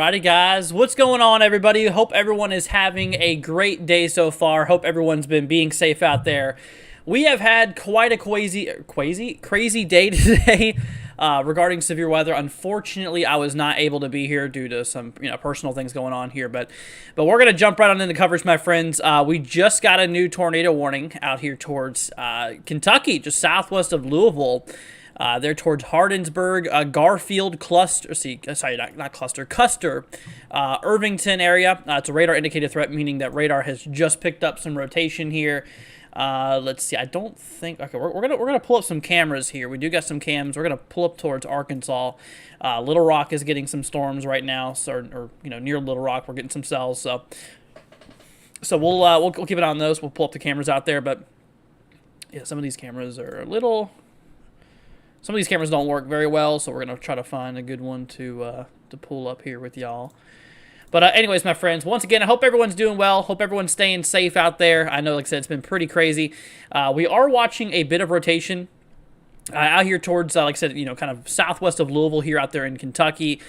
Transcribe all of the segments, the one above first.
Alrighty, guys. What's going on, everybody? Hope everyone is having a great day so far. Hope everyone's been being safe out there. We have had quite a crazy day today regarding severe weather. Unfortunately, I was not able to be here due to some personal things going on here. But we're gonna jump right on into coverage, my friends. We just got a new tornado warning out here towards Kentucky, just southwest of Louisville. They're towards Hardinsburg, Garfield, Custer, Irvington area. It's a radar indicated threat, meaning that radar has just picked up some rotation here. Let's see. I don't think. Okay, we're gonna pull up some cameras here. We do got some cams. We're gonna pull up towards Arkansas. Little Rock is getting some storms right now, or near Little Rock, we're getting some cells. So we'll keep it on those. We'll pull up the cameras out there, but yeah, some of these cameras are a little. Some of these cameras don't work very well, so we're going to try to find a good one to pull up here with y'all. But anyways, my friends, once again, I hope everyone's doing well. Hope everyone's staying safe out there. I know, like I said, it's been pretty crazy. We are watching a bit of rotation out here towards, like I said, kind of southwest of Louisville here out there in Kentucky.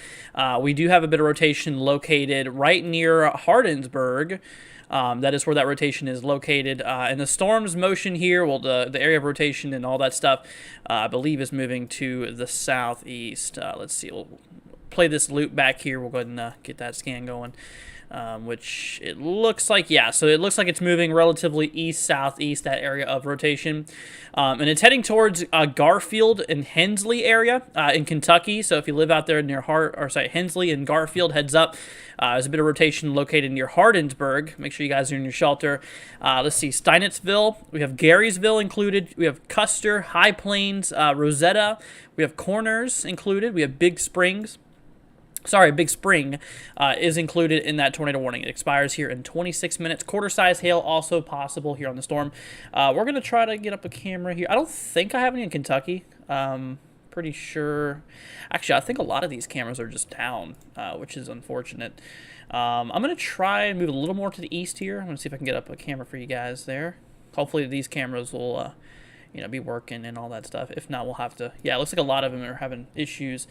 We do have a bit of rotation located right near Hardinsburg. That is where that rotation is located. And the storm's motion here, well, the area of rotation and all that stuff, I believe is moving to the southeast. Let's see. We'll play this loop back here. We'll go ahead and get that scan going. Which it looks like, yeah, so it looks like it's moving relatively east-southeast, that area of rotation. And it's heading towards Garfield and Hensley area in Kentucky. So if you live out there near Hensley and Garfield, heads up. There's a bit of rotation located near Hardinsburg. Make sure you guys are in your shelter. Let's see, Steinittsville. We have Garysville included. We have Custer, High Plains, Rosetta. We have Corners included. We have Big Spring is included in that tornado warning. It expires here in 26 minutes. Quarter-size hail also possible here on the storm. We're going to try to get up a camera here. I don't think I have any in Kentucky. Pretty sure. Actually, I think a lot of these cameras are just down, which is unfortunate. I'm going to try and move a little more to the east here. I'm going to see if I can get up a camera for you guys there. Hopefully these cameras will be working and all that stuff. If not, we'll have to. Yeah, it looks like a lot of them are having issues.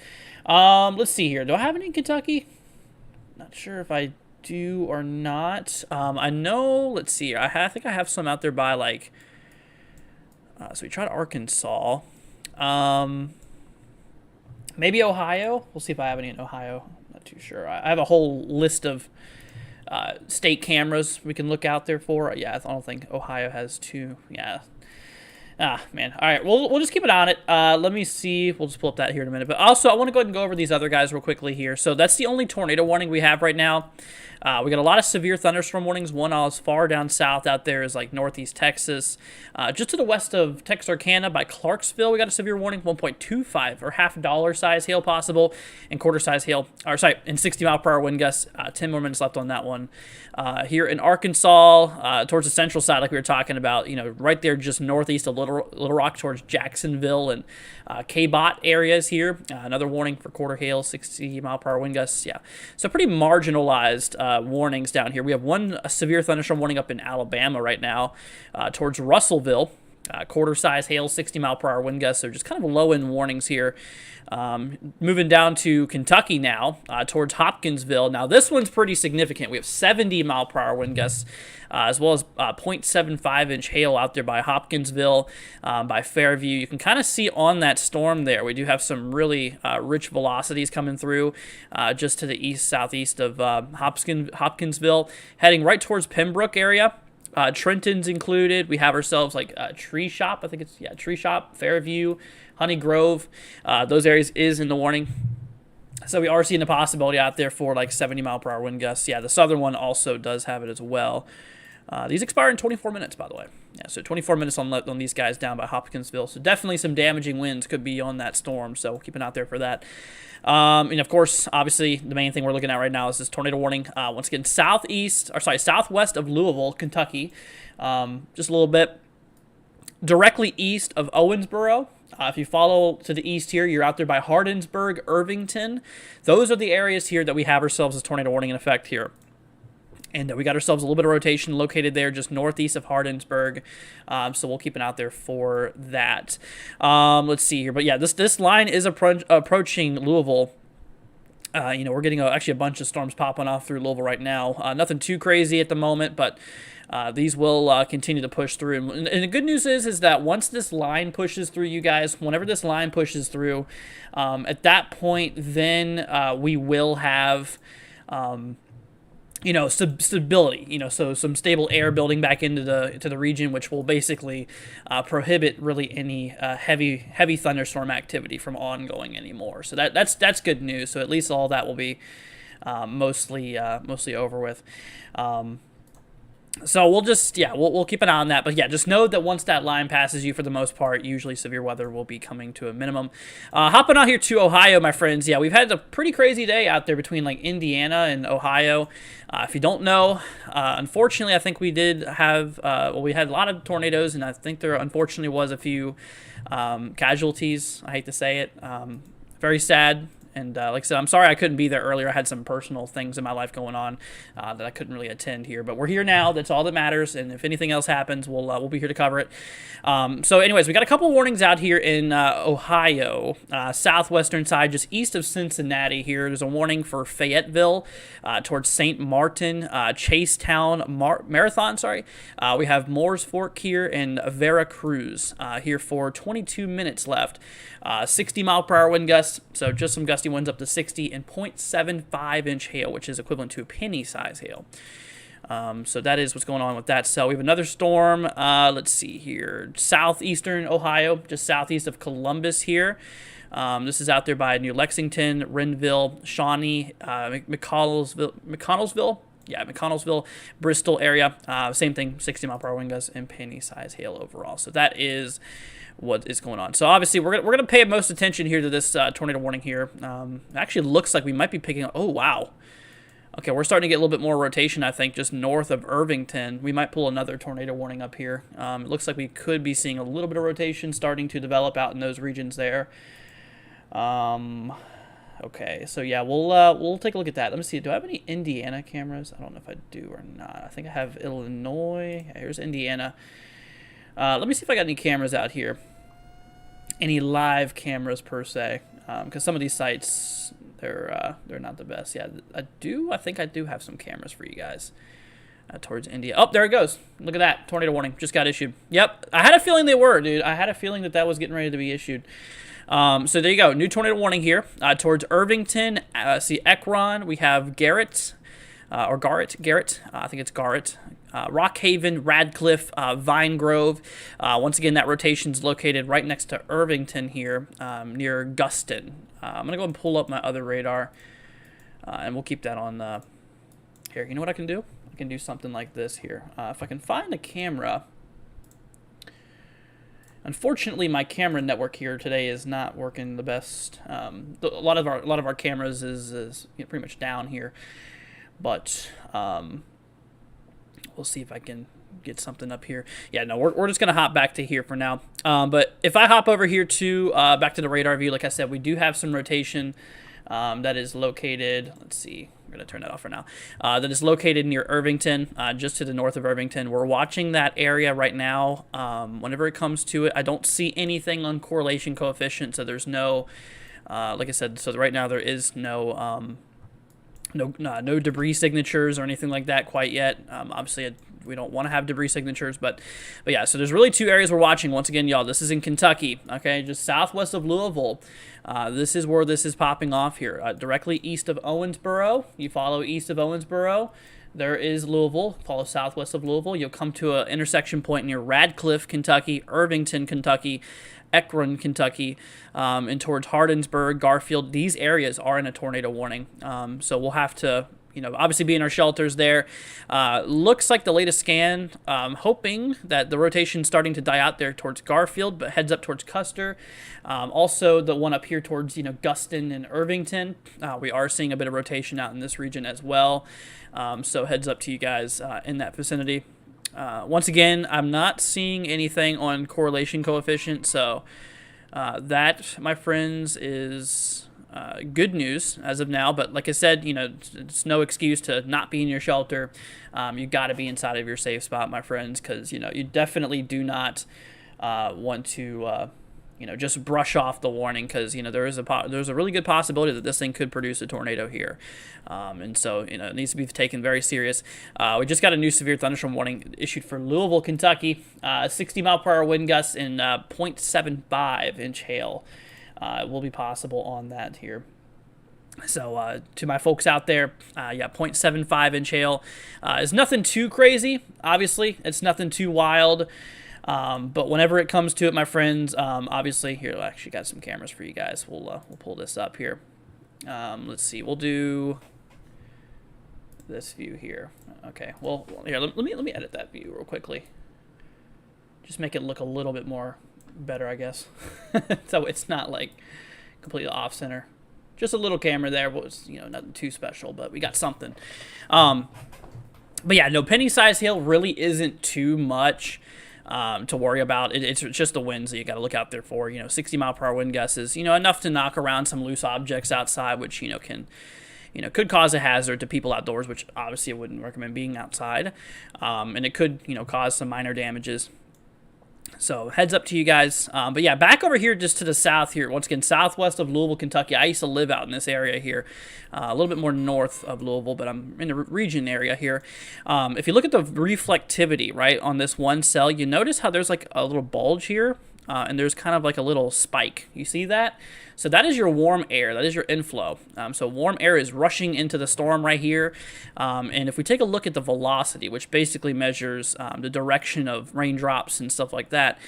Let's see here. Do I have any in Kentucky? Not sure if I do or not. I know. Let's see. I think I have some out there by like. So we tried Arkansas. Maybe Ohio. We'll see if I have any in Ohio. Not too sure. I have a whole list of state cameras we can look out there for. Yeah, I don't think Ohio has two. Yeah. Man. All right, we'll just keep it on it. Let me see. We'll just pull up that here in a minute. But also, I want to go ahead and go over these other guys real quickly here. So that's the only tornado warning we have right now. We got a lot of severe thunderstorm warnings. One as far down south out there is like northeast Texas. Just to the west of Texarkana by Clarksville, we got a severe warning, 1.25 or $half size hail possible, and quarter size hail, and 60-mile-per-hour wind gusts. 10 more minutes left on that one. Here in Arkansas, towards the central side, like we were talking about, right there just northeast of Little Rock towards Jacksonville and K-Bot areas here. Another warning for quarter hail, 60-mile-per-hour wind gusts. Yeah, so pretty marginalized warnings down here. We have one severe thunderstorm warning up in Alabama right now towards Russellville. Quarter-size hail, 60-mile-per-hour wind gusts. So just kind of low-end warnings here. Moving down to Kentucky now, towards Hopkinsville. Now, this one's pretty significant. We have 70-mile-per-hour wind gusts, as well as 0.75-inch hail out there by Hopkinsville, by Fairview. You can kind of see on that storm there, we do have some really rich velocities coming through just to the east-southeast of Hopkinsville, heading right towards Pembroke area. Trenton's included. We have ourselves like Tree Shop. I think it's, Tree Shop, Fairview, Honey Grove. Those areas is in the warning. So we are seeing the possibility out there for like 70-mile-per-hour wind gusts. Yeah, the southern one also does have it as well. These expire in 24 minutes, by the way. Yeah, so 24 minutes on these guys down by Hopkinsville. So definitely some damaging winds could be on that storm. So keep an eye out there for that. And of course, obviously, the main thing we're looking at right now is this tornado warning. Once again, southwest of Louisville, Kentucky. Just a little bit directly east of Owensboro. If you follow to the east here, you're out there by Hardinsburg, Irvington. Those are the areas here that we have ourselves as tornado warning in effect here. And we got ourselves a little bit of rotation located there just northeast of Hardinsburg. So we'll keep an eye out there for that. Let's see here. But yeah, this line is approaching Louisville We're getting actually a bunch of storms popping off through Louisville right now. Nothing too crazy at the moment, but these will continue to push through. And the good news is that once this line pushes through, you guys, whenever this line pushes through, at that point, then we will have stability, so some stable air building back into the region, which will basically prohibit really any heavy thunderstorm activity from ongoing anymore. So that's good news. So at least all that will be mostly over with. So we'll keep an eye on that. But yeah, just know that once that line passes you, for the most part, usually severe weather will be coming to a minimum. Hopping out here to Ohio, my friends. Yeah, we've had a pretty crazy day out there between like Indiana and Ohio. If you don't know, unfortunately, I think we did have, we had a lot of tornadoes, and I think there unfortunately was a few casualties. I hate to say it. Very sad. And like I said, I'm sorry I couldn't be there earlier. I had some personal things in my life going on that I couldn't really attend here. But we're here now. That's all that matters. And if anything else happens, we'll be here to cover it. So anyways, we got a couple warnings out here in Ohio, southwestern side, just east of Cincinnati here. There's a warning for Fayetteville towards St. Martin, Chasetown, Marathon, we have Moores Fork here and Veracruz here for 22 minutes left. 60-mile-per-hour wind gusts, so just some gusty winds up to 60, and 0.75-inch hail, which is equivalent to a penny-size hail. So that is what's going on with that. So we have another storm, let's see here, southeastern Ohio, just southeast of Columbus here. This is out there by New Lexington, Renville, Shawnee, McConnellsville. Yeah, McConnellsville, Bristol area. Same thing, 60-mile-per-hour wind gusts and penny-size hail overall. So that is what is going on. So obviously we're gonna pay most attention here to this tornado warning here. Actually looks like we might be picking up. Oh wow. Okay, we're starting to get a little bit more rotation, I think, just north of Irvington. We might pull another tornado warning up here. It looks like we could be seeing a little bit of rotation starting to develop out in those regions there. Okay, so yeah, we'll take a look at that. Let me see. Do I have any Indiana cameras? I don't know if I do or not. I think I have Illinois. Here's Indiana. Let me see if I got any cameras out here. Any live cameras per se, because some of these sites they're not the best. Yeah, I think I do have some cameras for you guys towards India. Oh, there it goes. Look at that tornado warning just got issued. Yep, I had a feeling they were, dude. I had a feeling that was getting ready to be issued. So there you go. New tornado warning here towards Irvington. See Ekron. We have Garrett. Or Garrett. I think it's Garrett. Rock Haven, Radcliffe, Vine Grove. Once again, that rotation's located right next to Irvington here, near Guston. I'm going to go and pull up my other radar, and we'll keep that on here. You know what I can do? I can do something like this here. If I can find a camera. Unfortunately, my camera network here today is not working the best. A lot of our cameras is pretty much down here. But we'll see if I can get something up here. Yeah, no, we're just going to hop back to here for now. But if I hop over here to back to the radar view, like I said, we do have some rotation that is located, let's see, we're going to turn that off for now, that is located near Irvington, just to the north of Irvington. We're watching that area right now. Whenever it comes to it, I don't see anything on correlation coefficient, so there's no, like I said, so right now there is no no debris signatures or anything like that quite yet. Obviously, we don't want to have debris signatures, but yeah, so there's really two areas we're watching. Once again, y'all, this is in Kentucky, okay, just southwest of Louisville. This is where this is popping off here, directly east of Owensboro. You follow east of Owensboro, there is Louisville. Follow southwest of Louisville. You'll come to an intersection point near Radcliffe, Kentucky, Irvington, Kentucky, Ekron, Kentucky, and towards Hardinsburg, Garfield. These areas are in a tornado warning. So we'll have to, obviously be in our shelters there. Looks like the latest scan, hoping that the rotation's starting to die out there towards Garfield, but heads up towards Custer. Also, the one up here towards, Guston and Irvington. We are seeing a bit of rotation out in this region as well. So heads up to you guys in that vicinity. Once again, I'm not seeing anything on correlation coefficient, so that, my friends, is good news as of now. But like I said, it's no excuse to not be in your shelter. You got to be inside of your safe spot, my friends, because you definitely do not want to just brush off the warning, because there's a really good possibility that this thing could produce a tornado here, and so it needs to be taken very serious. We just got a new severe thunderstorm warning issued for Louisville, Kentucky. 60-mile-per-hour wind gusts and 0.75 inch hail will be possible on that here. So to my folks out there, 0.75 inch hail is nothing too crazy. Obviously, it's nothing too wild. But whenever it comes to it, my friends, obviously, here, I actually got some cameras for you guys. We'll pull this up here. Let's see. We'll do this view here. Okay. Well, here, let me edit that view real quickly. Just make it look a little bit more better, I guess. So it's not like completely off center. Just a little camera there, but it's nothing too special, but we got something. But yeah, no, penny-sized hail really isn't too much to worry about. It's just the winds that you got to look out there for. 60-mile-per-hour wind gusts is enough to knock around some loose objects outside, which could cause a hazard to people outdoors, which obviously I wouldn't recommend being outside. And it could cause some minor damages. So heads up to you guys. But yeah, back over here just to the south here, once again, southwest of Louisville, Kentucky. I used to live out in this area here, a little bit more north of Louisville, but I'm in the region area here. If you look at the reflectivity, right, on this one cell, you notice how there's like a little bulge here, and there's kind of like a little spike. You see that? So that is your warm air. That is your inflow. So warm air is rushing into the storm right here. And if we take a look at the velocity, which basically measures the direction of raindrops and stuff like that,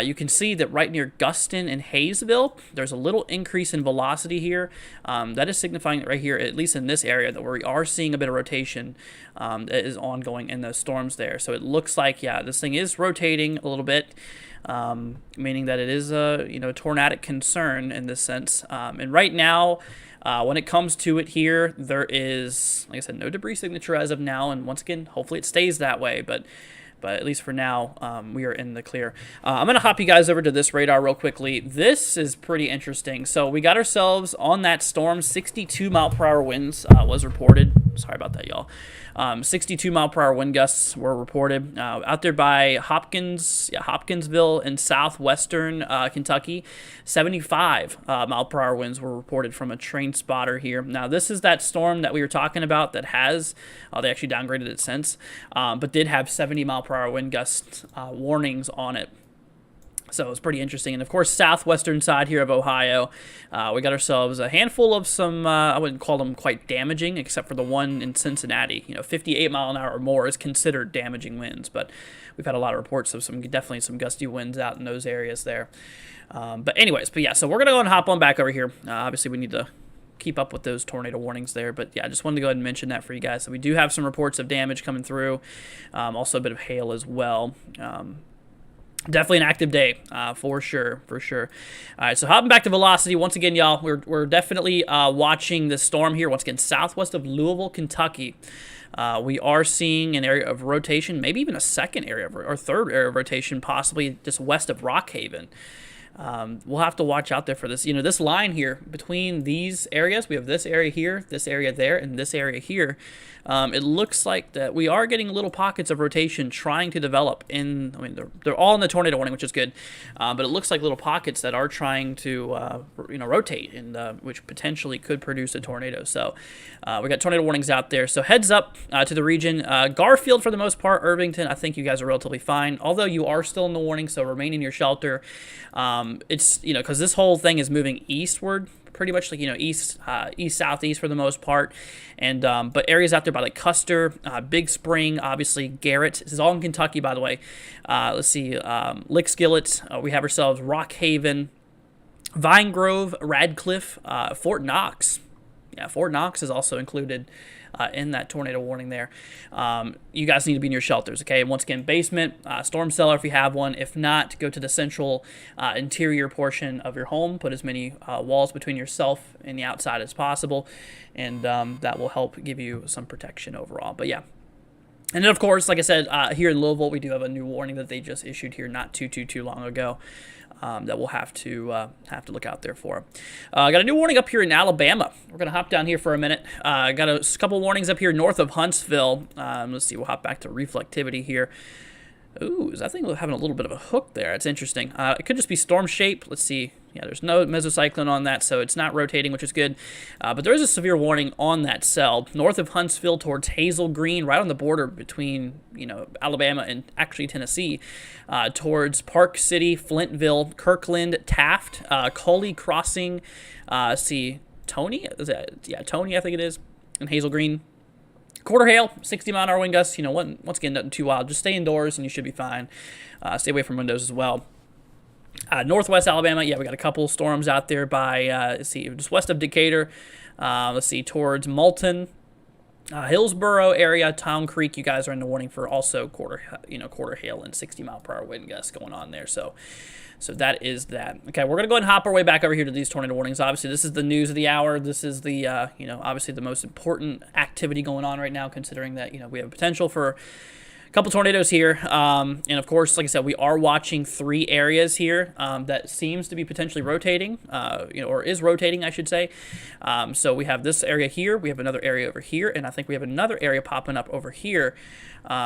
you can see that right near Guston and Hayesville, there's a little increase in velocity here. That is signifying right here, at least in this area, that we are seeing a bit of rotation that is ongoing in those storms there. So it looks like, yeah, this thing is rotating a little bit. Meaning that it is a tornadic concern in this sense. And right now, when it comes to it here, there is, like I said, no debris signature as of now. And once again, hopefully it stays that way. But at least for now, we are in the clear. I'm going to hop you guys over to this radar real quickly. This is pretty interesting. So we got ourselves on that storm. 62-mile-per-hour winds was reported. Sorry about that, y'all. 62-mile-per-hour wind gusts were reported out there by Hopkinsville in southwestern Kentucky. 75-mile-per-hour winds were reported from a train spotter here. Now, this is that storm that we were talking about that has, they actually downgraded it since, but did have 70-mile-per-hour wind gust warnings on it. So it's pretty interesting. And, of course, southwestern side here of Ohio, we got ourselves a handful of some, I wouldn't call them quite damaging, except for the one in Cincinnati. 58 mile an hour or more is considered damaging winds. But we've had a lot of reports of definitely some gusty winds out in those areas there. But yeah, so we're going to go and hop on back over here. Obviously, we need to keep up with those tornado warnings there. But, yeah, I just wanted to go ahead and mention that for you guys. So we do have some reports of damage coming through, also a bit of hail as well. Definitely an active day, for sure. All right, so hopping back to velocity once again, y'all. We're definitely watching the storm here once again, southwest of Louisville, Kentucky. We are seeing an area of rotation, maybe even a second area or third area of rotation, possibly just west of Rockhaven. We'll have to watch out there for this. This line here between these areas, we have this area here, this area there, and this area here. It looks like that we are getting little pockets of rotation trying to develop they're all in the tornado warning, which is good. But it looks like little pockets that are trying to, rotate, and which potentially could produce a tornado. So we got tornado warnings out there. So heads up to the region. Garfield, for the most part, Irvington, I think you guys are relatively fine. Although you are still in the warning, so remain in your shelter. It's, because this whole thing is moving eastward, pretty much like, east, southeast for the most part. And, but areas out there by like Custer, Big Spring, obviously Garrett. This is all in Kentucky, by the way. Let's see, Lickskillet. We have ourselves Rockhaven, Vine Grove, Radcliffe, Fort Knox. Yeah, Fort Knox is also included in that tornado warning there. You guys need to be in your shelters, okay? And once again, basement, storm cellar if you have one. If not, go to the central interior portion of your home. Put as many walls between yourself and the outside as possible, and that will help give you some protection overall. But yeah. And then, of course, like I said, here in Louisville, we do have a new warning that they just issued here not too long ago. That we'll have to look out there for. Got a new warning up here in Alabama. We're going to hop down here for a minute. Got a couple warnings up here north of Huntsville. Let's see, we'll hop back to reflectivity here. Ooh, is that thing having a little bit of a hook there? It's interesting. It could just be storm shape. Let's see. Yeah, there's no mesocyclone on that, so it's not rotating, which is good. But there is a severe warning on that cell north of Huntsville towards Hazel Green, right on the border between Alabama and actually Tennessee, towards Park City, Flintville, Kirkland, Taft, Cully Crossing. See, Tony? Yeah, Tony, I think it is, and Hazel Green. Quarter hail, 60-mile-an-hour wind gusts. Once again, nothing too wild. Just stay indoors and you should be fine. Stay away from windows as well. Northwest Alabama, yeah, we got a couple storms out there by, let's see, just west of Decatur. Let's see, towards Moulton, Hillsboro area, Town Creek. You guys are in the warning for also quarter hail and 60-mile-per-hour wind gusts going on there. So that is that. Okay, we're going to go ahead and hop our way back over here to these tornado warnings. Obviously, this is the news of the hour. This is the, obviously the most important activity going on right now, considering that, we have potential for a couple tornadoes here. And of course, like I said, we are watching 3 areas here that seems to be potentially rotating, or is rotating, I should say. So we have this area here. We have another area over here. And I think we have another area popping up over here,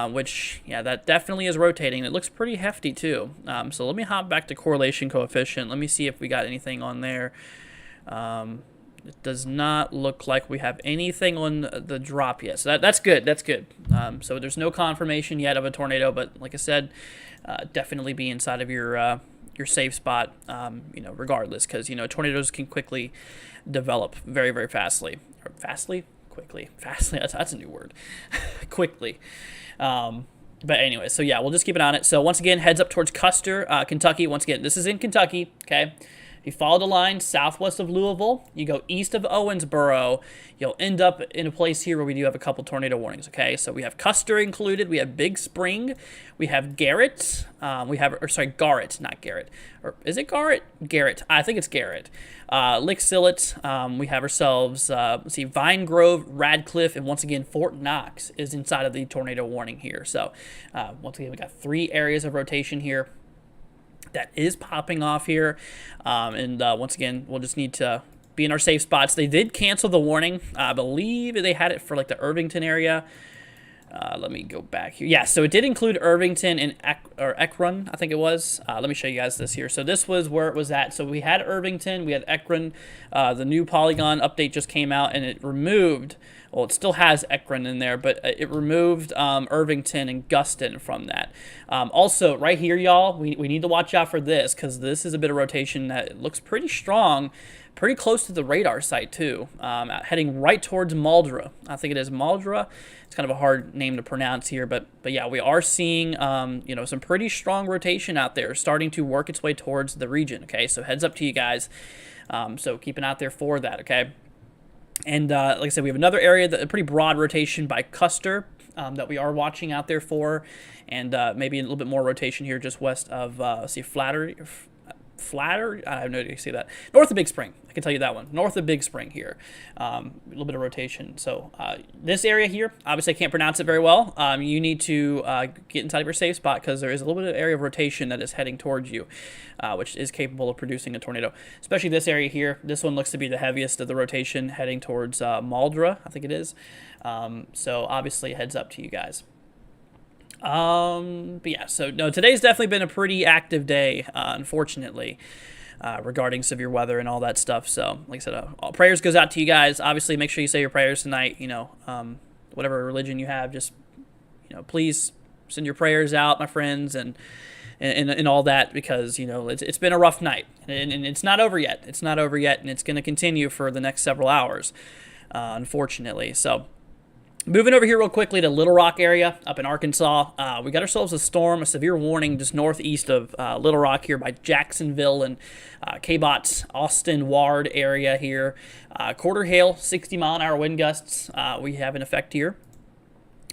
which, yeah, that definitely is rotating. It looks pretty hefty, too. So let me hop back to correlation coefficient. Let me see if we got anything on there. It does not look like we have anything on the drop yet. So that's good. That's good. So there's no confirmation yet of a tornado, but like I said, definitely be inside of your safe spot, regardless, because, tornadoes can quickly develop very, very fastly. Or fastly? Quickly. Fastly. That's a new word. Quickly. But anyway, so yeah, we'll just keep it on it. So once again, heads up towards Custer, Kentucky. Once again, this is in Kentucky, okay? You follow the line southwest of Louisville, you go east of Owensboro, you'll end up in a place here where we do have a couple tornado warnings, okay? So we have Custer included, we have Big Spring, we have Garrett, Garrett, not Garrett. Or is it Garrett? Garrett. I think it's Garrett. Lick Sillet, we have ourselves, let's see, Vine Grove, Radcliffe, and once again, Fort Knox is inside of the tornado warning here. So once again, we got 3 areas of rotation here that is popping off here, and once again, we'll just need to be in our safe spots. They did cancel the warning. I believe they had it for like the Irvington area. Let me go back here. Yeah, so it did include Irvington and Ekron, I think it was. Let me show you guys this here. So this was where it was at. So we had Irvington, we had Ekron. The new Polygon update just came out, and it removed, well, it still has Ekron in there, but it removed Irvington and Guston from that. Also, right here, y'all, we need to watch out for this, because this is a bit of rotation that looks pretty strong, pretty close to the radar site, too, heading right towards Maldra. I think it is Maldra. It's kind of a hard name to pronounce here, but yeah, we are seeing, some pretty strong rotation out there starting to work its way towards the region, okay? So heads up to you guys. So keep an eye out there for that, okay? And like I said, we have another area, a pretty broad rotation by Custer that we are watching out there for, and maybe a little bit more rotation here just west of, let's see, Flatter, I have no idea how to say that. North of Big Spring, I can tell you that one. North of Big Spring here, a little bit of rotation. So this area here, obviously I can't pronounce it very well. You need to get inside of your safe spot, because there is a little bit of area of rotation that is heading towards you, which is capable of producing a tornado. Especially this area here. This one looks to be the heaviest of the rotation, heading towards Maldra, I think it is. So obviously heads up to you guys. But yeah, so no, today's definitely been a pretty active day, unfortunately, regarding severe weather and all that stuff. So like I said, all prayers goes out to you guys. Obviously, make sure you say your prayers tonight. Whatever religion you have, just please send your prayers out, my friends, and all that, because it's been a rough night, and it's not over yet. It's not over yet, and it's going to continue for the next several hours, unfortunately. So moving over here real quickly to Little Rock area up in Arkansas, we got ourselves a storm, a severe warning just northeast of Little Rock here by Jacksonville and Cabot, Austin, Ward area here. Quarter hail, 60-mile-an-hour wind gusts we have in effect here.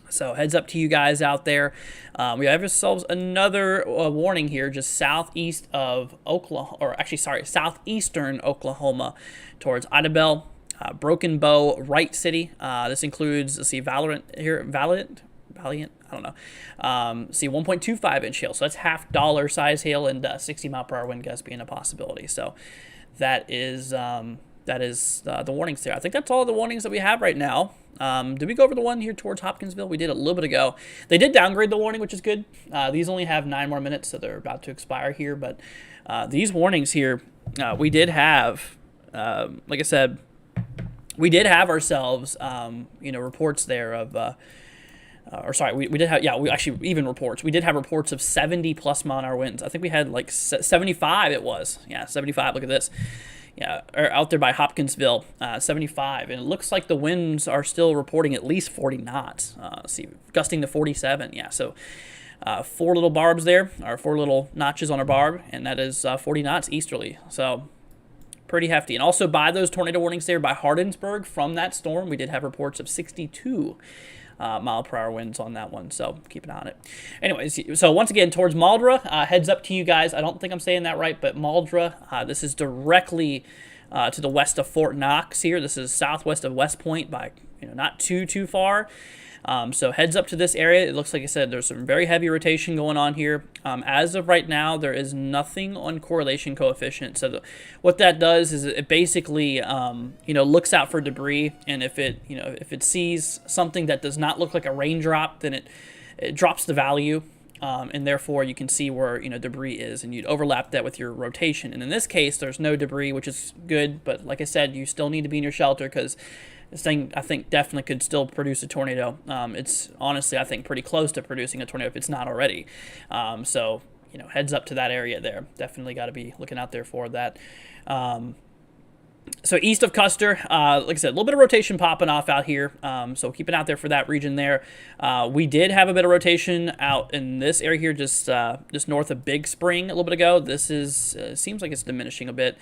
So heads up to you guys out there. We have ourselves another warning here just southeast of Oklahoma, or actually, sorry, southeastern Oklahoma towards Idabel. Broken Bow, Wright City. This includes, let's see, Valiant, I don't know. See, 1.25 inch hail. So that's $half size hail, and 60-mile-per-hour wind gusts being a possibility. So that is, that is the warnings there. I think that's all the warnings that we have right now. Did we go over the one here towards Hopkinsville? We did a little bit ago. They did downgrade the warning, which is good. These only have 9 more minutes, so they're about to expire here. But these warnings here, we did have, like I said, we did have ourselves, reports there of, or sorry, we did have, we actually, even reports. We did have reports of 70+ mile-an-hour winds. I think we had like 75 it was. Yeah, 75, look at this. Yeah, or out there by Hopkinsville, 75. And it looks like the winds are still reporting at least 40 knots. See, gusting to 47. Yeah, so 4 little barbs there, or 4 little notches on our barb, and that is 40 knots easterly. So pretty hefty. And also by those tornado warnings there by Hardinsburg from that storm, we did have reports of 62 mile-per-hour winds on that one, so keep an eye on it. Anyways, so once again, towards Maldra, heads up to you guys. I don't think I'm saying that right, but Maldra, this is directly to the west of Fort Knox here. This is southwest of West Point by, not too far. So heads up to this area. It looks like I said there's some very heavy rotation going on here. As of right now, there is nothing on correlation coefficient. So what that does is it basically looks out for debris, and if it sees something that does not look like a raindrop, then it drops the value. And therefore you can see where debris is, and you'd overlap that with your rotation. And in this case, there's no debris, which is good. But like I said, you still need to be in your shelter because this thing, I think, definitely could still produce a tornado. It's honestly, I think, pretty close to producing a tornado if it's not already. So, heads up to that area there. Definitely got to be looking out there for that. So east of Custer, like I said, a little bit of rotation popping off out here. So keep an eye out there for that region there. We did have a bit of rotation out in this area here, just north of Big Spring a little bit ago. This is seems like it's diminishing a bit.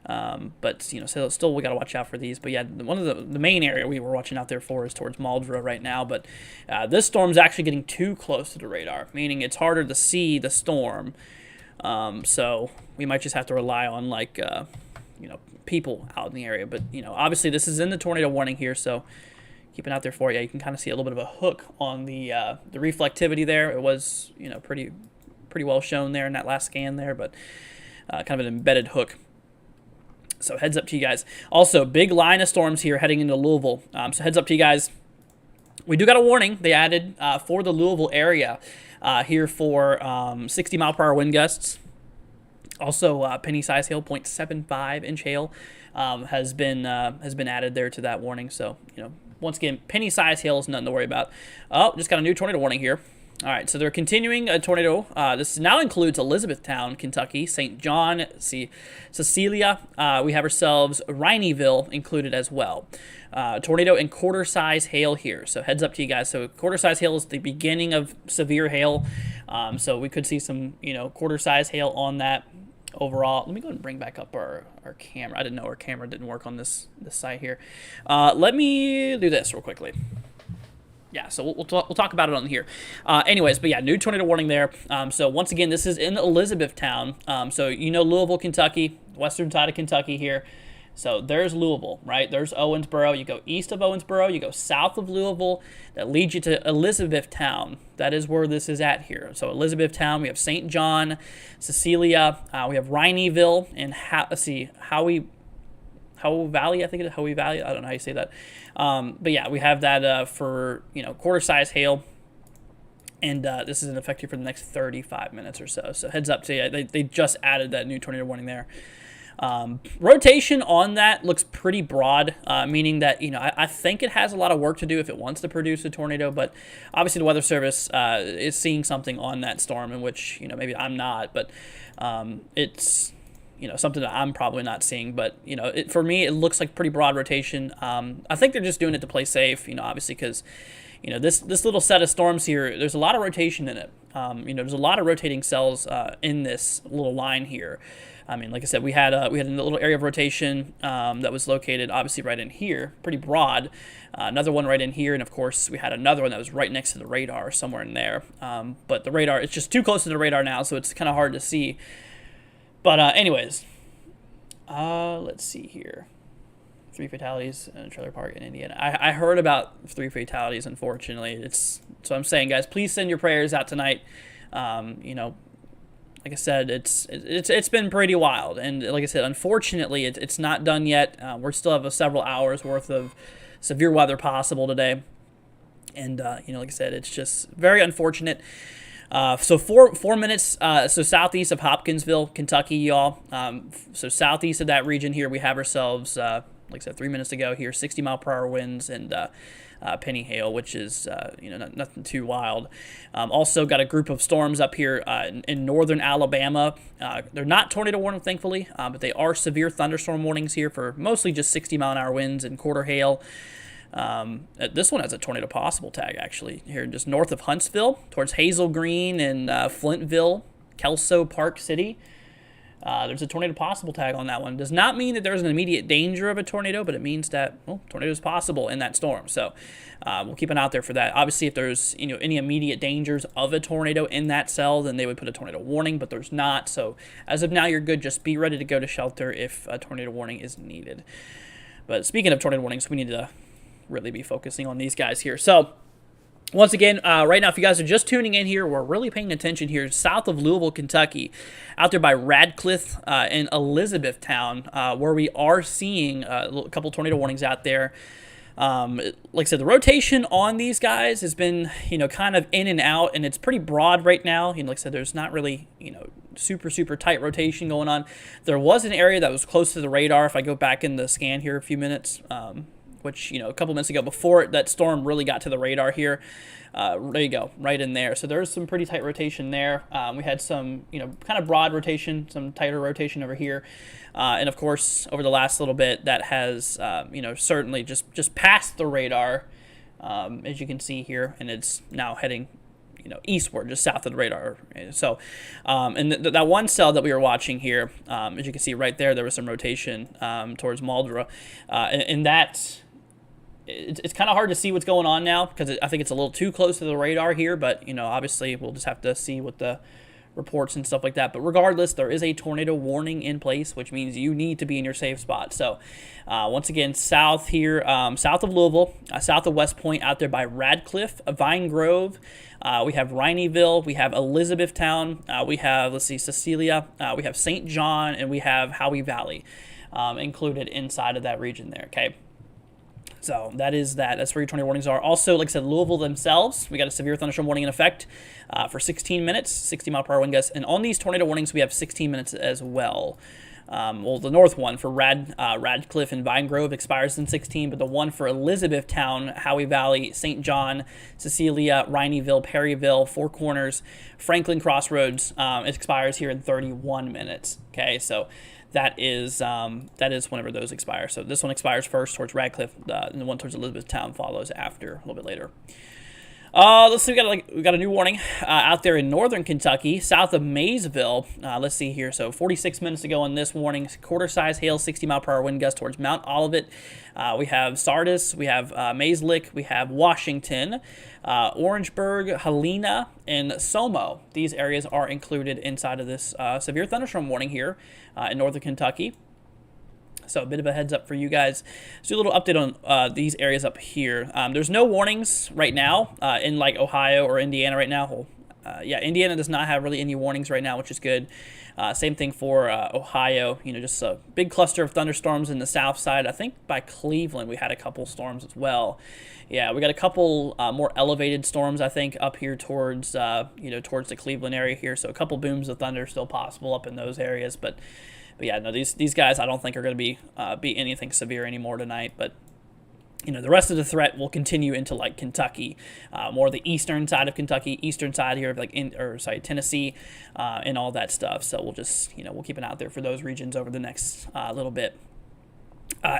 But so still we got to watch out for these. But yeah, one of the main area we were watching out there for is towards Maldra right now. But this storm's actually getting too close to the radar, meaning it's harder to see the storm. So we might just have to rely on people out in the area. But obviously this is in the tornado warning here, so keep it out there for you. You can kind of see a little bit of a hook on the reflectivity there. It was pretty well shown there in that last scan there, but kind of an embedded hook. So heads up to you guys. Also, big line of storms here heading into Louisville. So heads up to you guys. We do got a warning they added for the Louisville area here for 60 mile-per-hour wind gusts. Also, penny size hail, 0.75 inch hail has been added there to that warning. So once again, penny size hail is nothing to worry about. Oh, just got a new tornado warning here. All right, so they're continuing a tornado. This now includes Elizabethtown, Kentucky, St. John, Cecilia. We have ourselves Rhineyville included as well. Tornado and quarter-size hail here. So heads up to you guys. So quarter-size hail is the beginning of severe hail. So we could see some, quarter-size hail on that overall. Let me go and bring back up our camera. I didn't know our camera didn't work on this site here. Let me do this real quickly. Yeah, so we'll talk about it on here. Anyways, but yeah, new tornado warning there. So once again, this is in Elizabethtown. So Louisville, Kentucky, western side of Kentucky here. So there's Louisville, right? There's Owensboro. You go east of Owensboro, you go south of Louisville. That leads you to Elizabethtown. That is where this is at here. So Elizabethtown, we have St. John, Cecilia. We have Rhineyville, and Howe Valley, I think it is Howe Valley. I don't know how you say that. But yeah, we have that for, quarter-size hail. And this is in effect here for the next 35 minutes or so. So heads up to you. They just added that new tornado warning there. Rotation on that looks pretty broad, meaning that, I think it has a lot of work to do if it wants to produce a tornado. But obviously the Weather Service is seeing something on that storm in which, maybe I'm not. But it's something that I'm probably not seeing, but, for me, it looks like pretty broad rotation. I think they're just doing it to play safe, obviously, because, this little set of storms here, there's a lot of rotation in it. There's a lot of rotating cells in this little line here. I mean, like I said, we had a little area of rotation that was located, obviously, right in here, pretty broad. Another one right in here, and, of course, we had another one that was right next to the radar, somewhere in there. But the radar, it's just too close to the radar now, so it's kind of hard to see. But anyways, let's see here. 3 fatalities in a trailer park in Indiana. I heard about 3 fatalities, unfortunately. So I'm saying, guys, please send your prayers out tonight. like I said, it's been pretty wild, and like I said, unfortunately, it's not done yet. We still have several hours worth of severe weather possible today, and like I said, it's just very unfortunate. So 4 minutes. So southeast of Hopkinsville, Kentucky, y'all. So southeast of that region here, we have ourselves, like I said, 3 minutes ago here, 60-mile-per-hour winds and penny hail, which is nothing too wild. Also got a group of storms up here in northern Alabama. They're not tornado warning, thankfully, but they are severe thunderstorm warnings here for mostly just 60-mile-an-hour winds and quarter hail. This one has a tornado possible tag, actually, here just north of Huntsville towards Hazel Green and Flintville, Kelso Park City. There's a tornado possible tag on that one. Does not mean that there's an immediate danger of a tornado, but it means that, well, tornado is possible in that storm. So we'll keep an eye out there for that. Obviously, if there's any immediate dangers of a tornado in that cell, then they would put a tornado warning, but there's not. So as of now, you're good. Just be ready to go to shelter if a tornado warning is needed. But speaking of tornado warnings, we need to really be focusing on these guys here. So once again, right now, if you guys are just tuning in here, we're really paying attention here south of Louisville, Kentucky, out there by Radcliffe and Elizabethtown, where we are seeing a couple tornado warnings out there. Like I said, the rotation on these guys has been, kind of in and out, and it's pretty broad right now. Like I said, there's not really, super tight rotation going on. There was an area that was close to the radar. If I go back in the scan here a few minutes, which, a couple minutes ago before that storm really got to the radar here. There you go, right in there. So there's some pretty tight rotation there. We had some, kind of broad rotation, some tighter rotation over here. And, of course, over the last little bit, that has, certainly just passed the radar, as you can see here. And it's now heading, eastward, just south of the radar. So, and that one cell that we were watching here, as you can see right there was some rotation towards Marlboro. And that... It's kind of hard to see what's going on now because I think it's a little too close to the radar here, but, obviously we'll just have to see what the reports and stuff like that. But regardless, there is a tornado warning in place, which means you need to be in your safe spot. So once again, south here, south of Louisville, south of West Point, out there by Radcliffe, Vine Grove. We have Rhineyville, we have Elizabethtown, we have, Cecilia, we have St. John, and we have Howey Valley included inside of that region there, okay? So that's where your tornado warnings are. Also, like I said, Louisville themselves, we got a severe thunderstorm warning in effect for 16 minutes, 60-mile-per-hour wind gusts. And on these tornado warnings, we have 16 minutes as well. The north one for Radcliffe and Vine Grove expires in 16, but the one for Elizabethtown, Howey Valley, St. John, Cecilia, Rhineyville, Perryville, Four Corners, Franklin Crossroads, it expires here in 31 minutes. Okay, so that is whenever those expire. So this one expires first towards Radcliffe, and the one towards Elizabethtown follows after a little bit later. Let's see, we got a new warning out there in northern Kentucky, south of Maysville. Let's see here. So 46 minutes ago on this warning, quarter-size hail, 60-mile-per-hour wind gust towards Mount Olivet. We have Sardis, we have Mayslick, we have Washington, Orangeburg, Helena, and Somo. These areas are included inside of this severe thunderstorm warning here in northern Kentucky. So a bit of a heads up for you guys. Let's do a little update on these areas up here. There's no warnings right now in like Ohio or Indiana right now. Indiana does not have really any warnings right now, which is good. Same thing for Ohio. Just a big cluster of thunderstorms in the south side. I think by Cleveland we had a couple storms as well. Yeah, we got a couple more elevated storms, I think, up here towards towards the Cleveland area here. So a couple booms of thunder still possible up in those areas, but yeah, no, these guys I don't think are going to be anything severe anymore tonight. But the rest of the threat will continue into like Kentucky, more the eastern side of Kentucky, eastern side here of Tennessee, and all that stuff. So we'll just we'll keep an eye out there for those regions over the next little bit.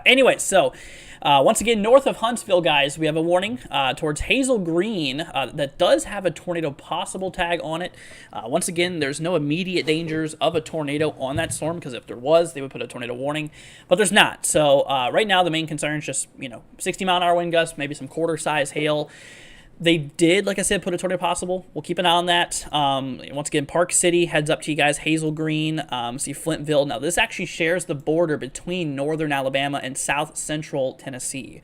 Anyway, so once again, north of Huntsville, guys, we have a warning towards Hazel Green that does have a tornado possible tag on it. Once again, there's no immediate dangers of a tornado on that storm because if there was, they would put a tornado warning, but there's not. So right now, the main concern is just 60-mile-an-hour wind gusts, maybe some quarter-size hail. They did, like I said, put a tornado possible. We'll keep an eye on that. Once again, Park City heads up to you guys. Hazel Green, see Flintville. Now, this actually shares the border between northern Alabama and south central Tennessee.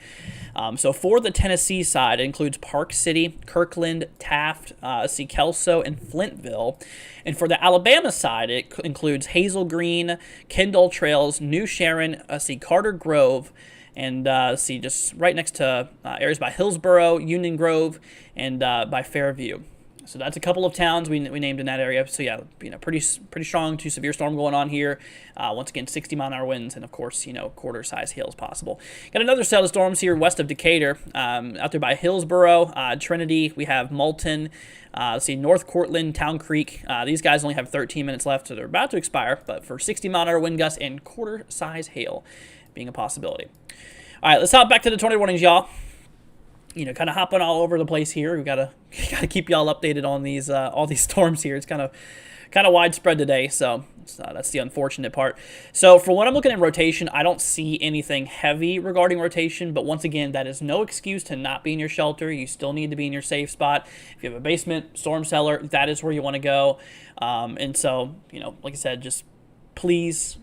So for the Tennessee side, it includes Park City, Kirkland, Taft, see Kelso, and Flintville. And for the Alabama side, it includes Hazel Green, Kendall Trails, New Sharon, see Carter Grove, and see just right next to areas by Hillsboro, Union Grove, and by Fairview. So that's a couple of towns we named in that area. So yeah, pretty strong to severe storm going on here. Once again, 60-mile-an-hour winds, and of course, quarter-size hails possible. Got another set of storms here west of Decatur, out there by Hillsboro, Trinity. We have Moulton. See North Cortland, Town Creek. These guys only have 13 minutes left, so they're about to expire. But for 60-mile-an-hour wind gusts and quarter-size hail being a possibility. All right, let's hop back to the tornado warnings, y'all. Kind of hopping all over the place here. We gotta keep y'all updated on these all these storms here. It's kind of widespread today, so that's the unfortunate part. So for what I'm looking at rotation, I don't see anything heavy regarding rotation, but once again, that is no excuse to not be in your shelter. You still need to be in your safe spot. If you have a basement, storm cellar, that is where you want to go. And so, like I said, just please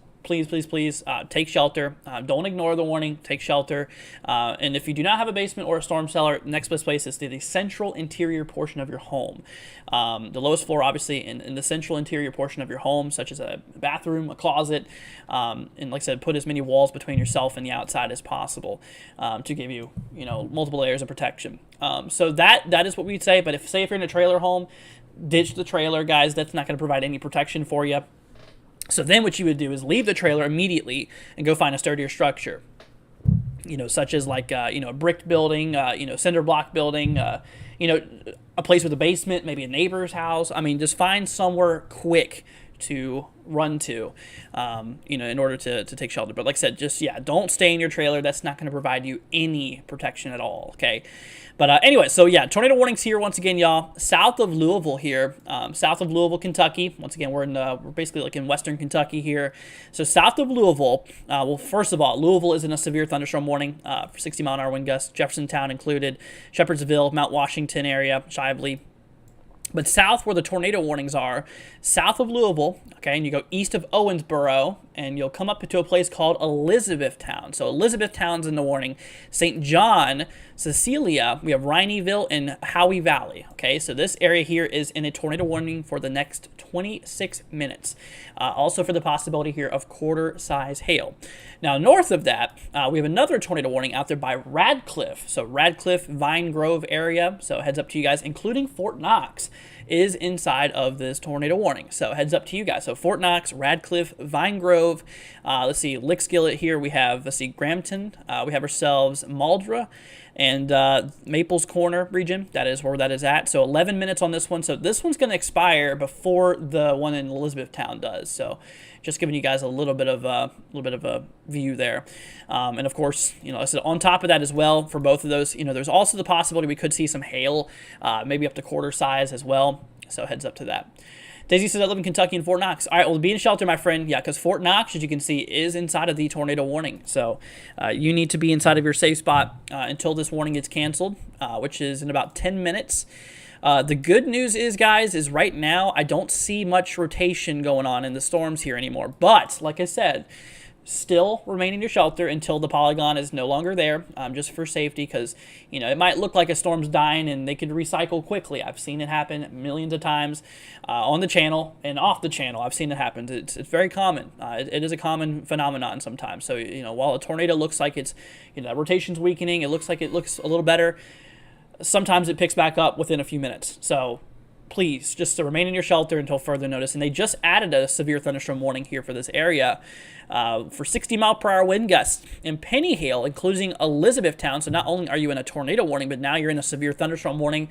take shelter. Don't ignore the warning. Take shelter. And if you do not have a basement or a storm cellar, next best place is to the central interior portion of your home. The lowest floor, obviously, in the central interior portion of your home, such as a bathroom, a closet, and like I said, put as many walls between yourself and the outside as possible to give you, multiple layers of protection. So that is what we'd say. But if you're in a trailer home, ditch the trailer, guys. That's not going to provide any protection for you. So then what you would do is leave the trailer immediately and go find a sturdier structure, such as like, a brick building, cinder block building, a place with a basement, maybe a neighbor's house. I mean, just find somewhere quick to run to, in order to take shelter. But like I said, don't stay in your trailer. That's not going to provide you any protection at all, okay? But anyway, so yeah, tornado warnings here once again, y'all. South of Louisville here, south of Louisville, Kentucky. Once again, we're basically like in western Kentucky here. So south of Louisville, well, first of all, Louisville is in a severe thunderstorm warning for 60-mile-an-hour wind gusts. Jeffersontown included, Shepherdsville, Mount Washington area, Shively. But south, where the tornado warnings are, south of Louisville, okay, and you go east of Owensboro, and you'll come up to a place called Elizabethtown. So Elizabethtown's in the warning. St. John, Cecilia, we have Rineyville and Howey Valley, okay? So this area here is in a tornado warning for the next 26 minutes. Also for the possibility here of quarter-size hail. Now, north of that, we have another tornado warning out there by Radcliffe. So Radcliffe, Vine Grove area, so heads up to you guys, including Fort Knox, is inside of this tornado warning. So heads up to you guys. So Fort Knox, Radcliffe, Vine Grove, let's see, Lickskillet here. We have, Grampton. We have ourselves Maldra and Maples Corner region. That is where that is at. So 11 minutes on this one. So this one's going to expire before the one in Elizabethtown does. So just giving you guys a little bit of a view there. And of course, I said on top of that as well for both of those, there's also the possibility we could see some hail, maybe up to quarter size as well. So heads up to that. Daisy says, I live in Kentucky in Fort Knox. All right, well, be in shelter, my friend. Yeah, because Fort Knox, as you can see, is inside of the tornado warning. So you need to be inside of your safe spot until this warning gets canceled, which is in about 10 minutes. The good news is, guys, is right now I don't see much rotation going on in the storms here anymore. But, like I said, still remain in your shelter until the polygon is no longer there, just for safety, because it might look like a storm's dying and they could recycle quickly. I've seen it happen millions of times on the channel and off the channel. I've seen it happen. It's very common. It is a common phenomenon sometimes. So while a tornado looks like it's rotation's weakening, it looks like it looks a little better. Sometimes it picks back up within a few minutes. So please, just to remain in your shelter until further notice. And they just added a severe thunderstorm warning here for this area for 60-mile-per-hour wind gusts and penny hail, including Elizabethtown. So not only are you in a tornado warning, but now you're in a severe thunderstorm warning.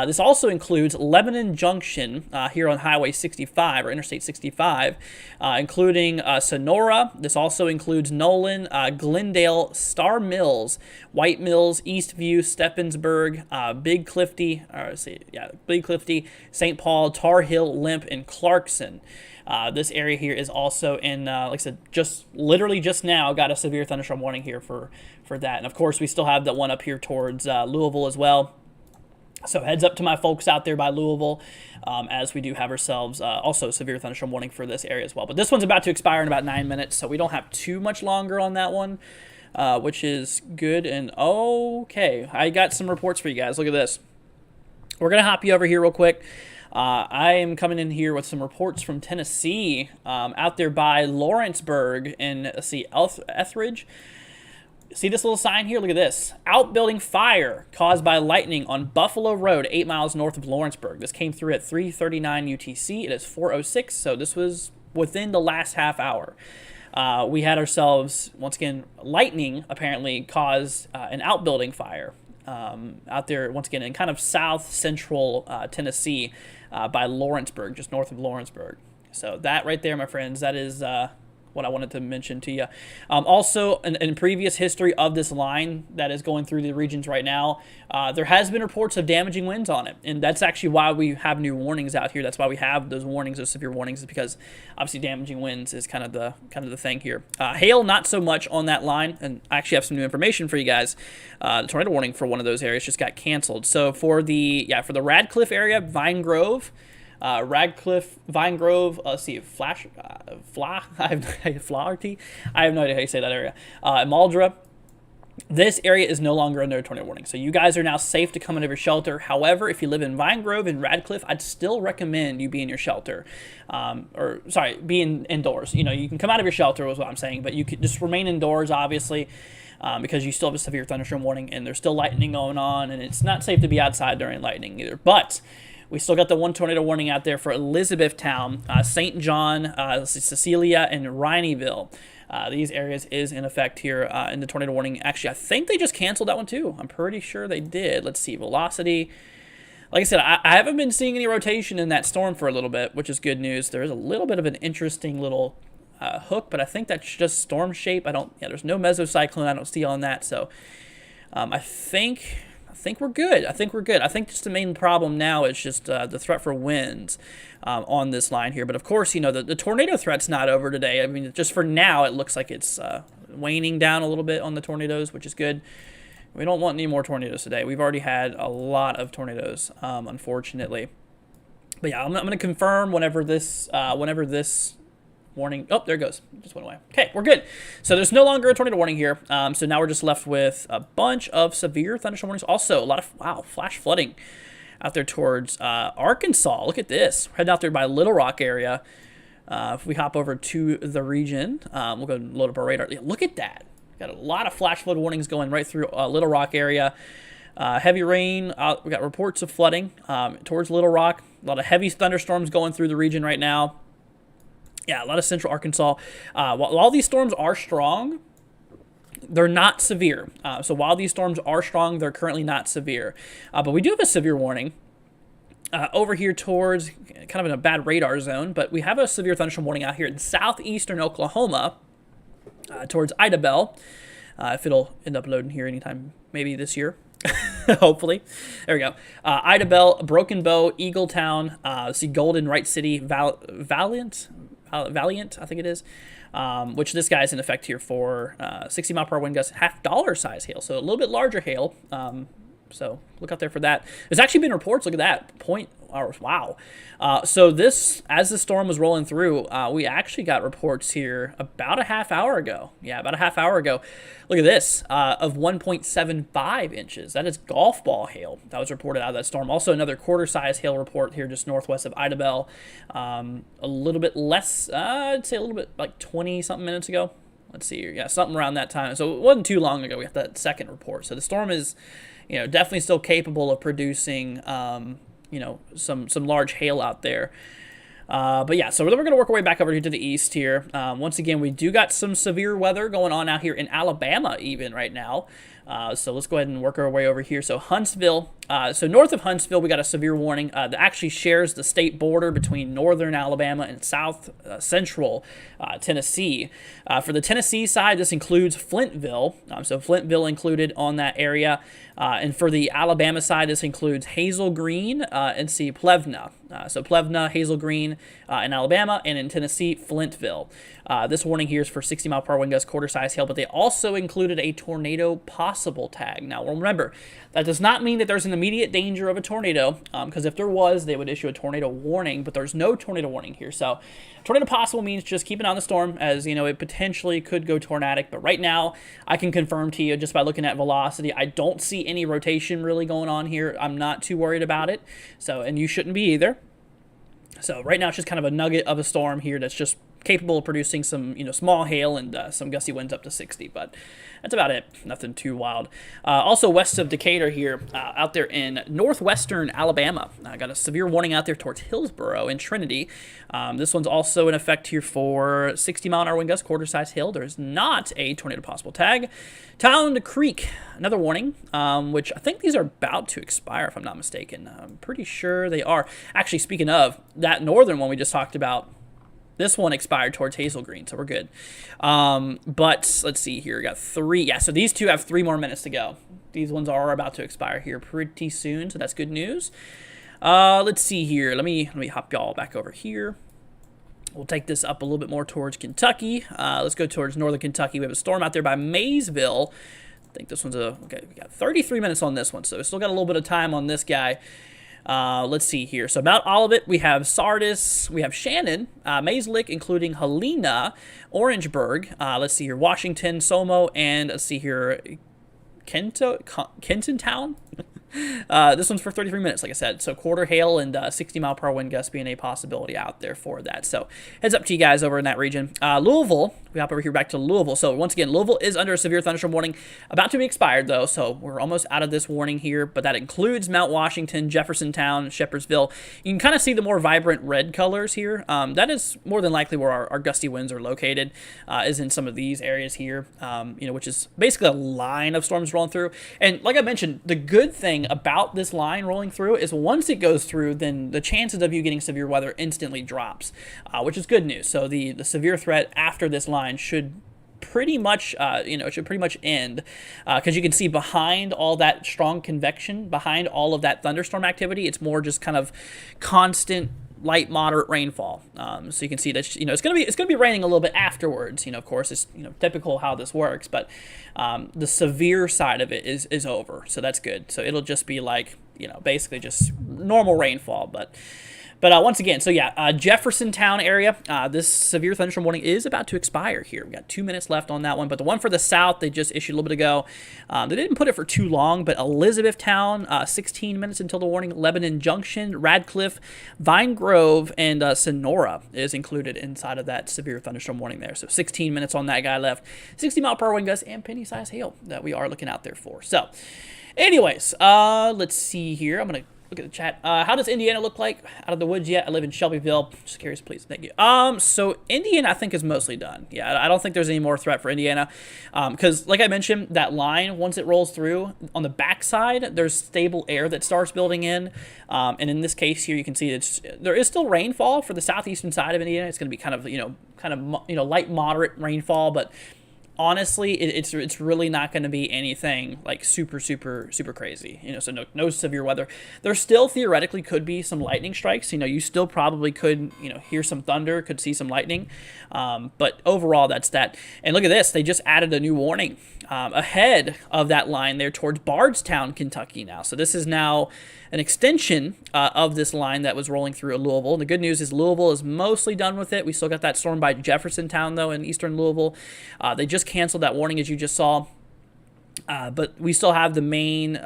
This also includes Lebanon Junction here on Highway 65 or Interstate 65, including Sonora. This also includes Nolan, Glendale, Star Mills, White Mills, Eastview, Steppensburg, Big Clifty, Big Clifty, St. Paul, Tar Heel, Limp, and Clarkson. This area here is also in, like I said, literally just now got a severe thunderstorm warning here for that. And of course, we still have that one up here towards Louisville as well. So heads up to my folks out there by Louisville, as we do have ourselves also severe thunderstorm warning for this area as well. But this one's about to expire in about 9 minutes, so we don't have too much longer on that one, which is good. And okay, I got some reports for you guys. Look at this. We're going to hop you over here real quick. I am coming in here with some reports from Tennessee, out there by Lawrenceburg and, let's see, Etheridge. See this little sign here? Look at this. Outbuilding fire caused by lightning on Buffalo Road, 8 miles north of Lawrenceburg. This came through at 3:39 UTC. It is 4:06, so this was within the last half hour. We had ourselves, once again, lightning apparently caused an outbuilding fire out there, once again, in kind of south-central Tennessee by Lawrenceburg, just north of Lawrenceburg. So that right there, my friends, that is what I wanted to mention to you. Also, in previous history of this line that is going through the regions right now, there has been reports of damaging winds on it, and that's actually why we have new warnings out here. That's why we have those warnings, those severe warnings, is because obviously damaging winds is kind of the thing here. Hail, not so much on that line, and I actually have some new information for you guys. The tornado warning for one of those areas just got canceled. So for the Radcliffe area, Vine Grove. Radcliffe, Vine Grove, let's see, Flaherty? I have no idea how you say that area. Maldra. This area is no longer under a tornado warning, so you guys are now safe to come into your shelter. However, if you live in Vine Grove and Radcliffe, I'd still recommend you be in your shelter, be indoors. You know, you can come out of your shelter, was what I'm saying, but you could just remain indoors, obviously, because you still have a severe thunderstorm warning, and there's still lightning going on, and it's not safe to be outside during lightning either. But we still got the one tornado warning out there for Elizabethtown, St. John, Cecilia, and Rhineyville. These areas is in effect here in the tornado warning. Actually, I think they just canceled that one too. I'm pretty sure they did. Let's see, velocity. Like I said, I haven't been seeing any rotation in that storm for a little bit, which is good news. There is a little bit of an interesting little hook, but I think that's just storm shape. There's no mesocyclone I don't see on that, so I think we're good. I think just the main problem now is just the threat for winds on this line here. But of course, you know, the tornado threat's not over today. I mean, just for now, it looks like it's waning down a little bit on the tornadoes, which is good. We don't want any more tornadoes today. We've already had a lot of tornadoes, unfortunately. But yeah, I'm going to confirm whenever this warning. Oh, there it goes. Just went away. Okay, we're good. So there's no longer a tornado warning here. So now we're just left with a bunch of severe thunderstorm warnings. Also, a lot of, flash flooding out there towards Arkansas. Look at this. We're heading out there by Little Rock area. If we hop over to the region, we'll go and load up our radar. Yeah, look at that. Got a lot of flash flood warnings going right through Little Rock area. Heavy rain. We got reports of flooding towards Little Rock. A lot of heavy thunderstorms going through the region right now. Yeah, a lot of central Arkansas. While these storms are strong, they're not severe. So while these storms are strong, they're currently not severe. But we do have a severe warning over here towards kind of in a bad radar zone. But we have a severe thunderstorm warning out here in southeastern Oklahoma towards Idabel. If it'll end up loading here anytime, maybe this year. Hopefully. There we go. Idabel, Broken Bow, Eagletown, see Golden, Wright City, Valiant, I think it is, which this guy's in effect here for 60 mile per hour wind gusts, $50 size hail, so a little bit larger hail. So look out there for that. There's actually been reports. Look at that. Wow. So this, as the storm was rolling through, we actually got reports here about a half hour ago. Yeah, about a half hour ago. Look at this, of 1.75 inches. That is golf ball hail that was reported out of that storm. Also another quarter-size hail report here just northwest of Idabel. A little bit less, I'd say a little bit like 20-something minutes ago. Let's see here. Yeah, something around that time. So it wasn't too long ago we got that second report. So the storm is, definitely still capable of producing, some large hail out there. But yeah, so then we're going to work our way back over here to the east here. Once again, we do got some severe weather going on out here in Alabama even right now. So let's go ahead and work our way over here. So Huntsville, so north of Huntsville, we got a severe warning that actually shares the state border between northern Alabama and south central Tennessee. For the Tennessee side, this includes Flintville. So Flintville included on that area. And for the Alabama side, this includes Hazel Green and Plevna. So Plevna, Hazel Green in Alabama, and in Tennessee, Flintville. This warning here is for 60 mile per hour wind gusts, quarter-size hail, but they also included a tornado possible tag. Now, remember, that does not mean that there's an immediate danger of a tornado, because if there was, they would issue a tornado warning, but there's no tornado warning here. So tornado possible means just keep an eye on the storm, as you know, it potentially could go tornadic. But right now, I can confirm to you just by looking at velocity, I don't see any rotation really going on here. I'm not too worried about it. So, and you shouldn't be either. So right now it's just kind of a nugget of a storm here that's just capable of producing some, small hail and some gusty winds up to 60, but that's about it. Nothing too wild. Also west of Decatur here, out there in northwestern Alabama, I got a severe warning out there towards Hillsboro and Trinity. This one's also in effect here for 60-mile-an-hour wind gusts, quarter-size hail. There's not a tornado possible tag. Town Creek, another warning, which I think these are about to expire, if I'm not mistaken. I'm pretty sure they are. Actually, speaking of, that northern one we just talked about, this one expired towards Hazel Green, so we're good. But let's see here. We got 3. Yeah, so these two have 3 more minutes to go. These ones are about to expire here pretty soon, so that's good news. Let's see here. Let me hop y'all back over here. We'll take this up a little bit more towards Kentucky. Let's go towards northern Kentucky. We have a storm out there by Maysville. I think this one's okay. We got 33 minutes on this one, so we still got a little bit of time on this guy. Let's see here. So about all of it, we have Sardis, we have Shannon, Mayslick, including Helena, Orangeburg. Let's see here, Washington, Somo, and let's see here, Kenton Town. This one's for 33 minutes, like I said. So quarter hail and 60-mile-per-hour wind gusts being a possibility out there for that. So heads up to you guys over in that region. Louisville, we hop over here back to Louisville. So once again, Louisville is under a severe thunderstorm warning, about to be expired though. So we're almost out of this warning here, but that includes Mount Washington, Jeffersontown, Shepherdsville. You can kind of see the more vibrant red colors here. That is more than likely where our gusty winds are located, is in some of these areas here, which is basically a line of storms rolling through. And like I mentioned, the good thing about this line rolling through is once it goes through, then the chances of you getting severe weather instantly drops, which is good news. So the severe threat after this line should pretty much, end, because you can see behind all that strong convection, behind all of that thunderstorm activity, it's more just kind of constant light moderate rainfall. So you can see that it's gonna be raining a little bit afterwards. Of course, it's typical how this works, but the severe side of it is over, so that's good. So it'll just be like basically just normal rainfall, but once again, so yeah, Jeffersontown area, this severe thunderstorm warning is about to expire here. We got 2 minutes left on that one, but the one for the south, they just issued a little bit ago. They didn't put it for too long, but Elizabethtown, 16 minutes until the warning. Lebanon Junction, Radcliffe, Vine Grove, and Sonora is included inside of that severe thunderstorm warning there. So 16 minutes on that guy left. 60-mile-per-hour wind gusts and penny-sized hail that we are looking out there for. So anyways, let's see here. I'm going to look at the chat. How does Indiana look like? Out of the woods yet? I live in Shelbyville. Just curious, please. Thank you. So Indiana, I think, is mostly done. Yeah, I don't think there's any more threat for Indiana. Because, like I mentioned, that line, once it rolls through, on the backside, there's stable air that starts building in. And in this case here, you can see there is still rainfall for the southeastern side of Indiana. It's going to be kind of light, moderate rainfall, but honestly, it's really not going to be anything like super crazy, so no severe weather. There still theoretically could be some lightning strikes. You still probably could hear some thunder, could see some lightning, but overall that's that. And look at this, they just added a new warning ahead of that line there towards Bardstown, Kentucky now. So this is now an extension of this line that was rolling through Louisville. And the good news is Louisville is mostly done with it. We still got that storm by Jeffersontown, though, in eastern Louisville. They just canceled that warning, as you just saw. But we still have the main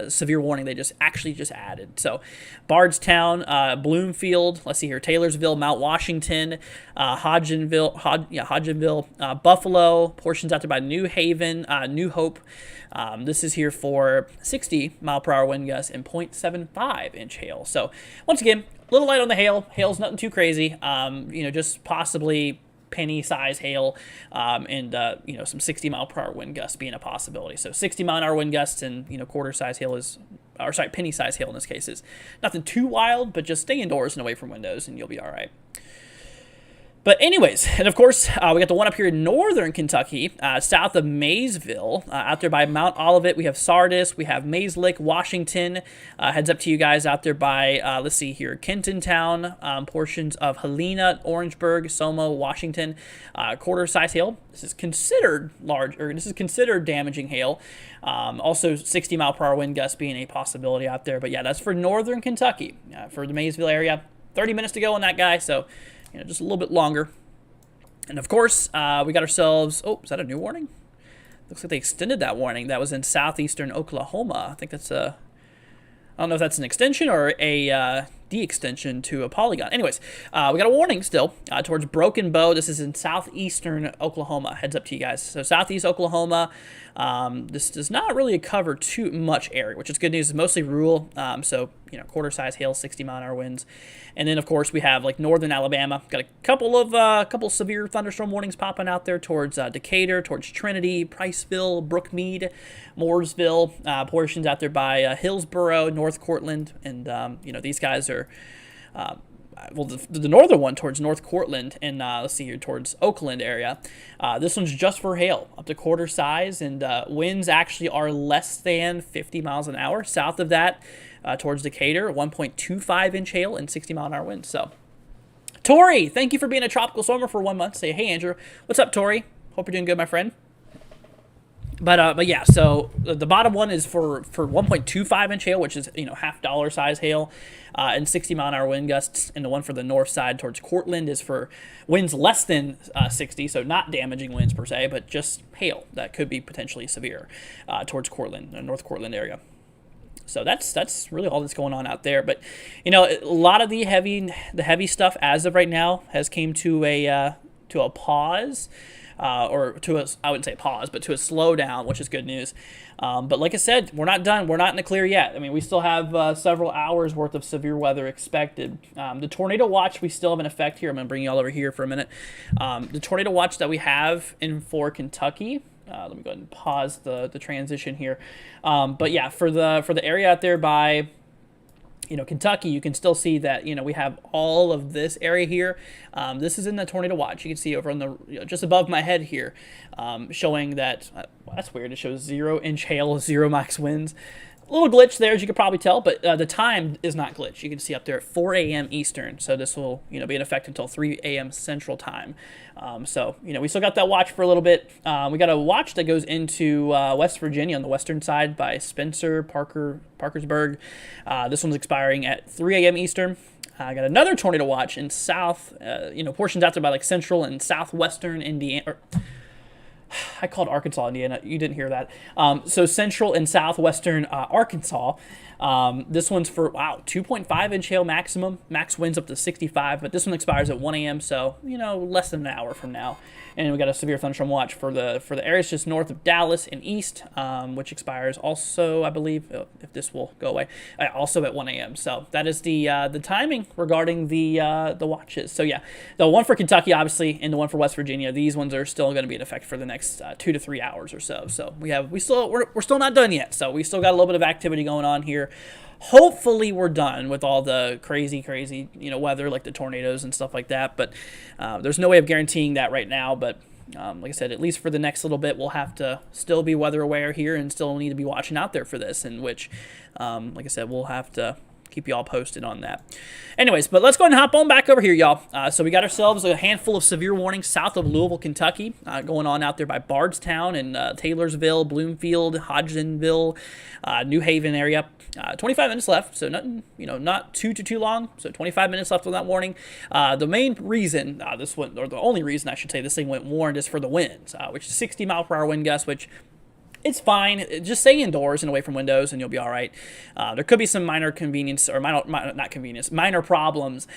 severe warning they just added. So Bardstown, Bloomfield, let's see here, Taylorsville, Mount Washington, Hodgenville, Buffalo, portions out there by New Haven, New Hope. This is here for 60-mile-per-hour wind gusts and 0.75 inch hail. So once again, a little light on the hail. Hail's nothing too crazy. Just possibly penny-size hail, and some 60-mile-per-hour wind gusts being a possibility. So 60-mile-an-hour wind gusts and quarter-size hail penny-size hail in this case is nothing too wild, but just stay indoors and away from windows, and you'll be all right. But anyways, and of course, we got the one up here in northern Kentucky, south of Maysville, out there by Mount Olivet. We have Sardis, we have Mays Lick, Washington. Heads up to you guys out there by, let's see here, Kenton Town, portions of Helena, Orangeburg, Somo, Washington. Quarter-size hail. This is considered large, or this is considered damaging hail. Also, 60-mile-per-hour wind gusts being a possibility out there. But yeah, that's for northern Kentucky, for the Maysville area. 30 minutes to go on that guy, so just a little bit longer. And of course, we got ourselves, oh, is that a new warning? Looks like they extended that warning. That was in southeastern Oklahoma. I think that's I don't know if that's an extension or a de-extension to a polygon. Anyways, we got a warning still towards Broken Bow. This is in southeastern Oklahoma. Heads up to you guys. So southeast Oklahoma. This does not really cover too much area, which is good news. It's mostly rural. So quarter-size hail, 60-mile-an-hour winds. And then, of course, we have like northern Alabama. Got a couple severe thunderstorm warnings popping out there towards Decatur, towards Trinity, Priceville, Brookmead, Mooresville, portions out there by Hillsboro, North Cortland, and these guys are. The northern one towards North Cortland and let's see here towards Oakland area. This one's just for hail, up to quarter size, and winds actually are less than 50 miles an hour. South of that, towards Decatur, 1.25-inch hail and 60-mile-an-hour winds. So, Tori, thank you for being a tropical stormer for 1 month. Say, hey, Andrew. What's up, Tori? Hope you're doing good, my friend. But yeah, so the bottom one is for 1.25-inch hail, which is half dollar size hail, and 60-mile-an-hour wind gusts. And the one for the north side towards Cortland is for winds less than 60, so not damaging winds per se, but just hail that could be potentially severe towards Cortland, the North Cortland area. So that's really all that's going on out there. But a lot of the heavy stuff as of right now has came to a pause. Or I wouldn't say pause, but to a slowdown, which is good news. But like I said, we're not done. We're not in the clear yet. I mean, we still have several hours worth of severe weather expected. The tornado watch, we still have an effect here. I'm going to bring you all over here for a minute. The tornado watch that we have for Kentucky. Let me go ahead and pause the transition here. But yeah, for the area out there by Kentucky, you can still see that, we have all of this area here. This is in the tornado watch. You can see over on the, just above my head here, showing that, well, that's weird. It shows 0-inch hail, 0 max winds. A little glitch there, as you could probably tell, but the time is not glitch. You can see up there at 4 a.m. Eastern, so this will, be in effect until 3 a.m. Central Time. So, we still got that watch for a little bit. We got a watch that goes into West Virginia on the western side by Spencer, Parkersburg. This one's expiring at 3 a.m. Eastern. I got another tornado watch in south, portions out there by like central and southwestern Indiana. I called Arkansas, Indiana. You didn't hear that. So central and southwestern Arkansas. This one's for, 2.5-inch hail maximum. Max winds up to 65, but this one expires at 1 a.m., so, less than an hour from now. And we got a severe thunderstorm watch for the areas just north of Dallas and east, which expires also, I believe, if this will go away, also at 1 a.m. So that is the timing regarding the watches. So yeah, the one for Kentucky, obviously, and the one for West Virginia, these ones are still going to be in effect for the next 2 to 3 hours or so. So we're still not done yet. So we still got a little bit of activity going on here. Hopefully we're done with all the crazy, weather, like the tornadoes and stuff like that. But there's no way of guaranteeing that right now. But like I said, at least for the next little bit, we'll have to still be weather aware here and still need to be watching out there for this. In which, like I said, we'll have to keep you all posted on that. Anyways, but let's go ahead and hop on back over here, y'all. So we got ourselves a handful of severe warnings south of Louisville, Kentucky, going on out there by Bardstown and Taylorsville, Bloomfield, Hodgsonville, New Haven area. 25 minutes left, so nothing, not too long. So 25 minutes left on that warning. The main reason this one, or the only reason I should say this thing went warned, is for the winds, which is 60-mile-per-hour wind gusts, which it's fine. Just stay indoors and away from windows, and you'll be all right. There could be some minor minor problems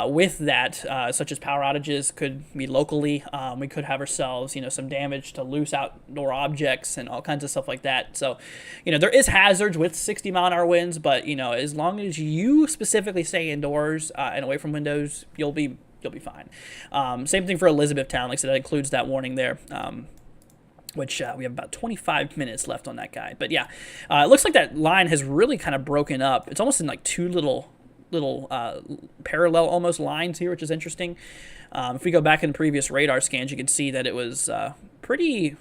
with that, such as power outages could be locally. We could have ourselves, some damage to loose outdoor objects and all kinds of stuff like that. So, there is hazards with 60-mile-an-hour winds, but as long as you specifically stay indoors and away from windows, you'll be fine. Same thing for Elizabethtown. Like I said, that includes that warning there. Which we have about 25 minutes left on that guy. But yeah, it looks like that line has really kind of broken up. It's almost in like two little little parallel almost lines here, which is interesting. If we go back in previous radar scans, you can see that it was pretty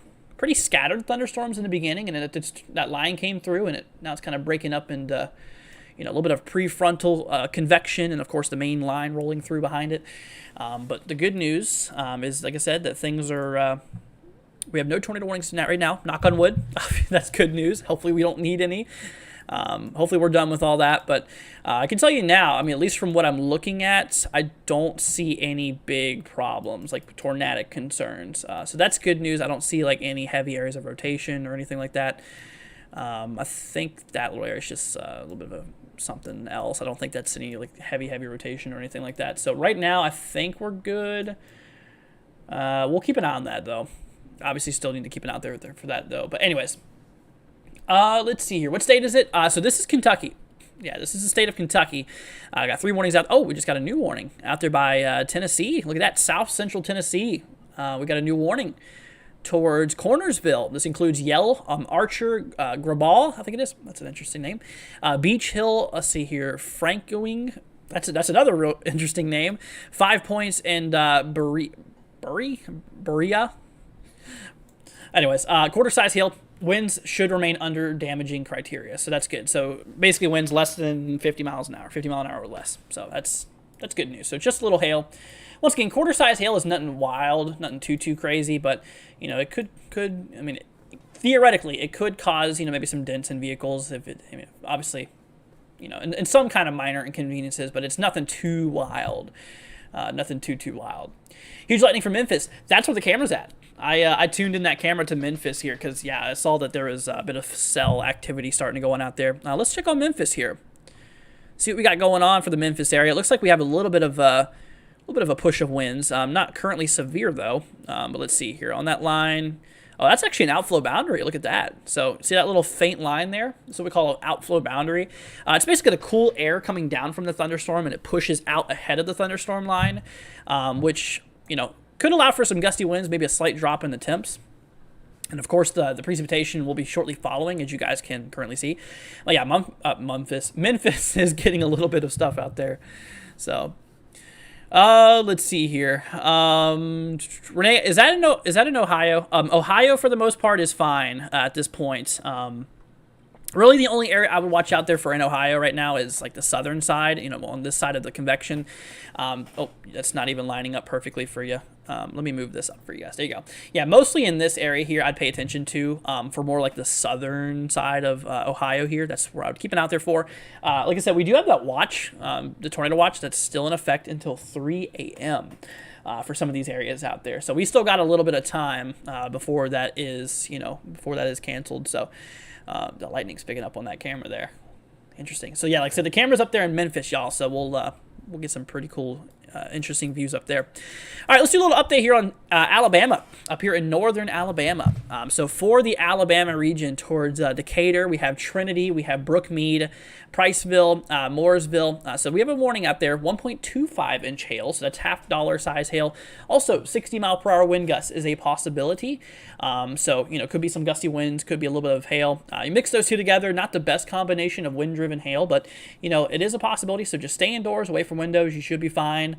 scattered thunderstorms in the beginning, and that line came through, and now it's kind of breaking up into a little bit of prefrontal convection, and of course the main line rolling through behind it. But the good news is, like I said, that things are. We have no tornado warnings right now. Knock on wood. That's good news. Hopefully we don't need any. Hopefully we're done with all that. But I can tell you now, I mean, at least from what I'm looking at, I don't see any big problems, like tornadic concerns. So that's good news. I don't see like any heavy areas of rotation or anything like that. I think that little area is just a little bit of something else. I don't think that's any like heavy rotation or anything like that. So right now, I think we're good. We'll keep an eye on that though. Obviously, still need to keep an eye out there for that though. But anyways, let's see here. What state is it? So this is Kentucky. Yeah, this is the state of Kentucky. I got 3 warnings out. Oh, we just got a new warning out there by Tennessee. Look at that, South Central Tennessee. We got a new warning towards Cornersville. This includes Yell, Archer, Graball, I think it is. That's an interesting name. Beach Hill, let's see here, Francoing. That's another real interesting name. 5 Points, and Berea. Anyways, quarter-size hail. Winds should remain under damaging criteria, so that's good. So basically winds less than 50 miles an hour, 50 mile an hour or less. So that's good news. So just a little hail. Once again, quarter-size hail is nothing wild, nothing too crazy, but it could I mean, theoretically it could cause maybe some dents in vehicles if it obviously and some kind of minor inconveniences, but it's nothing too wild, nothing too wild. Huge lightning from Memphis. That's where the camera's at. I tuned in that camera to Memphis here because I saw that there was a bit of cell activity starting to go on out there. Let's check on Memphis here. See what we got going on for the Memphis area. It looks like we have a little bit of a push of winds. Not currently severe though, but let's see here on that line. Oh, that's actually an outflow boundary. Look at that. So see that little faint line there? That's what we call an outflow boundary. It's basically the cool air coming down from the thunderstorm, and it pushes out ahead of the thunderstorm line, which could allow for some gusty winds, maybe a slight drop in the temps. And of course, the precipitation will be shortly following, as you guys can currently see. Well, yeah, Memphis is getting a little bit of stuff out there. So, let's see here. Renee, is that in Ohio? Ohio, for the most part, is fine at this point. Really, the only area I would watch out there for in Ohio right now is like the southern side, on this side of the convection. Oh, that's not even lining up perfectly for you. Let me move this up for you guys. There you go. Yeah, mostly in this area here, I'd pay attention to for more like the southern side of Ohio here. That's where I would keep an eye out there for. Like I said, we do have that watch, the tornado watch, that's still in effect until 3 a.m. For some of these areas out there. So we still got a little bit of time before that is canceled. So the lightning's picking up on that camera there. Interesting. So yeah, like I said, the camera's up there in Memphis, y'all. So we'll get some pretty cool, interesting views up there. All right, let's do a little update here on Alabama, up here in northern Alabama. So for the Alabama region towards Decatur, we have Trinity, we have Brookmead, Priceville, Mooresville. So we have a warning out there, 1.25 inch hail. So that's half dollar size hail. Also, 60 mile per hour wind gusts is a possibility. So, could be some gusty winds, could be a little bit of hail. You mix those two together, not the best combination of wind-driven hail, but, it is a possibility. So just stay indoors, away from windows. You should be fine.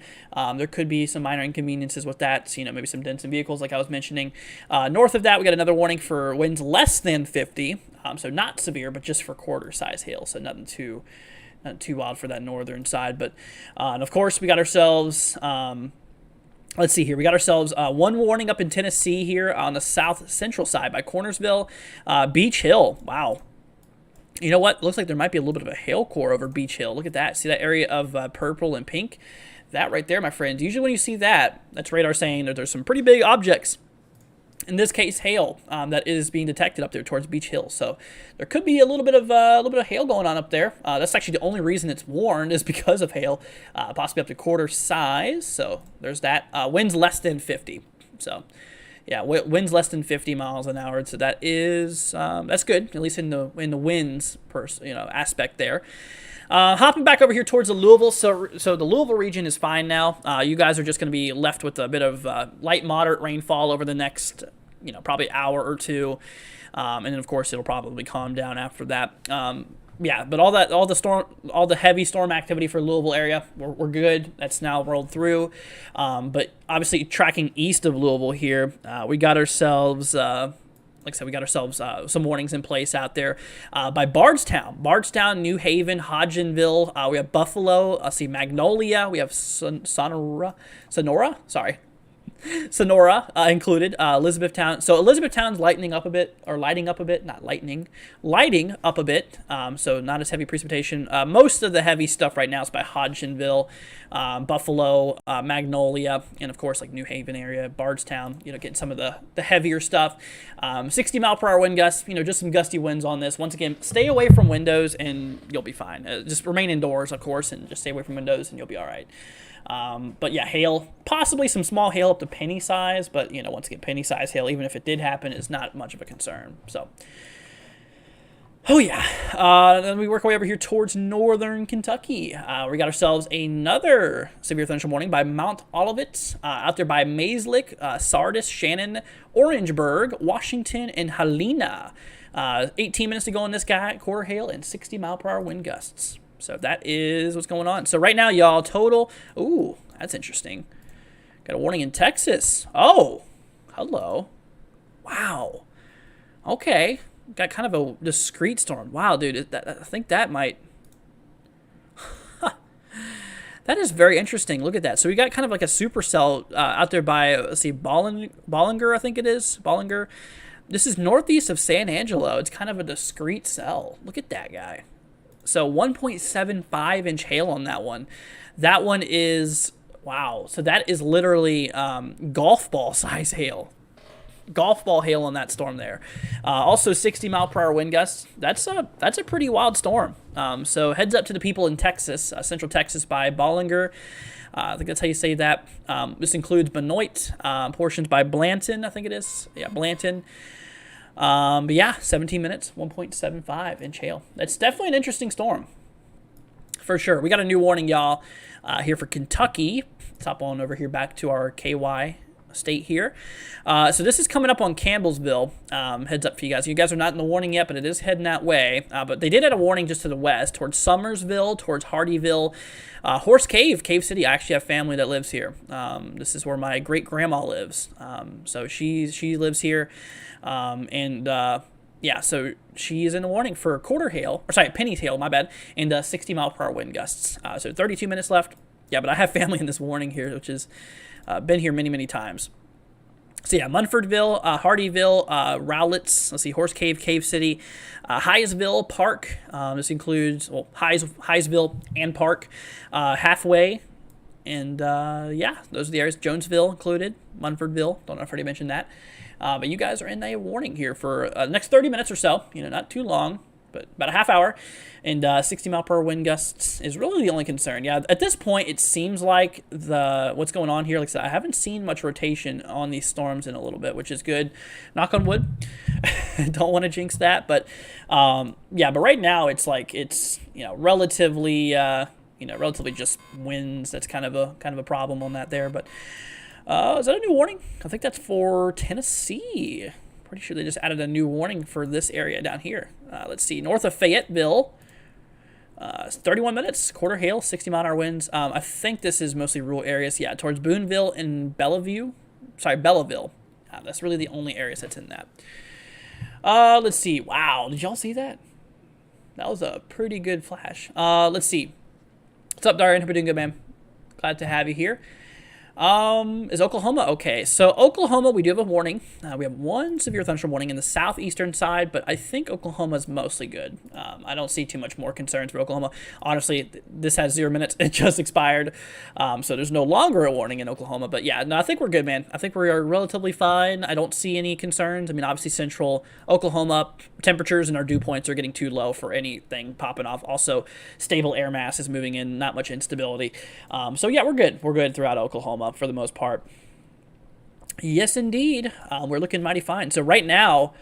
There could be some minor inconveniences with that. Maybe some dents in vehicles, like I was mentioning. North of that, we got another warning for winds less than 50. So not severe, but just for quarter-size hail. So nothing too wild for that northern side. But, and of course, we got ourselves... let's see here. We got ourselves one warning up in Tennessee here on the south central side by Cornersville. Beach Hill. Wow. You know what? Looks like there might be a little bit of a hail core over Beach Hill. Look at that. See that area of purple and pink? That right there, my friends. Usually when you see that, that's radar saying that there's some pretty big objects. In this case, hail that is being detected up there towards Beach Hill. So there could be a little bit of hail going on up there. That's actually the only reason it's warned is because of hail, possibly up to quarter size. So there's that. Winds less than 50. So yeah, winds less than 50 miles an hour. So that is that's good, at least in the winds aspect there. Hopping back over here towards the Louisville, so the Louisville region is fine now. You guys are just going to be left with a bit of light, moderate rainfall over the next, probably hour or two, and then of course it'll probably calm down after that. yeah, but all the heavy storm activity for Louisville area, we're good. That's now rolled through. But obviously tracking east of Louisville here, we got ourselves, like I said, we got ourselves some warnings in place out there by Bardstown, New Haven, Hodgenville. We have Buffalo. I see Magnolia. We have Sonora. Sonora included, Elizabethtown. So Elizabethtown's lighting up a bit, not lightning, lighting up a bit. So not as heavy precipitation. Most of the heavy stuff right now is by Hodgenville, Buffalo, Magnolia, and of course like New Haven area, Bardstown. Getting some of the heavier stuff. 60-mile-per-hour wind gusts. Just some gusty winds on this. Once again, stay away from windows and you'll be fine. Just remain indoors, of course, and just stay away from windows and you'll be all right. But yeah, hail, possibly some small hail up to penny size, but once again, penny size hail, even if it did happen, is not much of a concern. So, oh yeah. Then we work our way over here towards northern Kentucky. We got ourselves another severe thunderstorm warning by Mount Olivet, out there by Maeslick, Sardis, Shannon, Orangeburg, Washington, and Helena. 18 minutes to go on this guy, quarter hail and 60-mile-per-hour wind gusts. So that is what's going on. So right now, y'all, total... Ooh, that's interesting. Got a warning in Texas. Oh, hello. Wow. Okay. Got kind of a discrete storm. Wow, dude. I think that might... That is very interesting. Look at that. So we got kind of like a supercell out there by, let's see, Bollinger, I think it is. Bollinger. This is northeast of San Angelo. It's kind of a discrete cell. Look at that guy. So 1.75 inch hail on that one. That one is, wow. So that is literally golf ball size hail. Golf ball hail on that storm there. Also 60-mile-per-hour wind gusts. That's a pretty wild storm. So heads up to the people in Texas, Central Texas by Bollinger. I think that's how you say that. This includes Benoit, portions by Blanton, I think it is. Yeah, Blanton. But yeah, 17 minutes, 1.75 inch hail. That's definitely an interesting storm, for sure. We got a new warning, y'all, here for Kentucky. Let's hop on over here back to our KY state here. So this is coming up on Campbellsville. Heads up for you guys. You guys are not in the warning yet, but it is heading that way. But they did add a warning just to the west, towards Summersville, towards Hardyville, Horse Cave, Cave City. I actually have family that lives here. This is where my great-grandma lives. So she lives here. Yeah, so she is in the warning for penny hail, my bad, and 60-mile-per-hour wind gusts. So 32 minutes left. Yeah, but I have family in this warning here, which has been here many, many times. So yeah, Munfordville, Hardyville, Rowletts, let's see, Horse Cave, Cave City, Highsville, Park. This includes, Highsville and Park, Halfway, and yeah, those are the areas. Jonesville included, Munfordville, don't know if I already mentioned that. But you guys are in a warning here for the next 30 minutes or so. Not too long, but about a half hour. And 60-mile-per-hour wind gusts is really the only concern. Yeah, at this point, it seems like what's going on here, like I said, I haven't seen much rotation on these storms in a little bit, which is good. Knock on wood. Don't want to jinx that. But, yeah, but right now, it's relatively, relatively just winds. That's kind of a problem on that there. But is that a new warning? I think that's for Tennessee. Pretty sure they just added a new warning for this area down here. Let's see, north of Fayetteville, 31 minutes, quarter hail, 60-mile-an-hour winds. I think this is mostly rural areas. Yeah, towards Boonville and Belleville. That's really the only areas that's in that. Let's see. Wow, did y'all see that? That was a pretty good flash. Let's see. What's up, Darian? Hope you're doing good, man. Glad to have you here. Is Oklahoma okay? So Oklahoma, we do have a warning. We have one severe thunderstorm warning in the southeastern side, but I think Oklahoma is mostly good. I don't see too much more concerns for Oklahoma. Honestly, this has 0 minutes. It just expired. So there's no longer a warning in Oklahoma. But yeah, no, I think we're good, man. I think we are relatively fine. I don't see any concerns. I mean, obviously central Oklahoma temperatures and our dew points are getting too low for anything popping off. Also, stable air mass is moving in, not much instability. So yeah, we're good. We're good throughout Oklahoma for the most part. Yes, indeed. We're looking mighty fine. So right now,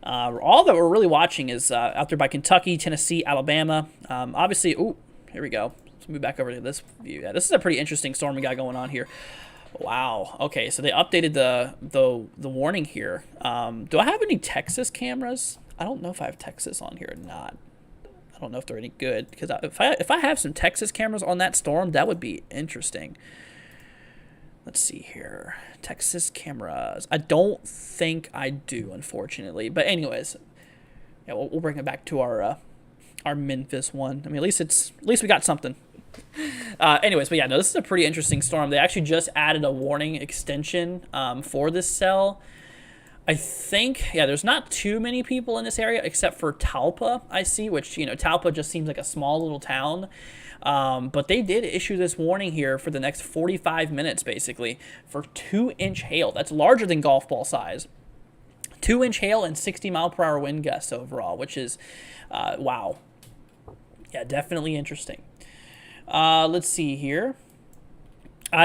all that we're really watching is out there by Kentucky, Tennessee, Alabama. Obviously, here we go. Let's move back over to this view. Yeah, this is a pretty interesting storm we got going on here. Wow. Okay, so they updated the warning here. Do I have any Texas cameras? I don't know if I have Texas on here or not. I don't know if they're any good, because if I have some Texas cameras on that storm, that would be interesting. Let's see here. Texas cameras. I don't think I do, unfortunately. But anyways, yeah, we'll bring it back to our Memphis one. I mean, at least we got something. Anyways, but yeah, no, this is a pretty interesting storm. They actually just added a warning extension for this cell. I think, yeah, there's not too many people in this area except for Talpa, I see, which, Talpa just seems like a small little town. But they did issue this warning here for the next 45 minutes, basically, for 2-inch hail. That's larger than golf ball size. 2-inch hail and 60-mile-per-hour wind gusts overall, which is, wow. Yeah, definitely interesting. Let's see here.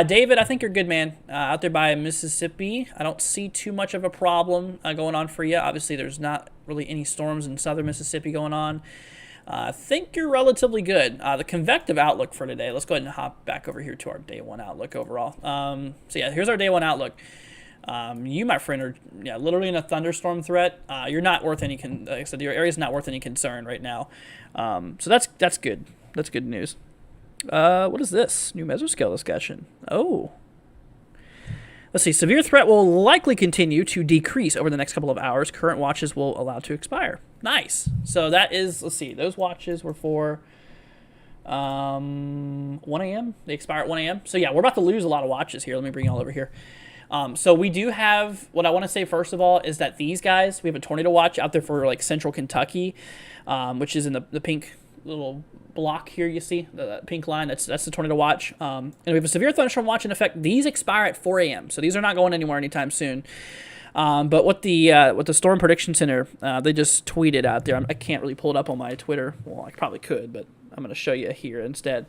David, I think you're good, man. Out there by Mississippi, I don't see too much of a problem going on for you. Obviously, there's not really any storms in southern Mississippi going on. I think you're relatively good. The convective outlook for today, let's go ahead and hop back over here to our day one outlook overall. So yeah, here's our day one outlook. You, my friend, are literally in a thunderstorm threat. You're not worth any, like I said, your area's not worth any concern right now. So that's good. That's good news. What is this? New mesoscale discussion. Oh. Let's see. Severe threat will likely continue to decrease over the next couple of hours. Current watches will allow to expire. Nice. So that is, let's see. Those watches were for 1 a.m. They expire at 1 a.m. So yeah, we're about to lose a lot of watches here. Let me bring you all over here. So we do have, what I want to say first of all is that these guys, we have a tornado watch out there for like central Kentucky, which is in the pink little block here, you see the pink line. That's the tornado watch. And we have a severe thunderstorm watch in effect. These expire at 4 a.m. So these are not going anywhere anytime soon. But what the Storm Prediction Center, they just tweeted out there. I can't really pull it up on my Twitter. Well, I probably could, but I'm going to show you here instead.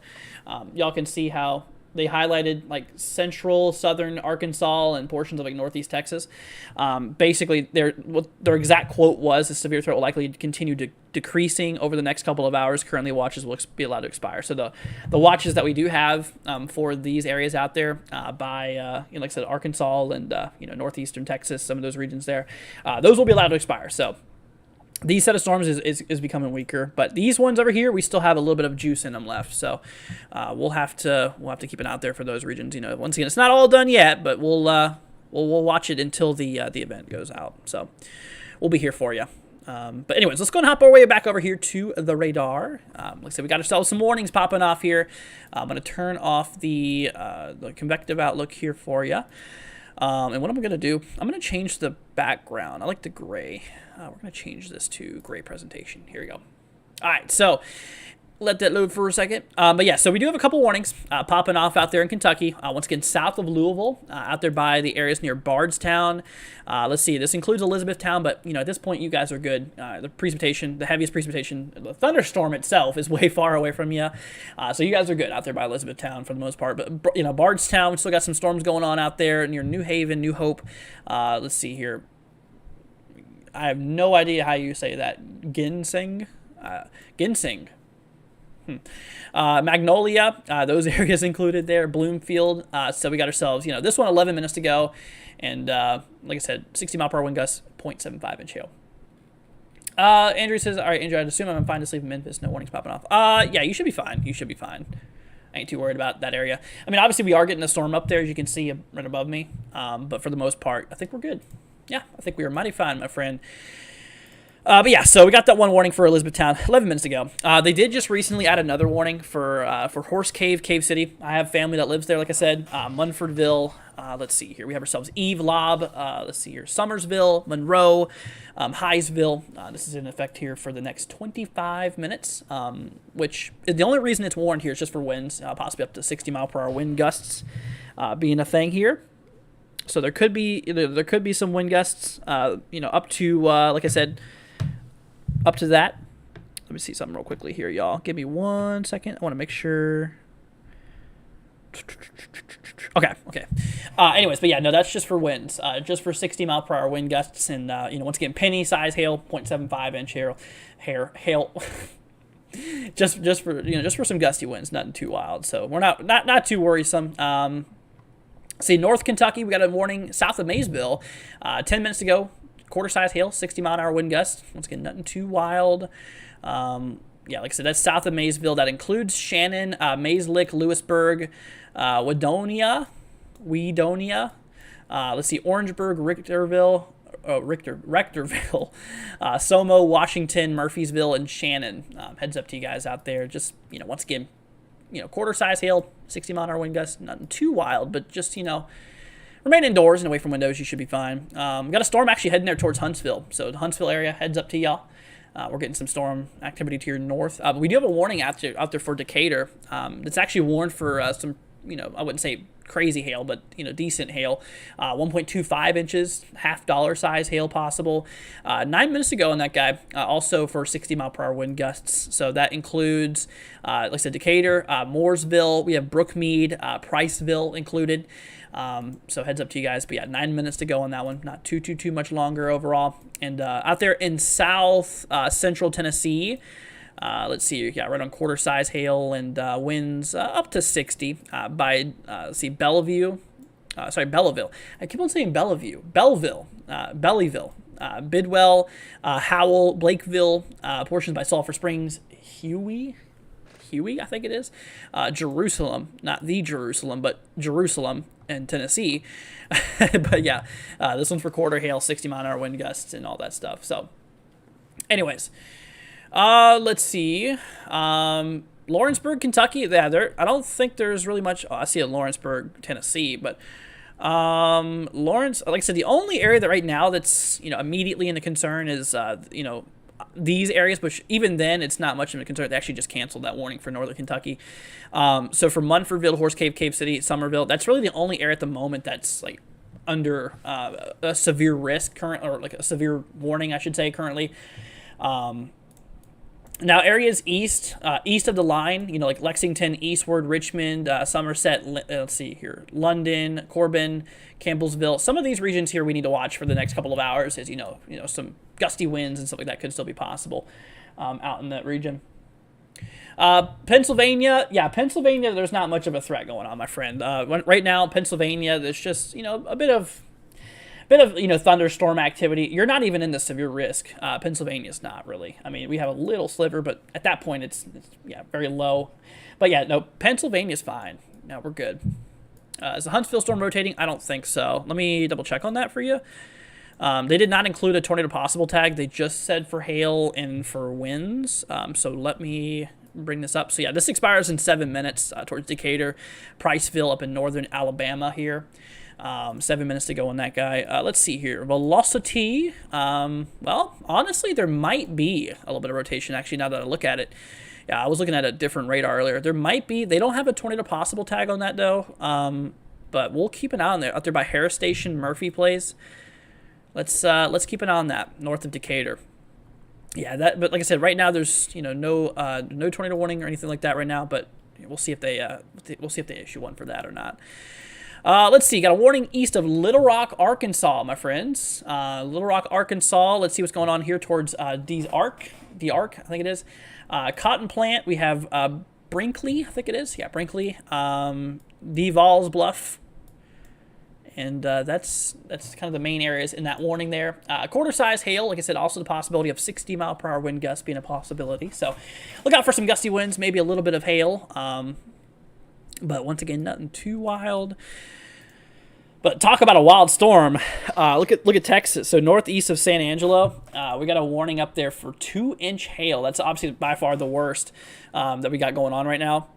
Y'all can see how they highlighted like central, southern Arkansas and portions of like northeast Texas. Basically, what their exact quote was: "The severe threat will likely continue decreasing over the next couple of hours. Currently, watches will be allowed to expire." So the watches that we do have for these areas out there by like I said, Arkansas and northeastern Texas, some of those regions there, those will be allowed to expire. So these set of storms is becoming weaker, but these ones over here, we still have a little bit of juice in them left. So we'll have to keep an eye out there for those regions. Once again, it's not all done yet, but we'll watch it until the event goes out. So we'll be here for you. But anyways, let's go and hop our way back over here to the radar. Like I said, we got ourselves some warnings popping off here. I'm going to turn off the convective outlook here for you. And what I'm going to do, I'm going to change the background. I like the gray. We're going to change this to gray presentation. Here we go. All right, so let that load for a second. But yeah, so we do have a couple warnings popping off out there in Kentucky. Once again, south of Louisville, out there by the areas near Bardstown. Let's see, this includes Elizabethtown, but at this point, you guys are good. The heaviest precipitation, the thunderstorm itself is way far away from you. So you guys are good out there by Elizabethtown for the most part. But Bardstown, we still got some storms going on out there near New Haven, New Hope. Let's see here. I have no idea how you say that. Ginseng. Magnolia, those areas included there. Bloomfield. So we got ourselves, this one 11 minutes to go. And like I said, 60 mile per hour wind gusts, 0.75 inch hail. Andrew says, all right, Andrew, I'd assume I'm fine to sleep in Memphis. No warnings popping off. Yeah, you should be fine. You should be fine. I ain't too worried about that area. I mean, obviously we are getting a storm up there, as you can see right above me. But for the most part, I think we're good. Yeah, I think we are mighty fine, my friend. But yeah, so we got that one warning for Elizabethtown 11 minutes ago. They did just recently add another warning for Horse Cave, Cave City. I have family that lives there, like I said. Munfordville. Let's see here. We have ourselves Eve Lob. Let's see here. Summersville, Monroe, Highsville. This is in effect here for the next 25 minutes, which the only reason it's warned here is just for winds, possibly up to 60 mile per hour wind gusts being a thing here. So there could be some wind gusts, up to, like I said, up to that. Let me see something real quickly here, y'all. Give me 1 second. I want to make sure. Okay. Anyways, but yeah, no, that's just for winds. Just for 60 mile per hour wind gusts, and once again, penny size hail, 0.75 inch hail. just for some gusty winds, nothing too wild. So we're not too worrisome. See, North Kentucky, we got a warning south of Maysville. 10 minutes to go. Quarter size hail, 60 mile an hour wind gusts. Once again, nothing too wild. yeah, like I said, that's south of Maysville. That includes Shannon, Mayslick, Lewisburg, Wedonia. Let's see, Orangeburg, Rectorville, Somo, Washington, Murphysville, and Shannon. Heads up to you guys out there. Just, once again, quarter size hail, 60-mile-an-hour wind gusts, nothing too wild, but just, remain indoors and away from windows. You should be fine. We got a storm actually heading there towards Huntsville. So the Huntsville area, heads up to y'all. We're getting some storm activity to your north. But we do have a warning out there for Decatur. It's actually warned for some, I wouldn't say crazy hail, but, decent hail. 1.25 inches, half-dollar size hail possible. 9 minutes ago on that guy, also for 60-mile-per-hour wind gusts. So that includes, like I said, Decatur, Mooresville. We have Brookmead, Priceville included. So heads up to you guys. But yeah, 9 minutes to go on that one. Not too much longer overall. And out there in south central Tennessee, let's see, yeah, right on quarter size hail and winds up to 60 by, let's see, Belleville. I keep on saying Belleville. Bellyville, Bidwell, Howell, Blakeville, portions by Sulphur Springs, Huey, I think it is, Jerusalem, not the Jerusalem, but Jerusalem in Tennessee. But yeah, this one's for quarter hail, 60-mile-an-hour wind gusts and all that stuff. So anyways, let's see, Lawrenceburg, Kentucky. Yeah, I don't think there's really much. I see a Lawrenceburg, Tennessee, but Lawrence, like I said, the only area that right now that's immediately into concern is these areas, but even then it's not much of a concern. They actually just canceled that warning for northern Kentucky. So for Munfordville, Horse Cave, Cave City, Somerville, that's really the only area at the moment that's like under a severe risk current, or like a severe warning, I should say, currently. Now areas east of the line, like Lexington, Eastward, Richmond, Somerset, let's see here, London, Corbin, Campbellsville. Some of these regions here we need to watch for the next couple of hours, as some gusty winds and stuff like that could still be possible out in that region. Pennsylvania, there's not much of a threat going on, my friend. Right now, Pennsylvania, there's just a bit of thunderstorm activity. You're not even in the severe risk. Pennsylvania's not really. I mean, we have a little sliver, but at that point it's very low. But yeah, no, Pennsylvania's fine. No, we're good. Is the Huntsville storm rotating? I don't think so. Let me double check on that for you. They did not include a tornado possible tag. They just said for hail and for winds. So let me bring this up. So yeah, this expires in 7 minutes towards Decatur, Priceville up in northern Alabama here. 7 minutes to go on that guy. Let's see here. Velocity. Well, honestly, there might be a little bit of rotation, actually, now that I look at it. Yeah, I was looking at a different radar earlier. There might be. They don't have a tornado possible tag on that, though. But we'll keep an eye on there. Out there by Harris Station, Murphy Place. Let's keep an eye on that, north of Decatur. Yeah, but like I said, right now there's no tornado warning or anything like that right now. But we'll see if they issue one for that or not. Let's see. Got a warning east of Little Rock, Arkansas, my friends. Little Rock, Arkansas. Let's see what's going on here towards D-Arc, I think it is. Cotton Plant. We have Brinkley, I think it is. Yeah, Brinkley. Devals Bluff. And that's kind of the main areas in that warning there. Quarter size hail, like I said, also the possibility of 60-mile-per-hour wind gusts being a possibility. So look out for some gusty winds, maybe a little bit of hail. But once again, nothing too wild. But talk about a wild storm. Look at Texas. So northeast of San Angelo, we got a warning up there for 2-inch hail. That's obviously by far the worst that we got going on right now.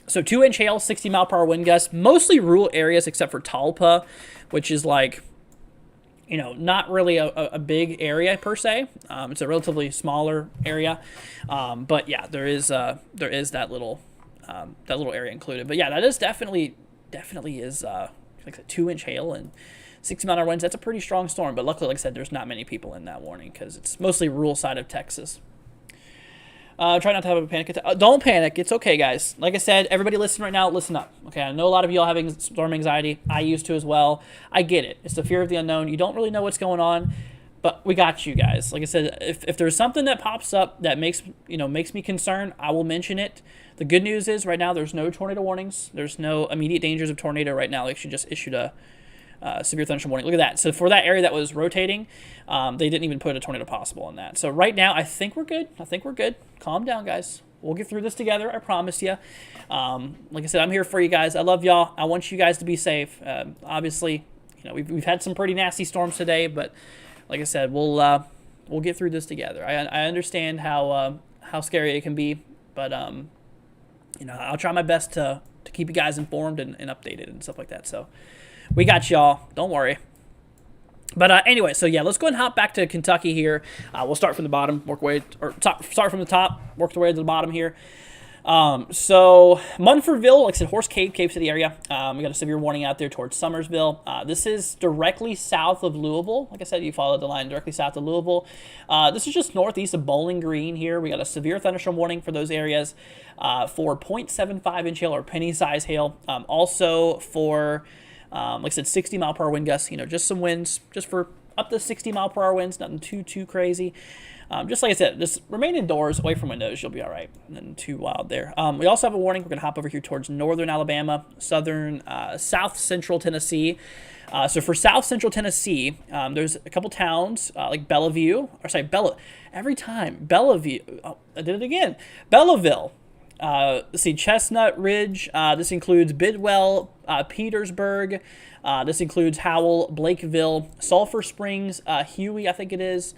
So 2-inch hail, 60-mile-per-hour wind gusts, mostly rural areas except for Talpa, which is like, not really a big area per se. It's a relatively smaller area. But yeah, there is that little area included. But yeah, that is definitely is like a 2-inch hail and 60-mile-an-hour winds. That's a pretty strong storm. But luckily, like I said, there's not many people in that warning because it's mostly rural side of Texas. Try not to have a panic attack. Don't panic. It's okay, guys. Like I said, everybody listen right now. Listen up. Okay, I know a lot of y'all having storm anxiety. I used to as well. I get it. It's the fear of the unknown. You don't really know what's going on, but we got you guys. Like I said, if there's something that pops up that makes me concerned, I will mention it. The good news is right now there's no tornado warnings. There's no immediate dangers of tornado right now. They actually just issued a severe thunderstorm warning. Look at that. So for that area that was rotating, they didn't even put a tornado possible on that. So right now, I think we're good. Calm down, guys. We'll get through this together. I promise you. Like I said, I'm here for you guys. I love y'all. I want you guys to be safe. Obviously, we've had some pretty nasty storms today, but like I said, we'll get through this together. I understand how scary it can be, but I'll try my best to keep you guys informed and updated and stuff like that. So we got y'all. Don't worry. But anyway, so yeah, let's go ahead and hop back to Kentucky here. We'll start from the bottom, start from the top, work the way to the bottom here. So Munfordville, like I said, Horse Cave City area. We got a severe warning out there towards Summersville. This is directly south of Louisville. Like I said, you follow the line directly south of Louisville. This is just northeast of Bowling Green here. We got a severe thunderstorm warning for those areas for 0.75 inch hail or penny size hail. Also for like I said, 60 mile per hour wind gusts, just some winds, just for up to 60 mile per hour winds, nothing too crazy. Just like I said, just remain indoors, away from windows, you'll be all right. Nothing too wild there. We also have a warning. We're going to hop over here towards northern Alabama, south central Tennessee. So for south central Tennessee, there's a couple towns like Bellevue. Oh, I did it again. Belleville. Let's see, Chestnut Ridge. This includes Bidwell, Petersburg. This includes Howell, Blakeville, Sulphur Springs, Huey, I think it is,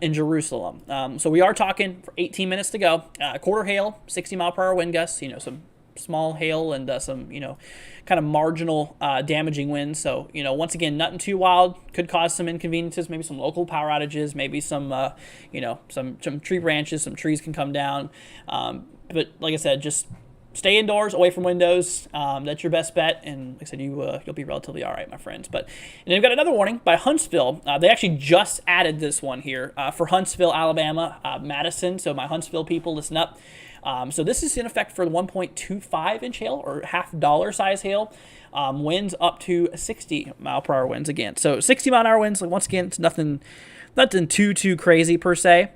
in Jerusalem. So we are talking for 18 minutes to go. Quarter hail, 60 mile per hour wind gusts. Some small hail and some kind of marginal damaging winds. So once again, nothing too wild. Could cause some inconveniences, maybe some local power outages, maybe some some tree branches, some trees can come down. But like I said, just stay indoors, away from windows. That's your best bet. And like I said, you'll be relatively all right, my friends. And then we've got another warning by Huntsville. They actually just added this one here for Huntsville, Alabama, Madison. So my Huntsville people, listen up. So this is in effect for the 1.25 inch hail or $half size hail. Winds up to 60 mile per hour winds again. So 60 mile an hour winds. Like once again, it's nothing too crazy per se.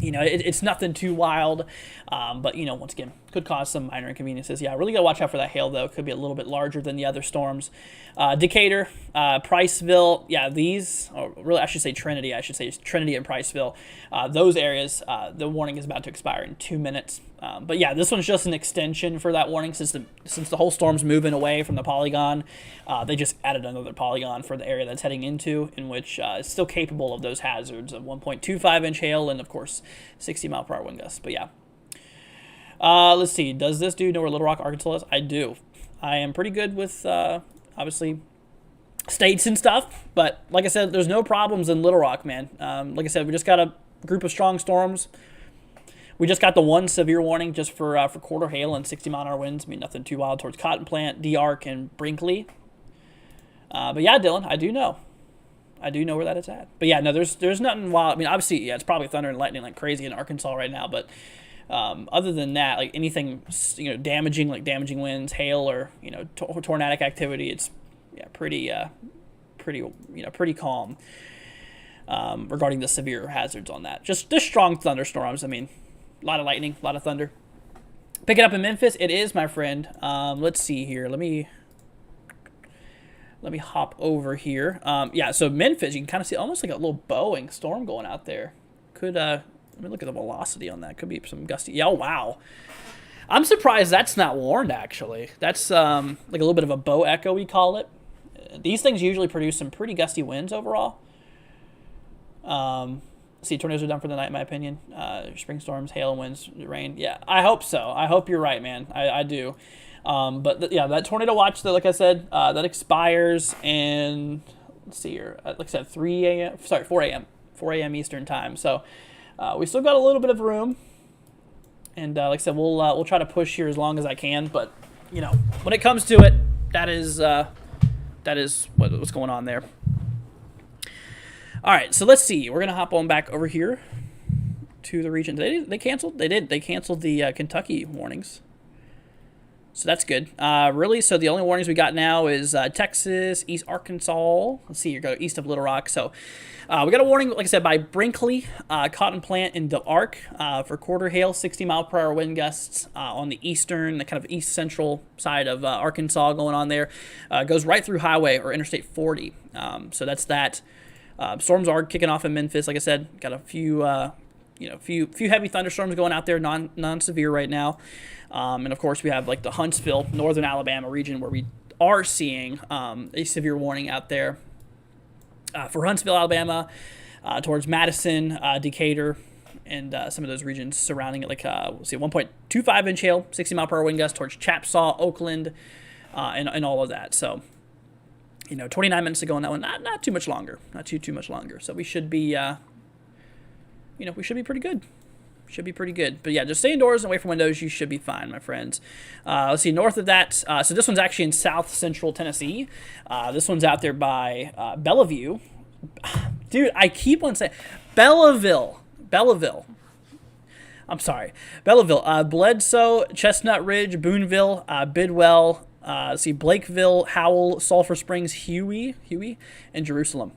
It's nothing too wild, but once again, could cause some minor inconveniences. Yeah, really got to watch out for that hail, though. It could be a little bit larger than the other storms. Decatur, Priceville, yeah, really, I should say Trinity and Priceville. Those areas, the warning is about to expire in 2 minutes. But yeah, this one's just an extension for that warning since the whole storm's moving away from the polygon. They just added another polygon for the area that's heading into, in which it's still capable of those hazards of 1.25 inch hail and, of course, 60 mile per hour wind gusts. But yeah. Let's see. Does this dude know where Little Rock, Arkansas is? I do. I am pretty good with, obviously, states and stuff. But like I said, there's no problems in Little Rock, man. Like I said, we just got a group of strong storms. We just got the one severe warning just for quarter hail and 60 mile an hour winds. I mean, nothing too wild towards Cotton Plant, D-Arc, and Brinkley. But yeah, Dylan, I do know where that is at. But yeah, no, there's nothing wild. I mean, obviously, yeah, it's probably thunder and lightning like crazy in Arkansas right now. But other than that, like anything, damaging, like damaging winds, hail, or tornadic activity, it's pretty calm regarding the severe hazards on that. Just strong thunderstorms. I mean, a lot of lightning, a lot of thunder. Pick it up in Memphis. It is, my friend. Let's see here. Let me hop over here. Yeah, so Memphis, you can kind of see almost like a little bowing storm going out there. Could let me look at the velocity on that. Could be some gusty. Yeah, oh, wow. I'm surprised that's not warned, actually. That's like a little bit of a bow echo, we call it. These things usually produce some pretty gusty winds overall. See, tornadoes are done for the night, in my opinion. Spring storms, hail, and winds, rain. Yeah, I hope so. I hope you're right, man. I do. But yeah, that tornado watch, that, like I said, that expires in, let's see here, like I said, 4 a.m. Eastern time. So we still got a little bit of room. And like I said, we'll try to push here as long as I can. But, when it comes to it, that is what's going on there. All right, so let's see. We're going to hop on back over here to the region. They canceled? They did. They canceled the Kentucky warnings. So that's good. Really, so the only warnings we got now is Texas, East Arkansas. Let's see, you go east of Little Rock. So we got a warning, like I said, by Brinkley, Cotton Plant, and Del Arc for quarter hail, 60-mile-per-hour wind gusts on the eastern, the kind of east-central side of Arkansas going on there. Goes right through highway or Interstate 40. So that's that. Storms are kicking off in Memphis, like I said. Got a few few heavy thunderstorms going out there, non-severe right now. And of course, we have like the Huntsville, northern Alabama region where we are seeing a severe warning out there for Huntsville, Alabama, towards Madison, Decatur, and some of those regions surrounding it. Like, we'll see 1.25 inch hail, 60-mile-per-hour wind gust towards Chapsaw, Oakland, and all of that. So, 29 minutes to go on that one. Not too much longer. Not too much longer. So we should be, we should be pretty good. Should be pretty good. But yeah, just stay indoors and away from windows. You should be fine, my friends. Let's see, north of that. So this one's actually in south central Tennessee. This one's out there by Bellevue. Dude, I keep on saying Belleville. I'm sorry. Belleville. Bledsoe, Chestnut Ridge, Boonville, Bidwell. See, Blakeville, Howell, Sulphur Springs, Huey, and Jerusalem.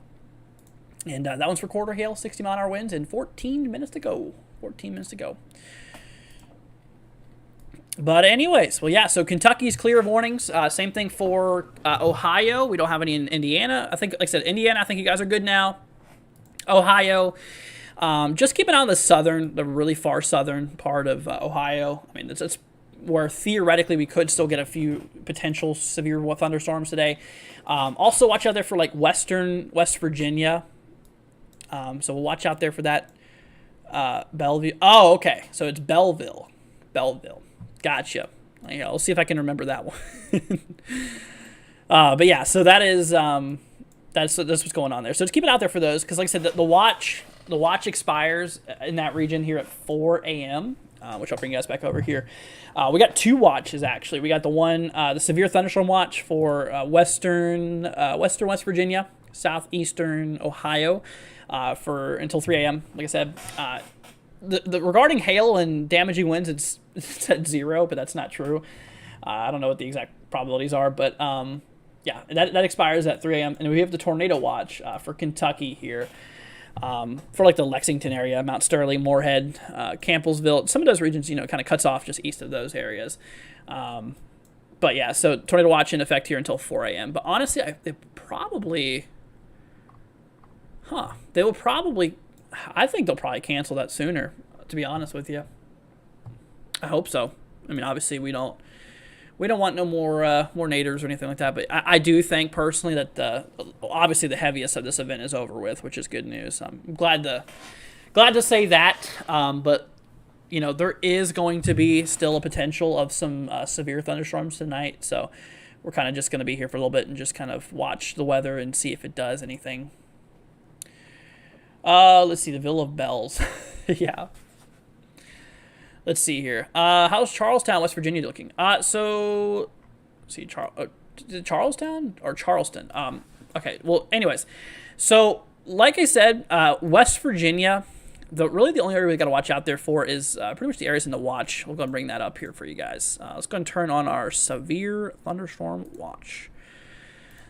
And that one's for quarter hail, 60-mile-an-hour winds, and 14 minutes to go. But anyways, well, yeah, so Kentucky's clear of warnings. Same thing for Ohio. We don't have any in Indiana. I think, like I said, Indiana, I think you guys are good now. Ohio, just keep an eye on the really far southern part of Ohio. I mean, that's where theoretically we could still get a few potential severe thunderstorms today. Also, watch out there for like West Virginia. So we'll watch out there for that. Bellevue. Oh, okay. So it's Belleville. Gotcha. Yeah, I'll see if I can remember that one. But yeah, so that is that's what's going on there. So just keep it out there for those, because like I said, the watch expires in that region here at 4 a.m. Which I'll bring you guys back over here. We got 2 watches actually. We got the severe thunderstorm watch for western West Virginia, southeastern Ohio. For until 3 a.m. Like I said, the regarding hail and damaging winds, it's at 0, but that's not true. I don't know what the exact probabilities are, but yeah, that expires at 3 a.m. And we have the tornado watch for Kentucky here, for like the Lexington area, Mount Sterling, Moorhead, Campbellsville. Some of those regions, kind of cuts off just east of those areas. But yeah, so tornado watch in effect here until 4 a.m. But honestly, I think they'll probably cancel that sooner, to be honest with you. I hope so. I mean, obviously we don't want no more naders or anything like that, but I do think personally that obviously the heaviest of this event is over with, which is good news. I'm glad to say that, but there is going to be still a potential of some severe thunderstorms tonight, so we're kind of just going to be here for a little bit and just kind of watch the weather and see if it does anything. Let's see, the Ville of Bells. Yeah. Let's see here. How's Charlestown, West Virginia looking? So, let's see, Charlestown or Charleston? Okay, well, anyways. So, like I said, West Virginia, really the only area we got to watch out there for is pretty much the areas in the watch. We'll go and bring that up here for you guys. Let's go and turn on our severe thunderstorm watch.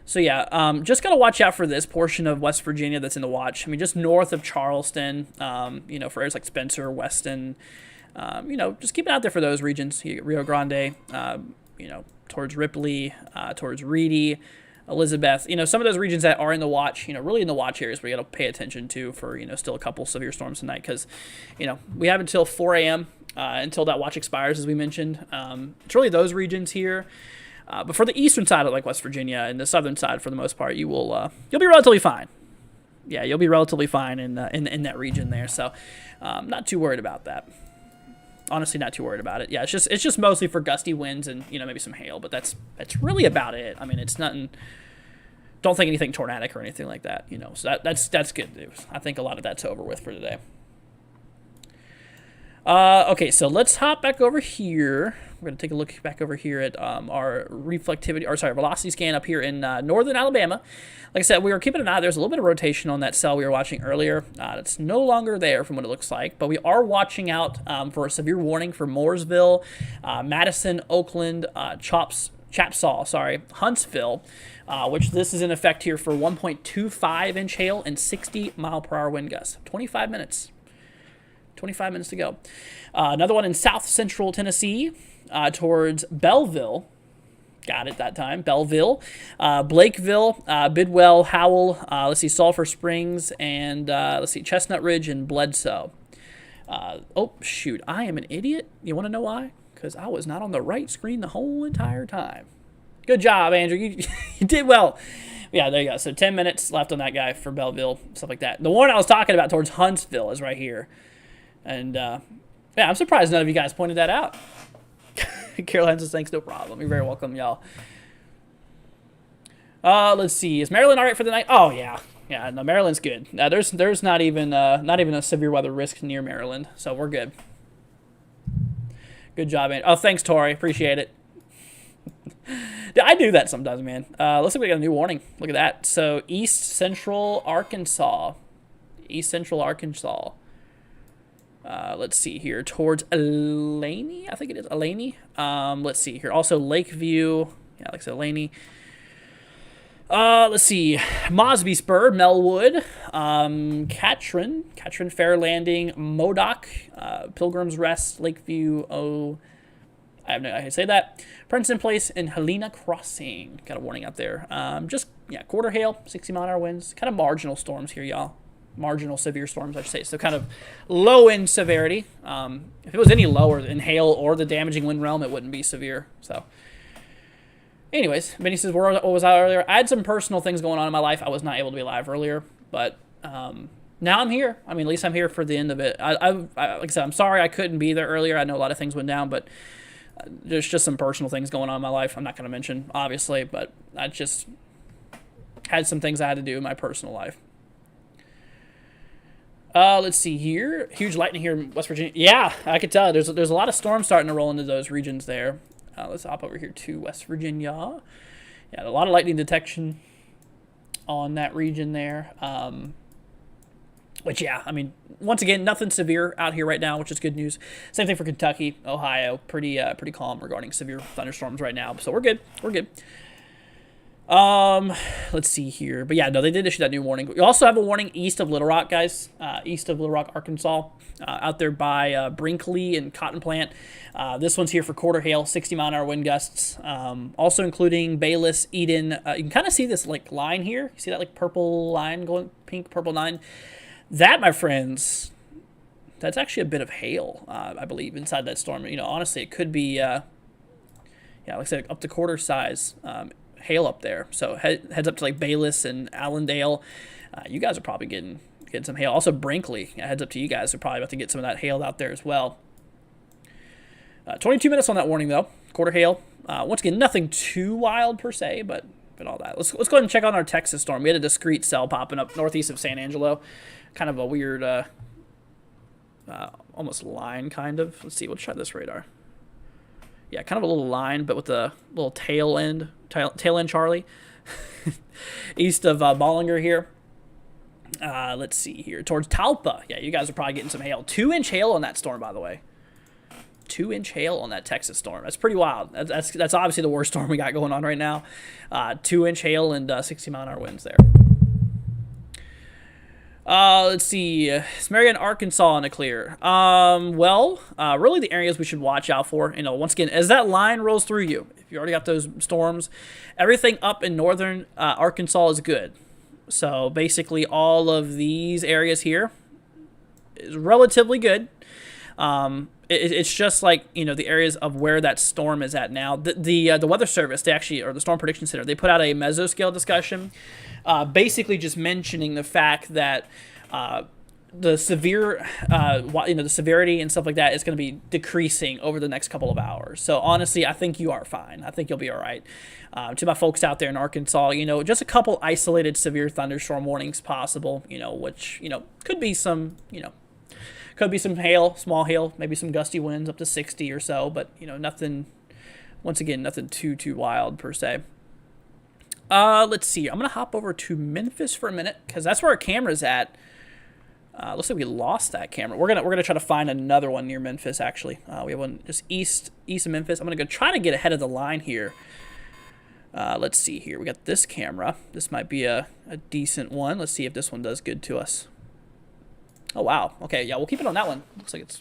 So yeah, just got to watch out for this portion of West Virginia that's in the watch. I mean, just north of Charleston, for areas like Spencer, Weston, just keep it out there for those regions. Rio Grande, towards Ripley, towards Reedy, Elizabeth. Some of those regions that are in the watch, really in the watch areas we got to pay attention to for, still a couple severe storms tonight, because, we have until 4 a.m. Until that watch expires, as we mentioned. It's really those regions here. But for the eastern side of like West Virginia and the southern side, for the most part, you'll be relatively fine. Yeah, you'll be relatively fine in that region there. So, not too worried about that. Honestly, not too worried about it. Yeah, it's just mostly for gusty winds and maybe some hail, but that's really about it. I mean, it's nothing. Don't think anything tornadic or anything like that. So that's good news. I think a lot of that's over with for today. Okay, so let's hop back over here. We're going to take a look back over here at our velocity scan up here in northern Alabama. Like I said, we were keeping an eye. There's a little bit of rotation on that cell we were watching earlier. It's no longer there from what it looks like, but we are watching out for a severe warning for Mooresville, Madison, Oakland, Chapsaw, Huntsville, which this is in effect here for 1.25-inch hail and 60-mile-per-hour wind gusts. 25 minutes. 25 minutes to go. Another one in south central Tennessee towards Belleville. Got it that time. Belleville. Blakeville, Bidwell, Howell, Sulphur Springs, and Chestnut Ridge and Bledsoe. Oh, shoot. I am an idiot. You want to know why? Because I was not on the right screen the whole entire time. Good job, Andrew. You did well. Yeah, there you go. So 10 minutes left on that guy for Belleville, stuff like that. The one I was talking about towards Huntsville is right here. And, yeah, I'm surprised none of you guys pointed that out. Carolina says, thanks, no problem. You're very welcome, y'all. Let's see. Is Maryland all right for the night? Oh, yeah. Yeah, no, Maryland's good. There's not even a severe weather risk near Maryland, so we're good. Good job, man. Oh, thanks, Tori. Appreciate it. I do that sometimes, man. Looks like we got a new warning. Look at that. So, East Central Arkansas. Let's see here. Towards Elaney, I think it is. Elaney. Let's see here. Also, Lakeview. Yeah, like I said, Elaney. Let's see. Mosby Spur, Melwood, Katrin, Fair Landing, Modoc, Pilgrim's Rest, Lakeview, I have no idea how to say that. Princeton Place and Helena Crossing. Got a warning out there. Quarter hail, 60-mile-an-hour winds. Kind of marginal storms here, y'all. Marginal severe storms, I should say. So kind of low in severity. If it was any lower in hail or the damaging wind realm, it wouldn't be severe. So, anyways, Benny says, what was I earlier? I had some personal things going on in my life. I was not able to be live earlier, but now I'm here. I mean, at least I'm here for the end of it. Like I said, I'm sorry I couldn't be there earlier. I know a lot of things went down, but there's just some personal things going on in my life. I'm not going to mention, obviously, but I just had some things I had to do in my personal life. Let's see here. Huge lightning here in West Virginia. Yeah, I could tell. There's a lot of storms starting to roll into those regions there. Let's hop over here to West Virginia. Yeah, a lot of lightning detection on that region there. Which, yeah, I mean, once again, nothing severe out here right now, which is good news. Same thing for Kentucky, Ohio. Pretty calm regarding severe thunderstorms right now. So we're good. We're good. Let's see here. But yeah, no, they did issue that new warning. We also have a warning east of Little Rock, guys. East of Little Rock, Arkansas. Out there by Brinkley and Cotton Plant. This one's here for quarter hail, 60-mile-an-hour wind gusts. Also including Bayless, Eden. You can kind of see this like line here. You see that like purple line going pink, purple line? That, my friends, that's actually a bit of hail, I believe, inside that storm. You know, honestly, it could be, like I said, up to quarter size hail up there. So heads up to like Bayless and Allendale. You guys are probably getting some hail. Also Brinkley, heads up to you guys. They're probably about to get some of that hail out there as well. 22 minutes on that warning though. Quarter hail. Once again, nothing too wild per se, but all that. Let's go ahead and check on our Texas storm. We had a discrete cell popping up northeast of San Angelo. Kind of a weird, almost line kind of. Let's see. Let's try this radar. Yeah, kind of a little line, but with a little tail end Charlie. East of Bollinger here. Let's see here. Towards Talpa. Yeah, you guys are probably getting some hail. 2-inch hail on that storm, by the way. 2-inch hail on that Texas storm. That's pretty wild. That's obviously the worst storm we got going on right now. 2-inch hail and 60-mile-an-hour winds there. Let's see. Marion, Arkansas in a clear. Really the areas we should watch out for, you know, once again, as that line rolls through you, if you already got those storms, everything up in northern Arkansas is good. So basically all of these areas here is relatively good. It's just like, you know, the areas of where that storm is at now. The Weather Service, or the Storm Prediction Center, they put out a mesoscale discussion, basically just mentioning the fact that the severity and stuff like that is going to be decreasing over the next couple of hours. So honestly, I think you are fine. I think you'll be all right. To my folks out there in Arkansas, you know, just a couple isolated severe thunderstorm warnings possible, you know, which, you know, could be some Could be some hail, small hail, maybe some gusty winds up to 60 or so, but nothing. Once again, nothing too wild per se. Let's see. I'm gonna hop over to Memphis for a minute because that's where our camera's at. Looks like we lost that camera. We're gonna try to find another one near Memphis. Actually, we have one just east of Memphis. I'm gonna go try to get ahead of the line here. Let's see here. We got this camera. This might be a decent one. Let's see if this one does good to us. Oh, wow. Okay, yeah, we'll keep it on that one. Looks like it's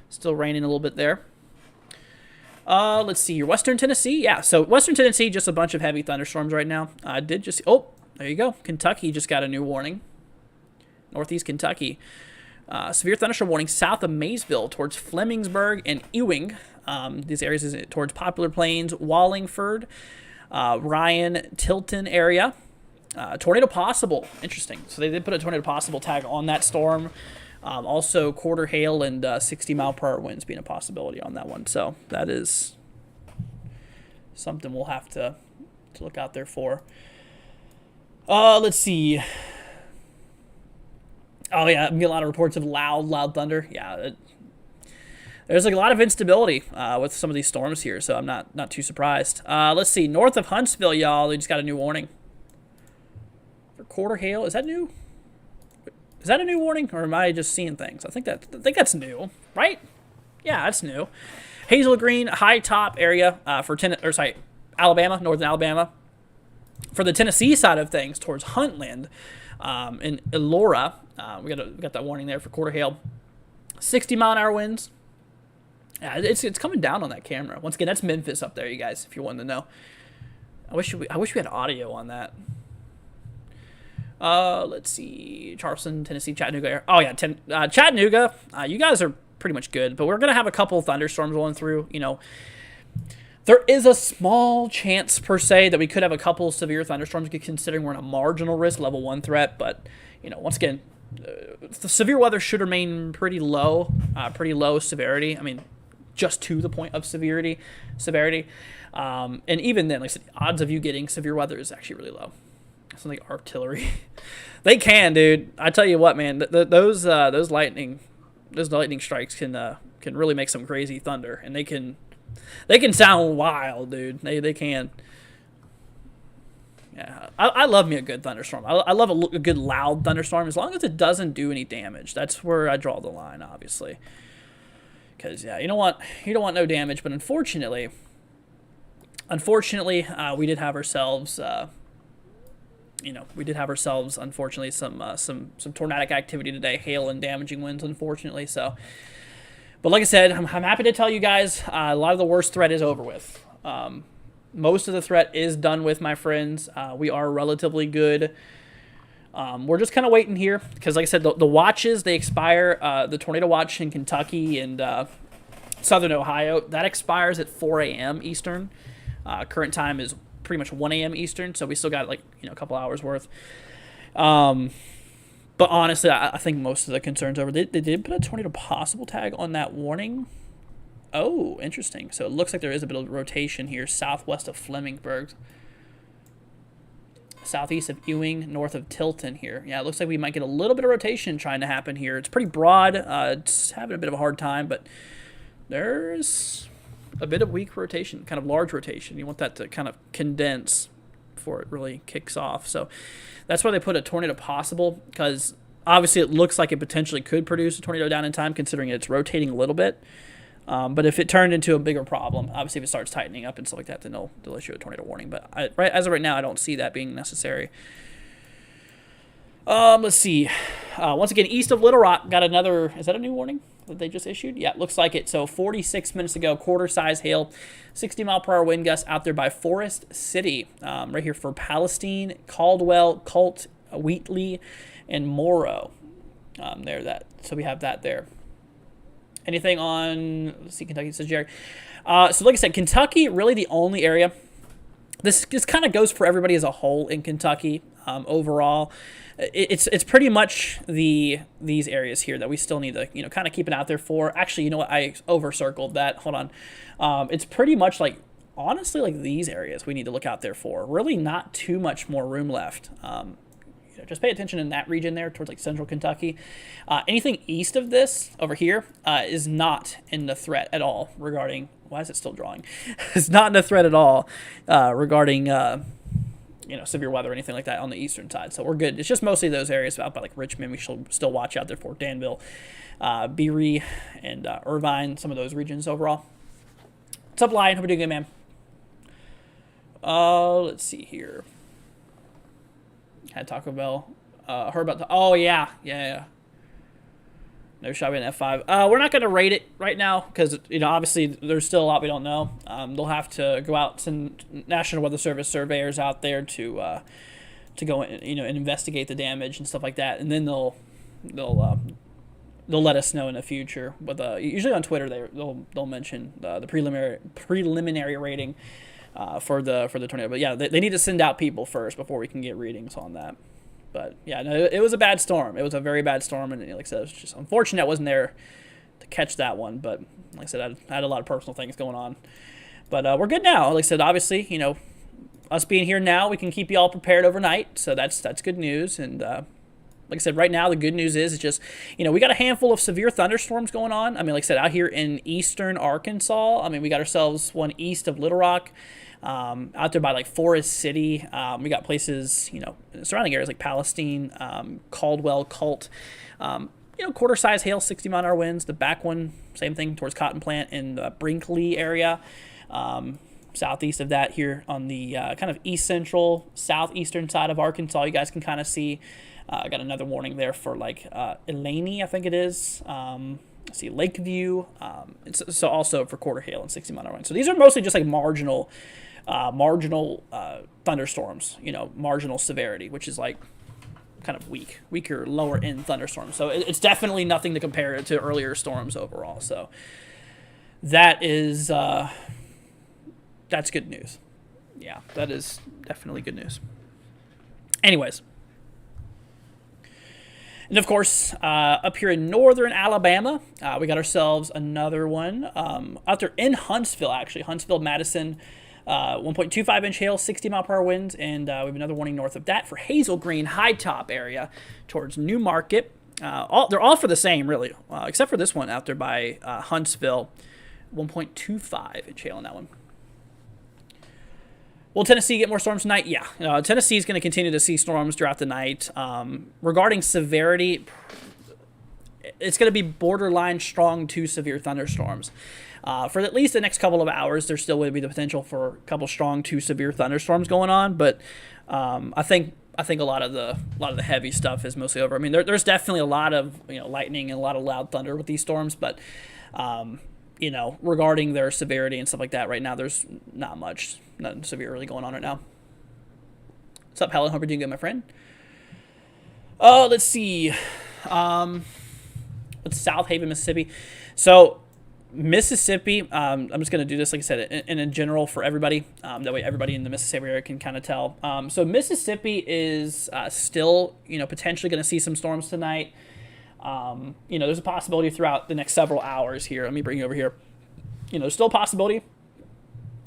still raining a little bit there. Let's see here. Western Tennessee. Yeah, so Western Tennessee, just a bunch of heavy thunderstorms right now. I did just... Oh, there you go. Kentucky just got a new warning. Northeast Kentucky. Severe thunderstorm warning south of Maysville towards Flemingsburg and Ewing. These areas is towards Poplar Plains, Wallingford, Ryan, Tilton area. Tornado possible. Interesting. So they did put a tornado possible tag on that storm. Also quarter hail and 60-mile-per-hour winds being a possibility on that one. So that is something we'll have to look out there for. Let's see. Oh, yeah, I'm getting a lot of reports of loud thunder. Yeah, there's like a lot of instability with some of these storms here, so I'm not too surprised. Let's see. North of Huntsville, y'all, they just got a new warning. For quarter hail. Is that new? Is that a new warning, or am I just seeing things? I think that's new, right? Yeah, that's new. Hazel Green, high top area for Alabama, northern Alabama. For the Tennessee side of things, towards Huntland and Elora, we got that warning there for quarter hail. 60-mile-an-hour winds. Yeah, it's coming down on that camera. Once again, that's Memphis up there, you guys, if you wanted to know. I wish we had audio on that. Let's see. Charleston, Tennessee, Chattanooga. Oh, yeah, Chattanooga. You guys are pretty much good, but we're going to have a couple of thunderstorms rolling through. There is a small chance, per se, that we could have a couple of severe thunderstorms, considering we're in a marginal risk, level 1 threat. But, once again, the severe weather should remain pretty low severity. I mean, just to the point of severity. And even then, like I said, odds of you getting severe weather is actually really low. Something like artillery. They can, dude. I tell you what, man. Those lightning strikes can really make some crazy thunder, and they can sound wild, dude. They can. Yeah, I love me a good thunderstorm. I love a good loud thunderstorm as long as it doesn't do any damage. That's where I draw the line, obviously. Because yeah, you don't want no damage. But unfortunately, we did have ourselves. Unfortunately, some tornadic activity today, hail and damaging winds, unfortunately. So, but like I said, I'm happy to tell you guys, a lot of the worst threat is over with. Most of the threat is done with, my friends. We are relatively good. We're just kind of waiting here because, like I said, the watches, they expire. The tornado watch in Kentucky and southern Ohio, that expires at 4 a.m. Eastern. Current time is pretty much 1 a.m. Eastern, so we still got a couple hours worth. But honestly, I think most of the concerns over. They did put a tornado possible tag on that warning. Oh, interesting. So it looks like there is a bit of rotation here southwest of Flemingsburg, southeast of Ewing, north of Tilton here. Yeah, it looks like we might get a little bit of rotation trying to happen here. It's pretty broad. It's having a bit of a hard time, but there's a bit of weak rotation, kind of large rotation. You want that to kind of condense before it really kicks off. So that's why they put a tornado possible, because obviously it looks like it potentially could produce a tornado down in time, considering it's rotating a little bit. But if it turned into a bigger problem, obviously if it starts tightening up and stuff like that, then they'll issue a tornado warning. But as of right now, I don't see that being necessary. Let's see. Once again, east of Little Rock, got another. Is that a new warning that they just issued? Yeah, it looks like it. So 46 minutes ago, quarter-size hail, 60-mile-per-hour wind gusts out there by Forest City, right here for Palestine, Caldwell, Colt, Wheatley, and Morrow. So we have that there. Anything on, let's see, Kentucky, says Jerry. So like I said, Kentucky, really the only area. This kind of goes for everybody as a whole in Kentucky overall. It's pretty much these areas here that we still need to, kind of keep it out there for. Actually, you know what? I over-circled that. Hold on. It's pretty much honestly, these areas we need to look out there for. Really not too much more room left. just pay attention in that region there towards like central Kentucky. Anything east of this over here is not in the threat at all regarding. Why is it still drawing? It's not in the threat at all regarding severe weather or anything like that on the eastern side. So we're good. It's just mostly those areas out by like Richmond. We should still watch out there for Danville, Beery, and Irvine. Some of those regions overall. What's up, Lion? Hope you're doing good, man. Let's see here. Had Taco Bell. Heard about the. Oh yeah. No shot in F5. We're not going to rate it right now because obviously there's still a lot we don't know. They'll have to go out, send National Weather Service surveyors out there to go and investigate the damage and stuff like that, and then they'll let us know in the future. But usually on Twitter they'll mention the preliminary rating for the tornado. But yeah, they need to send out people first before we can get readings on that. But yeah, no, it was a bad storm. It was a very bad storm, and like I said, it was just unfortunate I wasn't there to catch that one. But like I said, I had a lot of personal things going on. But we're good now. Like I said, obviously, us being here now, we can keep you all prepared overnight. So that's good news. And like I said, right now the good news is it's just we got a handful of severe thunderstorms going on. I mean, like I said, out here in eastern Arkansas, I mean, we got ourselves one east of Little Rock. Out there by like Forest City, we got places, surrounding areas like Palestine, Caldwell, Colt, quarter-size hail, 60-mile-an-hour winds. The back one, same thing, towards Cotton Plant in the Brinkley area. Southeast of that here on the kind of east-central, southeastern side of Arkansas, you guys can kind of see. I got another warning there for like Elaney, I think it is. See Lakeview. So also for quarter hail and 60-mile-an-hour winds. So these are mostly just like marginal thunderstorms, marginal severity, which is like kind of weaker, lower end thunderstorms. So it's definitely nothing to compare it to earlier storms overall. So that is, that's good news. Yeah, that is definitely good news. Anyways. And of course, up here in northern Alabama, we got ourselves another one out there in Huntsville, actually. Huntsville, Madison, 1.25-inch hail, 60-mile-per-hour winds. And we have another warning north of that for Hazel Green, High Top area towards New Market. They're all for the same, really, except for this one out there by Huntsville, 1.25-inch hail on that one. Will Tennessee get more storms tonight? Yeah. Tennessee is going to continue to see storms throughout the night. Regarding severity, it's going to be borderline strong to severe thunderstorms. For at least the next couple of hours, there still will be the potential for a couple strong to severe thunderstorms going on. But I think a lot of the heavy stuff is mostly over. I mean, there's definitely a lot of lightning and a lot of loud thunder with these storms, but regarding their severity and stuff like that, right now there's nothing severe really going on right now. What's up, Helen? Hope you're doing good, my friend. Oh, let's see. It's South Haven, Mississippi. So Mississippi, I'm just going to do this, like I said, in general for everybody. That way everybody in the Mississippi area can kind of tell. So Mississippi is still, potentially going to see some storms tonight. There's a possibility throughout the next several hours here. Let me bring you over here. There's still a possibility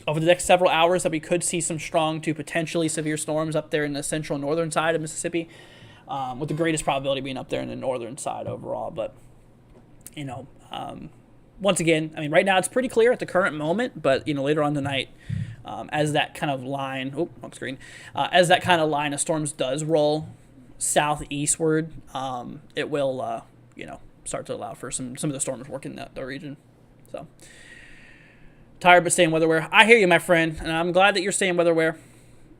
over the next several hours that we could see some strong to potentially severe storms up there in the central and northern side of Mississippi, with the greatest probability being up there in the northern side overall. But, once again, I mean, right now it's pretty clear at the current moment, but, later on tonight, as that kind of line, wrong screen, as that kind of line of storms does roll southeastward, it will, start to allow for some of the storms working the region. So, tired but staying weatherware. I hear you, my friend, and I'm glad that you're staying weatherware.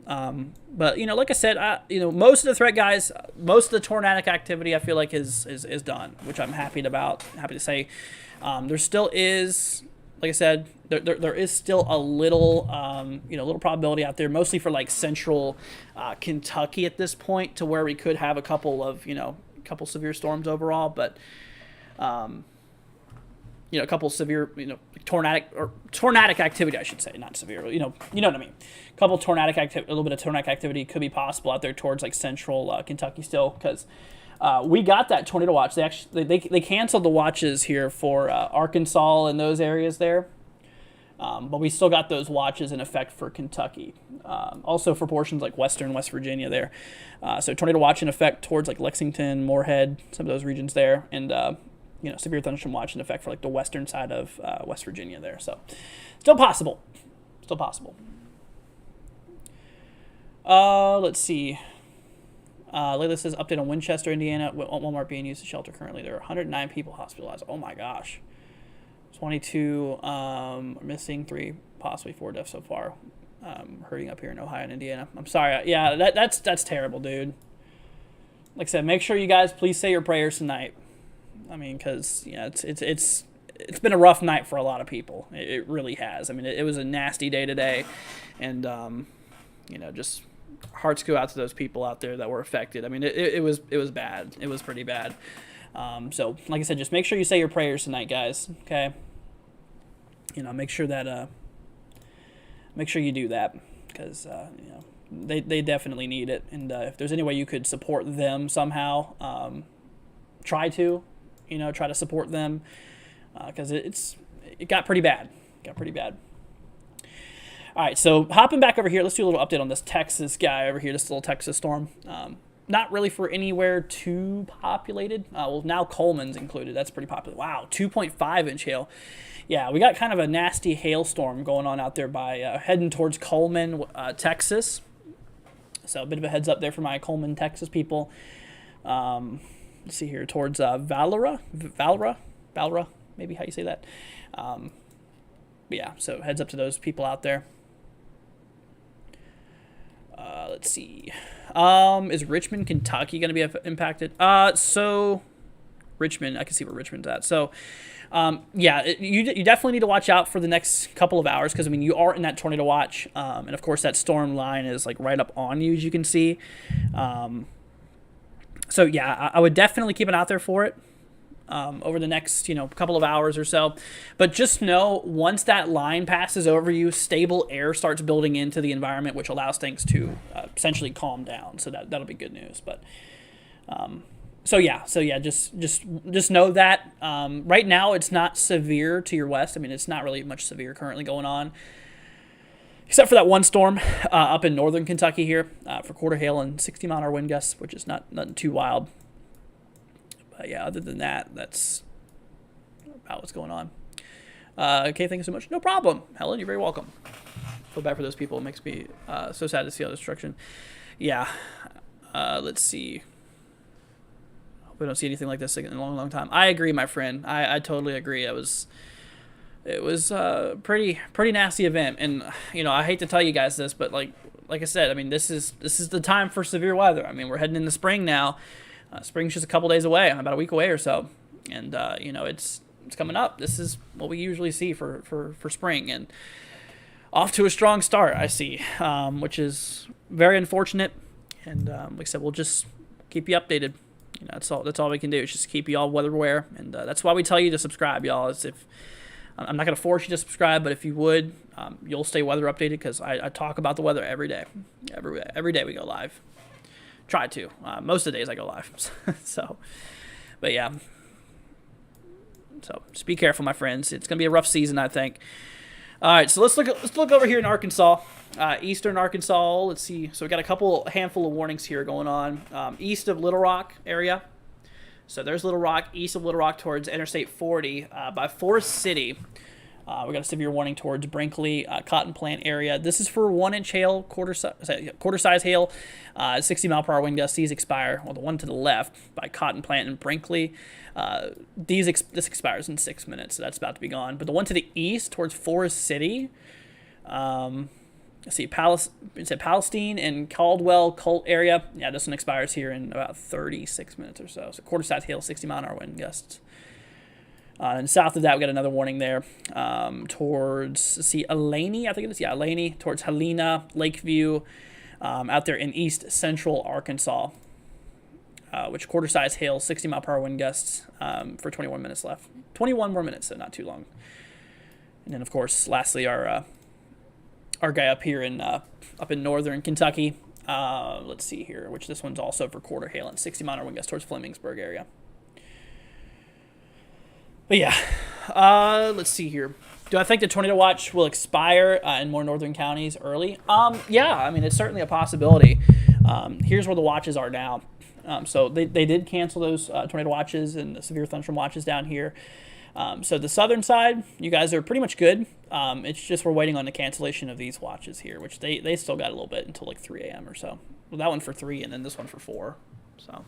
But like I said, most of the threat guys, most of the tornadic activity, I feel like is done, which I'm happy to say. There still is, like I said, there is still a little, little probability out there, mostly for like central Kentucky at this point, to where we could have a couple of, severe storms overall, but, a couple severe, tornadic activity, I should say, not severe, you know what I mean. A couple tornadic activity, a little bit of tornadic activity could be possible out there towards like central Kentucky still, because we got that tornado watch. They canceled the watches here for Arkansas and those areas there. But we still got those watches in effect for Kentucky. Also for portions like western West Virginia there. So tornado watch in effect towards like Lexington, Moorhead, some of those regions there. And, severe thunderstorm watch in effect for like the western side of West Virginia there. So still possible. Still possible. Let's see. Layla says update on Winchester, Indiana. Walmart being used as shelter currently. There are 109 people hospitalized. Oh my gosh. 22 missing, 3, possibly 4 deaths so far. Hurting up here in Ohio and Indiana. I'm sorry. Yeah, that's terrible, dude. Like I said, make sure you guys please say your prayers tonight. I mean, because it's been a rough night for a lot of people. It really has. I mean, it was a nasty day today, and just hearts go out to those people out there that were affected. I mean, it was bad. It was pretty bad. So, like I said, just make sure you say your prayers tonight, guys. Okay. Make sure you do that, because they definitely need it. And if there's any way you could support them somehow, try to support them, because it got pretty bad. All right, so hopping back over here, let's do a little update on this Texas guy over here, this little Texas storm. Not really for anywhere too populated. Well, now Coleman's included. That's pretty popular. Wow, 2.5-inch hail. Yeah, we got kind of a nasty hailstorm going on out there by heading towards Coleman, Texas. So a bit of a heads up there for my Coleman, Texas people. Let's see here, towards Valera, maybe how you say that. But yeah, so heads up to those people out there. Let's see. Is Richmond, Kentucky going to be impacted? So Richmond, I can see where Richmond's at. So, you definitely need to watch out for the next couple of hours, because, I mean, you are in that tornado watch. And, of course, that storm line is, like, right up on you, as you can see. So, yeah, I would definitely keep an eye out there for it. Over the next, couple of hours or so. But just know, once that line passes over you, stable air starts building into the environment, which allows things to essentially calm down. So that'll be good news. But just know that right now it's not severe to your west. I mean, it's not really much severe currently going on, except for that one storm up in northern Kentucky here for quarter hail and 60-mile-an-hour wind gusts, which is nothing too wild. Yeah, other than that, that's about what's going on. Okay, thank you so much. No problem. Helen, you're very welcome. Feel bad for those people. It makes me so sad to see all the destruction. Yeah. Let's see. Hope we don't see anything like this in a long, long time. I agree, my friend. I totally agree. It was a pretty nasty event. And, I hate to tell you guys this, but like I said, I mean, this is the time for severe weather. I mean, we're heading into spring now. Spring's just a couple days away, about a week away or so, and it's coming up. This is what we usually see for spring, and off to a strong start, I see, which is very unfortunate. And like I said, we'll just keep you updated. That's all we can do is just keep you all weather aware, and that's why we tell you to subscribe, y'all. I'm not gonna force you to subscribe, but if you would, you'll stay weather updated, because I talk about the weather every day. Every day we go live. Try to. Most of the days I go live. But yeah. So just be careful, my friends. It's gonna be a rough season, I think. All right, so let's look over here in Arkansas, eastern Arkansas. Let's see. So we got a handful of warnings here going on east of Little Rock area. So there's Little Rock, east of Little Rock towards Interstate 40 by Forest City. We got a severe warning towards Brinkley, Cotton Plant area. This is for 1-inch hail, quarter size hail, 60-mile-per-hour wind gusts. These expire. Well, the one to the left by Cotton Plant and Brinkley, this expires in 6 minutes, so that's about to be gone. But the one to the east towards Forest City, let's see, Palestine and Caldwell, Colt area. Yeah, this one expires here in about 36 minutes or so. So quarter size hail, 60-mile-an-hour wind gusts. And south of that, we got another warning there towards, let's see, Elaney, I think it is. Yeah, Elaney, towards Helena, Lakeview, out there in east central Arkansas, which quarter-size hail, 60-mile-per-hour wind gusts for 21 minutes left. 21 more minutes, so not too long. And then, of course, lastly, our guy up here up in northern Kentucky. Let's see here, which this one's also for quarter hail and 60-mile-an-hour wind gusts towards Flemingsburg area. But yeah, let's see here. Do I think the tornado watch will expire in more northern counties early? Yeah, I mean, it's certainly a possibility. Here's where the watches are now. So they did cancel those tornado watches and the severe thunderstorm watches down here. So the southern side, you guys are pretty much good. It's just we're waiting on the cancellation of these watches here, which they still got a little bit until like 3 a.m. or so. Well, that one for 3 and then this one for 4. So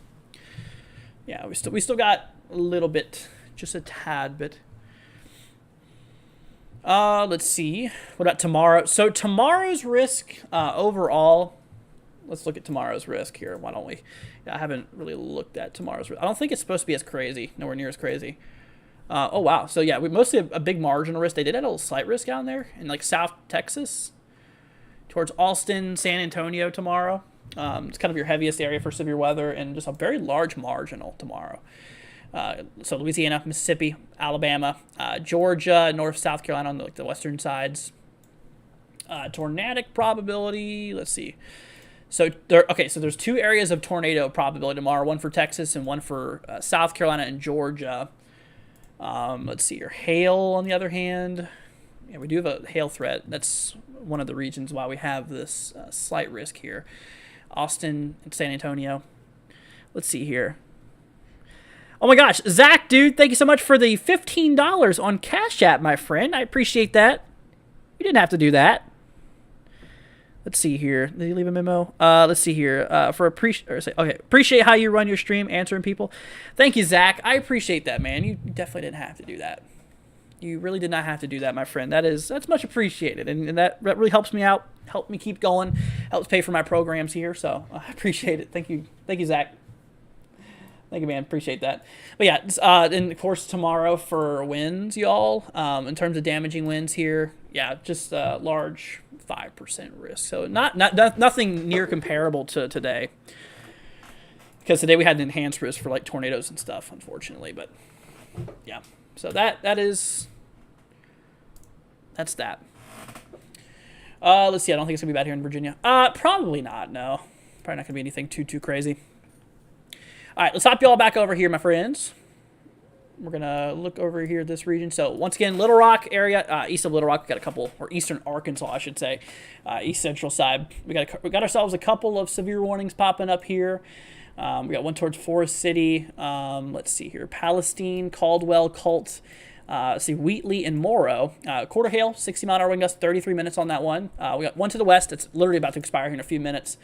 yeah, we still got a little bit, just a tad bit. Let's see. What about tomorrow? So tomorrow's risk overall. Let's look at tomorrow's risk here. Why don't we? Yeah, I haven't really looked at tomorrow's risk. I don't think it's supposed to be as crazy. Nowhere near as crazy. Oh, wow. So, yeah, we mostly have a big marginal risk. They did have a little slight risk down there in, like, South Texas towards Austin, San Antonio tomorrow. It's kind of your heaviest area for severe weather and just a very large marginal tomorrow. So Louisiana, Mississippi, Alabama, Georgia, North, South Carolina on the western sides. Tornadic probability, let's see. So there's 2 areas of tornado probability tomorrow, one for Texas and one for South Carolina and Georgia. Let's see here. Hail, on the other hand. Yeah, we do have a hail threat. That's one of the reasons why we have this slight risk here. Austin and San Antonio. Let's see here. Oh my gosh, Zach, dude, thank you so much for the $15 on Cash App, my friend. I appreciate that. You didn't have to do that. Let's see here. Did he leave a memo? Let's see here. Appreciate how you run your stream, answering people. Thank you, Zach. I appreciate that, man. You definitely didn't have to do that. You really did not have to do that, my friend. That's much appreciated, and that really helps me out, help me keep going, helps pay for my programs here. So I appreciate it. Thank you, Zach. Thank you, man. Appreciate that. But yeah, and of course tomorrow for winds, y'all. In terms of damaging winds here, yeah, just large 5% risk. So nothing near comparable to today. Because today we had an enhanced risk for like tornadoes and stuff, unfortunately. But yeah, so that's that. Let's see. I don't think it's gonna be bad here in Virginia. Probably not. No, probably not gonna be anything too crazy. All right, let's hop you all back over here, my friends. We're going to look over here at this region. So, once again, Little Rock area, east of Little Rock, we got a couple, or eastern Arkansas, I should say, east central side. We got ourselves a couple of severe warnings popping up here. We got one towards Forest City. Let's see here. Palestine, Caldwell, Colt. See, Wheatley and Morrow. Quarter hail, 60-mile-an-hour wind gust, 33 minutes on that one. We got one to the west. It's literally about to expire here in a few minutes.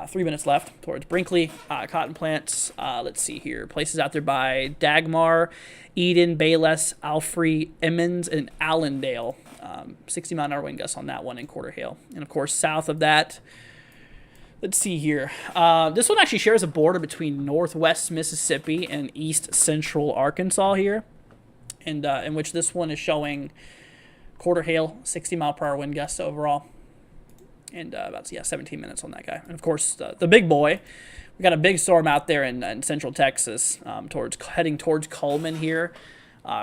3 minutes left towards Brinkley, Cotton Plants. Let's see here. Places out there by Dagmar, Eden, Bayless, Alfrey, Emmons, and Allendale. 60-mile-an-hour wind gusts on that one in quarter hail. And, of course, south of that, let's see here. This one actually shares a border between northwest Mississippi and east central Arkansas here. And in which this one is showing quarter hail, 60-mile-per-hour wind gusts overall. And about 17 minutes on that guy. And, of course, the big boy. We got a big storm out there in central Texas heading towards Coleman here.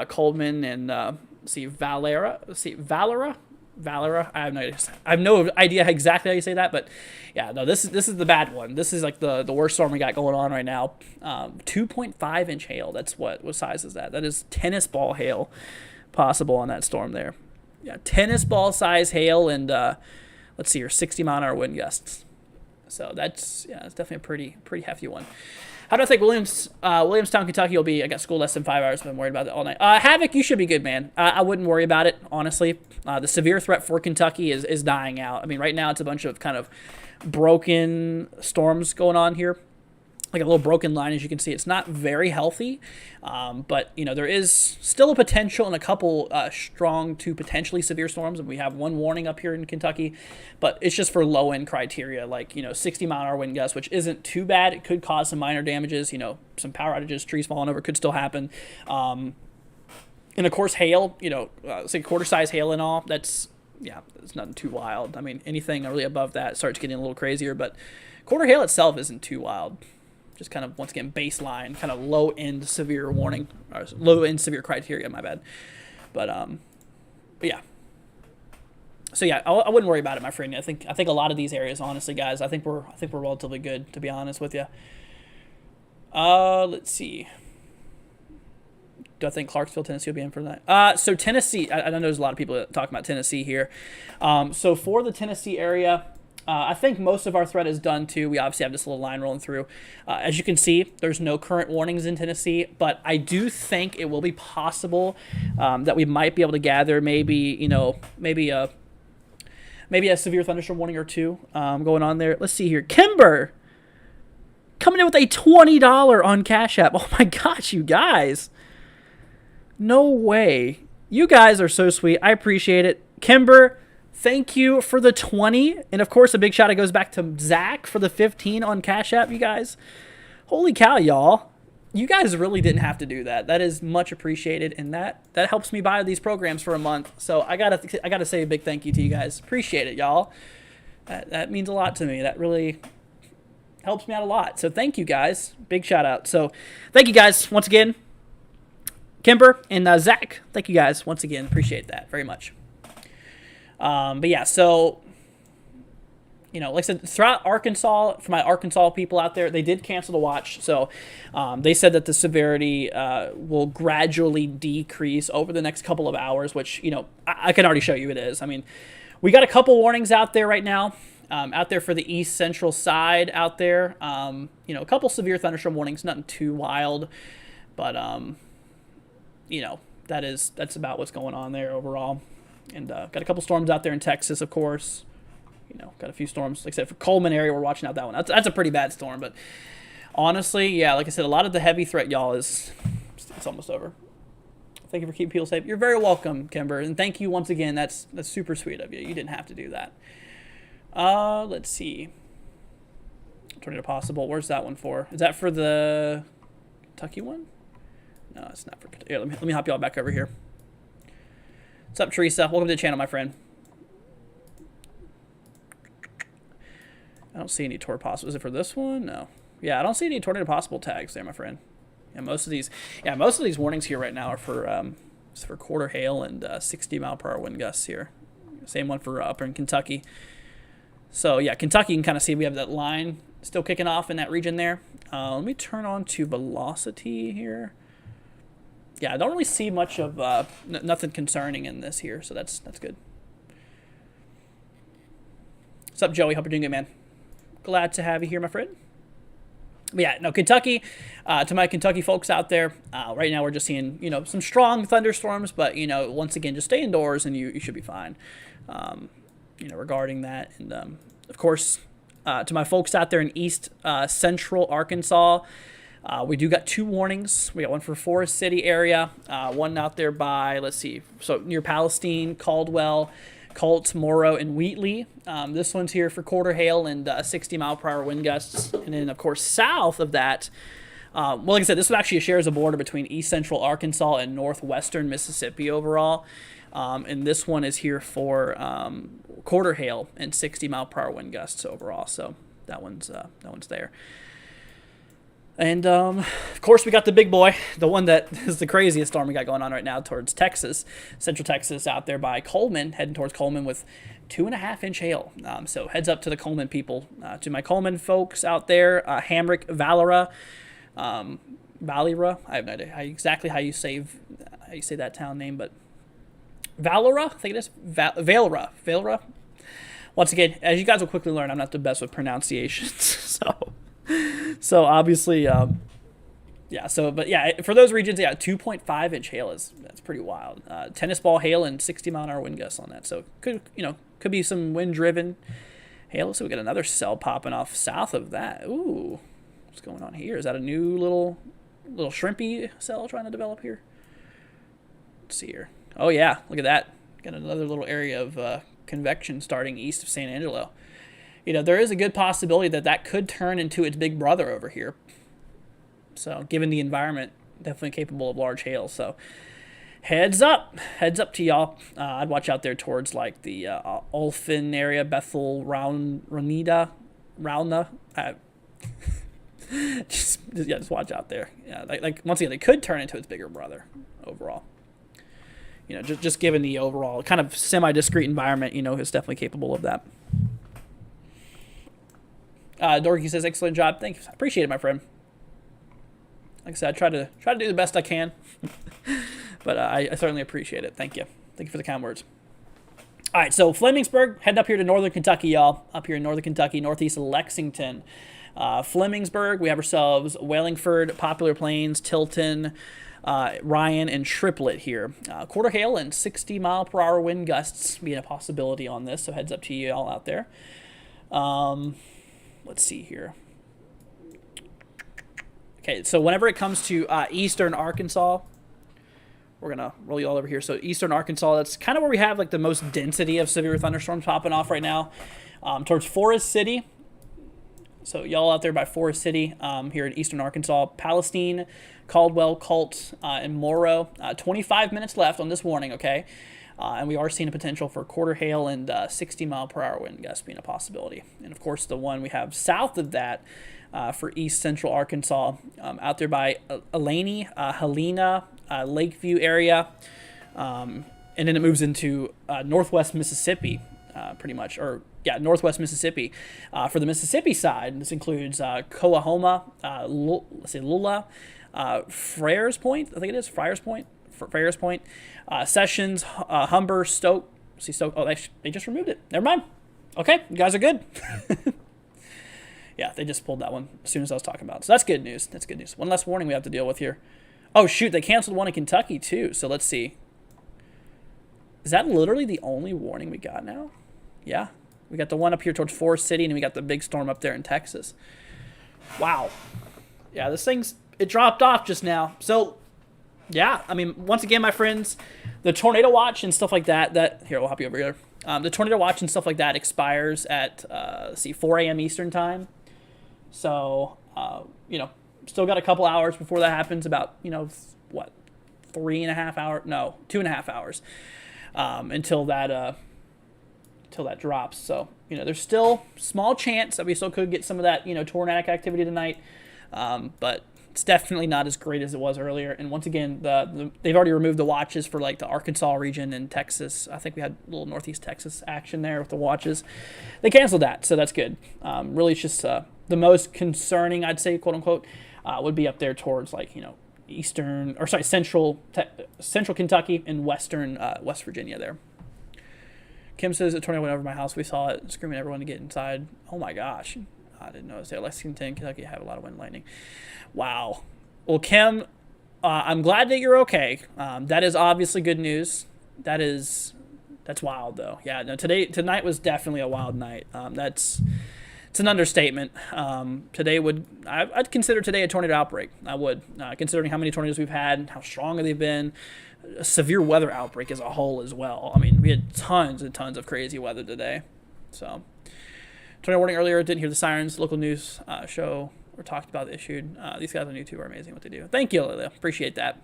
Coleman and, Valera. Valera. I have no idea exactly how you say that. But, yeah, no, this is the bad one. This is, like, the worst storm we got going on right now. 2.5-inch hail. That's what size is that? That is tennis ball hail possible on that storm there. Yeah, tennis ball size hail and... let's see here, 60-mile-an-hour wind gusts. So it's definitely a pretty hefty one. How do I think Williamstown, Kentucky will be? I got school less than 5 hours, but I'm worried about that all night. Havoc, you should be good, man. I wouldn't worry about it, honestly. The severe threat for Kentucky is dying out. I mean, right now it's a bunch of kind of broken storms going on here. Like a little broken line, as you can see. It's not very healthy, but, there is still a potential and a couple strong to potentially severe storms. And we have one warning up here in Kentucky, but it's just for low-end criteria, like, 60-mile-an-hour wind gusts, which isn't too bad. It could cause some minor damages, some power outages, trees falling over could still happen. And, of course, hail, say quarter-size hail and all, it's nothing too wild. I mean, anything really above that starts getting a little crazier, but quarter hail itself isn't too wild. Just kind of, once again, baseline, kind of low-end severe warning, or low-end severe criteria, my bad. But yeah. So yeah, I wouldn't worry about it, my friend. I think a lot of these areas, honestly, guys, I think we're relatively good, to be honest with you. Let's see. Do I think Clarksville, Tennessee will be in for that? So Tennessee, I know there's a lot of people talking about Tennessee here. So for the Tennessee area, I think most of our threat is done too. We obviously have this little line rolling through. As you can see, there's no current warnings in Tennessee, but I do think it will be possible that we might be able to gather maybe a severe thunderstorm warning or two going on there. Let's see here. Kimber coming in with a $20 on Cash App. Oh my gosh, you guys. No way. You guys are so sweet. I appreciate it. Kimber, thank you for the 20. And of course, a big shout out goes back to Zach for the 15 on Cash App, you guys. Holy cow, y'all. You guys really didn't have to do that. That is much appreciated, and that helps me buy these programs for a month. So I gotta say a big thank you to you guys. Appreciate it, y'all. That means a lot to me. That really helps me out a lot. So thank you guys. Big shout out. So thank you guys once again. Kimber and Zach, thank you guys once again. Appreciate that very much. But yeah, so, like I said, throughout Arkansas, for my Arkansas people out there, they did cancel the watch. So they said that the severity will gradually decrease over the next couple of hours, which, I can already show you it is. I mean, we got a couple warnings out there right now. Out there for the east central side out there. A couple severe thunderstorm warnings, nothing too wild. But, that's about what's going on there overall. And got a couple storms out there in Texas, of course. Got a few storms. Like I said, for Coleman area, we're watching out that one. That's a pretty bad storm. But honestly, yeah, like I said, a lot of the heavy threat, y'all, it's almost over. Thank you for keeping people safe. You're very welcome, Kimber. And thank you once again. That's super sweet of you. You didn't have to do that. Let's see. Tornado possible. Where's that one for? Is that for the Kentucky one? No, it's not for Kentucky. Here, let me hop y'all back over here. What's up, Teresa? Welcome to the channel, my friend. I don't see any tornado possible. Is it for this one? No. Yeah, I don't see any tornado possible tags there, my friend. Yeah, most of these warnings here right now are for quarter hail and 60-mile-per-hour wind gusts here. Same one for up in Kentucky. So yeah, Kentucky, you can kind of see we have that line still kicking off in that region there. Let me turn on to velocity here. Yeah, I don't really see much of nothing concerning in this here, so that's good. What's up, Joey? Hope you're doing good, man. Glad to have you here, my friend. But yeah, no, Kentucky, to my Kentucky folks out there, right now we're just seeing, some strong thunderstorms, but, once again, just stay indoors and you should be fine, regarding that. And, of course, to my folks out there in east central Arkansas, we do got two warnings. We got one for Forest City area, one out there by, let's see, so near Palestine, Caldwell, Colt, Morrow, and Wheatley. This one's here for quarter hail and 60-mile-per-hour wind gusts. And then, of course, south of that, well, like I said, this one actually shares a border between east central Arkansas and northwestern Mississippi overall. And this one is here for quarter hail and 60-mile-per-hour wind gusts overall. So that one's there. And, of course, we got the big boy, the one that is the craziest storm we got going on right now towards Texas, central Texas out there by Coleman, heading towards Coleman with 2.5-inch hail. So heads up to the Coleman people, to my Coleman folks out there, Hamrick, Valera, Valera, I have no idea exactly how you say that town name, but Valera, I think it is, Valera. Once again, as you guys will quickly learn, I'm not the best with pronunciations, So obviously, for those regions, 2.5-inch hail that's pretty wild. Tennis ball hail and 60-mile-an-hour wind gusts on that. So could be some wind-driven hail. So we got another cell popping off south of that. Ooh, what's going on here? Is that a new little shrimpy cell trying to develop here? Let's see here. Oh yeah, look at that. Got another little area of convection starting east of San Angelo. There is a good possibility that could turn into its big brother over here. So, given the environment, definitely capable of large hail. So, heads up to y'all. I'd watch out there towards like the Olphin area, Bethel, Rauna. Just watch out there. Yeah, like once again, it could turn into its bigger brother overall. Just given the overall kind of semi-discrete environment, it's definitely capable of that. Dorky says, excellent job. Thanks. Appreciate it, my friend. Like I said, I try to do the best I can. But I certainly appreciate it. Thank you. Thank you for the kind words. All right, so Flemingsburg, heading up here to northern Kentucky, y'all. Up here in northern Kentucky, northeast of Lexington. Flemingsburg, we have ourselves Wallingford, Poplar Plains, Tilton, Ryan, and Triplet here. Quarter hail and 60-mile-per-hour wind gusts being a possibility on this, so heads up to you all out there. Let's see here. Okay, so whenever it comes to eastern Arkansas, we're going to roll you all over here. So eastern Arkansas, that's kind of where we have like the most density of severe thunderstorms popping off right now. Towards Forest City. So y'all out there by Forest City here in eastern Arkansas. Palestine, Caldwell, Colt, and Morrow. 25 minutes left on this warning, okay? And we are seeing a potential for quarter hail and 60-mile-per-hour wind gusts being a possibility. And, of course, the one we have south of that for east central Arkansas, out there by Elaney, Helena, Lakeview area. And then it moves into northwest Mississippi, pretty much. Northwest Mississippi. For the Mississippi side, this includes Coahoma, Lula, Friars Point, I think it is, Friars Point, Sessions, Humber, Stoke. See Stoke. Oh, they just removed it. Never mind. Okay, you guys are good. Yeah, they just pulled that one as soon as I was talking about it. So that's good news. That's good news. One less warning we have to deal with here. Oh, shoot, they canceled one in Kentucky, too. So let's see. Is that literally the only warning we got now? Yeah. We got the one up here towards Forest City, and we got the big storm up there in Texas. Wow. Yeah, it dropped off just now. So, yeah, I mean, once again, my friends, the tornado watch and stuff like that, here, we'll hop you over here. The tornado watch and stuff like that expires at, 4 a.m. Eastern time. So, still got a couple hours before that happens, about, 3.5 hours? No, 2.5 hours until that drops. So, there's still small chance that we still could get some of that, tornadic activity tonight. But it's definitely not as great as it was earlier. And once again, they've already removed the watches for like the Arkansas region and Texas. I think we had a little northeast Texas action there with the watches. They canceled that, so that's good. Really, it's just the most concerning, I'd say, quote unquote, would be up there towards like central Kentucky and western West Virginia there. Kim says a tornado went over my house. We saw it, screaming at everyone to get inside. Oh my gosh. I didn't notice there. Lexington, Kentucky have a lot of wind and lightning. Wow. Well, Kim, I'm glad that you're okay. That is obviously good news. That's wild, though. Yeah, no, tonight was definitely a wild night. It's an understatement. I'd consider today a tornado outbreak. I would, considering how many tornadoes we've had, how strong they've been. A severe weather outbreak as a whole as well. I mean, we had tons and tons of crazy weather today. So, tornado warning earlier. Didn't hear the sirens. Local news show or talked about the issue. These guys on YouTube are amazing what they do. Thank you, Lilia. Appreciate that.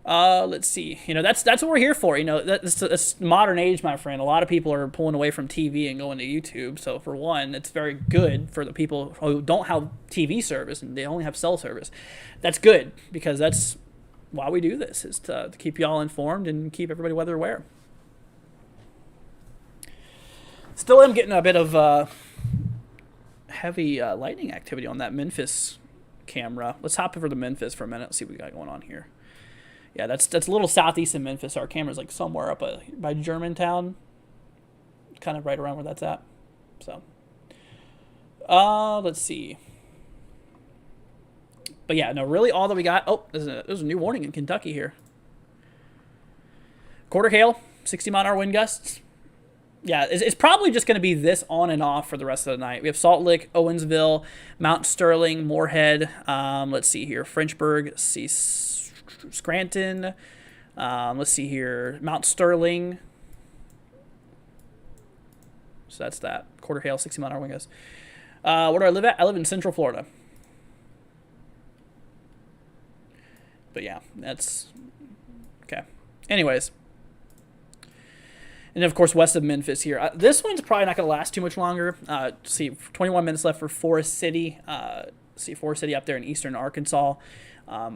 Let's see. That's what we're here for. That's modern age, my friend. A lot of people are pulling away from TV and going to YouTube. So for one, it's very good for the people who don't have TV service and they only have cell service. That's good because that's why we do this, is to keep y'all informed and keep everybody weather aware. Still am getting a bit of heavy lightning activity on that Memphis camera. Let's hop over to Memphis for a minute and see what we got going on here. Yeah, that's a little southeast of Memphis. Our camera's like somewhere up by Germantown, kind of right around where that's at. So, let's see. But yeah, no, really all that we got. Oh, there's a new warning in Kentucky here. Quarter hail, 60-mile-an-hour wind gusts. Yeah, it's probably just going to be this on and off for the rest of the night. We have Salt Lick, Owensville, Mount Sterling, Moorhead. Let's see here, Frenchburg, Scranton. Let's see here, Mount Sterling. So that's that. Quarter hail, 60-mile-an-hour wind gusts. Where do I live at? I live in Central Florida. But yeah, that's okay. Anyways. And, of course, west of Memphis here. This one's probably not going to last too much longer. See, 21 minutes left for Forest City. Forest City up there in eastern Arkansas.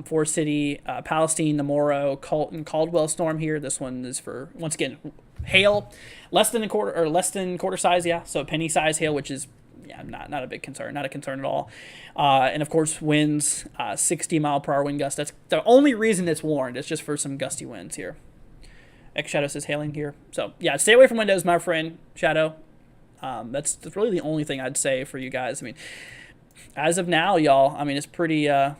Forest City, Palestine, Namoro, Colton, Caldwell storm here. This one is for, once again, hail. Less than quarter size, yeah. So penny size hail, which is yeah, not a big concern, not a concern at all. And of course, winds, 60-mile-per-hour wind gusts. That's the only reason it's warned. It's just for some gusty winds here. X Shadow says hailing here. So yeah, stay away from windows, my friend Shadow. That's really the only thing I'd say for you guys. I mean, as of now, y'all, I mean, it's pretty good.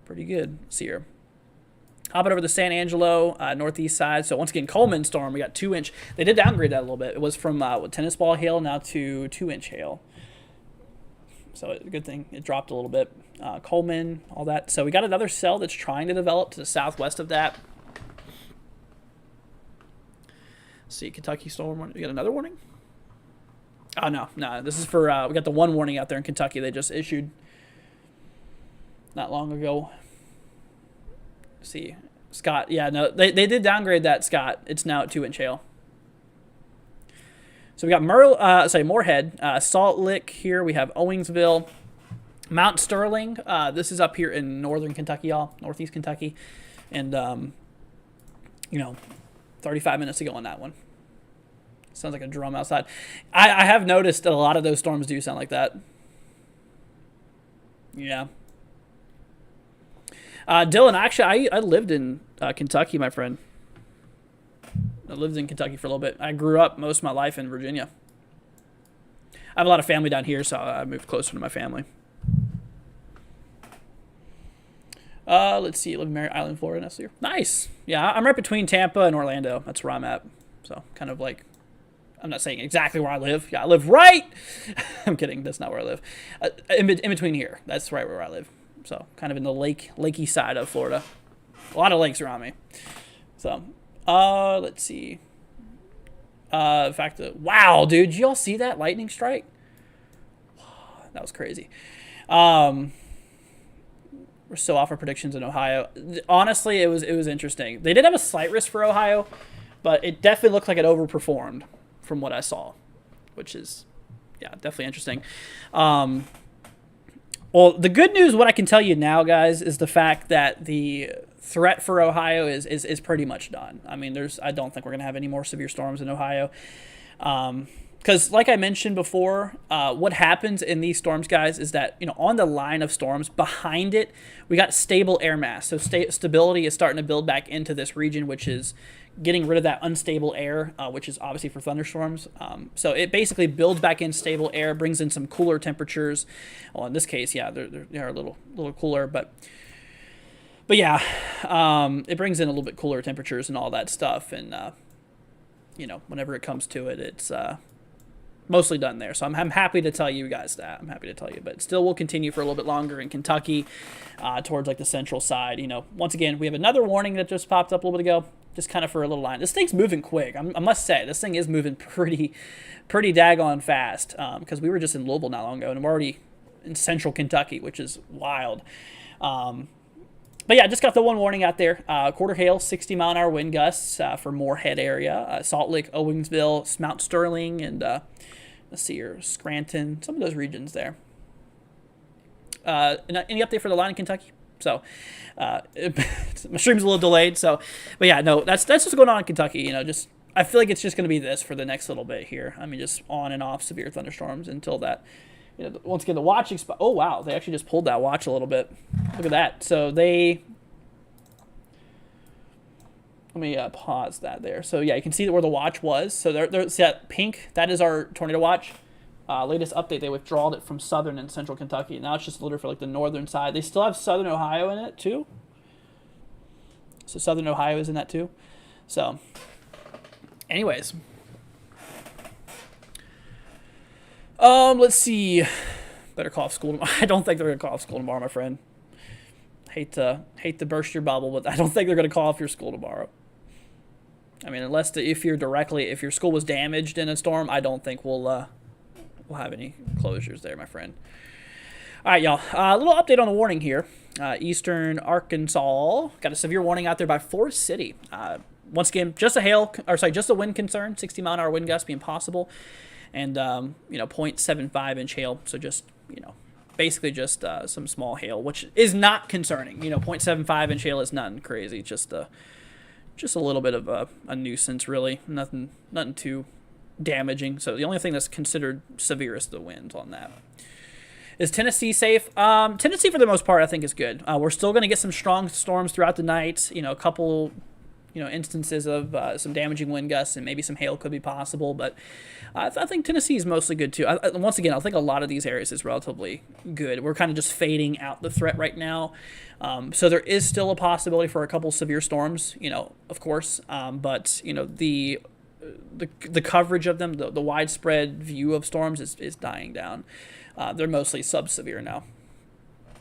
Let's see here. Hopping over the San Angelo northeast side. So once again, Coleman storm. We got 2-inch. They did downgrade that a little bit. It was from tennis ball hail now to 2-inch hail. So a good thing it dropped a little bit. Coleman, all that. So we got another cell that's trying to develop to the southwest of that. Let's see, Kentucky storm warning. We got another warning? Oh, no. This is for, we got the one warning out there in Kentucky they just issued not long ago. Let's see. Scott, yeah, no, they did downgrade that, Scott. It's now at 2-inch hail. So we got Moorhead, Salt Lick here. We have Owingsville, Mount Sterling. This is up here in northern Kentucky, y'all, northeast Kentucky. And, 35 minutes ago on that one. Sounds like a drum outside. I have noticed that a lot of those storms do sound like that. Yeah. Dylan, actually, I lived in Kentucky, my friend. I lived in Kentucky for a little bit. I grew up most of my life in Virginia. I have a lot of family down here, so I moved closer to my family. Let's see. I live in Merritt Island, Florida next year. Nice. Yeah, I'm right between Tampa and Orlando. That's where I'm at. So kind of like, I'm not saying exactly where I live. Yeah, I live right. I'm kidding. That's not where I live. In between here. That's right where I live. So kind of in the lakey side of Florida. A lot of lakes around me. So, let's see. In fact, wow, dude, did y'all see that lightning strike? That was crazy. We're so off our predictions in Ohio. Honestly, it was interesting. They did have a slight risk for Ohio, but it definitely looked like it overperformed from what I saw, which is, yeah, definitely interesting. Well, the good news, what I can tell you now, guys, is the fact that the threat for Ohio is pretty much done. I mean, I don't think we're going to have any more severe storms in Ohio. Because like I mentioned before, what happens in these storms, guys, is that, on the line of storms, behind it, we got stable air mass. So stability is starting to build back into this region, which is getting rid of that unstable air, which is obviously for thunderstorms. So it basically builds back in stable air, brings in some cooler temperatures. Well, in this case, yeah, they're a little cooler, but yeah, it brings in a little bit cooler temperatures and all that stuff. And, whenever it comes to it, it's mostly done there. So I'm happy to tell you guys that. I'm happy to tell you, but still will continue for a little bit longer in Kentucky, towards like the central side. Once again, we have another warning that just popped up a little bit ago, just kind of for a little line. This thing's moving quick. I must say, this thing is moving pretty daggone fast, because we were just in Louisville not long ago, and we're already in central Kentucky, which is wild. But yeah, just got the one warning out there. Quarter hail, 60-mile-an-hour wind gusts for Moorhead area, Salt Lake, Owingsville, Mount Sterling, and let's see here, Scranton, some of those regions there. Any update for the line in Kentucky? So, my stream's a little delayed. So, but yeah, no, that's what's going on in Kentucky. Just I feel like it's just going to be this for the next little bit here. I mean, just on and off severe thunderstorms until that. Once again, the watch oh wow, they actually just pulled that watch a little bit. Look at that. So let me pause that there. So yeah, you can see where the watch was. So there's that pink. That is our tornado watch. Latest update, they withdrawed it from southern and central Kentucky. Now it's just literally for like the northern side. They still have southern Ohio in it too. So southern Ohio is in that too. So, anyways. Let's see. Better call off school tomorrow. I don't think they're gonna call off school tomorrow, my friend. Hate to burst your bubble, but I don't think they're gonna call off your school tomorrow. I mean, if your school was damaged in a storm, I don't think we'll have any closures there, my friend. All right, y'all. A little update on the warning here. Eastern Arkansas got a severe warning out there by Forest City. Once again, just a wind concern. 60-mile-an-hour wind gusts being possible. And, 0.75-inch hail. So just, basically just some small hail, which is not concerning. 0.75-inch hail is nothing crazy. Just a little bit of a nuisance, really. Nothing too damaging. So the only thing that's considered severe is the wind on that. Is Tennessee safe? Tennessee, for the most part, I think is good. We're still going to get some strong storms throughout the night. You know, a couple, instances of some damaging wind gusts and maybe some hail could be possible. But I think Tennessee is mostly good too. Once again, I think a lot of these areas is relatively good. We're kind of just fading out the threat right now. So there is still a possibility for a couple severe storms, of course. But, the coverage of them, the widespread view of storms is dying down. They're mostly sub-severe now.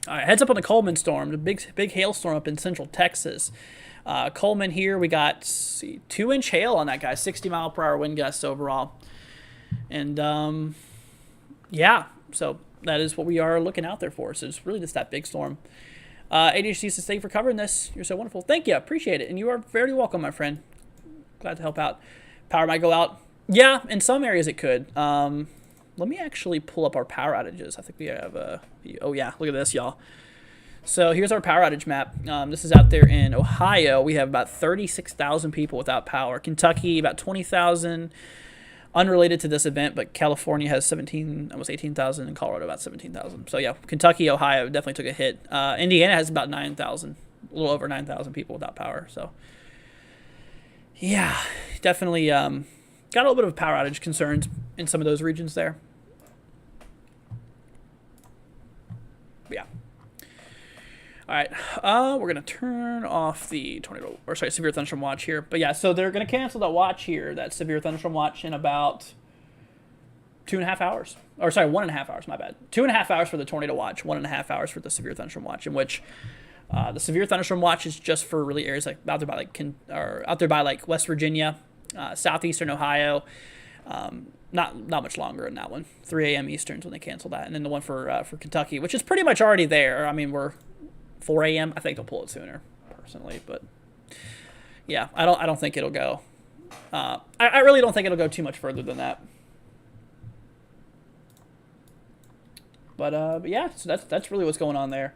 All right, heads up on the Coleman storm, the big hailstorm up in central Texas. Coleman here, we got 2-inch hail on that guy, 60-mile-per-hour wind gusts overall. And, yeah, so that is what we are looking out there for. So it's really just that big storm. ADHD says, thank you for covering this. You're so wonderful. Thank you. Appreciate it. And you are very welcome, my friend. Glad to help out. Power might go out. Yeah, in some areas it could. Let me actually pull up our power outages. I think we have oh yeah, look at this, y'all. So here's our power outage map. This is out there in Ohio. We have about 36,000 people without power. Kentucky, about 20,000. Unrelated to this event, but California has 17, almost 18,000, and Colorado about 17,000. So yeah, Kentucky, Ohio definitely took a hit. Indiana has about 9,000, a little over 9,000 people without power. So yeah, definitely got a little bit of power outage concerns in some of those regions there. But yeah. All right, we're going to turn off the severe thunderstorm watch here. But yeah, so they're going to cancel that watch here, that severe thunderstorm watch, in about 2.5 hours. Or sorry, 1.5 hours, my bad. 2.5 hours for the tornado watch, 1.5 hours for the severe thunderstorm watch, in which the severe thunderstorm watch is just for really areas like out there by like West Virginia, southeastern Ohio. Not much longer in that one. 3 a.m. Eastern's when they cancel that. And then the one for Kentucky, which is pretty much already there. I mean, we're 4 a.m. I think they'll pull it sooner, personally, but yeah, I don't think it'll go. I really don't think it'll go too much further than that. But yeah, so that's really what's going on there.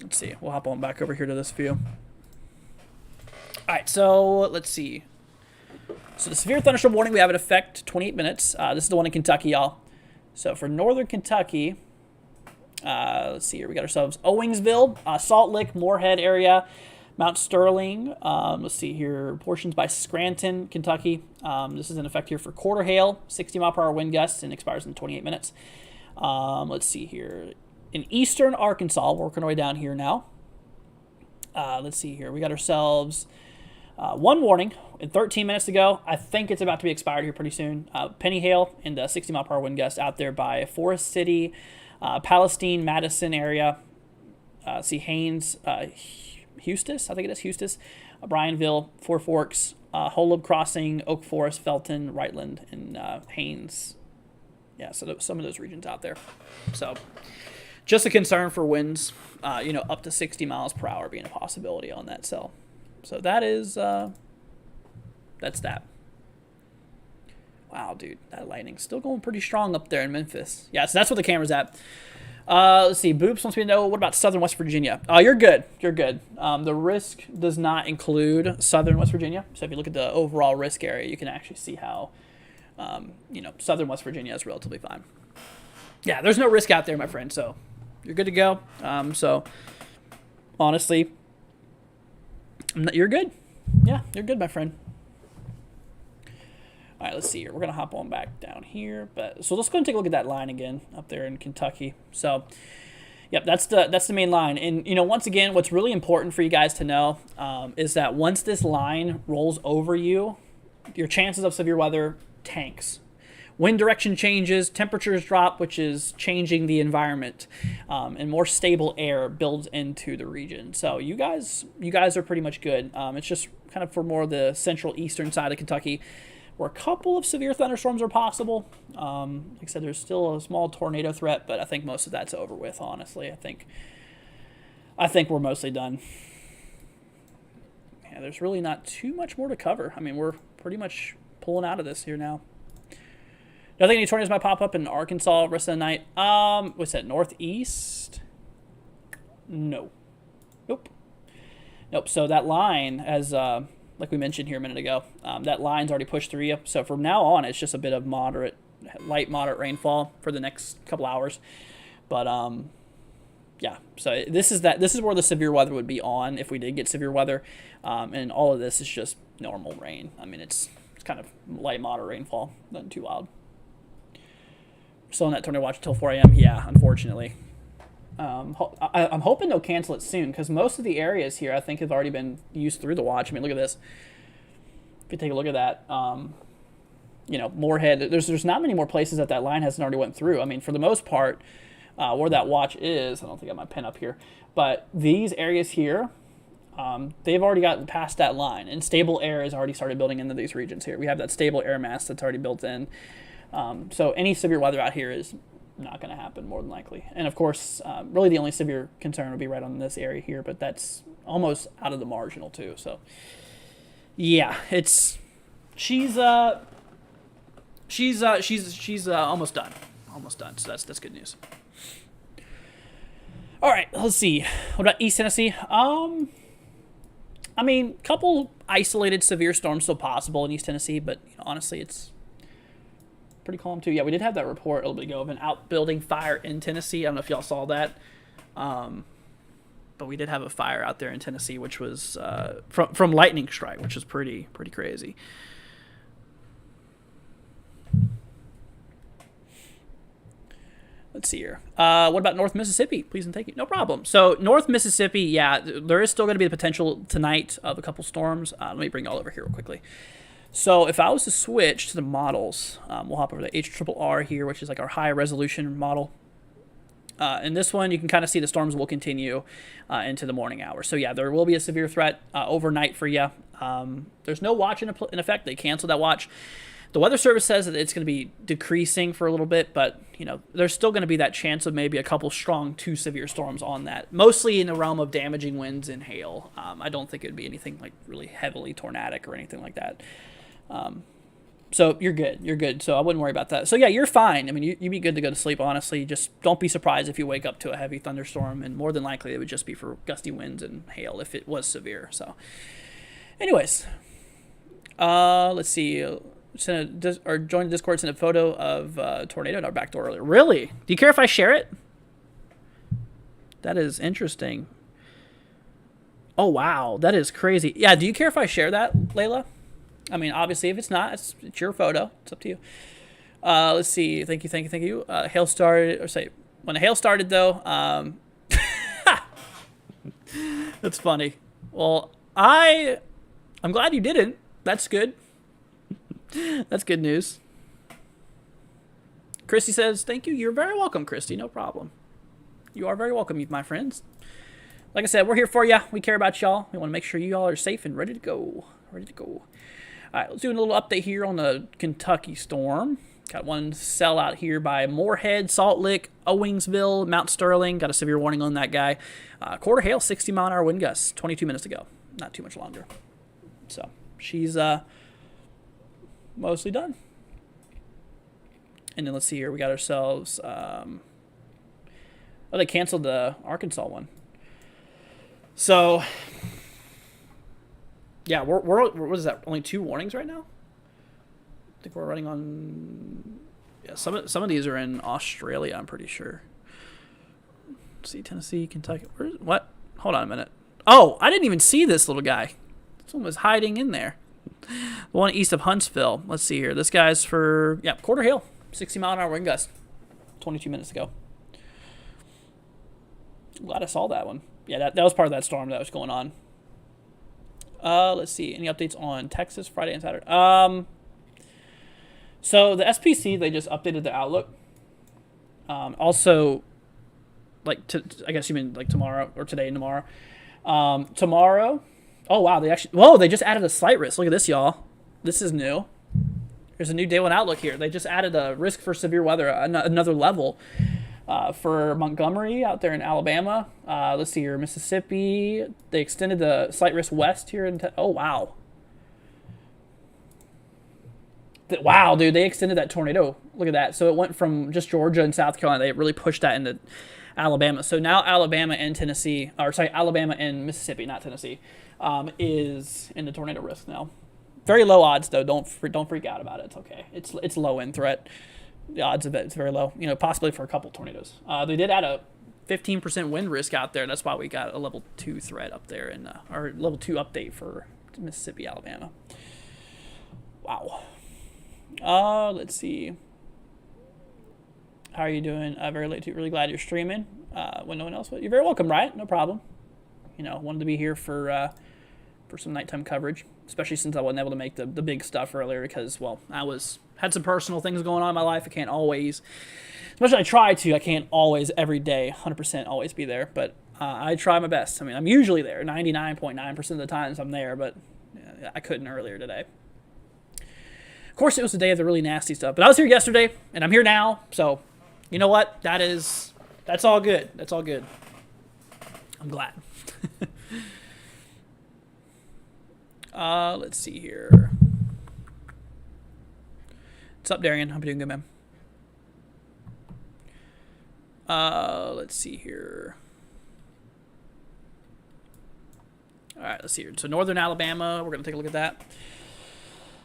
Let's see. We'll hop on back over here to this view. All right, so let's see. So the severe thunderstorm warning we have in effect 28 minutes. This is the one in Kentucky, y'all. So for northern Kentucky. Let's see here. We got ourselves Owingsville, Salt Lick, Moorhead area, Mount Sterling. Let's see here. Portions by Scranton, Kentucky. This is in effect here for quarter hail, 60-mile-per-hour wind gusts, and expires in 28 minutes. Let's see here. In eastern Arkansas, working our way down here now. Let's see here. We got ourselves one warning in 13 minutes to go. I think it's about to be expired here pretty soon. Penny hail and 60-mile-per-hour wind gusts out there by Forest City, Palestine, Madison area. See Haynes, Eustis, I think it is Eustis, Bryanville, Four Forks, Holub Crossing, Oak Forest, Felton, Wrightland, and Haynes. Yeah, so some of those regions out there. So just a concern for winds, up to 60 miles per hour being a possibility on that cell. So that is, that's that. Wow, dude, that lightning's still going pretty strong up there in Memphis. Yeah, so that's what the camera's at. Let's see. Boops wants me to know, what about southern West Virginia? You're good. You're good. The risk does not include southern West Virginia. So if you look at the overall risk area, you can actually see how, southern West Virginia is relatively fine. Yeah, there's no risk out there, my friend. So you're good to go. So honestly, you're good. Yeah, you're good, my friend. All right, let's see here. We're going to hop on back down here. So let's go and take a look at that line again up there in Kentucky. So, yep, that's the main line. And, once again, what's really important for you guys to know is that once this line rolls over you, your chances of severe weather tanks. Wind direction changes, temperatures drop, which is changing the environment, and more stable air builds into the region. So you guys are pretty much good. It's just kind of for more of the central eastern side of Kentucky, where a couple of severe thunderstorms are possible. Like I said, there's still a small tornado threat, but I think most of that's over with, honestly. I think we're mostly done. Yeah, there's really not too much more to cover. I mean, we're pretty much pulling out of this here now. Don't think any tornadoes might pop up in Arkansas rest of the night. What's that, northeast? No. Nope. So that line has... like we mentioned here a minute ago. That line's already pushed through you. So from now on, it's just a bit of light moderate rainfall for the next couple hours. But yeah, so this is where the severe weather would be on if we did get severe weather, and all of this is just normal rain. I mean, it's kind of light moderate rainfall, nothing too wild. Still in that tornado watch until 4 a.m. Yeah, unfortunately. I'm hoping they'll cancel it soon because most of the areas here I think have already been used through the watch. I mean, look at this. If you take a look at that, you know, Moorhead. There's not many more places that line hasn't already went through. I mean, for the most part, where that watch is, I don't think I have my pen up here, but these areas here, they've already gotten past that line, and stable air has already started building into these regions here. We have that stable air mass that's already built in. So any severe weather out here is not going to happen more than likely. And of course, really the only severe concern would be right on this area here, but that's almost out of the marginal too. So yeah, she's almost done. Almost done. So that's good news. All right, let's see. What about East Tennessee? I mean, couple isolated severe storms still possible in East Tennessee, but you know, honestly, it's pretty calm too. Yeah, we did have that report a little bit ago of an outbuilding fire in Tennessee. I don't know if y'all saw that, but we did have a fire out there in Tennessee, which was from lightning strike, which is pretty crazy. Let's see here. What about North Mississippi? Please and thank you. No problem. So North Mississippi, yeah, there is still going to be the potential tonight of a couple storms. Let me bring it all over here real quickly. So if I was to switch to the models, we'll hop over to HRRR here, which is like our high resolution model. In this one, you can kind of see the storms will continue into the morning hours. So yeah, there will be a severe threat overnight for you. There's no watch in effect. They canceled that watch. The Weather Service says that it's going to be decreasing for a little bit, but you know there's still going to be that chance of maybe a couple strong to severe storms on that, mostly in the realm of damaging winds and hail. I don't think it would be anything like really heavily tornadic or anything like that. So you're good. So I wouldn't worry about that. So yeah, you're fine. I mean, you'd be good to go to sleep, honestly. Just don't be surprised if you wake up to a heavy thunderstorm, and more than likely it would just be for gusty winds and hail if it was severe. So anyways, let's see. Join the Discord, send a photo of a tornado in our back door earlier. Really? Do you care if I share it? That is interesting. Oh, wow. That is crazy. Yeah, do you care if I share that, Layla? I mean, obviously, if it's not, it's your photo. It's up to you. Let's see. Thank you. Hail started, or say, when the hail started, though, that's funny. Well, I'm glad you didn't. That's good. That's good news. Christy says, thank you. You're very welcome, Christy. No problem. You are very welcome, my friends. Like I said, we're here for you. We care about y'all. We want to make sure you all are safe and ready to go. All right, let's do a little update here on the Kentucky storm. Got one cell out here by Moorhead, Salt Lick, Owingsville, Mount Sterling. Got a severe warning on that guy. Quarter hail, 60-mile-an-hour wind gusts, 22 minutes ago. Not too much longer. So she's mostly done. And then let's see here. We got ourselves... they canceled the Arkansas one. So... yeah, we're what is that? Only 2 warnings right now? I think we're running on... yeah, some of these are in Australia, I'm pretty sure. Let's see, Tennessee, Kentucky... what? Hold on a minute. Oh, I didn't even see this little guy. Someone was hiding in there. The one east of Huntsville. Let's see here. This guy's for, yeah, quarter hail. 60-mile-an-hour wind gust. 22 minutes ago. Glad I saw that one. Yeah, that was part of that storm that was going on. Let's see. Any updates on Texas Friday and Saturday? So the SPC, they just updated the outlook. Also, like, I guess you mean like tomorrow or today and tomorrow. Tomorrow... oh, wow. They just added a slight risk. Look at this, y'all. This is new. There's a new day one outlook here. They just added a risk for severe weather, another level for Montgomery out there in Alabama. Let's see here, Mississippi. They extended the slight risk west here. Oh, wow. Wow, dude. They extended that tornado. Look at that. So it went from just Georgia and South Carolina. They really pushed that into Alabama. So now Alabama and Tennessee, or sorry, Alabama and Mississippi, not Tennessee, is in the tornado risk now. Very low odds though. Don't freak out about it. It's okay. It's low end threat. The odds of it's very low. Possibly for a couple tornadoes. They did add a 15% wind risk out there. That's why we got a level 2 threat up there in our level 2 update for Mississippi, Alabama. Wow. Let's see. How are you doing? Very late too. Really glad you're streaming. When no one else would. You're very welcome, right? No problem. Wanted to be here for some nighttime coverage, especially since I wasn't able to make the big stuff earlier because, well, had some personal things going on in my life. I can't always, as much as I try to, I can't always every day 100% always be there, but I try my best. I mean, I'm usually there 99.9% of the times I'm there, but I couldn't earlier today. Of course, it was the day of the really nasty stuff, but I was here yesterday and I'm here now, so you know what? That's all good. That's all good. I'm glad. Let's see here. What's up, Darian? Hope you're doing good, man. Let's see here. All right, let's see here. So northern Alabama, we're going to take a look at that.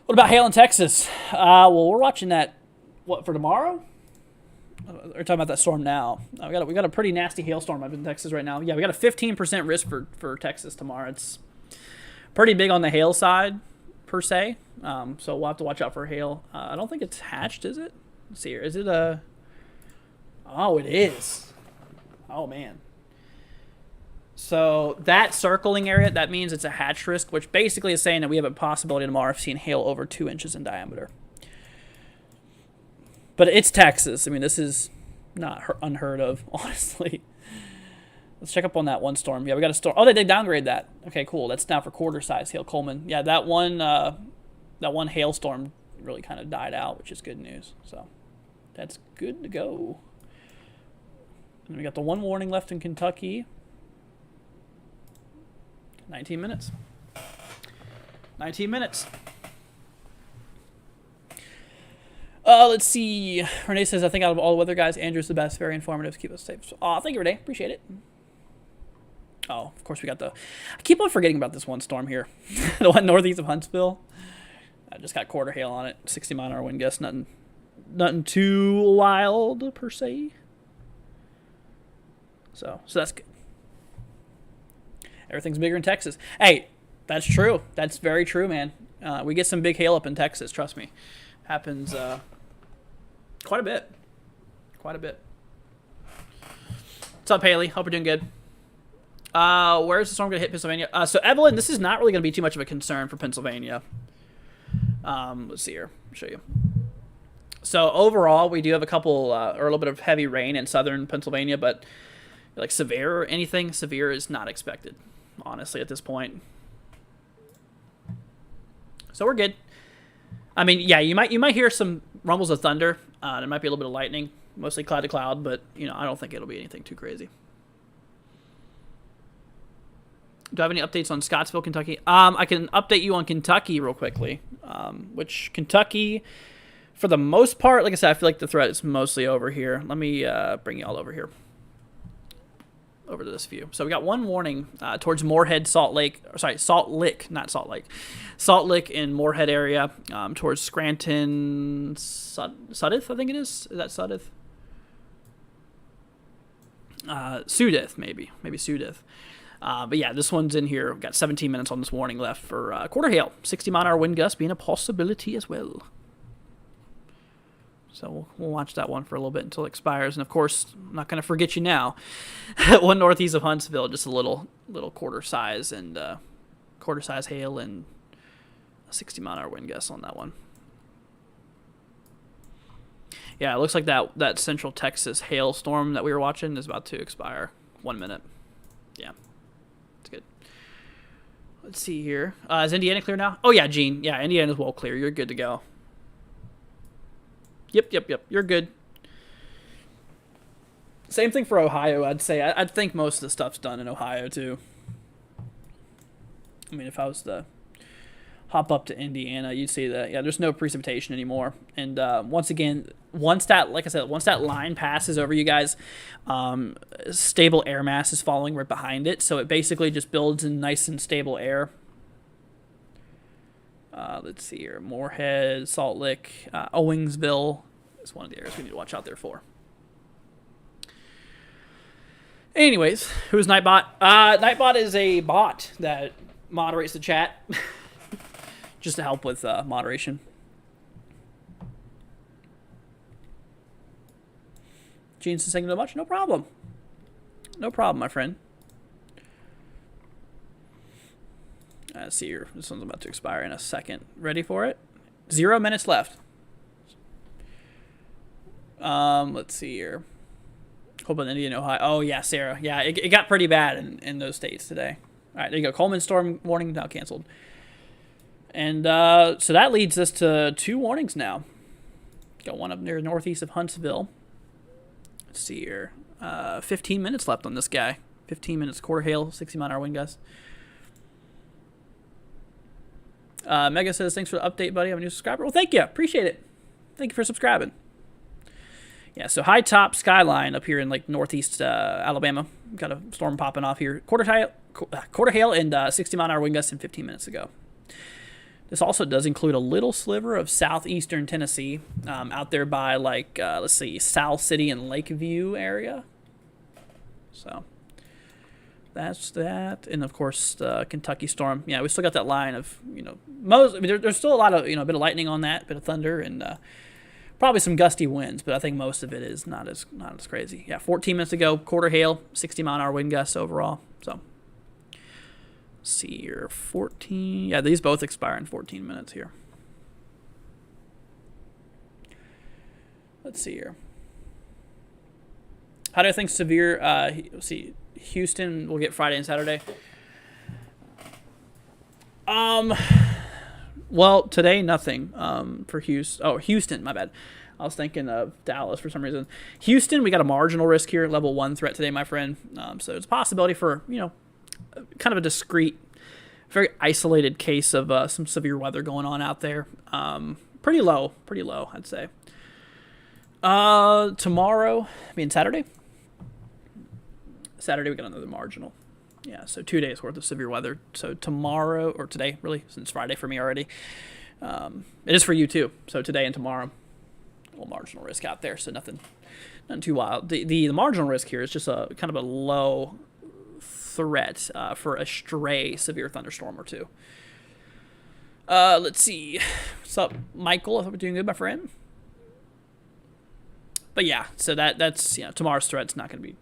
What about hail in Texas? Well, we're watching that, for tomorrow? We're talking about that storm now. We got a pretty nasty hailstorm up in Texas right now. Yeah, we got a 15% risk for Texas tomorrow. It's pretty big on the hail side, per se. So we'll have to watch out for hail. I don't think it's hatched, is it? Let's see here. Is it a... Oh, it is. Oh, man. So that circling area, that means it's a hatch risk, which basically is saying that we have a possibility tomorrow of seeing hail over 2 inches in diameter. But it's Texas. I mean, this is not unheard of, honestly. Let's check up on that one storm. Yeah, we got a storm. Oh, they did downgrade that. Okay, cool. That's now for quarter size hail. Coleman. Yeah, that one hailstorm really kind of died out, which is good news. So that's good to go. And we got the one warning left in Kentucky. 19 minutes. 19 minutes. Let's see. Renee says, I think out of all the weather guys, Andrew's the best. Very informative. Keep us safe. Thank you, Renee. Appreciate it. Oh, of course we got the... I keep on forgetting about this one storm here. The one northeast of Huntsville. I just got quarter hail on it. 60-mile-an-hour wind gust. Nothing too wild, per se. So that's good. Everything's bigger in Texas. Hey, that's true. That's very true, man. We get some big hail up in Texas. Trust me. Happens quite a bit. Quite a bit. What's up, Haley? Hope you're doing good. Where's the storm going to hit Pennsylvania? So, Evelyn, this is not really going to be too much of a concern for Pennsylvania. Let's see here. I'll show you. So, overall, we do have a couple, or a little bit of heavy rain in southern Pennsylvania, but like severe or anything, severe is not expected, honestly, at this point. So, we're good. I mean, yeah, you might hear some rumbles of thunder. There might be a little bit of lightning, mostly cloud to cloud, but, I don't think it'll be anything too crazy. Do I have any updates on Scottsville, Kentucky? I can update you on Kentucky real quickly, which Kentucky, for the most part, like I said, I feel like the threat is mostly over here. Let me bring you all over here, over to this view. So we got one warning towards Moorhead, Salt Lick, not Salt Lake. Salt Lick in Moorhead area, towards Scranton, Sudeth, I think it is. Is that Sudeth? Sudeth, maybe Sudeth. But yeah, this one's in here. We've got 17 minutes on this warning left for quarter hail. 60-mile-an-hour wind gust being a possibility as well. So we'll watch that one for a little bit until it expires. And of course, I'm not going to forget you now. One northeast of Huntsville, just a little quarter size hail and a 60-mile-an-hour wind gust on that one. Yeah, it looks like that central Texas hailstorm that we were watching is about to expire. 1 minute. Yeah. Good. Let's see here. Is Indiana clear now? Oh, yeah, Gene. Yeah, Indiana's well clear. You're good to go. Yep. You're good. Same thing for Ohio, I'd say. I'd think most of the stuff's done in Ohio, too. I mean, if I was to hop up to Indiana, you'd see that, yeah, there's no precipitation anymore. And once again, like I said, once that line passes over you guys, stable air mass is following right behind it. So it basically just builds in nice and stable air. Let's see here. Moorhead, Salt Lick, Owingsville is one of the areas we need to watch out there for. Anyways, who's Nightbot? Nightbot is a bot that moderates the chat just to help with moderation. Gene's saying no much? No problem. No problem, my friend. Let's see here. This one's about to expire in a second. Ready for it? 0 minutes left. Let's see here. Hope in Indiana, Ohio. Oh, yeah, Sarah. Yeah, it got pretty bad in those states today. All right, there you go. Coleman storm warning now canceled. And so that leads us to 2 warnings now. Got one up near northeast of Huntsville. Let's see here. 15 minutes left on this guy. 15 minutes, quarter hail, 60-mile-an-hour wind gusts. Mega says, thanks for the update, buddy. I'm a new subscriber. Well, thank you. Appreciate it. Thank you for subscribing. Yeah, so high top skyline up here in like northeast Alabama. Got a storm popping off here. Quarter hail and 60-mile-an-hour wind gusts in 15 minutes ago. This also does include a little sliver of southeastern Tennessee out there by like, let's see, South City and Lakeview area. So that's that. And of course, the Kentucky storm. Yeah, we still got that line of, there's still a lot of, a bit of lightning on that, bit of thunder, and probably some gusty winds, but I think most of it is not as crazy. Yeah, 14 minutes ago, quarter hail, 60-mile-an-hour wind gusts overall. So, let's see here, 14. Yeah, these both expire in 14 minutes here. Let's see here. How do I think severe? Let's see, Houston will get Friday and Saturday. Well, today, nothing for Houston. Oh, Houston, my bad. I was thinking of Dallas for some reason. Houston, we got a marginal risk here, level 1 threat today, my friend. So it's a possibility for, kind of a discrete, very isolated case of some severe weather going on out there. Pretty low, I'd say. Tomorrow, Saturday? Saturday, we got another marginal. Yeah, so 2 days worth of severe weather. So tomorrow, or today, really, since Friday for me already. It is for you too. So today and tomorrow, a little marginal risk out there. So nothing too wild. The marginal risk here is just a kind of a low threat for a stray severe thunderstorm or two. Let's see. What's up, Michael? I hope you're doing good, my friend. But yeah, so that's tomorrow's threat's not going to be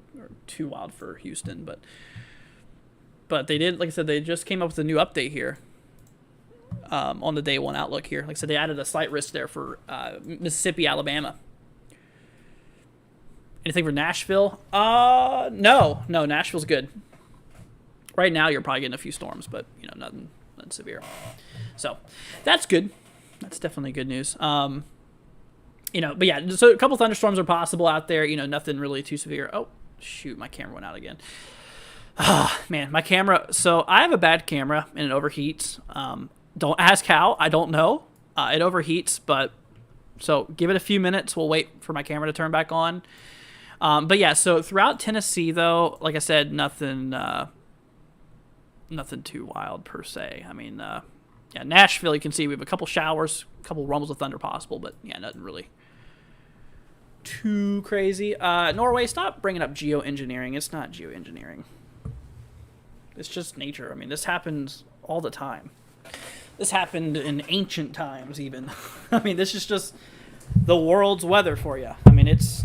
too wild for Houston, but they did, like I said, they just came up with a new update here on the day 1 outlook here. Like I said, they added a slight risk there for Mississippi, Alabama. Anything for Nashville? No, Nashville's good. Right now, you're probably getting a few storms, but nothing severe. So that's good. That's definitely good news. But yeah, so a couple thunderstorms are possible out there. Nothing really too severe. Oh, shoot, my camera went out again. Man, my camera. So I have a bad camera and it overheats. Don't ask how. I don't know. It overheats, but so give it a few minutes. We'll wait for my camera to turn back on. But yeah, so throughout Tennessee, though, like I said, nothing too wild per se. Yeah, Nashville, you can see we have a couple showers, a couple rumbles of thunder possible, but yeah, nothing really too crazy. Norway, stop bringing up geoengineering. It's not geoengineering. It's just nature. This happens all the time. This happened in ancient times, even. This is just the world's weather for you. It's...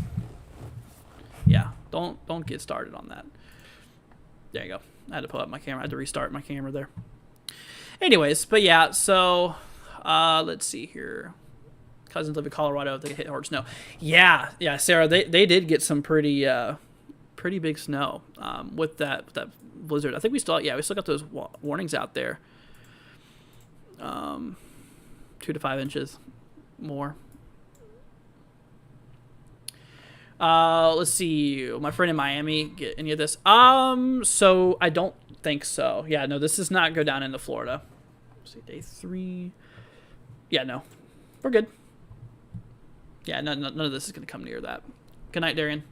Yeah, don't get started on that. There you go. I had to pull up my camera. I had to restart my camera there. Anyways, but yeah, so let's see here. Cousins live in Colorado. They hit hard snow. Yeah, Sarah. They did get some pretty big snow with that blizzard. I think we still got those warnings out there. 2 to 5 inches more. Let's see. My friend in Miami get any of this? So I don't think so. Yeah, no, this does not go down into Florida. Let's see, day 3. Yeah, no. We're good. Yeah, none of this is going to come near that. Good night, Darian.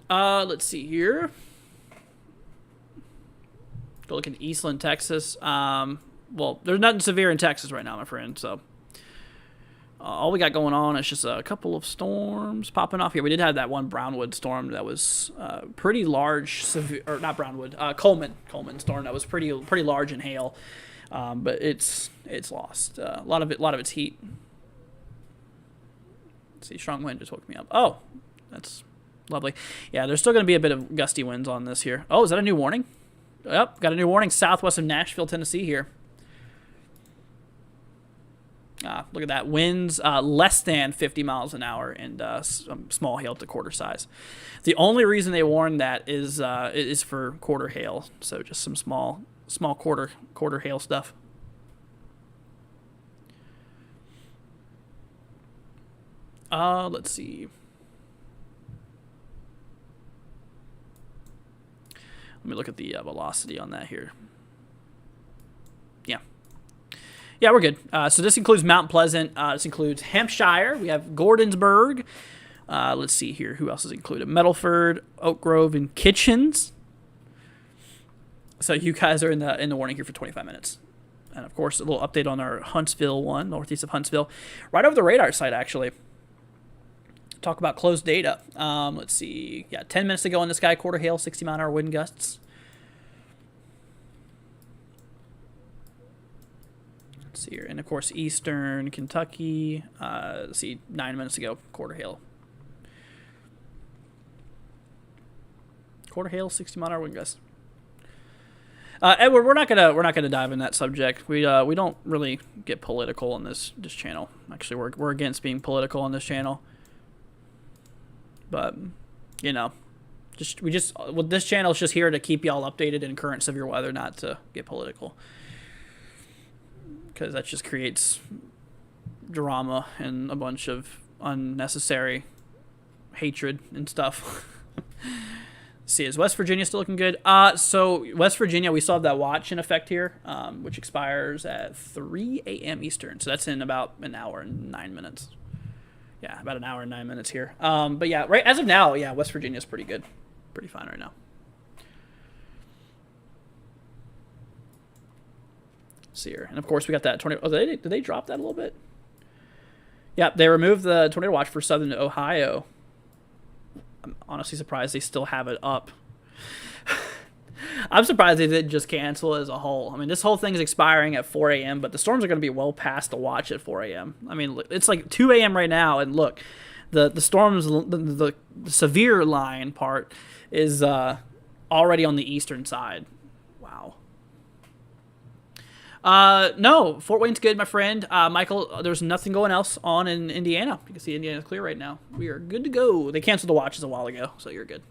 Let's see here. Go look in Eastland, Texas. Well, there's nothing severe in Texas right now, my friend, so... all we got going on is just a couple of storms popping off here. We did have that one Brownwood storm that was pretty large, severe, or not Brownwood, Coleman storm that was pretty large in hail, but it's lost. A lot of it's heat. Let's see, strong wind just woke me up. Oh, that's lovely. Yeah, there's still going to be a bit of gusty winds on this here. Oh, is that a new warning? Yep, got a new warning southwest of Nashville, Tennessee here. Look at that. Winds less than 50 miles an hour and some small hail to quarter size. The only reason they warned that is for quarter hail. So just some small quarter hail stuff. Let's see. Let me look at the velocity on that here. Yeah. Yeah, we're good. So this includes Mount Pleasant. This includes Hampshire. We have Gordonsburg. Let's see here. Who else is included? Medalford, Oak Grove, and Kitchens. So you guys are in the warning here for 25 minutes. And, of course, a little update on our Huntsville one, northeast of Huntsville. Right over the radar site, actually. Talk about closed data. Let's see. Yeah, 10 minutes ago on this guy, quarter hail, 60-mile-an-hour wind gusts. Let's see here. And, of course, eastern Kentucky. Let's see, 9 minutes ago, quarter hail. Quarter hail, 60-mile-an-hour wind gusts. Edward, we're not gonna dive in that subject. We don't really get political on this channel. Actually, we're against being political on this channel. But you know, this channel is just here to keep y'all updated in current severe weather, not to get political, because that just creates drama and a bunch of unnecessary hatred and stuff. See, is West Virginia still looking good? So West Virginia, we still have that watch in effect here, which expires at 3 a.m. Eastern. So that's in about an hour and 9 minutes. Yeah, about an hour and 9 minutes here. But yeah, right as of now, yeah, West Virginia's pretty good, pretty fine right now. Let's see here, and of course we got that tornado. Oh, did they drop that a little bit? Yeah, they removed the tornado watch for southern Ohio. I'm honestly surprised they still have it up. I'm surprised they didn't just cancel as a whole. I mean, this whole thing is expiring at 4 a.m., but the storms are going to be well past the watch at 4 a.m. I mean, it's like 2 a.m. right now, and look, the storms, the severe line part is already on the eastern side. Wow. No, Fort Wayne's good, my friend. Michael, there's nothing going else on in Indiana. You can see Indiana's clear right now. We are good to go. They canceled the watches a while ago, so you're good.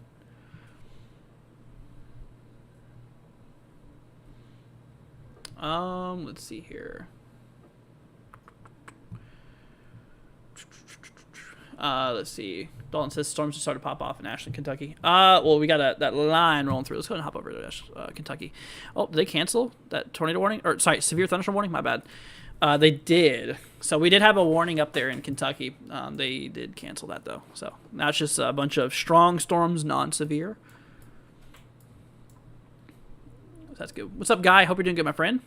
Let's see here. Let's see. Dalton says storms have started to pop off in Ashland, Kentucky. Well, we got that line rolling through. Let's go and hop over to Kentucky. Oh, did they cancel that tornado warning? Or, sorry, severe thunderstorm warning? My bad. They did. So we did have a warning up there in Kentucky. They did cancel that, though. So now it's just a bunch of strong storms, non-severe. That's good. What's up, Guy? Hope you're doing good, my friend.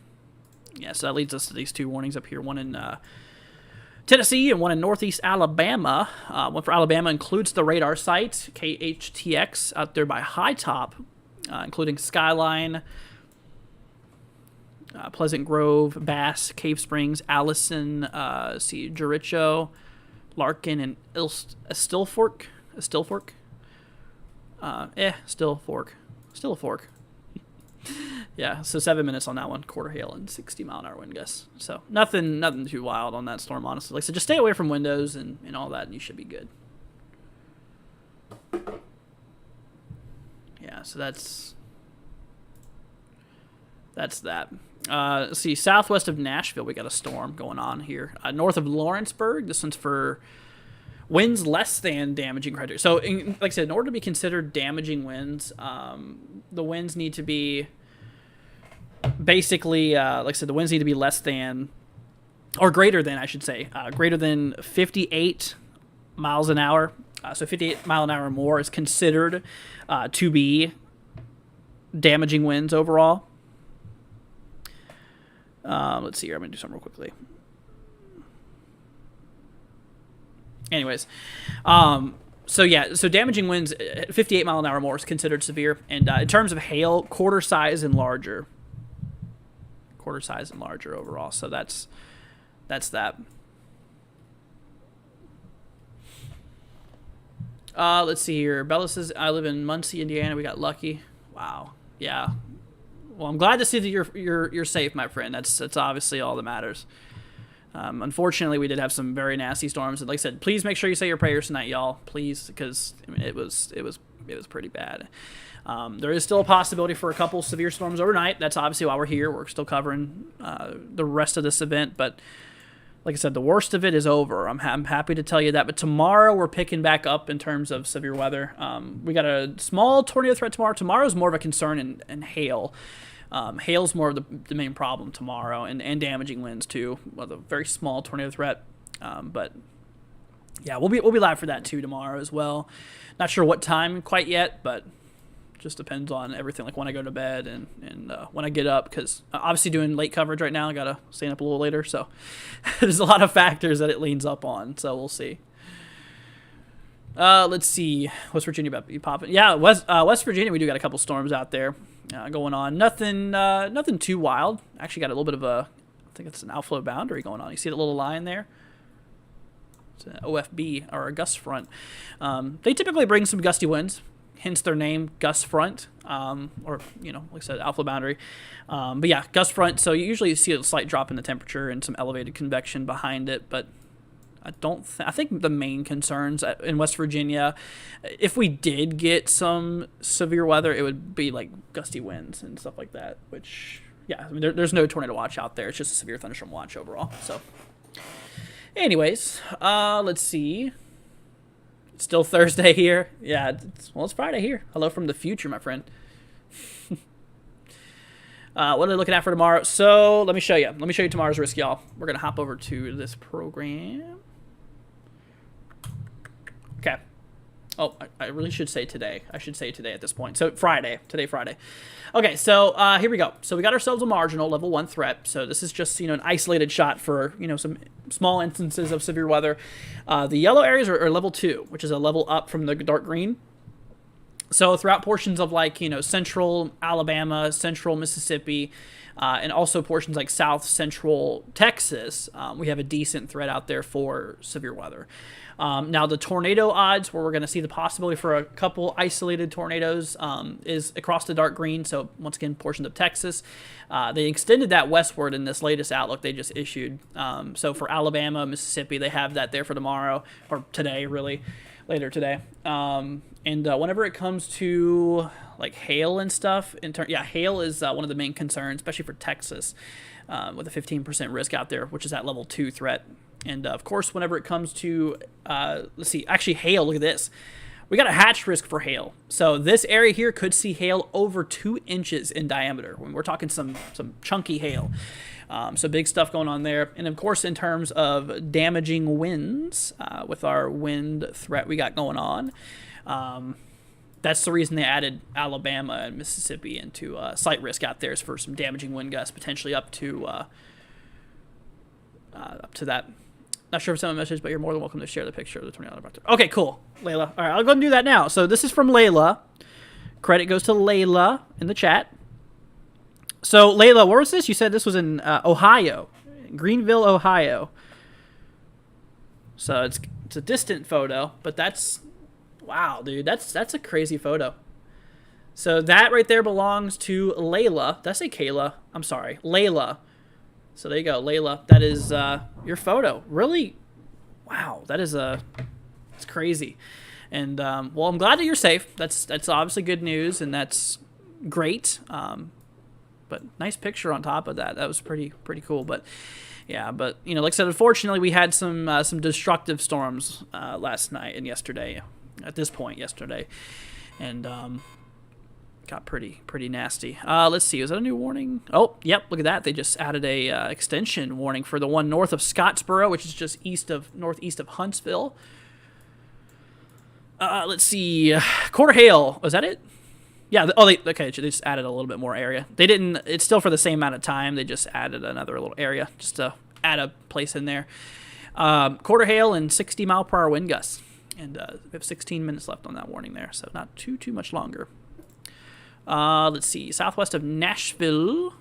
Yeah, so that leads us to these two warnings up here. One in Tennessee and one in northeast Alabama. One for Alabama includes the radar site, KHTX, out there by High Top, including Skyline, Pleasant Grove, Bass, Cave Springs, Allison, Jericho, Larkin, and Stillfork. Stillfork. Yeah, so 7 minutes on that one, quarter hail and 60-mile-an-hour wind gusts. So nothing too wild on that storm, honestly. Like I said, just stay away from windows and all that, and you should be good. Yeah, so that's that. Let's see, southwest of Nashville, we got a storm going on here. North of Lawrenceburg, this one's for winds less than damaging criteria. So, like I said, in order to be considered damaging winds, the winds need to be basically, like I said, the winds need to be less than, or greater than, I should say, greater than 58 miles an hour. So 58 mile an hour or more is considered to be damaging winds overall. Let's see here. I'm going to do something real quickly. Anyways, so damaging winds, 58 mile an hour or more is considered severe. And in terms of hail, quarter size and larger overall. So that's that. Let's see here. Bella says, I live in Muncie, Indiana. We got lucky. Wow. Yeah. Well, I'm glad to see that you're safe, my friend. That's obviously all that matters. Unfortunately, we did have some very nasty storms, and like I said, please make sure you say your prayers tonight, y'all. Please, because I mean it was pretty bad. There is still a possibility for a couple severe storms overnight. That's obviously why we're here. We're still covering the rest of this event, but like I said, the worst of it is over. I'm happy to tell you that. But tomorrow we're picking back up in terms of severe weather. We got a small tornado threat tomorrow. Tomorrow's more of a concern in hail. Hail's more of the main problem tomorrow, and damaging winds too. Well, a very small tornado threat, but yeah, we'll be live for that too tomorrow as well. Not sure what time quite yet, but just depends on everything, like when I go to bed and when I get up, because obviously doing late coverage right now, I gotta stay up a little later, so there's a lot of factors that it leans up on. So we'll see. Let's see. West Virginia about to be popping. Yeah, West Virginia, we do got a couple storms out there going on. Nothing too wild. Actually got a little bit of I think it's an outflow boundary going on. You see that little line there? It's an OFB, or a gust front. They typically bring some gusty winds, hence their name, gust front, or, like I said, outflow boundary. But yeah, gust front. So you usually see a slight drop in the temperature and some elevated convection behind it, but I think the main concerns in West Virginia, if we did get some severe weather, it would be like gusty winds and stuff like that, which, yeah, I mean, there's no tornado watch out there. It's just a severe thunderstorm watch overall. So anyways, let's see. It's still Thursday here. Yeah, it's Friday here. Hello from the future, my friend. What are they looking at for tomorrow? So let me show you. Let me show you tomorrow's risk, y'all. We're going to hop over to this program. Okay. Oh, I really should say today. I should say today at this point. So Friday. Okay, so here we go. So we got ourselves a marginal level 1 threat. So this is just, an isolated shot for, some small instances of severe weather. The yellow areas are level 2, which is a level up from the dark green. So throughout portions of central Alabama, central Mississippi, and also portions like south central Texas, we have a decent threat out there for severe weather. Now the tornado odds, where we're going to see the possibility for a couple isolated tornadoes, is across the dark green. So once again, portions of Texas. They extended that westward in this latest outlook they just issued. So for Alabama, Mississippi, they have that there for tomorrow, or today really, later today. And whenever it comes to hail and stuff, hail is one of the main concerns, especially for Texas, with a 15% risk out there, which is that level 2 threat. And of course, whenever it comes to, hail, look at this. We got a hatch risk for hail. So this area here could see hail over 2 inches in diameter. When we're talking some chunky hail. So big stuff going on there. And of course, in terms of damaging winds, with our wind threat we got going on, that's the reason they added Alabama and Mississippi into slight risk out there, is for some damaging wind gusts, potentially up to that. Not sure if someone messaged, but you're more than welcome to share the picture of the tornado. Okay, cool, Layla. All right, I'll go and do that now. So this is from Layla. Credit goes to Layla in the chat. So Layla, where was this? You said this was in Ohio, Greenville, Ohio. So it's a distant photo, but that's, wow, dude, that's a crazy photo. So that right there belongs to Layla. Did I say Kayla? I'm sorry, Layla. So there you go, Layla. That is your photo. Really, wow, it's crazy. And well, I'm glad that you're safe. That's obviously good news, and that's great. But nice picture on top of that. That was pretty cool. But yeah, like I said, unfortunately, we had some destructive storms last night and yesterday. At this point, yesterday, and got pretty nasty. Let's see. Is that a new warning? Oh, yep. Look at that. They just added a extension warning for the one north of Scottsboro, which is just northeast of Huntsville. Let's see. Quarter hail. Was that it? Yeah. They just added a little bit more area. They didn't. It's still for the same amount of time. They just added another little area just to add a place in there. Quarter hail and 60-mile-per-hour wind gusts. And we have 16 minutes left on that warning there, so not too much longer. Let's see, southwest of Nashville.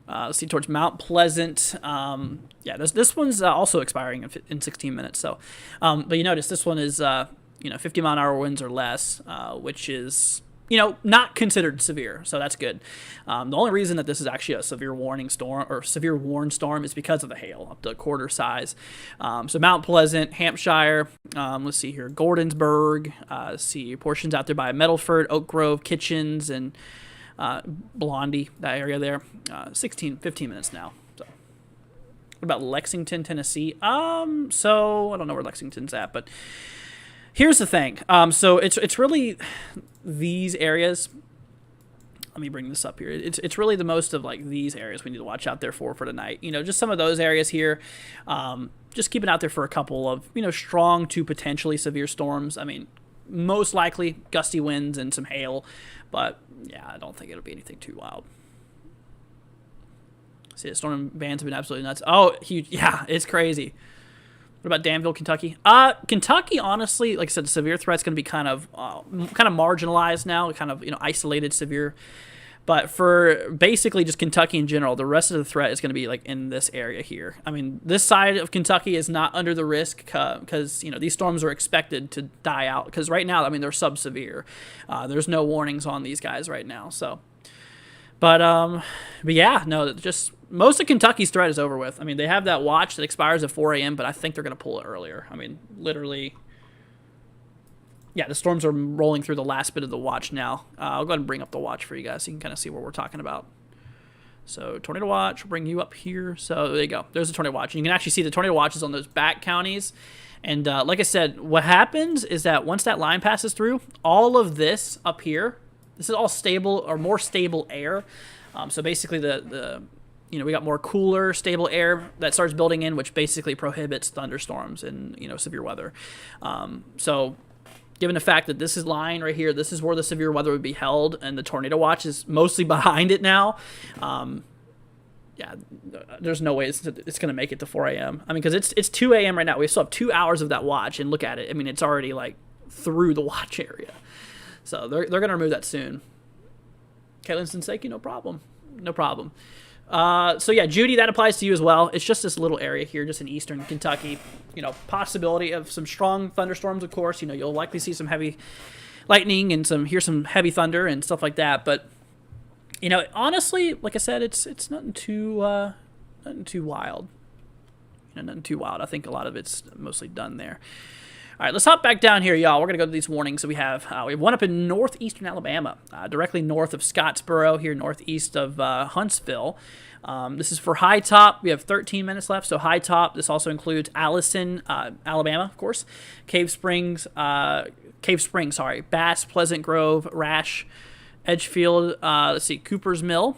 Let's see, towards Mount Pleasant. Yeah, this one's also expiring in 16 minutes. So, but you notice this one is 50-mile-an-hour winds or less, which is not considered severe, so that's good. The only reason that this is actually a severe warning storm or severe warned storm is because of the hail, up to quarter size. So Mount Pleasant, Hampshire, let's see here, Gordonsburg, see portions out there by Medalford, Oak Grove, Kitchens, and Blondie, that area there. 15 minutes now. So what about Lexington, Tennessee? So I don't know where Lexington's at, but here's the thing. So it's really these areas. Let me bring this up here. It's really the most of like these areas we need to watch out there for tonight. Just some of those areas here. Just keep it out there for a couple of strong to potentially severe storms. I mean, most likely gusty winds and some hail, but yeah, I don't think it'll be anything too wild. See, the storm bands have been absolutely nuts. Oh, huge! Yeah, it's crazy. What about Danville, Kentucky? Kentucky, honestly, like I said, the severe threat's going to be kind of marginalized now, kind of isolated severe. But for basically just Kentucky in general, the rest of the threat is going to be like in this area here. I mean, this side of Kentucky is not under the risk because these storms are expected to die out. Because right now, I mean, they're sub-severe. There's no warnings on these guys right now. So, but yeah, no, just. Most of Kentucky's threat is over with. I mean, they have that watch that expires at 4 a.m., but I think they're going to pull it earlier. I mean, literally, yeah, the storms are rolling through the last bit of the watch now. I'll go ahead and bring up the watch for you guys so you can kind of see what we're talking about. So, tornado watch, we'll bring you up here. So, there you go. There's the tornado watch. And you can actually see the tornado watches on those back counties. And like I said, what happens is that once that line passes through, all of this up here, this is all stable or more stable air. So, basically, we got more cooler, stable air that starts building in, which basically prohibits thunderstorms and, severe weather. So given the fact that this is lying right here, this is where the severe weather would be held, and the tornado watch is mostly behind it now. Yeah, there's no way it's going to make it to 4 a.m. I mean, because it's 2 a.m. right now. We still have 2 hours of that watch, and look at it. I mean, it's already, like, through the watch area. So they're going to remove that soon. Caitlin Senseki, no problem. No problem. So yeah, Judy, that applies to you as well. It's just this little area here, just in eastern Kentucky. Possibility of some strong thunderstorms, of course. You'll likely see some heavy lightning and hear some heavy thunder and stuff like that. But honestly, like I said, it's nothing too wild. Nothing too wild. I think a lot of it's mostly done there. All right, let's hop back down here, y'all. We're going to go to these warnings. So we have one up in northeastern Alabama, directly north of Scottsboro, here northeast of Huntsville. This is for High Top. We have 13 minutes left, so High Top. This also includes Allison, Alabama, of course, Cave Springs, Bass, Pleasant Grove, Rash, Edgefield, let's see, Cooper's Mill,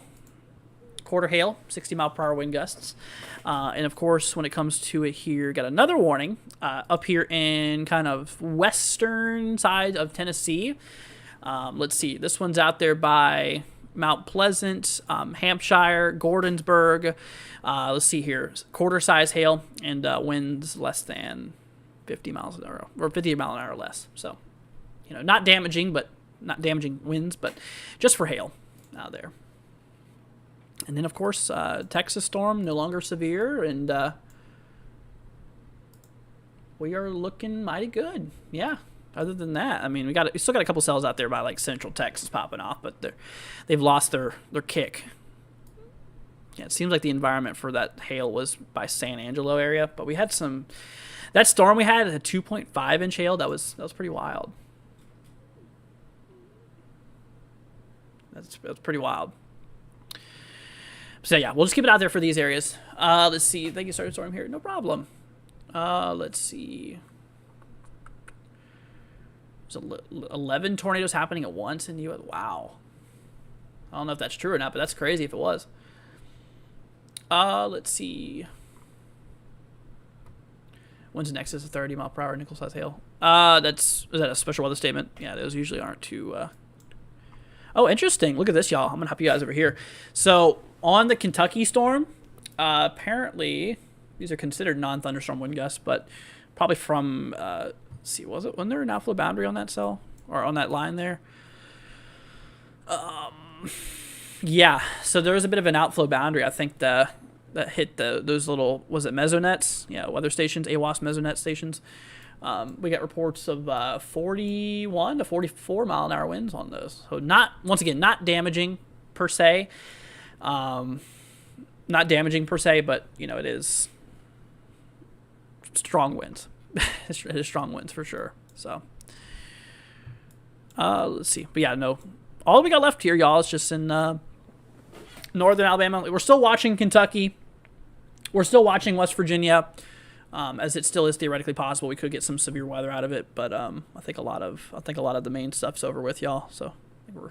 quarter hail, 60-mile-per-hour wind gusts. And, of course, when it comes to it here, got another warning up here in kind of western side of Tennessee. Let's see. This one's out there by Mount Pleasant, Hampshire, Gordonsburg. Let's see here. Quarter-size hail and winds less than 50 miles an hour or 50 mile an hour less. So, not damaging winds, but just for hail out there. And then, of course, Texas storm, no longer severe, and we are looking mighty good. Yeah. Other than that, I mean, we still got a couple cells out there by like Central Texas popping off, but they've lost their kick. Yeah, it seems like the environment for that hail was by San Angelo area, but we had that storm we had a 2.5 inch hail. That was pretty wild. That's pretty wild. So, yeah, we'll just keep it out there for these areas. Let's see. Thank you, Started Storm here. No problem. Let's see. there's 11 tornadoes happening at once in the U.S. Wow. I don't know if that's true or not, but that's crazy if it was. Let's see. Winds in excess of 30 mile per hour, nickel size hail. Is that a special weather statement? Yeah, those usually aren't too. Oh, interesting. Look at this, y'all. I'm gonna help you guys over here. So on the Kentucky storm, apparently these are considered non-thunderstorm wind gusts, but probably from. Let's see, wasn't there an outflow boundary on that cell or on that line there? Yeah. So there was a bit of an outflow boundary. I think that hit those little, was it mesonets? Yeah, weather stations, AWAS mesonet stations. We got reports of 41 to 44 mile an hour winds on those. So not damaging per se. Not damaging per se, but it is strong winds. It is strong winds for sure. So let's see. But yeah, no. All we got left here, y'all, is just in northern Alabama. We're still watching Kentucky. We're still watching West Virginia, as it still is theoretically possible we could get some severe weather out of it. But I think a lot of the main stuff's over with, y'all. So I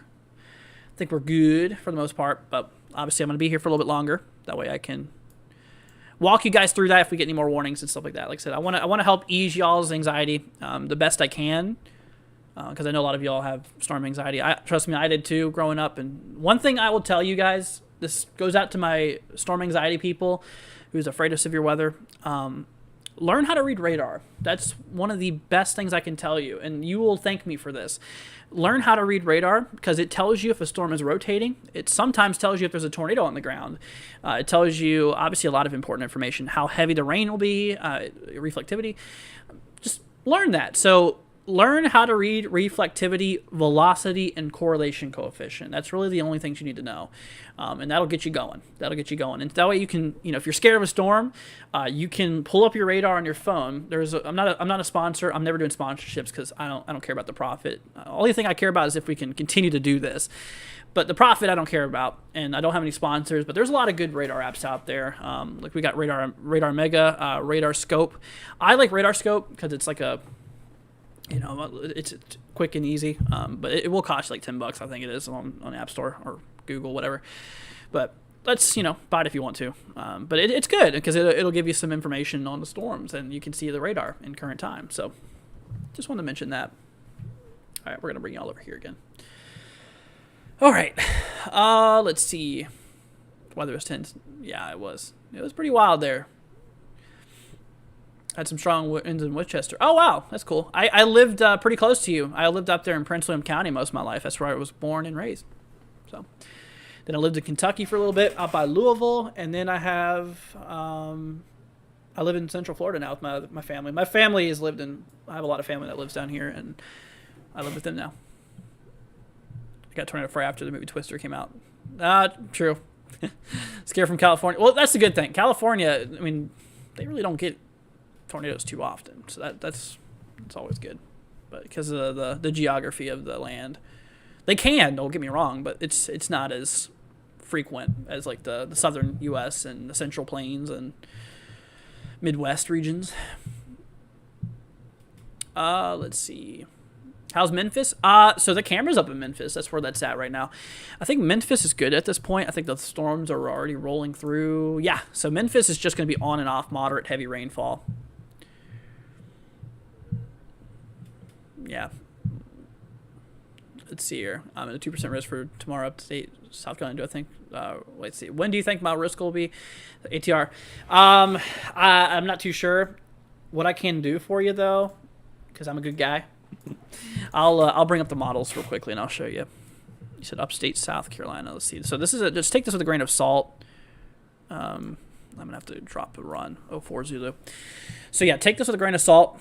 think we're good for the most part. But obviously, I'm going to be here for a little bit longer. That way, I can walk you guys through that if we get any more warnings and stuff like that. Like I said, I want to help ease y'all's anxiety the best I can. Because I know a lot of y'all have storm anxiety. Trust me, I did too growing up. And one thing I will tell you guys, this goes out to my storm anxiety people who's afraid of severe weather. Learn how to read radar. That's one of the best things I can tell you, and you will thank me for this. Learn how to read radar because it tells you if a storm is rotating. It sometimes tells you if there's a tornado on the ground. It tells you, obviously, a lot of important information, how heavy the rain will be, reflectivity. Just learn that. So learn how to read reflectivity, velocity, and correlation coefficient. That's really the only things you need to know. And that'll get you going. And that way you can, if you're scared of a storm, you can pull up your radar on your phone. I'm not a sponsor. I'm never doing sponsorships because I don't care about the profit. Only thing I care about is if we can continue to do this. But the profit I don't care about, and I don't have any sponsors. But there's a lot of good radar apps out there. Like we got Radar Mega, Radar Scope. I like Radar Scope because it's like it's quick and easy, but it will cost you like $10. I think it is on App Store or Google, whatever. But let's buy it if you want to. But it's good because it'll give you some information on the storms, and you can see the radar in current time. So just wanted to mention that. All right, we're gonna bring y'all over here again. All right, let's see. Weather was tense. Yeah, it was. It was pretty wild there. Had some strong winds in Winchester. Oh, wow. That's cool. I lived pretty close to you. I lived up there in Prince William County most of my life. That's where I was born and raised. So then I lived in Kentucky for a little bit, out by Louisville. And then I live in Central Florida now with my family. My family I have a lot of family that lives down here, and I live with them now. I got tornado fire after the movie Twister came out. True. Scared from California. Well, that's the good thing. California, I mean, they really don't get tornadoes too often, so that's always good. But because of the geography of the land, they can, don't get me wrong, but it's not as frequent as like the southern U.S. and the Central Plains and Midwest regions. Let's see. How's Memphis? So the camera's up in Memphis. That's where that's at right now. I think Memphis is good at this point. I think the storms are already rolling through. Yeah, so Memphis is just going to be on and off moderate heavy rainfall. Yeah. Let's see here. I'm at a 2% risk for tomorrow upstate South Carolina. Do I think? Let's see. When do you think my risk will be? ATR. I'm not too sure. What I can do for you though, because I'm a good guy, I'll bring up the models real quickly and I'll show you. You said upstate South Carolina. Let's see. So this is just take this with a grain of salt. I'm gonna have to drop a run. 04 Zulu. So yeah, take this with a grain of salt.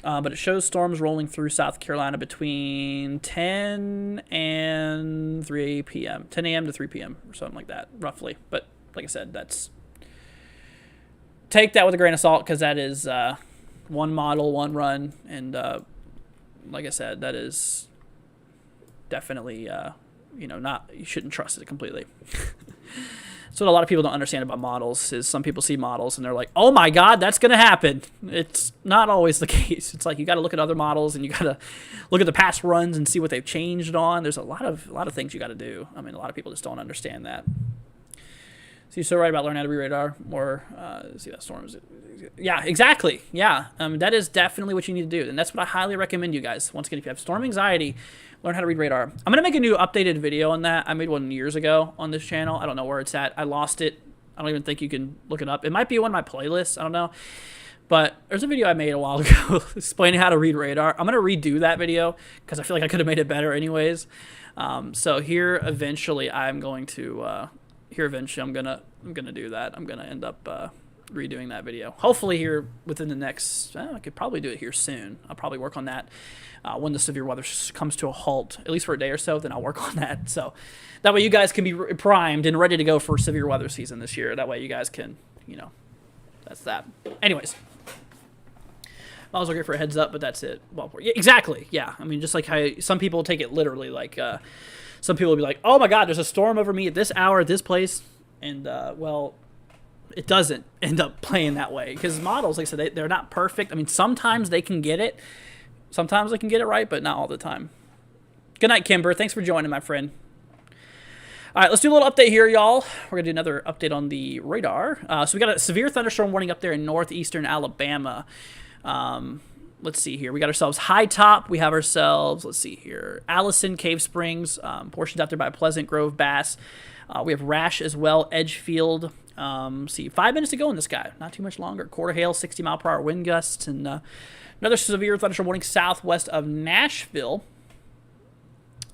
But it shows storms rolling through South Carolina between 10 and 3 p.m. 10 a.m. to 3 p.m. or something like that, roughly. But like I said, take that with a grain of salt because that is one model, one run, and like I said, that is definitely you shouldn't trust it completely. So what a lot of people don't understand about models is some people see models and they're like, oh my God, that's going to happen. It's not always the case. It's like you got to look at other models and you got to look at the past runs and see what they've changed on. There's a lot of things you got to do. I mean, a lot of people just don't understand that. So you're so right about learning how to read radar or see that storms. Yeah, exactly. Yeah, that is definitely what you need to do. And that's what I highly recommend you guys. Once again, if you have storm anxiety, learn how to read radar. I'm going to make a new updated video on that. I made one years ago on this channel. I don't know where it's at. I lost it. I don't even think you can look it up. It might be one of my playlists. I don't know. But there's a video I made a while ago explaining how to read radar. I'm going to redo that video because I feel like I could have made it better anyways. So here eventually I'm going to I'm gonna do that. I'm gonna end up redoing that video. Hopefully here within the next, I could probably do it here soon. I'll probably work on that when the severe weather comes to a halt, at least for a day or so. Then I'll work on that. So that way you guys can be primed and ready to go for severe weather season this year. That way you guys can, that's that. Anyways. I was looking for a heads up, but that's it. Well, yeah, exactly. Yeah. I mean, just like how some people take it literally, like some people will be like, oh my God, there's a storm over me at this hour at this place. And, well, it doesn't end up playing that way because models, like I said, they're not perfect. I mean, sometimes they can get it. Sometimes they can get it right, but not all the time. Good night, Kimber. Thanks for joining, my friend. All right, let's do a little update here, y'all. We're going to do another update on the radar. So we got a severe thunderstorm warning up there in northeastern Alabama. Let's see here. We got ourselves High Top. We have ourselves, let's see here, Allison, Cave Springs, portions out there by Pleasant Grove, Bass. We have Rash as well, Edgefield. See, 5 minutes to go in this guy. Not too much longer. Quarter hail, 60-mile-per-hour wind gusts, and another severe thunderstorm warning southwest of Nashville.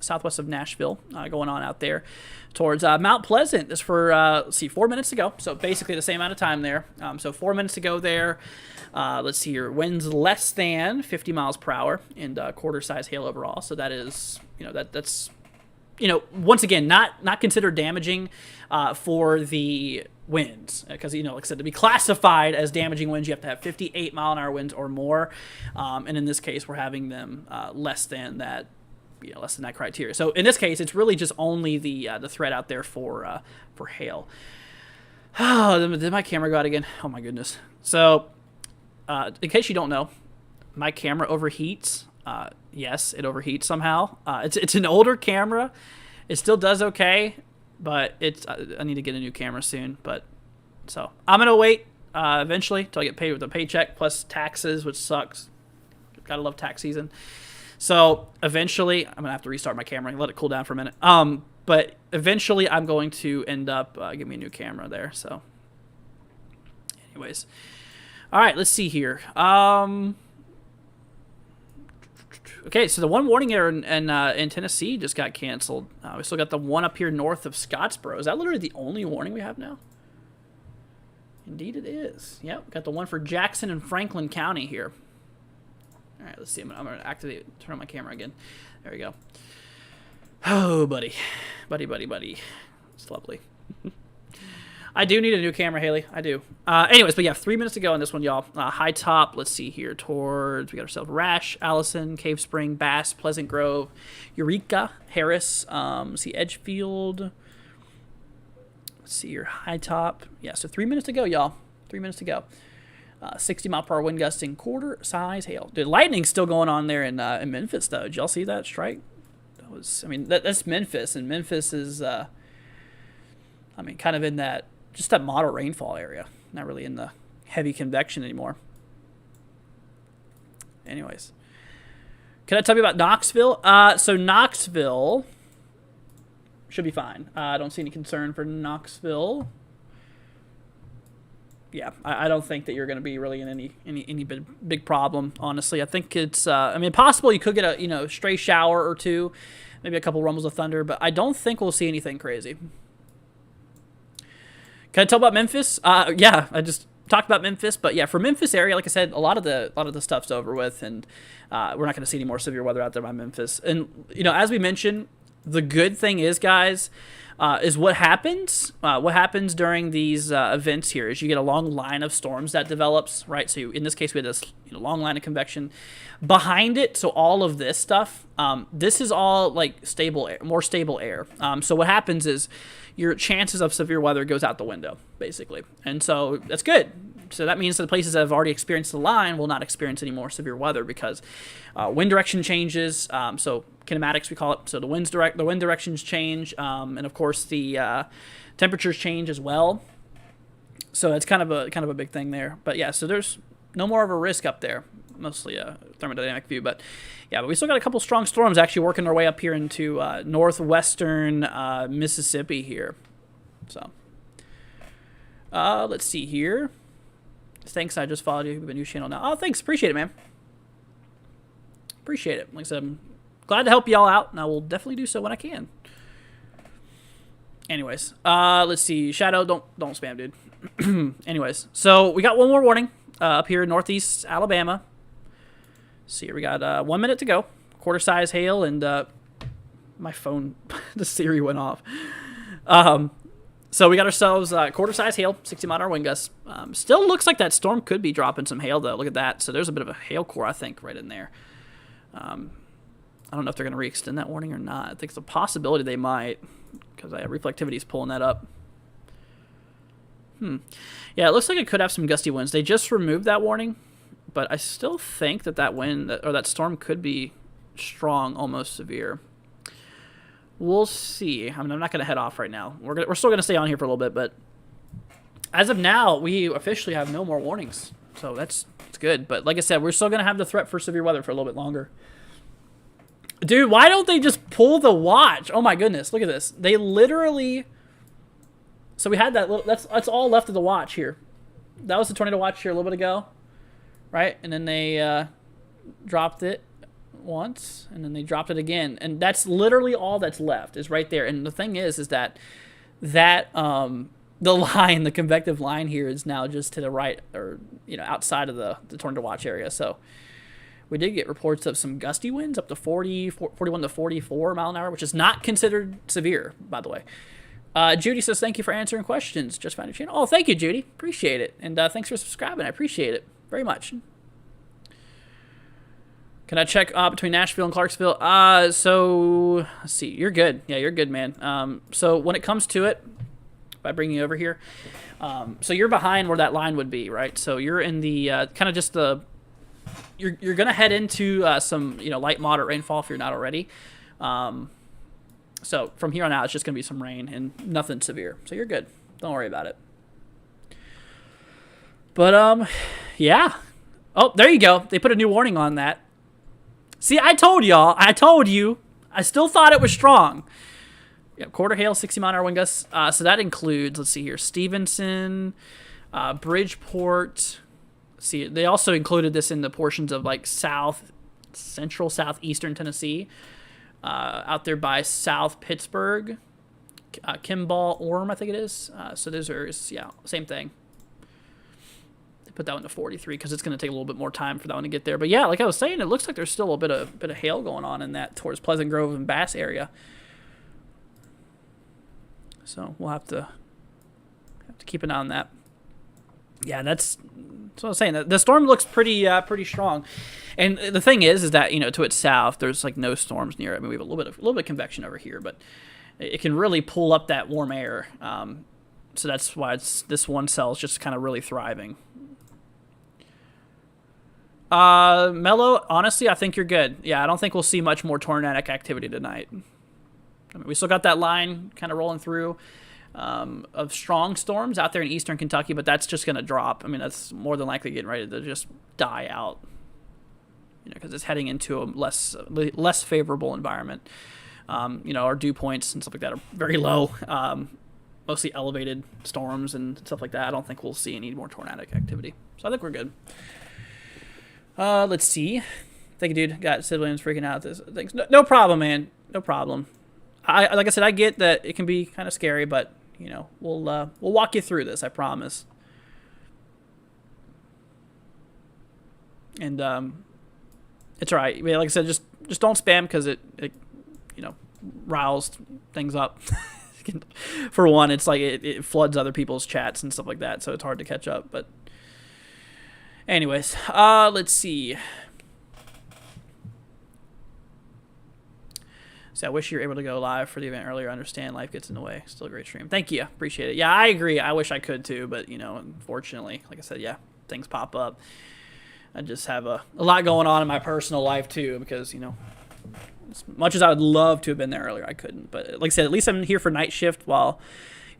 Going on out there towards Mount Pleasant. This for, let's see, 4 minutes to go. So basically the same amount of time there. So 4 minutes to go there. Let's see here. Winds less than 50 miles per hour and quarter-size hail overall. So that is, that's, once again, not considered damaging for the winds. Because, like I said, to be classified as damaging winds, you have to have 58-mile-an-hour winds or more. And in this case, we're having them less than that criteria. So in this case, it's really just only the threat out there for hail. Oh, did my camera go out again? Oh my goodness. So in case you don't know, my camera overheats. Yes, it overheats somehow. It's an older camera. It still does okay, but I need to get a new camera soon. But so I'm gonna wait eventually till I get paid with a paycheck plus taxes, which sucks. Gotta love tax season. So eventually, I'm gonna have to restart my camera and let it cool down for a minute. But eventually, I'm going to end up getting me a new camera there. So, anyways, all right, let's see here. Okay, so the one warning there in Tennessee just got canceled. We still got the one up here north of Scottsboro. Is that literally the only warning we have now? Indeed, it is. Yep, got the one for Jackson and Franklin County here. All right, let's see. I'm going to turn on my camera again. There we go. Oh, buddy. Buddy. It's lovely. I do need a new camera, Haley. I do. Anyways, but yeah, 3 minutes to go on this one, y'all. High Top, let's see here. We got ourselves Rash, Allison, Cave Spring, Bass, Pleasant Grove, Eureka, Harris, see Edgefield. Let's see here. High Top. Yeah, so 3 minutes to go, y'all. 3 minutes to go. 60-mile-per-hour wind gusts and quarter-size hail. Dude, lightning's still going on there in Memphis, though. Did y'all see that strike? That's Memphis, and Memphis is, kind of in that, just that moderate rainfall area. Not really in the heavy convection anymore. Anyways. Can I tell you about Knoxville? So Knoxville should be fine. I don't see any concern for Knoxville. Yeah, I don't think that you're going to be really in any big problem, honestly. I think it's, possible you could get a, stray shower or two, maybe a couple rumbles of thunder, but I don't think we'll see anything crazy. Can I tell about Memphis? Yeah, I just talked about Memphis, but yeah, for Memphis area, like I said, a lot of the stuff's over with, and we're not going to see any more severe weather out there by Memphis. And, as we mentioned, the good thing is, guys, is what happens during these events here is you get a long line of storms that develops, right? So in this case, we had this long line of convection behind it. So all of this stuff, this is all like more stable air. So what happens is your chances of severe weather goes out the window, basically. And so that's good. So that means that the places that have already experienced the line will not experience any more severe weather because wind direction changes. So kinematics, we call it. So the wind directions change, and of course the temperatures change as well. So that's kind of a big thing there. But yeah, so there's no more of a risk up there. Mostly a thermodynamic view, but yeah, but we still got a couple strong storms actually working their way up here into northwestern Mississippi here. So let's see here. Thanks, I just followed you. You've a new channel now. Oh, thanks, appreciate it, man. Appreciate it. Like I said, I'm glad to help y'all out, and I will definitely do so when I can. Anyways, let's see. Shadow, don't spam, dude. Anyways, so we got one more warning up here in northeast Alabama. See here, we got 1 minute to go. Quarter size hail, and my phone, the Siri went off. So we got ourselves quarter size hail, 60-mile-an-hour wind gusts. Still looks like that storm could be dropping some hail, though. Look at that. So there's a bit of a hail core, I think, right in there. I don't know if they're going to re-extend that warning or not. I think it's a possibility they might, because reflectivity is pulling that up. Yeah, it looks like it could have some gusty winds. They just removed that warning, but I still think that wind or that storm could be strong, almost severe. We'll see. I mean, I'm not going to head off right now. We're still going to stay on here for a little bit, but as of now, we officially have no more warnings. So that's good. But like I said, we're still going to have the threat for severe weather for a little bit longer. Dude, why don't they just pull the watch? Oh my goodness, look at this. They literally... So we had that little... That's all left of the watch here. That was the tornado watch here a little bit ago. Right? And then they dropped it once, and then they dropped it again, and that's literally all that's left is right there. And the thing is that the line, the convective line here, is now just to the right, or outside of the tornado watch area. So we did get reports of some gusty winds up to 41 to 44 mile an hour, which is not considered severe, by the way. Judy says, thank you for answering questions. Just found your channel. Oh, thank you, Judy. Appreciate it. And thanks for subscribing. I appreciate it very much. Can I check between Nashville and Clarksville? So let's see. You're good. Yeah, you're good, man. So when it comes to it, if I bring you over here, so you're behind where that line would be, right? So you're in the kind of just the. You're gonna head into some light moderate rainfall if you're not already. So from here on out, it's just gonna be some rain and nothing severe. So you're good. Don't worry about it. But yeah. Oh, there you go. They put a new warning on that. See, I told y'all. I told you. I still thought it was strong. Yeah, quarter hail, 60-mile-an-hour wind gusts. So that includes, let's see here, Stevenson, Bridgeport. See, they also included this in the portions of like central, southeastern Tennessee, out there by South Pittsburgh, Kimball, Orem, I think it is. So those are, yeah, same thing. Put that one to 43 because it's going to take a little bit more time for that one to get there. But yeah, like I was saying, it looks like there's still a bit of hail going on in that towards Pleasant Grove and Bass area. So we'll have to keep an eye on that. Yeah, that's what I was saying. The storm looks pretty strong, and the thing is that to its south there's like no storms near it. I mean, we have a little bit of convection over here, but it can really pull up that warm air. So that's why this one cell is just kind of really thriving. Mello, honestly, I think you're good. Yeah, I don't think we'll see much more tornadic activity tonight. I mean, we still got that line kind of rolling through of strong storms out there in eastern Kentucky, but that's just going to drop. I mean, that's more than likely getting ready to just die out, because it's heading into a less favorable environment. Our dew points and stuff like that are very low, mostly elevated storms and stuff like that. I don't think we'll see any more tornadic activity. So I think we're good. Let's see. Thank you, dude. Got Sid Williams freaking out. Thanks. No problem, man. No problem. Like I said, I get that it can be kind of scary, but we'll walk you through this. I promise. And it's all right. I mean, like I said, just don't spam because it riles things up. For one, it's like it floods other people's chats and stuff like that, so it's hard to catch up. But anyways, let's see. So I wish you were able to go live for the event earlier. I understand life gets in the way. Still a great stream. Thank you. Appreciate it. Yeah, I agree. I wish I could too, but unfortunately, like I said, yeah, things pop up. I just have a lot going on in my personal life too, because as much as I would love to have been there earlier, I couldn't. But like I said, at least I'm here for night shift while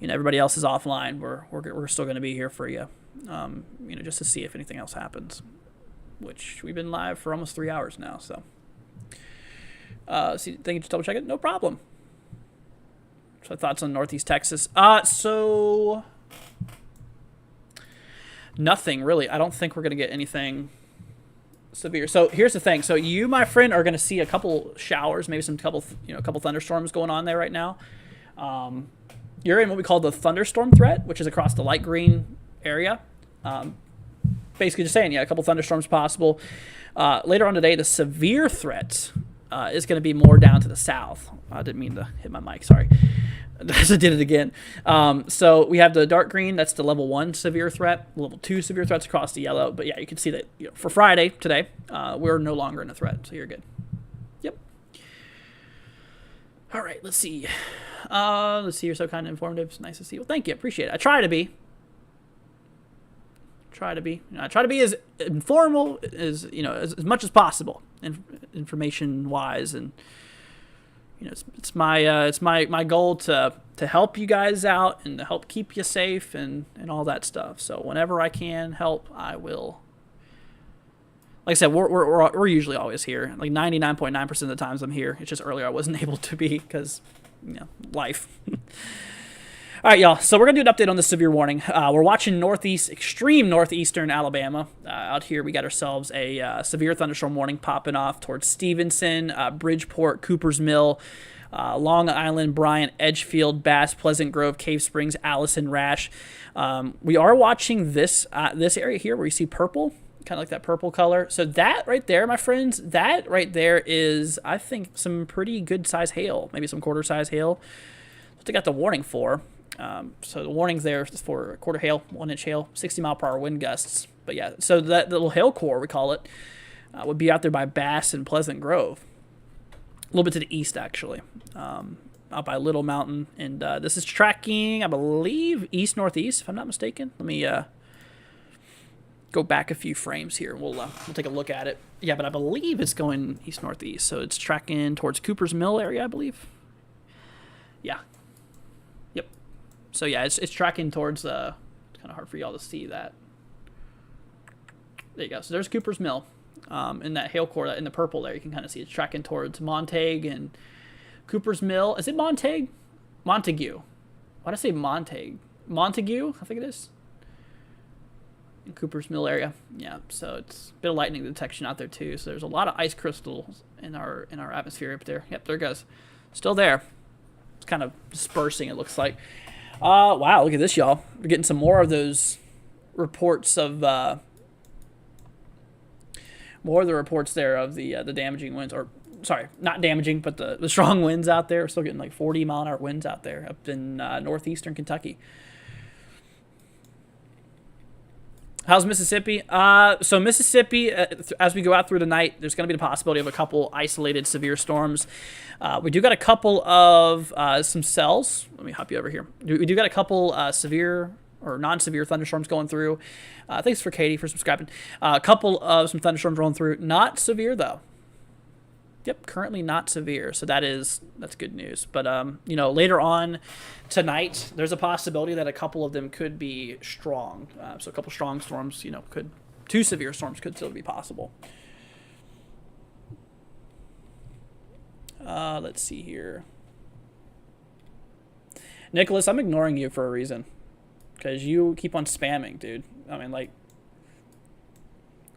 everybody else is offline. We're still going to be here for you, just to see if anything else happens. Which we've been live for almost 3 hours now. So, thank you. Just double check it. No problem. So thoughts on Northeast Texas? So nothing really. I don't think we're going to get anything severe. So here's the thing. So you, my friend, are going to see a couple showers, maybe a couple thunderstorms going on there right now. You're in what we call the thunderstorm threat, which is across the light green area. Basically just saying, a couple thunderstorms possible. Later on today, the severe threat is going to be more down to the south. I didn't mean to hit my mic, sorry. I did it again. So we have the dark green, that's the level 1 severe threat, level 2 severe threats across the yellow. But yeah, you can see that for Friday, today, we're no longer in a threat, so you're good. Yep. All right, let's see. You're so kind and informative. It's nice to see you. Well, thank you. Appreciate it. I try to be. I try to be as informal as as much as possible, information wise, and it's my goal to help you guys out and to help keep you safe and all that stuff. So whenever I can help, I will. Like I said, we're usually always here. Like 99.9% of the times I'm here. It's just earlier I wasn't able to be because life. All right, y'all. So we're going to do an update on the severe warning. We're watching extreme northeastern Alabama. Out here, we got ourselves a severe thunderstorm warning popping off towards Stevenson, Bridgeport, Cooper's Mill, Long Island, Bryant, Edgefield, Bass, Pleasant Grove, Cave Springs, Allison, Rash. We are watching this area here where you see purple, kind of like that purple color. So that right there, my friends, that right there is, I think, some pretty good size hail, maybe some quarter size hail. That's what they got the warning for. So the warning's there for quarter hail, 1 inch hail, 60-mile-per-hour wind gusts. But yeah, so that little hail core, we call it, would be out there by Bass and Pleasant Grove. A little bit to the east, actually, out by Little Mountain. And this is tracking, I believe, east-northeast, if I'm not mistaken. Let me go back a few frames here. We'll take a look at it. Yeah, but I believe it's going east-northeast. So it's tracking towards Cooper's Mill area, I believe. Yeah. So yeah, it's tracking towards, it's kind of hard for y'all to see that. There you go. So there's Cooper's Mill. In that hail core, in the purple there, you can kind of see it's tracking towards Montague and Cooper's Mill. Is it Montague? Montague. Why did I say Montague? Montague, I think it is. In Cooper's Mill area. Yeah, so it's a bit of lightning detection out there too. So there's a lot of ice crystals in our atmosphere up there. Yep, there it goes. Still there. It's kind of dispersing, it looks like. Wow, look at this, y'all. We're getting some more of those reports of, more of the reports there of the damaging winds, or, sorry, not damaging, but the strong winds out there. We're still getting like 40-mile-an-hour winds out there up in northeastern Kentucky. How's Mississippi? So Mississippi, as we go out through the night, there's going to be the possibility of a couple isolated severe storms. We do got a couple of some cells. Let me hop you over here. We do got a couple severe or non-severe thunderstorms going through. Thanks for Katie for subscribing. A couple of some thunderstorms rolling through. Not severe, though. Yep, currently not severe, so that's good news. But later on tonight, there's a possibility that a couple of them could be strong. So a couple strong storms, two severe storms could still be possible. Let's see here. Nicholas, I'm ignoring you for a reason, because you keep on spamming, dude. I mean, like,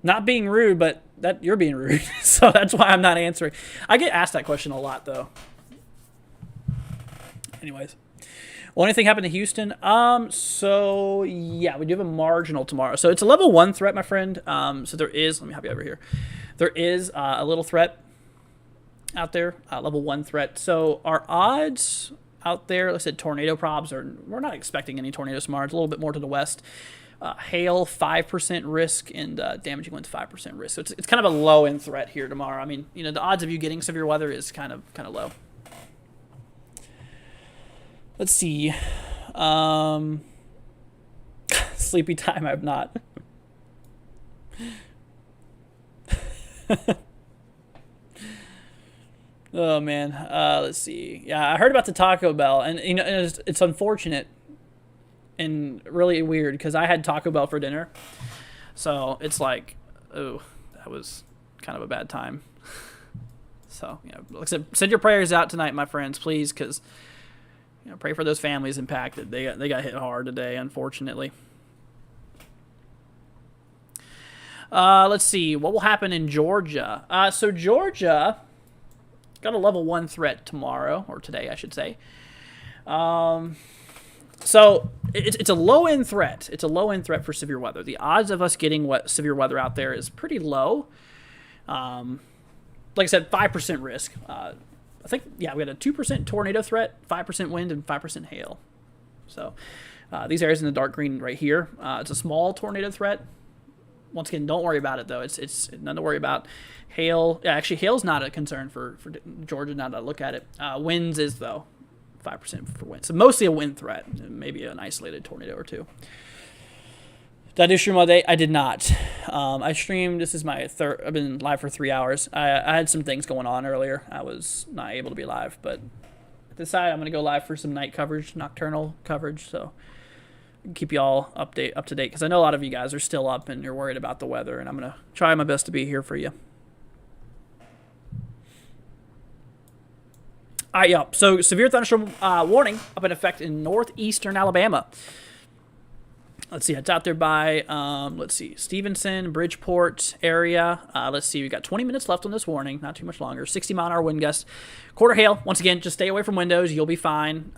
not being rude, but that you're being rude. So that's why I'm not answering. I get asked that question a lot, though. Anyways. Will anything happen to Houston? So, yeah, we do have a marginal tomorrow. So it's a level 1 threat, my friend. So there is, let me hop you over here. There is a little threat out there, level 1 threat. So our odds out there, like I said, tornado probs, we're not expecting any tornadoes tomorrow. It's a little bit more to the west. Hail 5% risk and damaging winds 5% risk. So it's kind of a low end threat here tomorrow. I mean, the odds of you getting severe weather is kind of low. Let's see. Um, sleepy time. I'm not. Oh man. Let's see. Yeah, I heard about the Taco Bell, and it's unfortunate and really weird because I had Taco Bell for dinner, so it's like, oh, that was kind of a bad time. So like I said, send your prayers out tonight, my friends, please, because pray for those families impacted. They got hit hard today, unfortunately. Let's see what will happen in Georgia. So Georgia got a level 1 threat tomorrow, or today, I should say. So it's a low end threat. It's a low end threat for severe weather. The odds of us getting severe weather out there is pretty low. Like I said, 5% risk. I think, we got a 2% tornado threat, 5% wind, and 5% hail. So these areas in the dark green right here, it's a small tornado threat. Once again, don't worry about it, though. It's nothing to worry about. Hail, actually, hail's not a concern for Georgia now that I look at it. Winds is, though, 5% for wind. So mostly a wind threat, maybe an isolated tornado or two. Did I do stream all day? I did not. I streamed. This is my third. I've been live for 3 hours. I had some things going on earlier. I was not able to be live, but I decided I'm going to go live for some night coverage, nocturnal coverage, so keep you all up to date, because I know a lot of you guys are still up and you're worried about the weather, and I'm going to try my best to be here for you. All right, yeah. So severe thunderstorm warning up in effect in northeastern Alabama. Let's see, it's out there by, Stevenson, Bridgeport area. Let's see, we've got 20 minutes left on this warning, not too much longer. 60-mile-an-hour wind gusts, quarter hail. Once again, just stay away from windows. You'll be fine.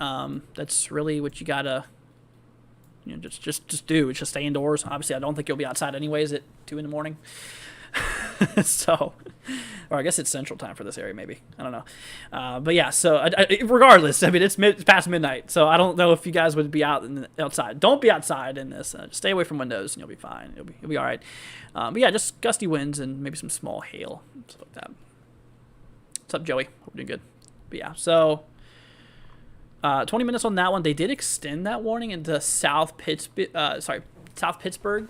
That's really what you gotta, just do. It's just stay indoors. Obviously, I don't think you'll be outside anyways at 2 in the morning. So, or I guess it's central time for this area, maybe. I don't know. But yeah, so regardless, I mean, it's past midnight, so I don't know if you guys would be outside. Don't be outside in this. Just stay away from windows, and you'll be fine. You'll be all right. But yeah, just gusty winds and maybe some small hail, stuff like that. What's up, Joey? Hope you're doing good. But yeah, so 20 minutes on that one. They did extend that warning into South Pittsburgh.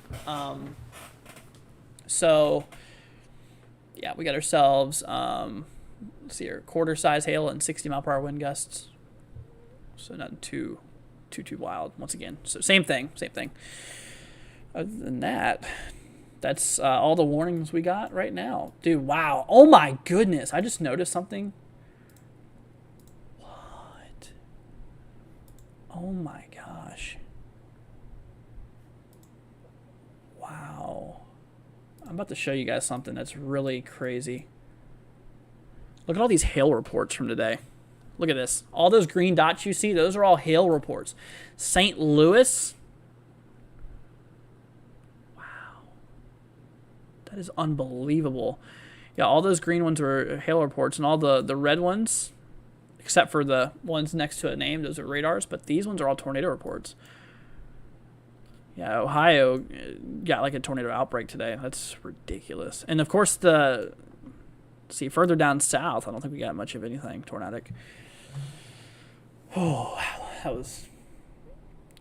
So, yeah, we got ourselves, let's see here, quarter-size hail and 60-mile-per-hour wind gusts. So not too wild, once again. So same thing. Other than that, that's all the warnings we got right now. Dude, wow. Oh, my goodness. I just noticed something. What? Oh, my gosh. Wow. I'm about to show you guys something that's really crazy. Look at all these hail reports from today. Look at this. All those green dots you see, those are all hail reports. St. Louis. Wow. That is unbelievable. Yeah, all those green ones are hail reports, and all the red ones, except for the ones next to a name, those are radars, but these ones are all tornado reports. Yeah, Ohio got like a tornado outbreak today. That's ridiculous. And of course, further down south, I don't think we got much of anything tornadic. Oh, wow. That was,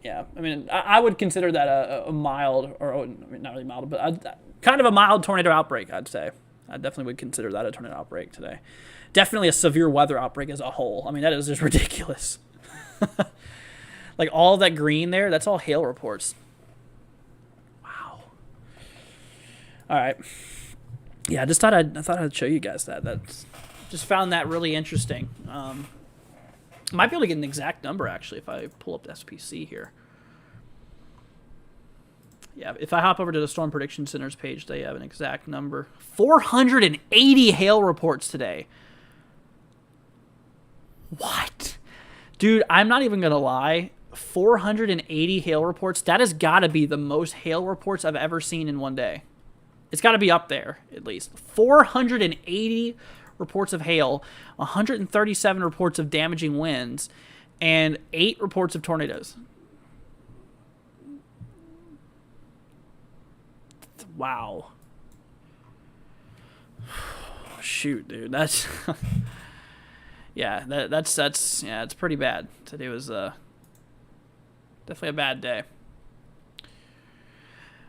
yeah. I mean, I would consider that a mild, or I mean, not really mild, but kind of a mild tornado outbreak, I'd say. I definitely would consider that a tornado outbreak today. Definitely a severe weather outbreak as a whole. I mean, that is just ridiculous. Like all that green there, that's all hail reports. All right. Yeah, I thought I'd show you guys that. Just found that really interesting. Might be able to get an exact number actually if I pull up the SPC here. Yeah, if I hop over to the Storm Prediction Center's page, they have an exact number. 480 hail reports today. What? Dude, I'm not even gonna lie. 480 hail reports. That has got to be the most hail reports I've ever seen in one day. It's got to be up there, at least. 480 reports of hail, 137 reports of damaging winds, and 8 reports of tornadoes. Wow. Shoot, dude. That's... Yeah, yeah, it's pretty bad. Today was definitely a bad day.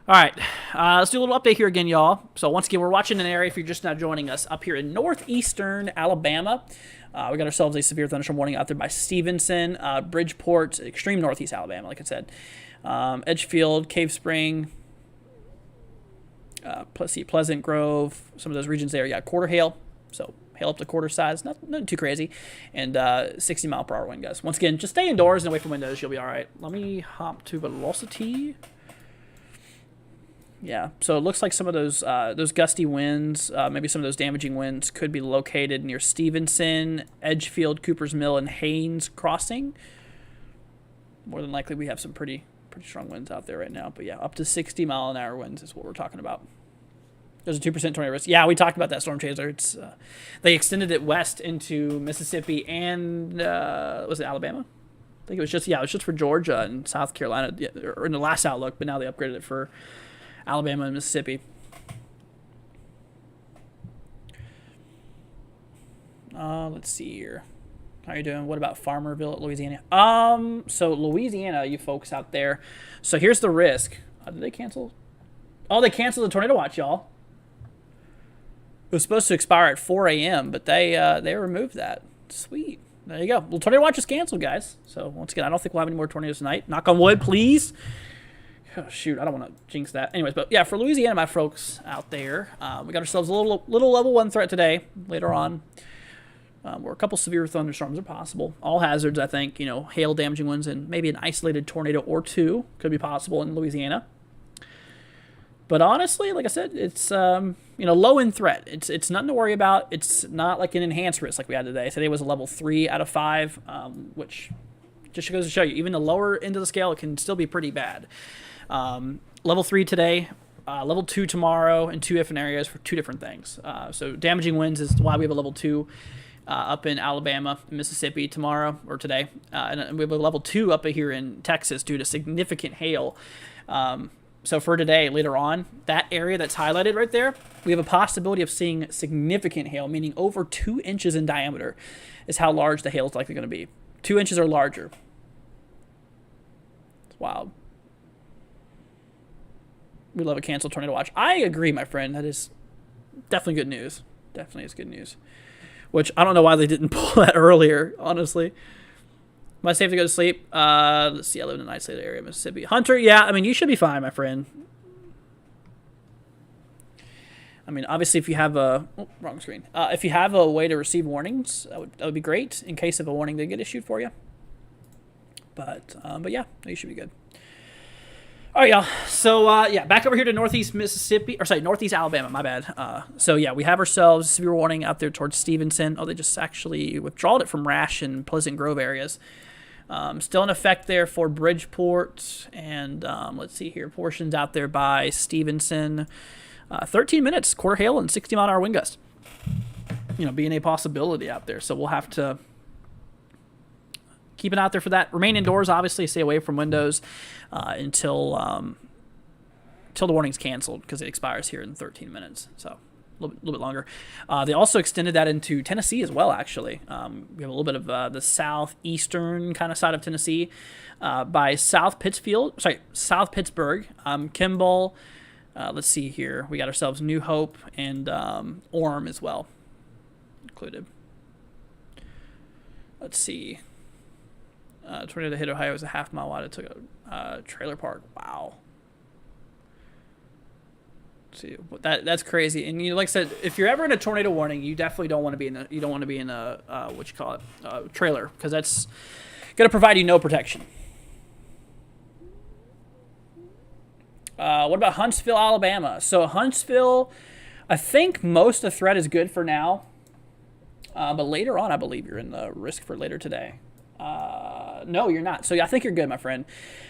All right, let's do a little update here again, y'all. So once again, we're watching an area, if you're just now joining us, up here in northeastern Alabama. We got ourselves a severe thunderstorm warning out there by Stevenson, Bridgeport, extreme northeast Alabama, like I said. Edgefield, Cave Spring, Pleasant Grove, some of those regions there. Yeah, quarter hail, so hail up to quarter size, nothing too crazy, and 60-mile-per-hour wind gusts. Once again, just stay indoors and away from windows. You'll be all right. Let me hop to velocity. Yeah, so it looks like some of those gusty winds, maybe some of those damaging winds, could be located near Stevenson, Edgefield, Cooper's Mill, and Haynes Crossing. More than likely, we have some pretty strong winds out there right now. But yeah, up to 60-mile-an-hour winds is what we're talking about. There's a 2% tornado risk. Yeah, we talked about that storm chaser. It's they extended it west into Mississippi and was it Alabama? I think it was just for Georgia and South Carolina or in the last outlook, but now they upgraded it for Alabama and Mississippi. Let's see here. How are you doing? What about Farmerville, Louisiana? So Louisiana, you folks out there. So here's the risk. Did they cancel? Oh, they canceled the tornado watch, y'all. It was supposed to expire at 4 a.m., but they removed that. Sweet. There you go. Well, tornado watch is canceled, guys. So once again, I don't think we'll have any more tornadoes tonight. Knock on wood, please. Oh, shoot, I don't want to jinx that. Anyways, but yeah, for Louisiana, my folks out there, we got ourselves a little level 1 threat today. Later on, where a couple severe thunderstorms are possible. All hazards, I think, hail, damaging winds, and maybe an isolated tornado or two could be possible in Louisiana. But honestly, like I said, it's low in threat. It's nothing to worry about. It's not like an enhanced risk like we had today. Today was a level 3 out of 5, which just goes to show you, even the lower end of the scale, it can still be pretty bad. Level 3 today, level 2 tomorrow, in 2 different areas for 2 different things. So damaging winds is why we have a level 2 up in Alabama, Mississippi tomorrow or today, and we have a level 2 up here in Texas due to significant hail. So for today, later on, that area that's highlighted right there, we have a possibility of seeing significant hail, meaning over 2 inches in diameter is how large the hail is likely going to be. 2 inches or larger. It's wild. We love a canceled tornado watch. I agree, my friend. That is definitely good news. Definitely is good news. Which I don't know why they didn't pull that earlier, honestly. Am I safe to go to sleep? Let's see. I live in an isolated area, Mississippi. Hunter, yeah. I mean, you should be fine, my friend. I mean, obviously, if you have a wrong screen. If you have a way to receive warnings, that would be great in case of a warning did get issued for you. But yeah, you should be good. All right, y'all. So, yeah, back over here to northeast Mississippi, or sorry, northeast Alabama, my bad. So, yeah, we have ourselves severe warning out there towards Stevenson. Oh, they just actually withdrawed it from Rash and Pleasant Grove areas. Still in effect there for Bridgeport, and let's see here, portions out there by Stevenson. 13 minutes, quarter hail, and 60-mile-an-hour wind gust. Being a possibility out there. So, we'll have to keep an eye out there for that. Remain indoors, obviously. Stay away from windows until the warning's canceled because it expires here in 13 minutes. So a little bit longer. They also extended that into Tennessee as well, actually. We have a little bit of the southeastern kind of side of Tennessee by South Pittsburgh, Kimball. Let's see here. We got ourselves New Hope and Orem as well included. Let's see. Tornado that hit Ohio was a half-mile wide. It took a trailer park. Wow. Let's see, that's crazy. And like I said, if you're ever in a tornado warning, you definitely don't want to be in a trailer, because that's going to provide you no protection. What about Huntsville, Alabama? So Huntsville, I think most of the threat is good for now, but later on, I believe you're in the risk for later today. No, you're not. So I think you're good, my friend.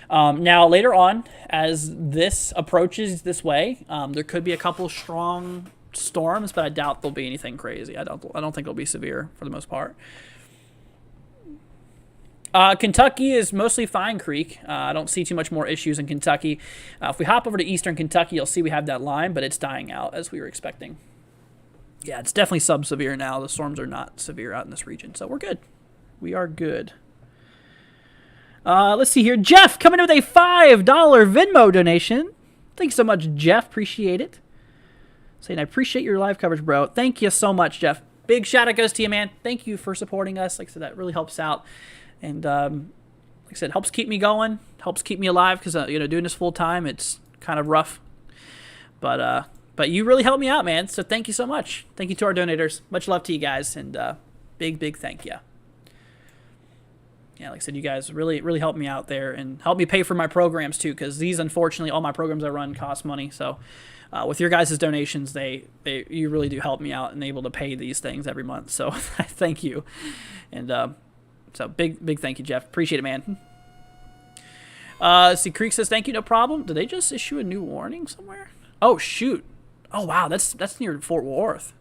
Now, later on, as this approaches this way, there could be a couple strong storms, but I doubt there'll be anything crazy. I don't think it'll be severe for the most part. Kentucky is mostly Fine Creek. I don't see too much more issues in Kentucky. If we hop over to eastern Kentucky, you'll see we have that line, but it's dying out as we were expecting. Yeah, it's definitely sub-severe now. The storms are not severe out in this region, so we're good. We are good. Let's see here. Jeff coming in with a $5 Venmo donation. Thanks so much, Jeff. Appreciate it. Saying, I appreciate your live coverage, bro. Thank you so much, Jeff. Big shout out goes to you, man. Thank you for supporting us. Like I said, that really helps out. And like I said, helps keep me going. Helps keep me alive because, doing this full time, it's kind of rough. But you really helped me out, man. So thank you so much. Thank you to our donators. Much love to you guys. And big thank you. Yeah, like I said, you guys really helped me out there and helped me pay for my programs too, because these, unfortunately, all my programs I run cost money. So with your guys' donations, you really do help me out and able to pay these things every month. So thank you. And so big thank you, Jeff. Appreciate it, man. See, Creek says, thank you, no problem. Did they just issue a new warning somewhere? Oh, shoot. Oh, wow, that's near Fort Worth.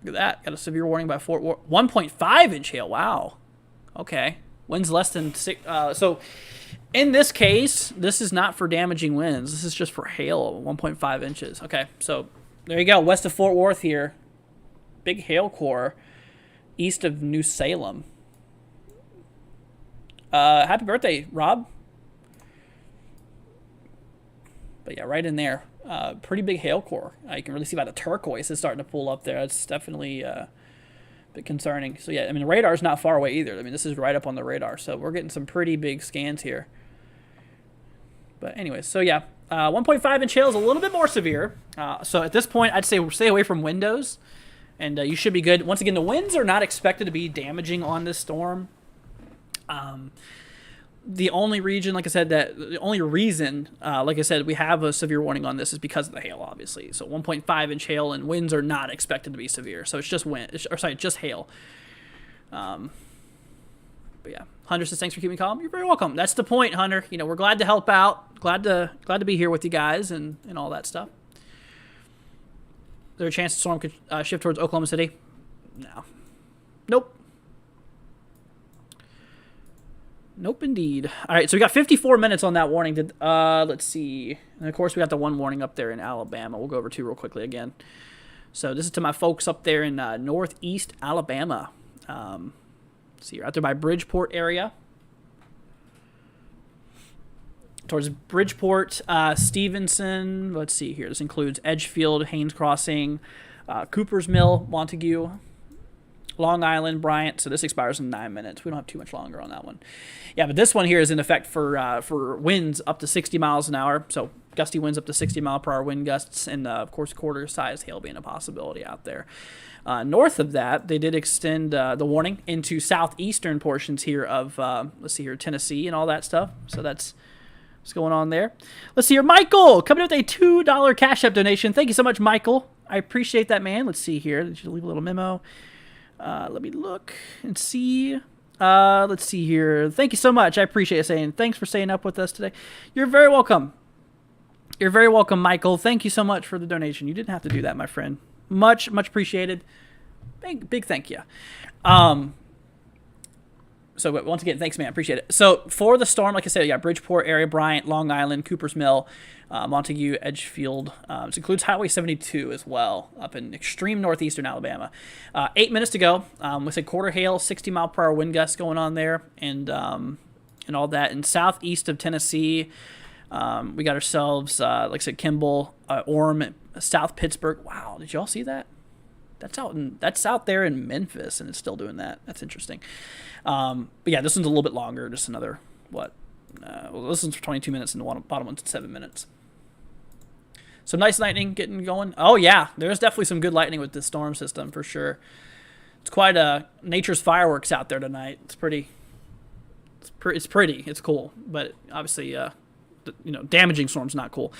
Look at that. Got a severe warning by Fort Worth. 1.5 inch hail. Wow. Okay. Winds less than 6. So in this case, this is not for damaging winds. This is just for hail. 1.5 inches. Okay. So there you go. West of Fort Worth here. Big hail core. East of New Salem. Happy birthday, Rob. But yeah, right in there. Pretty big hail core. You can really see by the turquoise is starting to pull up there. It's definitely a bit concerning. So yeah, I mean, the radar's not far away either. I mean, this is right up on the radar. So we're getting some pretty big scans here. But anyways, so yeah, 1.5 inch hail is a little bit more severe. So at this point, I'd say stay away from windows. And you should be good. Once again, the winds are not expected to be damaging on this storm. The only reason, like I said, we have a severe warning on this is because of the hail, obviously. So 1.5 inch hail and winds are not expected to be severe. So it's just just hail. But yeah, Hunter says, thanks for keeping me calm. You're very welcome. That's the point, Hunter. We're glad to help out. Glad to be here with you guys and all that stuff. Is there a chance the storm could shift towards Oklahoma City? No. Nope. Nope, indeed. All right, so we got 54 minutes on that warning. Let's see. And, of course, we got the one warning up there in Alabama. We'll go over two real quickly again. So this is to my folks up there in northeast Alabama. Let's see, you're out there by Bridgeport area. Towards Bridgeport, Stevenson. Let's see here. This includes Edgefield, Haynes Crossing, Cooper's Mill, Montague, Long Island, Bryant. So this expires in 9 minutes. We don't have too much longer on that one. Yeah, but this one here is in effect for winds up to 60 miles an hour. So gusty winds up to 60 mile per hour wind gusts, and of course quarter-sized hail being a possibility out there. North of that, they did extend the warning into southeastern portions here of let's see here, Tennessee and all that stuff. So that's what's going on there. Let's see here, Michael coming in with a $2 Cashapp donation. Thank you so much, Michael. I appreciate that, man. Let's see here. Did you leave a little memo? Let me look and see. Let's see here. Thank you so much. I appreciate you saying. Thanks for staying up with us today. You're very welcome. You're very welcome, Michael. Thank you so much for the donation. You didn't have to do that, my friend. Much appreciated. Big thank you. So once again, thanks, man. Appreciate it. So for the storm, like I said, Bridgeport area, Bryant, Long Island, Cooper's Mill, Montague, Edgefield. This includes Highway 72 as well, up in extreme northeastern Alabama. 8 minutes to go. We said quarter hail, 60 mile per hour wind gusts going on there, and all that. And southeast of Tennessee, we got ourselves, like I said, Kimball, Orem, South Pittsburgh. Wow, did y'all see that? That's out there in Memphis, and it's still doing that. That's interesting. But yeah, this one's a little bit longer. Just another this one's for 22 minutes, and the bottom one's 7 minutes. Some nice lightning getting going. Oh yeah, there's definitely some good lightning with this storm system for sure. It's quite nature's fireworks out there tonight. It's pretty. It's cool, but obviously, damaging storms not cool.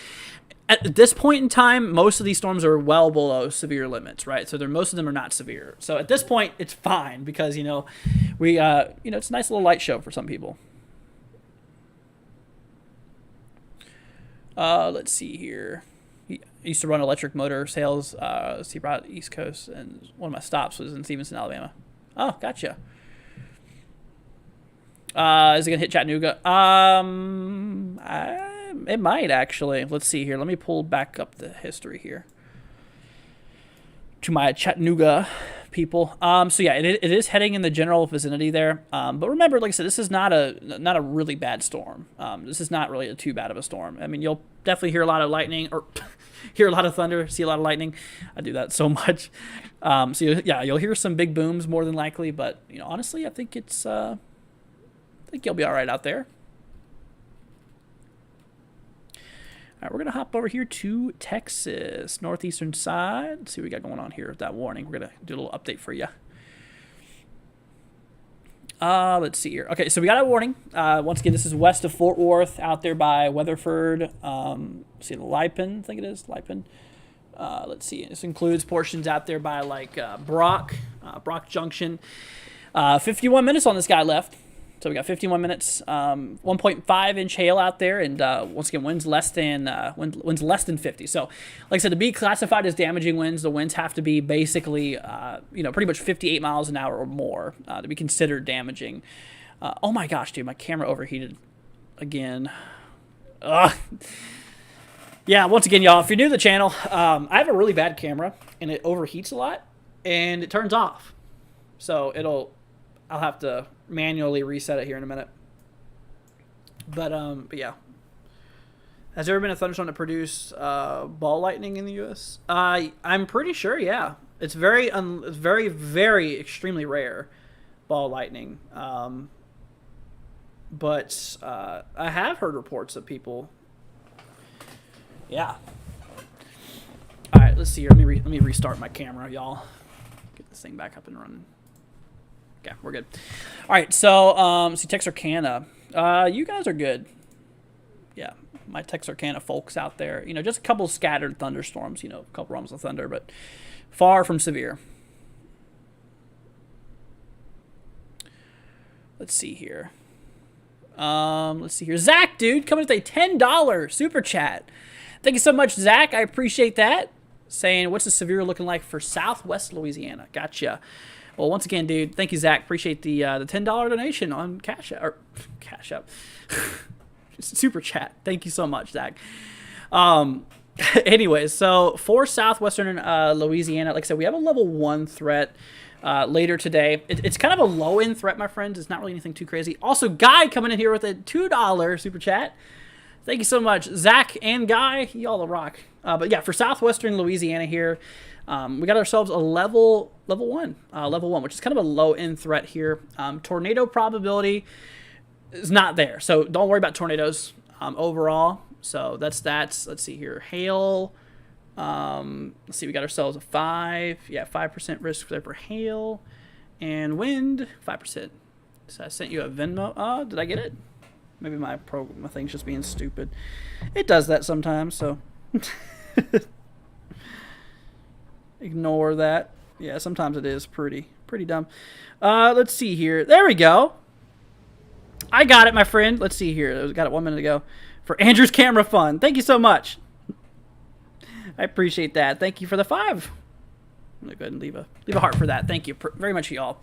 At this point in time, most of these storms are well below severe limits, right? So most of them are not severe. So at this point, it's fine because it's a nice little light show for some people. Let's see here. I used to run electric motor sales. He brought East Coast, and one of my stops was in Stevenson, Alabama. Oh, gotcha. Is it gonna hit Chattanooga? It might actually. Let's see here. Let me pull back up the history here. to my Chattanooga people. So yeah, it is heading in the general vicinity there. But remember, like I said, this is not a really bad storm. This is not really too bad of a storm. I mean, you'll definitely hear a lot of lightning or hear a lot of thunder, see a lot of lightning. I do that so much. So yeah, you'll hear some big booms more than likely. But honestly, I think I think you'll be all right out there. All right, we're going to hop over here to Texas, northeastern side. Let's see what we got going on here with that warning. We're going to do a little update for you. Let's see here. Okay, so we got a warning. Once again, this is west of Fort Worth, out there by Weatherford. See, Lipen, I think it is, Lipen. Let's see. This includes portions out there by, like, Brock Junction. 51 minutes on this guy left. So we got 51 minutes, 1.5 inch hail out there, and once again, winds less than 50. So, like I said, to be classified as damaging winds, the winds have to be basically, pretty much 58 miles an hour or more to be considered damaging. Oh my gosh, dude, my camera overheated again. Yeah, once again, y'all, if you're new to the channel, I have a really bad camera, and it overheats a lot, and it turns off. So I'll have to manually reset it here in a minute. But yeah. Has there ever been a thunderstorm that produced ball lightning in the U.S.? I'm pretty sure, yeah. It's very, very extremely rare, ball lightning. But I have heard reports of people. Yeah. All right, let's see here. Let me restart my camera, y'all. Get this thing back up and running. Okay, we're good. All right, so see Texarkana. You guys are good. Yeah, my Texarkana folks out there. Just a couple scattered thunderstorms. A couple rumbles of thunder, but far from severe. Let's see here. Zach, dude, coming with a $10 super chat. Thank you so much, Zach. I appreciate that. Saying, what's the severe looking like for Southwest Louisiana? Gotcha. Well, once again, dude, thank you, Zach. Appreciate the $10 donation on Cashapp. Super chat. Thank you so much, Zach. Anyways, so for southwestern Louisiana, like I said, we have a level 1 threat later today. It's kind of a low-end threat, my friends. It's not really anything too crazy. Also, Guy coming in here with a $2 super chat. Thank you so much, Zach and Guy. Y'all rock. But yeah, for southwestern Louisiana here, we got ourselves a level 1, which is kind of a low-end threat here. Tornado probability is not there, so don't worry about tornadoes overall. So that's that. Let's see here. Hail. Let's see. We got ourselves a 5. Yeah, 5% risk there for hail, and wind 5%. So I sent you a Venmo. Did I get it? Maybe my thing's just being stupid. It does that sometimes. So. Ignore that. Yeah, sometimes it is pretty dumb. Let's see here. There we go. I got it, my friend. Let's see here. I got it 1 minute ago. For Andrew's Camera Fun. Thank you so much. I appreciate that. Thank you for the 5. I'm going to go ahead and leave a heart for that. Thank you very much, y'all.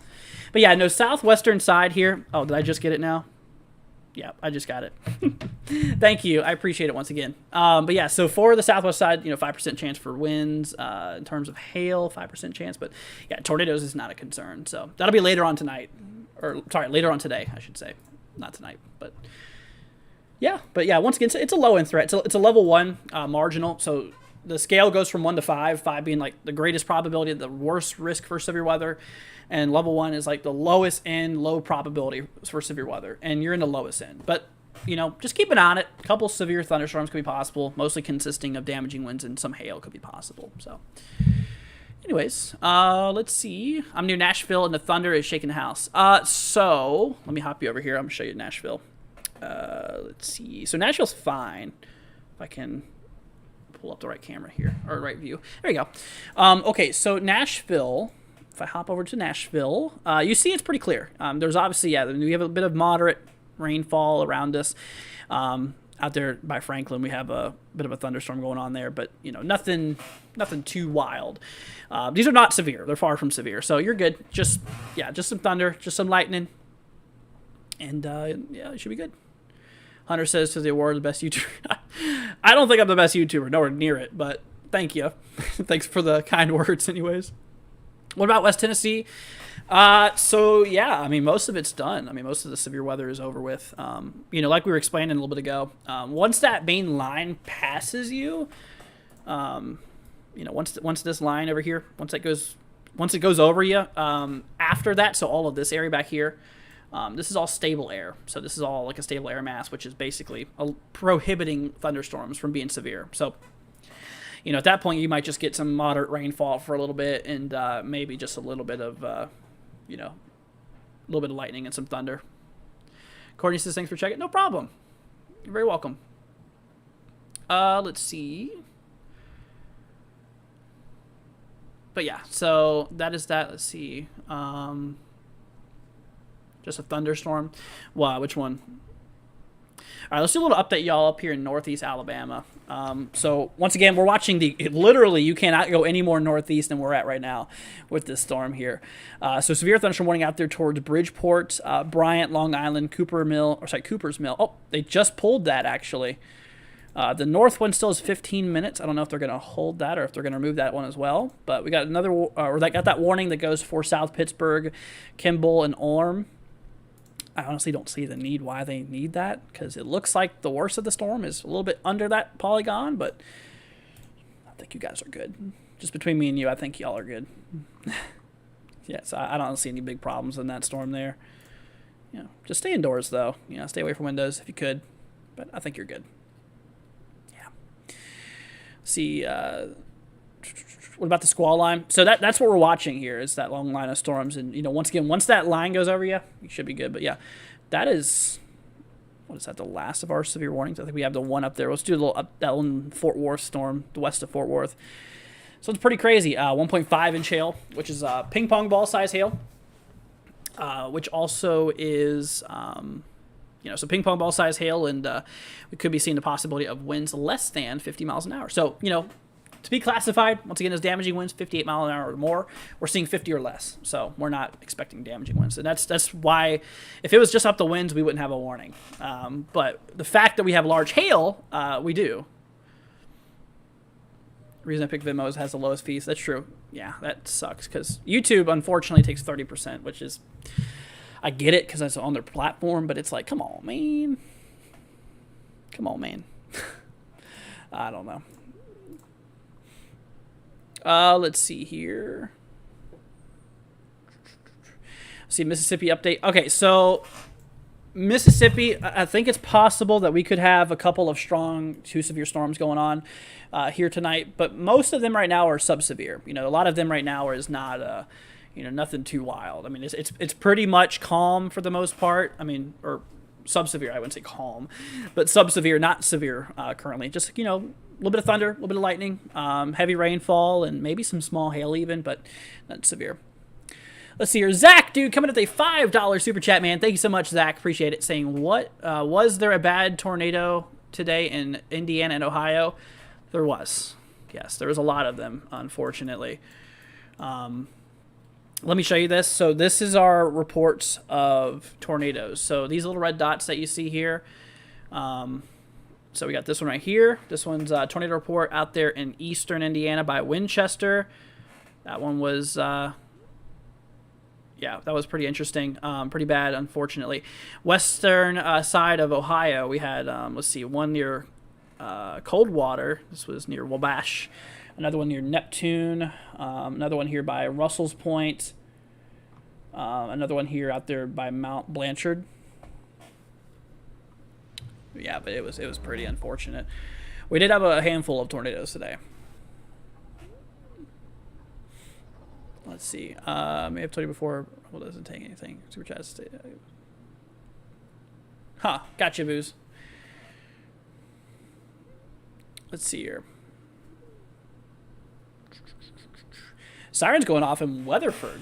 But yeah, no, southwestern side here. Oh, did I just get it now? Yeah, I just got it. Thank you. I appreciate it once again. But yeah, so for the southwest side, 5% chance for winds. In terms of hail, 5% chance. But yeah, tornadoes is not a concern. So that'll be later on tonight. Or, sorry, later on today, I should say. Not tonight, but yeah. But yeah, once again, it's a low-end threat. It's a level 1 marginal. So the scale goes from 1 to 5, 5 being like the greatest probability, the worst risk for severe weather. And level 1 is like the lowest end, low probability for severe weather. And you're in the lowest end. But, just keep an eye on it. A couple severe thunderstorms could be possible, mostly consisting of damaging winds, and some hail could be possible. So, anyways, let's see. I'm near Nashville, and the thunder is shaking the house. So, let me hop you over here. I'm going to show you Nashville. Let's see. So, Nashville's fine. If I can pull up the right camera here, or right view. There you go. Okay, so Nashville... If I hop over to Nashville, you see it's pretty clear. There's obviously, we have a bit of moderate rainfall around us. Out there by Franklin, we have a bit of a thunderstorm going on there, but nothing too wild. These are not severe; they're far from severe, so you're good. Just some thunder, just some lightning, and it should be good. Hunter says to the award, the best YouTuber. I don't think I'm the best YouTuber, nowhere near it, but Thank you. Thanks for the kind words, anyways. What about West Tennessee? So yeah, I mean, most of it's done. I mean, most of the severe weather is over with. Like we were explaining a little bit ago, once that main line passes you, once this line over here, once it goes over you, after that, so all of this area back here, this is all stable air. So this is all like a stable air mass, which is basically prohibiting thunderstorms from being severe. So, at that point, you might just get some moderate rainfall for a little bit and maybe just a little bit of, a little bit of lightning and some thunder. Courtney says, thanks for checking. No problem. You're very welcome. Let's see. But yeah, so that is that. Let's see. Just a thunderstorm. Wow, which one? All right, let's do a little update, y'all, up here in northeast Alabama. So once again, we're watching literally, you cannot go any more northeast than we're at right now with this storm here. So severe thunderstorm warning out there towards Bridgeport, Bryant, Long Island, Cooper's Mill. Oh, they just pulled that, actually. The north one still is 15 minutes. I don't know if they're going to hold that or if they're going to remove that one as well. But we got got that warning that goes for South Pittsburgh, Kimball, and Orme. I honestly don't see the need why they need that, because it looks like the worst of the storm is a little bit under that polygon, but I think you guys are good. Just between me and you, I think y'all are good. Yes, I don't see any big problems in that storm there. Just stay indoors, though. Stay away from windows if you could, but I think you're good. Yeah. See, what about the squall line? So that's what we're watching here, is that long line of storms. And, once again, once that line goes over you should be good. But, yeah, that is, what is that, the last of our severe warnings? I think we have the one up there. Let's do a little that one Fort Worth storm, the west of Fort Worth. So it's pretty crazy. 1.5-inch hail, which is ping pong ball size hail, which also is, so ping pong ball size hail. And we could be seeing the possibility of winds less than 50 miles an hour. So, to be classified, once again, as damaging winds, 58 miles an hour or more, we're seeing 50 or less. So we're not expecting damaging winds. And that's why, if it was just up the winds, we wouldn't have a warning. But the fact that we have large hail, we do. The reason I picked Venmo is it has the lowest fees. That's true. Yeah, that sucks, because YouTube, unfortunately, takes 30%, which is, I get it because that's on their platform, but it's like, come on, man. Come on, man. I don't know. Let's see here. See, Mississippi update. Okay, so Mississippi, I think it's possible that we could have a couple of strong to severe storms going on here tonight, but most of them right now are subsevere. A lot of them right now is not, nothing too wild. I mean, it's pretty much calm for the most part. I mean, or subsevere, I wouldn't say calm, but subsevere, not severe currently. Just, a little bit of thunder, a little bit of lightning, heavy rainfall, and maybe some small hail even, but not severe. Let's see here. Zach, dude, coming with a $5 super chat, man. Thank you so much, Zach. Appreciate it. Saying, what? Was there a bad tornado today in Indiana and Ohio? There was. Yes, there was a lot of them, unfortunately. Let me show you this. So this is our reports of tornadoes. So these little red dots that you see here. So we got this one right here. This one's a tornado report out there in eastern Indiana by Winchester. That one was, that was pretty interesting. Pretty bad, unfortunately. Western side of Ohio, we had, let's see, one near Coldwater. This was near Wabash. Another one near Neptune. Another one here by Russell's Point. Another one here out there by Mount Blanchard. Yeah, but it was pretty unfortunate. We did have a handful of tornadoes today. Let's see. May have told you before. Well, doesn't take anything. Super chat. Gotcha, Booze. Let's see here. Sirens going off in Weatherford.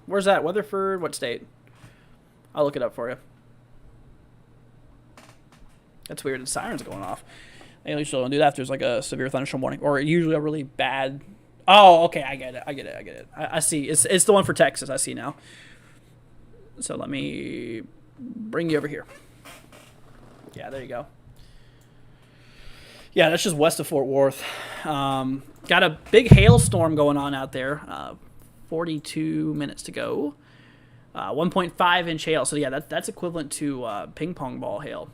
Where's that? Weatherford? What state? I'll look it up for you. That's weird. The sirens going off. They usually don't do that if there's like a severe thunderstorm warning, or usually a really bad. Oh, okay. I get it. I see. It's the one for Texas. I see now. So let me bring you over here. Yeah, there you go. Yeah, that's just west of Fort Worth. Got a big hailstorm going on out there. 42 minutes to go. 1.5 inch hail. So yeah, that's equivalent to ping pong ball hail.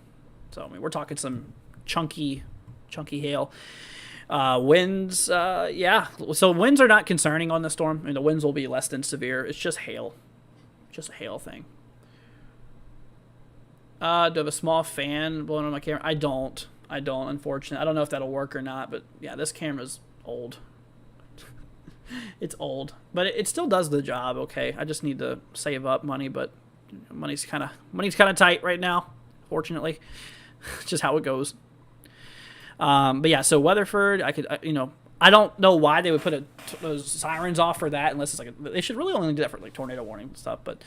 So I mean, we're talking some chunky hail. Winds, yeah. So winds are not concerning on the storm. I mean, the winds will be less than severe. It's just hail, just a hail thing. Do I have a small fan blowing on my camera? I don't. Unfortunately. I don't know if that'll work or not. But yeah, this camera's old. It's old, but it still does the job. Okay, I just need to save up money, but money's kind of tight right now. Fortunately, it's just how it goes. But yeah, so Weatherford, I don't know why they would put those sirens off for that, unless it's they should really only do that for like tornado warning and stuff. But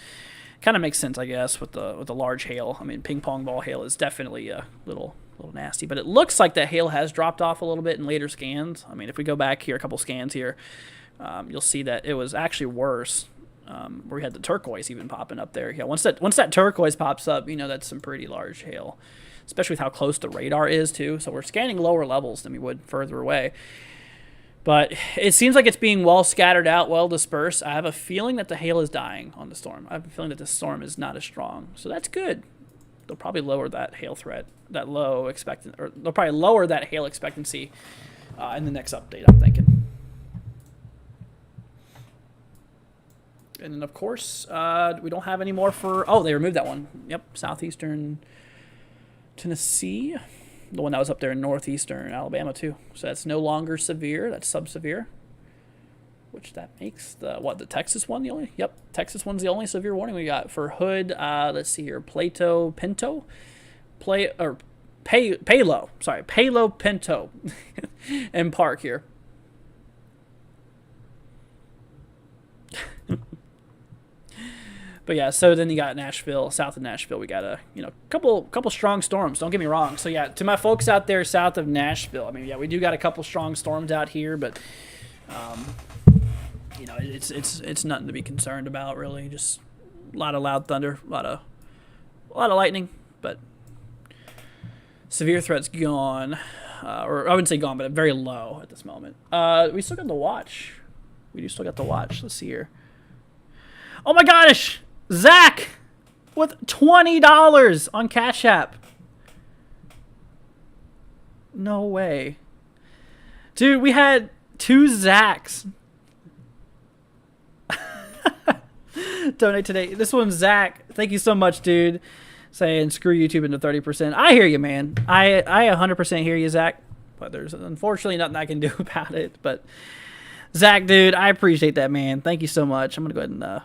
kind of makes sense, I guess, with the large hail. I mean, ping pong ball hail is definitely a little nasty, but it looks like that hail has dropped off a little bit in later scans. I mean, if we go back here a couple scans here. You'll see that it was actually worse, where we had the turquoise even popping up there. Yeah, once that turquoise pops up, that's some pretty large hail, especially with how close the radar is too. So we're scanning lower levels than we would further away. But it seems like it's being well scattered out, well dispersed. I have a feeling that the hail is dying on the storm. I have a feeling that the storm is not as strong, so that's good. They'll probably lower that hail threat, or they'll probably lower that hail expectancy in the next update, I'm thinking. And then, of course, we don't have any more for... Oh, they removed that one. Yep, southeastern Tennessee. The one that was up there in northeastern Alabama, too. So that's no longer severe. That's subsevere. Which that makes the Texas one the only... Yep, Texas one's the only severe warning we got. For Hood, let's see here. Palo, Pinto, and Park here. But yeah, so then you got Nashville, south of Nashville. We got a couple strong storms. Don't get me wrong. So yeah, to my folks out there south of Nashville, I mean, yeah, we do got a couple strong storms out here, but it's nothing to be concerned about really. Just a lot of loud thunder, a lot of lightning, but severe threats gone, or I wouldn't say gone, but very low at this moment. We still got the watch. We do still got the watch. Let's see here. Oh my gosh! Zach with $20 on Cash App. No way. Dude, we had 2 Zachs. Donate today. This one's Zach. Thank you so much, dude. Saying screw YouTube into 30%. I hear you, man. I 100% hear you, Zach. But there's unfortunately nothing I can do about it. But Zach, dude, I appreciate that, man. Thank you so much. I'm going to go ahead and...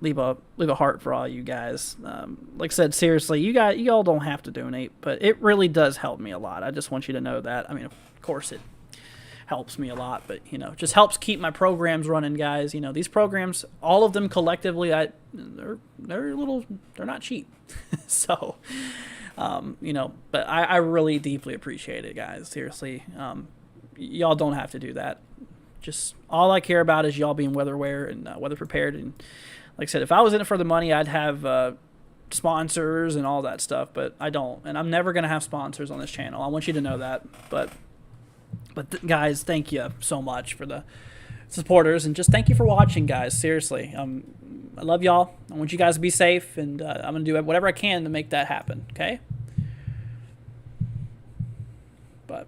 leave a heart for all you guys. Like I said, seriously, y'all don't have to donate, but it really does help me a lot. I just want you to know that. I mean, of course it helps me a lot, but just helps keep my programs running, guys. These programs, all of them collectively, they're not cheap. So, but I really deeply appreciate it, guys. Seriously, y'all don't have to do that. Just all I care about is y'all being weather aware and weather prepared. And like I said, if I was in it for the money, I'd have sponsors and all that stuff, but I don't. And I'm never going to have sponsors on this channel. I want you to know that. But guys, thank you so much for the supporters. And just thank you for watching, guys. Seriously. I love y'all. I want you guys to be safe. And I'm going to do whatever I can to make that happen. Okay? But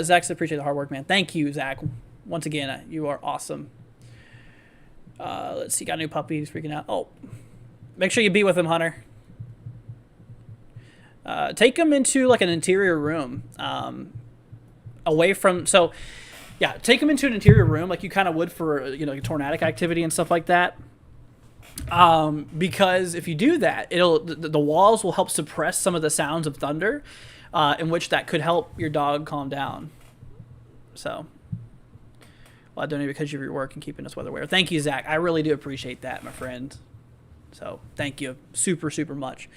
Zach said, appreciate the hard work, man. Thank you, Zach. Once again, you are awesome. Let's see, got a new puppy. He's freaking out. Oh, make sure you be with him, Hunter. Take him into like an interior room, away from. So, yeah, take him into an interior room like you kind of would for tornadic activity and stuff like that. Because if you do that, the walls will help suppress some of the sounds of thunder, in which that could help your dog calm down. So. I donate because of your work and keeping us weather aware. Thank you, Zach. I really do appreciate that, my friend. So thank you super, super much.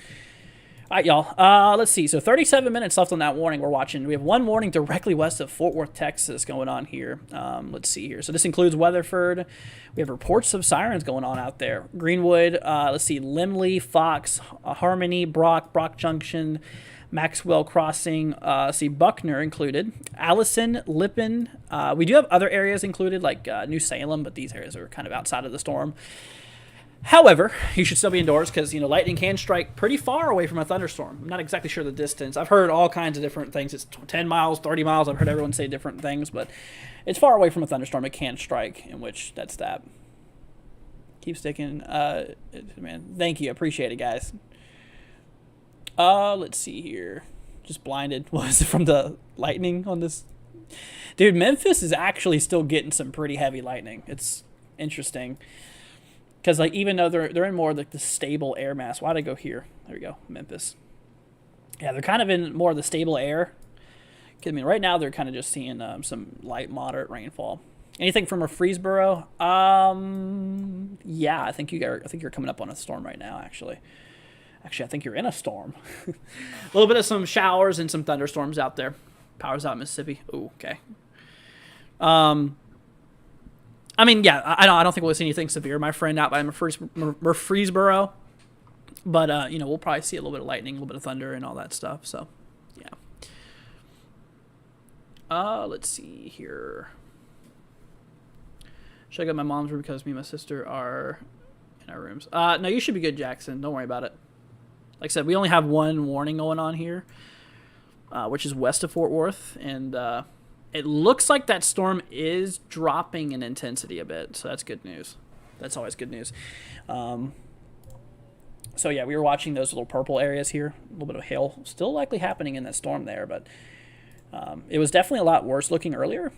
All right, y'all. Let's see. So 37 minutes left on that warning we're watching. We have one warning directly west of Fort Worth, Texas going on here. Let's see here. So this includes Weatherford. We have reports of sirens going on out there. Greenwood. Let's see. Limley, Fox, Harmony, Brock Junction, Maxwell Crossing, see Buckner included, Allison, Lippen. We do have other areas included like New Salem, but these areas are kind of outside of the storm. However, you should still be indoors because, lightning can strike pretty far away from a thunderstorm. I'm not exactly sure the distance. I've heard all kinds of different things. It's 10 miles, 30 miles. I've heard everyone say different things, but it's far away from a thunderstorm. It can strike, in which that's that. Keep sticking. Man, thank you. Appreciate it, guys. Let's see here. Just blinded. Was it from the lightning on this? Dude, Memphis is actually still getting some pretty heavy lightning. It's interesting. Because, even though they're in more the stable air mass. Why'd I go here? There we go, Memphis. Yeah, they're kind of in more of the stable air. Right now they're kind of just seeing some light, moderate rainfall. Anything from Murfreesboro? Yeah, I think you're coming up on a storm right now, actually. Actually, I think you're in a storm. A little bit of some showers and some thunderstorms out there. Power's out in Mississippi. Ooh, okay. Yeah, I don't think we'll see anything severe, my friend, out by Murfreesboro. But, we'll probably see a little bit of lightning, a little bit of thunder, and all that stuff. So, yeah. Let's see here. Should I go to my mom's room because me and my sister are in our rooms? No, you should be good, Jackson. Don't worry about it. Like I said, we only have one warning going on here, which is west of Fort Worth, and it looks like that storm is dropping in intensity a bit, so that's good news. That's always good news. So, yeah, we were watching those little purple areas here. A little bit of hail still likely happening in that storm there, but it was definitely a lot worse looking earlier,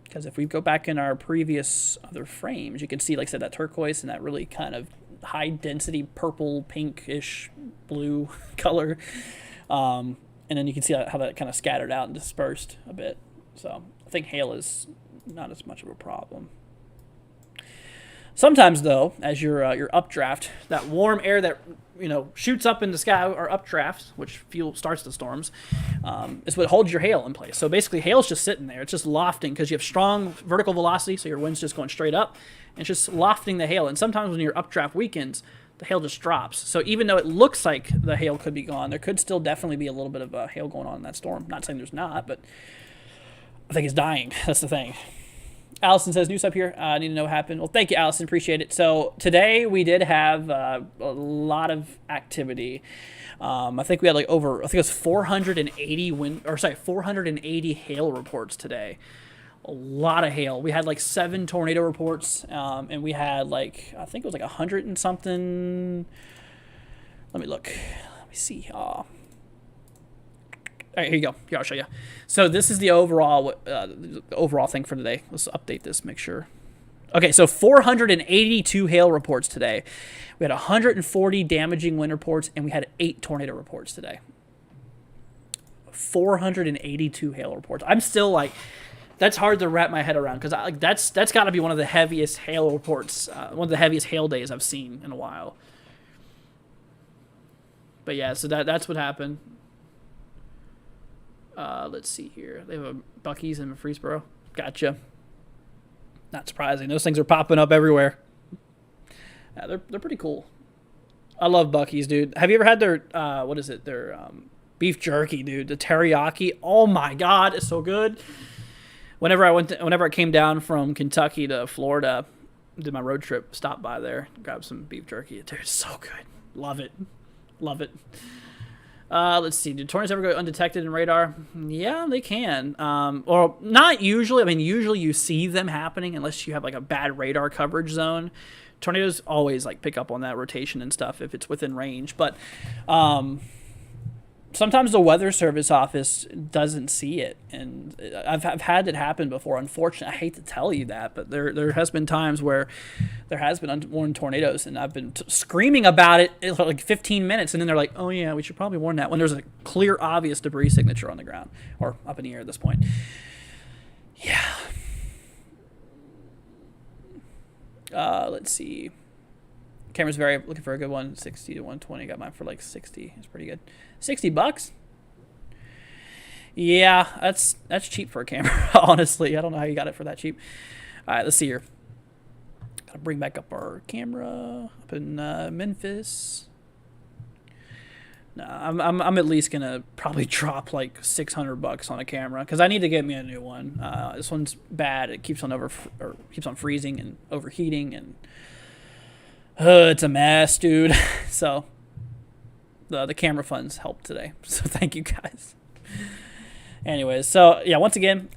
because if we go back in our previous other frames, you can see, like I said, that turquoise and that really kind of high-density purple, pinkish, blue color. And then you can see how that kind of scattered out and dispersed a bit. So I think hail is not as much of a problem. Sometimes, though, as your updraft, that warm air that shoots up in the sky, or updraft, which starts the storms, is what holds your hail in place. So basically, hail's just sitting there. It's just lofting because you have strong vertical velocity, so your wind's just going straight up, and it's just lofting the hail. And sometimes when your updraft weakens, the hail just drops. So even though it looks like the hail could be gone, there could still definitely be a little bit of hail going on in that storm. Not saying there's not, but I think it's dying. That's the thing. Allison says, news up here. I need to know what happened. Well, thank you, Allison. Appreciate it. So today we did have a lot of activity. I think we had it was 480 hail reports today. A lot of hail. We had 7 tornado reports, and we had I think it was 100 and something. Let me look. Let me see. All right, here you go. Here, I'll show you. So this is the overall thing for today. Let's update this, make sure. Okay, so 482 hail reports today. We had 140 damaging wind reports, and we had 8 tornado reports today. 482 hail reports. I'm still that's hard to wrap my head around, because that's got to be one of the heaviest hail reports, one of the heaviest hail days I've seen in a while. But yeah, so that's what happened. Let's see here. They have a Buc-ee's in Murfreesboro. Gotcha. Not surprising. Those things are popping up everywhere. Yeah, they're pretty cool. I love Buc-ee's, dude. Have you ever had their their beef jerky, dude? The teriyaki. Oh my god, it's so good. Whenever I came down from Kentucky to Florida, did my road trip, stopped by there, grabbed some beef jerky. Dude, it's so good. Love it. Love it. Let's see. Do tornadoes ever go undetected in radar? Yeah, they can. Or not usually. I mean, usually you see them happening unless you have a bad radar coverage zone. Tornadoes always pick up on that rotation and stuff if it's within range. But sometimes the Weather Service office doesn't see it, and I've had it happen before. Unfortunately, I hate to tell you that, but there has been times where there has been unwarned tornadoes, and I've been screaming about it in 15 minutes, and then they're like, "Oh yeah, we should probably warn that," when there's a clear, obvious debris signature on the ground or up in the air at this point. Yeah. Let's see. Camera's looking for a good one. 60 to 120. Got mine for 60. It's pretty good. $60? Yeah, that's cheap for a camera, honestly. I don't know how you got it for that cheap. All right, let's see here. Gotta bring back up our camera up in Memphis. No, I'm at least gonna probably drop like $600 on a camera because I need to get me a new one. This one's bad. It keeps on keeps on freezing and overheating, and it's a mess, dude. So the camera funds helped today. So thank you guys. Anyways, so yeah, once again,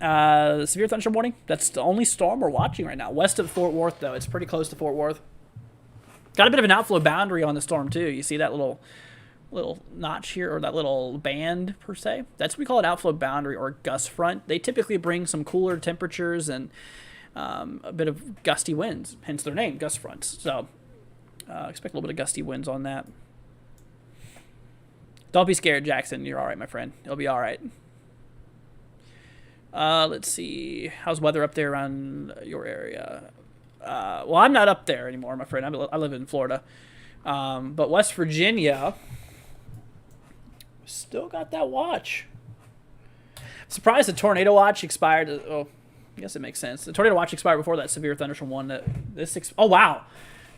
severe thunderstorm warning. That's the only storm we're watching right now. West of Fort Worth, though, it's pretty close to Fort Worth. Got a bit of an outflow boundary on the storm too. You see that little notch here, or that little band per se? That's what we call an outflow boundary or gust front. They typically bring some cooler temperatures and a bit of gusty winds, hence their name, gust fronts. So expect a little bit of gusty winds on that. Don't be scared, Jackson. You're all right, my friend. It'll be all right. Let's see. How's weather up there around your area? Well, I'm not up there anymore, my friend. I live in Florida. But West Virginia still got that watch. Surprised the tornado watch expired. Oh, I guess it makes sense. The tornado watch expired before that severe thunderstorm one. Oh, wow.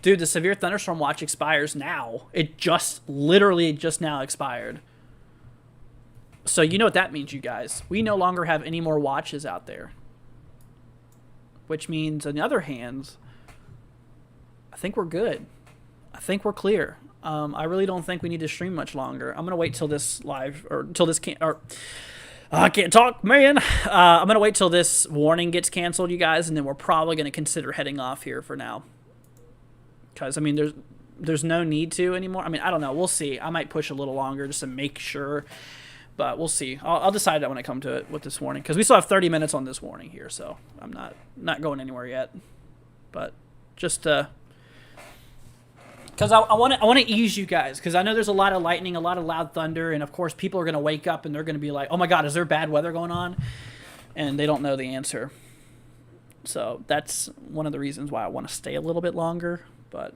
Dude, the severe thunderstorm watch expires now. It literally just now expired. So you know what that means, you guys. We no longer have any more watches out there. Which means, on the other hand, I think we're good. I think we're clear. I really don't think we need to stream much longer. I'm gonna wait till this live, or till this can't, or I can't talk, man. I'm gonna wait till this warning gets canceled, you guys, and then we're probably gonna consider heading off here for now. Because I mean, there's no need to anymore. I mean, I don't know. We'll see. I might push a little longer just to make sure, but we'll see. I'll decide that when I come to it with this warning, because we still have 30 minutes on this warning here, so I'm not going anywhere yet. But just because I want to ease you guys, because I know there's a lot of lightning, a lot of loud thunder, and of course people are going to wake up and they're going to be like, oh my god, is there bad weather going on? And they don't know the answer. So that's one of the reasons why I want to stay a little bit longer. But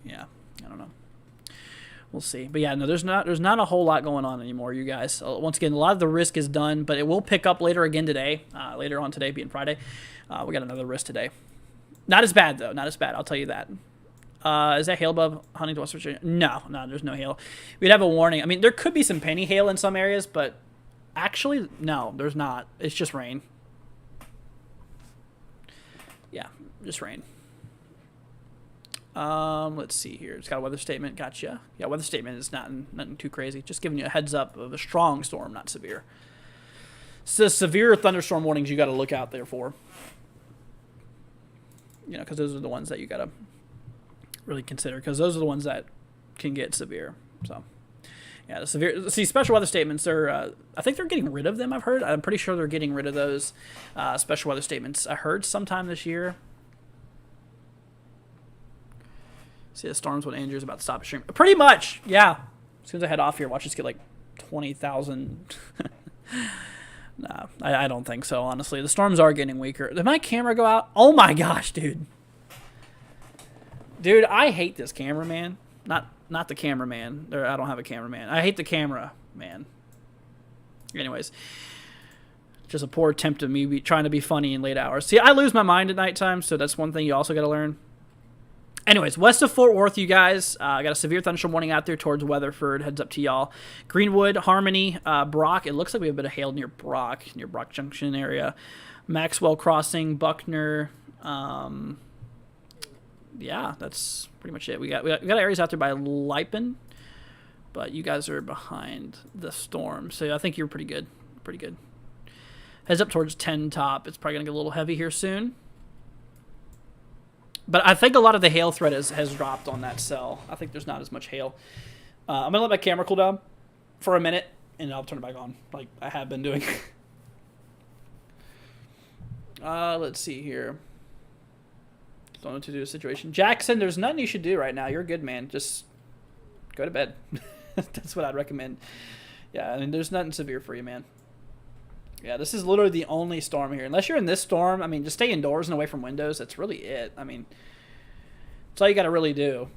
yeah, I don't know. We'll see. But yeah, no, there's not a whole lot going on anymore, you guys. So once again, a lot of the risk is done, but it will pick up later again today. Later on today, being Friday, we got another risk today. Not as bad though. Not as bad. I'll tell you that. Is that hail above Huntington, West Virginia? No, there's no hail. We'd have a warning. I mean, there could be some penny hail in some areas, but actually, no, there's not. It's just rain. Yeah, just rain. Let's see here. It's got a weather statement. Gotcha. Yeah, weather statement is nothing too crazy. Just giving you a heads up of a strong storm, not severe. So severe thunderstorm warnings you got to look out there for. You know, because those are the ones that you got to really consider, because those are the ones that can get severe. So yeah, the severe, see, special weather statements, they're I think they're getting rid of them. I'm pretty sure they're getting rid of those special weather statements. I heard sometime this year. See the storms when Andrew's about to stop a stream. Pretty much, yeah. As soon as I head off here, watch us get like 20,000. Nah, I don't think so, honestly. The storms are getting weaker. Did my camera go out? Oh my gosh, dude. Dude, I hate this cameraman. Not the cameraman. I don't have a cameraman. I hate the camera, man. Anyways, just a poor attempt of me trying to be funny in late hours. See, I lose my mind at nighttime, so that's one thing you also got to learn. Anyways, west of Fort Worth, you guys. I got a severe thunderstorm warning out there towards Weatherford. Heads up to y'all. Greenwood, Harmony, Brock. It looks like we have a bit of hail near Brock Junction area. Maxwell Crossing, Buckner. Yeah, that's pretty much it. We got areas out there by Lipen, but you guys are behind the storm, so I think you're pretty good. Pretty good. Heads up towards 10 top. It's probably gonna get a little heavy here soon. But I think a lot of the hail threat has dropped on that cell. I think there's not as much hail. I'm going to let my camera cool down for a minute, and I'll turn it back on, like I have been doing. Let's see here. Don't know what to do with the situation. Jackson, there's nothing you should do right now. You're a good man. Just go to bed. That's what I'd recommend. Yeah, I mean, there's nothing severe for you, man. Yeah, this is literally the only storm here. Unless you're in this storm, I mean, just stay indoors and away from windows. That's really it. I mean, that's all you got to really do.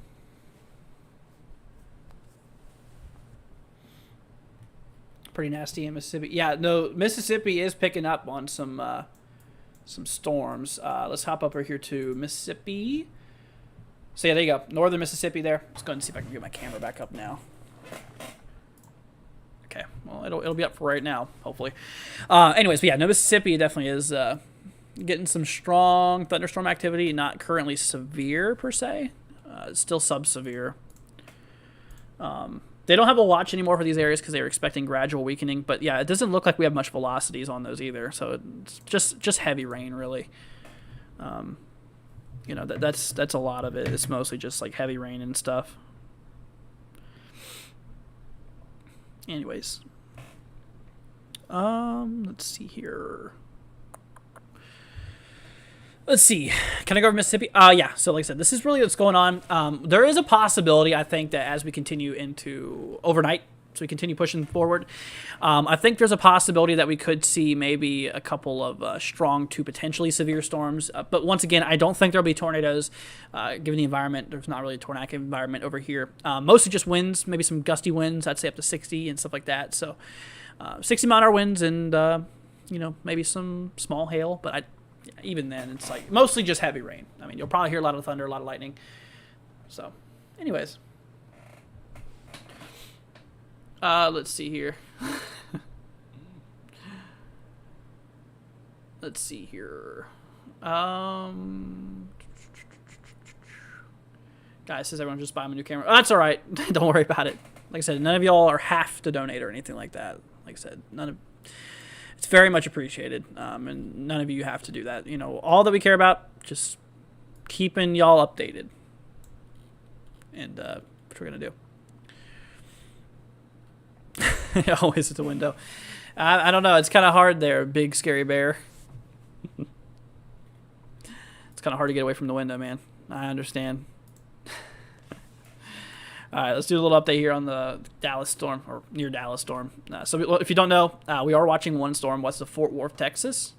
Pretty nasty in Mississippi. Yeah, no, Mississippi is picking up on some storms. Let's hop up over here to Mississippi. So yeah, there you go. Northern Mississippi there. Let's go ahead and see if I can get my camera back up now. Well, it'll be up for right now, hopefully. Anyways, but yeah, no, Mississippi definitely is getting some strong thunderstorm activity. Not currently severe per se, still sub-severe. They don't have a watch anymore for these areas because they were expecting gradual weakening. But yeah, it doesn't look like we have much velocities on those either. So it's just heavy rain, really. You know, that's a lot of it. It's mostly just like heavy rain and stuff. Anyways, let's see here. Let's see. Can I go over Mississippi? Yeah. So like I said, this is really what's going on. There is a possibility, I think, that as we continue into overnight, so we continue pushing forward, I think there's a possibility that we could see maybe a couple of strong to potentially severe storms. But once again, I don't think there'll be tornadoes, given the environment. There's not really a tornadic environment over here. Mostly just winds, maybe some gusty winds. I'd say up to 60 and stuff like that. So 60-mile-an-hour winds and, you know, maybe some small hail. But even then, it's like mostly just heavy rain. I mean, you'll probably hear a lot of thunder, a lot of lightning. So, anyways. Let's see here. Let's see here. Guy says everyone just buy him a new camera. Oh, that's all right. Don't worry about it. Like I said, none of y'all are have to donate or anything like that. Like I said, it's very much appreciated, and none of you have to do that. You know, all that we care about, just keeping y'all updated. And what we're going to do. Always at the window. I don't know. It's kind of hard there, big scary bear. It's kind of hard to get away from the window, man. I understand. All right, let's do a little update here on the Dallas storm, or near Dallas storm. So if you don't know, we are watching one storm west of Fort Worth, Texas.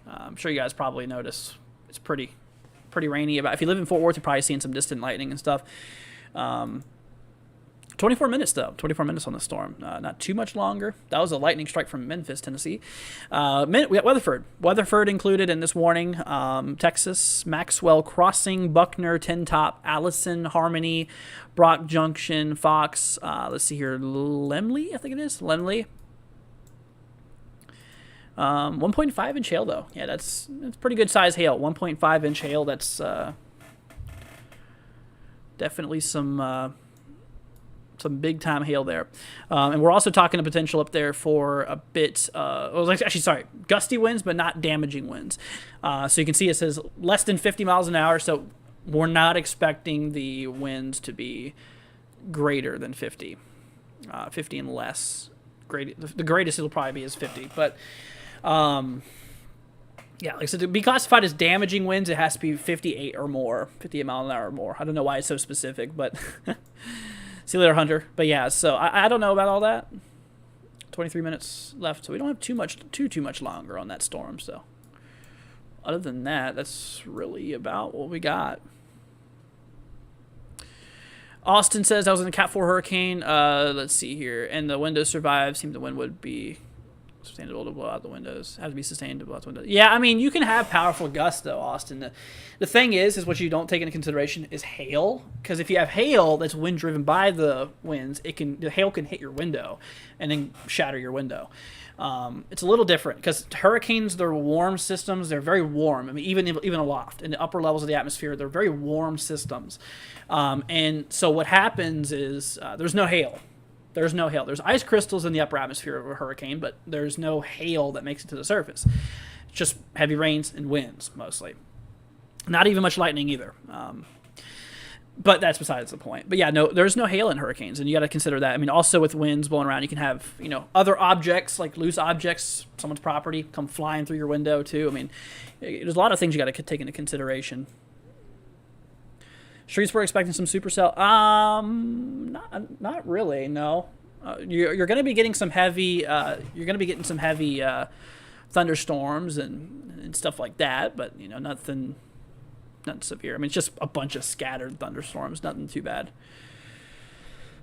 I'm sure you guys probably noticed it's pretty rainy. If you live in Fort Worth, you're probably seeing some distant lightning and stuff. 24 minutes, though. 24 minutes on the storm. Not too much longer. That was a lightning strike from Memphis, Tennessee. We got Weatherford. Weatherford included in this warning. Texas, Maxwell Crossing, Buckner, Tin Top, Allison, Harmony, Brock Junction, Fox. Let's see here. Lemley, I think it is. Lemley. 1.5 inch hail, though. Yeah, that's pretty good size hail. 1.5 inch hail. That's definitely some big time hail there. And we're also talking a potential up there for a bit, gusty winds, but not damaging winds. So you can see it says less than 50 miles an hour. So we're not expecting the winds to be greater than 50, 50 and less. The greatest it'll probably be is 50. But, yeah, like I said, to be classified as damaging winds, it has to be 58 or more, 58 miles an hour or more. I don't know why it's so specific, but see you later, Hunter. But yeah, so I don't know about all that. 23 minutes left, so we don't have too much longer on that storm. So other than that, that's really about what we got. Austin says I was in a Cat 4 hurricane. Let's see here, and the windows survived. Seemed the wind would be sustainable to blow out the windows. Have to be sustained to blow out the windows. Yeah, I mean, you can have powerful gusts, though, Austin. The thing is what you don't take into consideration is hail. Because if you have hail that's wind driven by the winds, the hail can hit your window and then shatter your window. It's a little different because hurricanes, they're warm systems. They're very warm. I mean, even aloft in the upper levels of the atmosphere, they're very warm systems. And so what happens is there's no hail. There's no hail. There's ice crystals in the upper atmosphere of a hurricane, but there's no hail that makes it to the surface. It's just heavy rains and winds, mostly. Not even much lightning either. But that's besides the point. But yeah, no, there's no hail in hurricanes, and you got to consider that. I mean, also with winds blowing around, you can have, other objects, like loose objects, someone's property, come flying through your window, too. I mean, there's a lot of things you got to take into consideration. Streetsburg expecting some supercell. Not really. No. You're going to be getting some heavy. Thunderstorms and stuff like that, but nothing severe. I mean, it's just a bunch of scattered thunderstorms. Nothing too bad.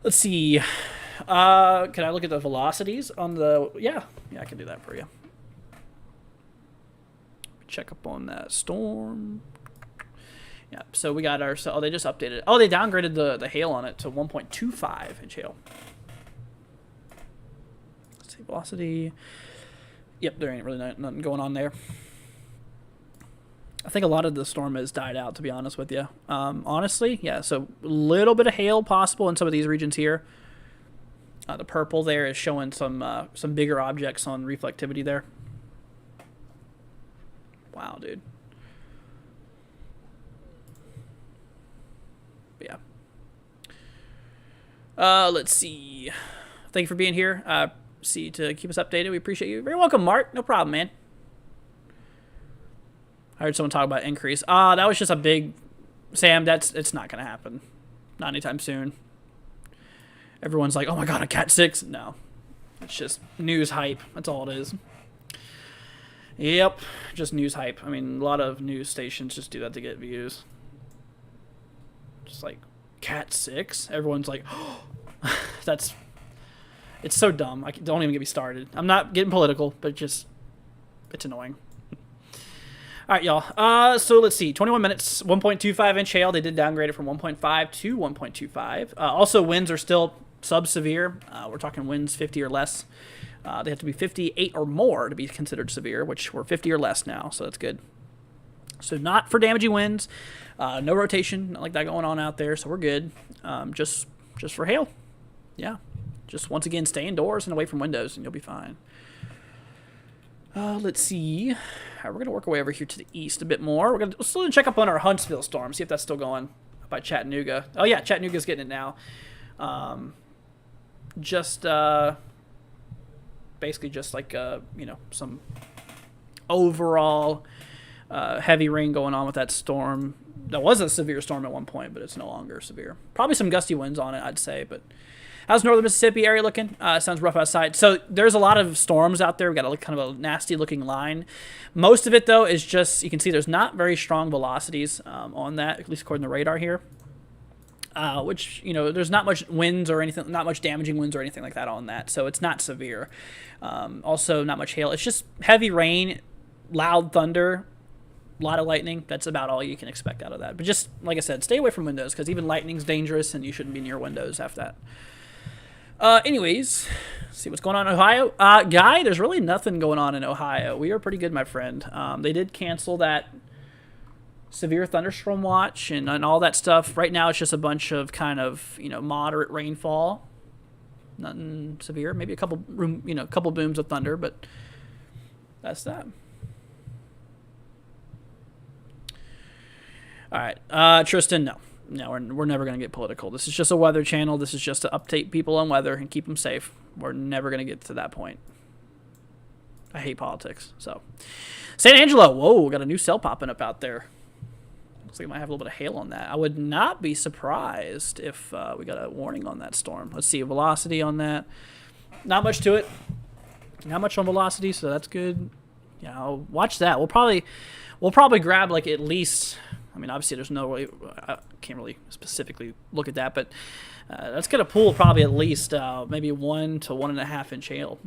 Let's see. Can I look at the velocities on the? Yeah, I can do that for you. Check up on that storm. Yeah, so we got our, they just updated it. Oh, they downgraded the hail on it to 1.25 inch hail. velocity. Yep, there ain't really nothing going on there. I think a lot of the storm has died out, to be honest with you. Honestly, yeah, so a little bit of hail possible in some of these regions here. The purple there is showing some bigger objects on reflectivity there. Wow, dude. But yeah. Let's see. Thank you for being here. To keep us updated. We appreciate you. You're very welcome, Mark. No problem, man. I heard someone talk about increase. That was just a big... Sam, it's not going to happen. Not anytime soon. Everyone's like, oh my god, a Cat 6? No. It's just news hype. That's all it is. Yep. Just news hype. I mean, a lot of news stations just do that to get views. Just like, Cat 6? Everyone's like, oh, that's... It's so dumb. Don't even get me started. I'm not getting political, but it's annoying. All right, y'all. So let's see. 21 minutes, 1.25 inch hail. They did downgrade it from 1.5 to 1.25. Also, winds are still sub-severe. We're talking winds 50 or less. They have to be 58 or more to be considered severe, which we're 50 or less now, so that's good. So not for damaging winds. No rotation, not like that going on out there, so we're good. Just for hail. Yeah. Just, once again, stay indoors and away from windows, and you'll be fine. Let's see. All right, we're going to work our way over here to the east a bit more. We're going to still check up on our Huntsville storm, see if that's still going by Chattanooga. Oh, yeah, Chattanooga's getting it now. Basically just like, some overall heavy rain going on with that storm. That was a severe storm at one point, but it's no longer severe. Probably some gusty winds on it, I'd say, but... How's northern Mississippi area looking? Sounds rough outside. So there's a lot of storms out there. We've got kind of a nasty-looking line. Most of it, though, is just, you can see there's not very strong velocities on that, at least according to radar here. Which, there's not much winds or anything, not much damaging winds or anything like that on that. So it's not severe. Also, not much hail. It's just heavy rain, loud thunder, a lot of lightning. That's about all you can expect out of that. But just, like I said, stay away from windows because even lightning's dangerous and you shouldn't be near windows after that. Anyways, see what's going on in Ohio. Guy, there's really nothing going on in Ohio. We are pretty good, my friend. They did cancel that severe thunderstorm watch and all that stuff. Right now, it's just a bunch of kind of, moderate rainfall. Nothing severe. Maybe a couple booms of thunder, but that's that. All right, Tristan, no. No, we're never going to get political. This is just a weather channel. This is just to update people on weather and keep them safe. We're never going to get to that point. I hate politics. So, San Angelo. Whoa, we got a new cell popping up out there. Looks like we might have a little bit of hail on that. I would not be surprised if we got a warning on that storm. Let's see, velocity on that. Not much to it. Not much on velocity, so that's good. Yeah, I'll watch that. We'll probably grab like at least... I mean, obviously, there's no way, I can't really specifically look at that, but that's going to pull probably at least maybe 1 to 1.5 inch hail.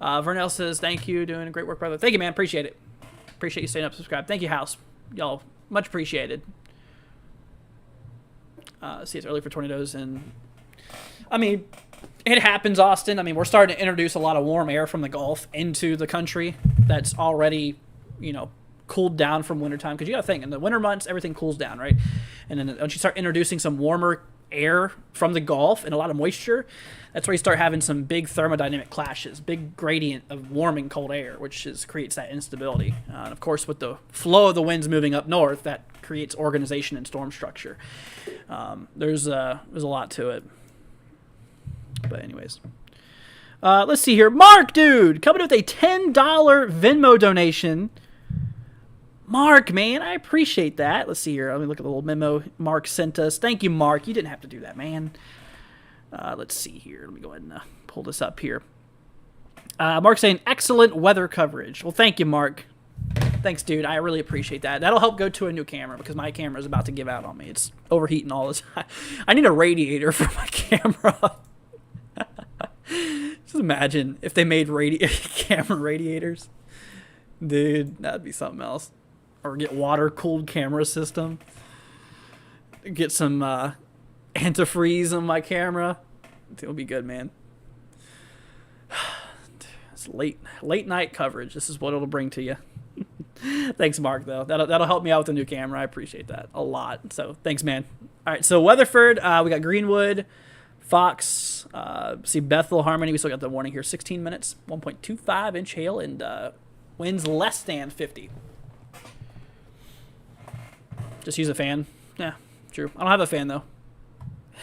Vernell says, thank you, doing great work, brother. Thank you, man, appreciate it. Appreciate you staying up, subscribe. Thank you, House. Y'all, much appreciated. See, it's early for tornadoes, and I mean, it happens, Austin. I mean, we're starting to introduce a lot of warm air from the Gulf into the country that's already, cooled down from wintertime, because you got to think, in the winter months, everything cools down, right? And then once you start introducing some warmer air from the Gulf and a lot of moisture, that's where you start having some big thermodynamic clashes, big gradient of warming cold air, which creates that instability. And of course, with the flow of the winds moving up north, that creates organization and storm structure. There's a lot to it. But anyways. Let's see here. Mark, dude, coming with a $10 Venmo donation. Mark, man, I appreciate that. Let's see here. Let me look at the little memo Mark sent us. Thank you, Mark. You didn't have to do that, man. Let's see here. Let me go ahead and pull this up here. Mark saying, excellent weather coverage. Well, thank you, Mark. Thanks, dude. I really appreciate that. That'll help go to a new camera because my camera is about to give out on me. It's overheating all the time. I need a radiator for my camera. Just imagine if they made camera radiators. Dude, that'd be something else. Or get water-cooled camera system. Get some antifreeze on my camera. It'll be good, man. It's late night coverage. This is what it'll bring to you. Thanks, Mark, though. That'll help me out with the new camera. I appreciate that a lot. So thanks, man. All right, so Weatherford, we got Greenwood, Fox, see Bethel, Harmony. We still got the warning here. 16 minutes, 1.25 inch hail, and winds less than 50. Just use a fan. Yeah, true. I don't have a fan, though.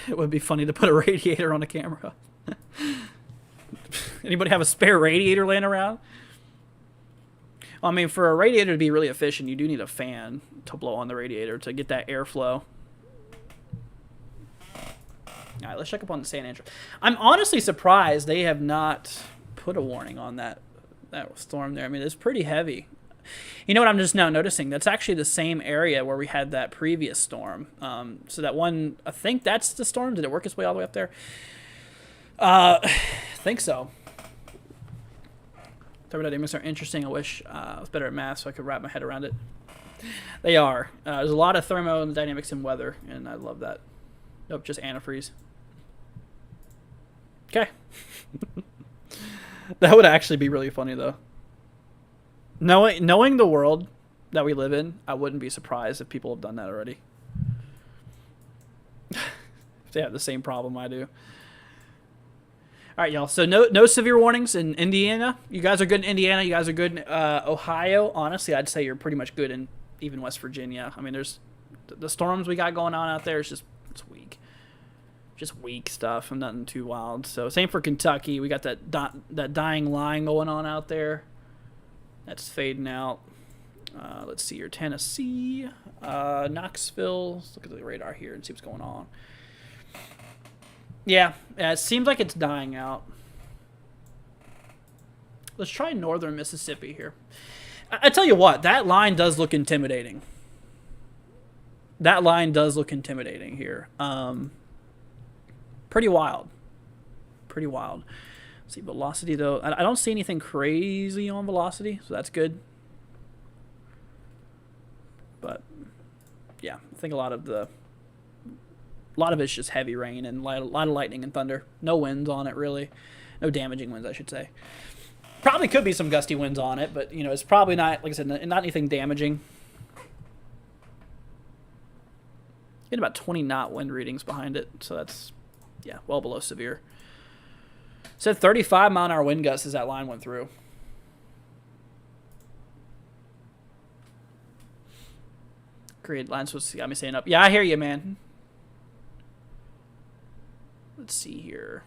It would be funny to put a radiator on a camera. Anybody have a spare radiator laying around? Well, I mean, for a radiator to be really efficient, you do need a fan to blow on the radiator to get that airflow. All right, let's check up on the San Andreas. I'm honestly surprised they have not put a warning on that storm there. I mean, it's pretty heavy. You know what I'm just now noticing? That's actually the same area where we had that previous storm. So that one, I think that's the storm. Did it work its way all the way up there? I think so. Thermodynamics are interesting. I wish I was better at math so I could wrap my head around it. They are. There's a lot of thermodynamics in weather, and I love that. Nope, just antifreeze. Okay. That would actually be really funny, though. Knowing the world that we live in, I wouldn't be surprised if people have done that already. If they have the same problem I do. All right, y'all. So no severe warnings in Indiana. You guys are good in Indiana. You guys are good in Ohio. Honestly, I'd say you're pretty much good in even West Virginia. I mean, there's the storms we got going on out there. It's weak. Just weak stuff and nothing too wild. So same for Kentucky. We got that dying line going on out there. That's fading out. Let's see here. Tennessee, Knoxville. Let's look at the radar here and see what's going on. Yeah, it seems like it's dying out. Let's try northern Mississippi here. I tell you what, that line does look intimidating. That line does look intimidating here. Pretty wild. Pretty wild. Let's see, velocity, though. I don't see anything crazy on velocity, so that's good. But, yeah, I think a lot of it's just heavy rain and a lot of lightning and thunder. No winds on it, really. No damaging winds, I should say. Probably could be some gusty winds on it, but, you know, it's probably not, like I said, not anything damaging. Getting about 20 knot wind readings behind it, so that's, yeah, well below severe. Said 35 mile an hour wind gusts as that line went through. Great lines was got me saying up. Yeah, I hear you, man. Let's see here.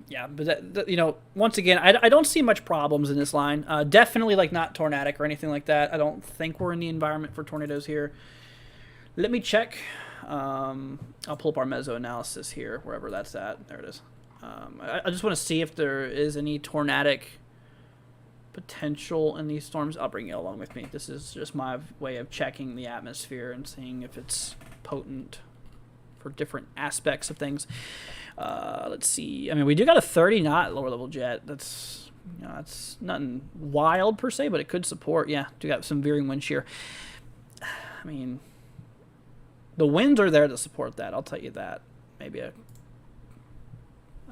Yeah, but you know, once again, I don't see much problems in this line. Definitely like not tornadic or anything like that. I don't think we're in the environment for tornadoes here. Let me check. I'll pull up our meso analysis here, wherever that's at. There it is. I just want to see if there is any tornadic potential in these storms. I'll bring you along with me. This is just my way of checking the atmosphere and seeing if it's potent for different aspects of things. Let's see. I mean, we do got a 30 knot lower level jet. That's, you know, that's nothing wild per se, but it could support. Yeah, do got some veering wind shear. I mean, the winds are there to support that. I'll tell you that. Maybe I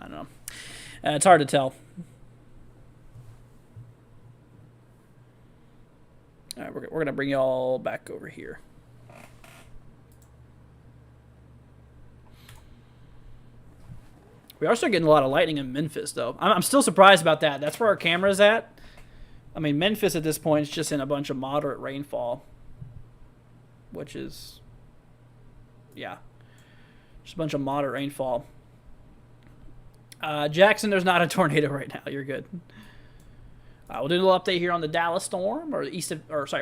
don't know. It's hard to tell. All right, we're going to bring you all back over here. We are still getting a lot of lightning in Memphis, though. I'm still surprised about that. That's where our camera's at. I mean, Memphis at this point is just in a bunch of moderate rainfall, which is, yeah, just a bunch of moderate rainfall. Jackson, there's not a tornado right now. You're good. We'll do a little update here on the Dallas storm, or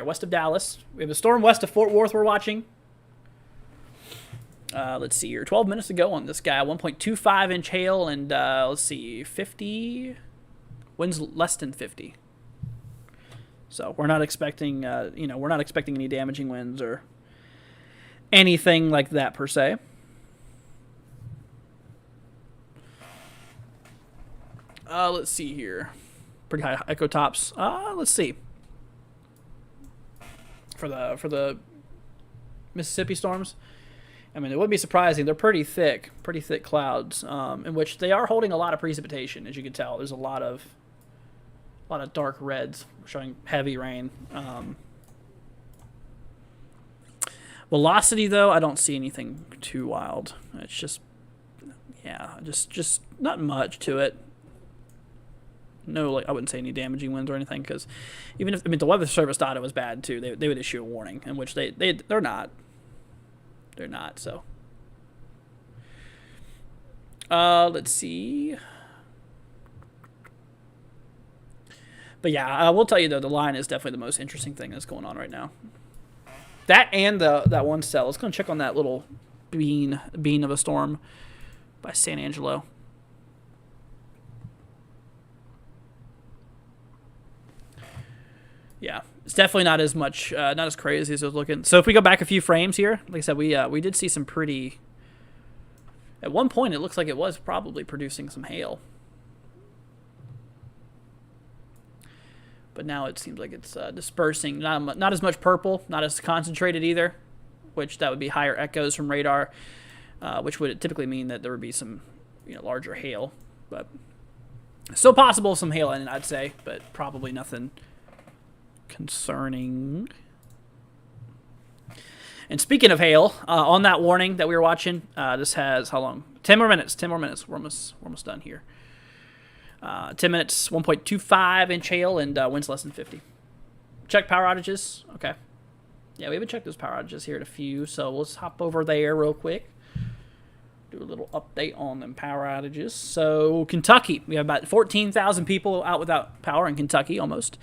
west of Dallas. We have a storm west of Fort Worth we're watching. Let's see here. 12 minutes to go on this guy. 1.25 inch hail, and let's see, 50 winds less than 50. So we're not expecting, we're not expecting any damaging winds or anything like that per se. Let's see here. Pretty high echo tops. Let's see. For the Mississippi storms, I mean, it wouldn't be surprising. They're pretty thick clouds, in which they are holding a lot of precipitation, as you can tell. There's a lot of dark reds showing heavy rain. Velocity, though, I don't see anything too wild. It's just, yeah, just not much to it. No, like I wouldn't say any damaging winds or anything, because even if, I mean, the Weather Service thought it was bad too, they would issue a warning, in which they're not. They're not. So, let's see. But yeah, I will tell you though, the line is definitely the most interesting thing that's going on right now. That and that one cell. Let's go and check on that little bean of a storm by San Angelo. Yeah, it's definitely not as much, not as crazy as it was looking. So if we go back a few frames here, like I said, we did see some pretty. At one point, it looks like it was probably producing some hail, but now it seems like it's dispersing. Not as much purple, not as concentrated either, which that would be higher echoes from radar, which would typically mean that there would be some, larger hail. But still possible some hail in it, I'd say, but probably nothing concerning. And speaking of hail, on that warning that we were watching, this has how long? 10 more minutes. We're almost done here. 10 minutes, 1.25 inch hail, and winds less than 50. Check power outages. Okay. Yeah, we haven't checked those power outages here at a few, so let's hop over there real quick. Do a little update on them power outages. So Kentucky, we have about 14,000 people out without power in Kentucky, almost.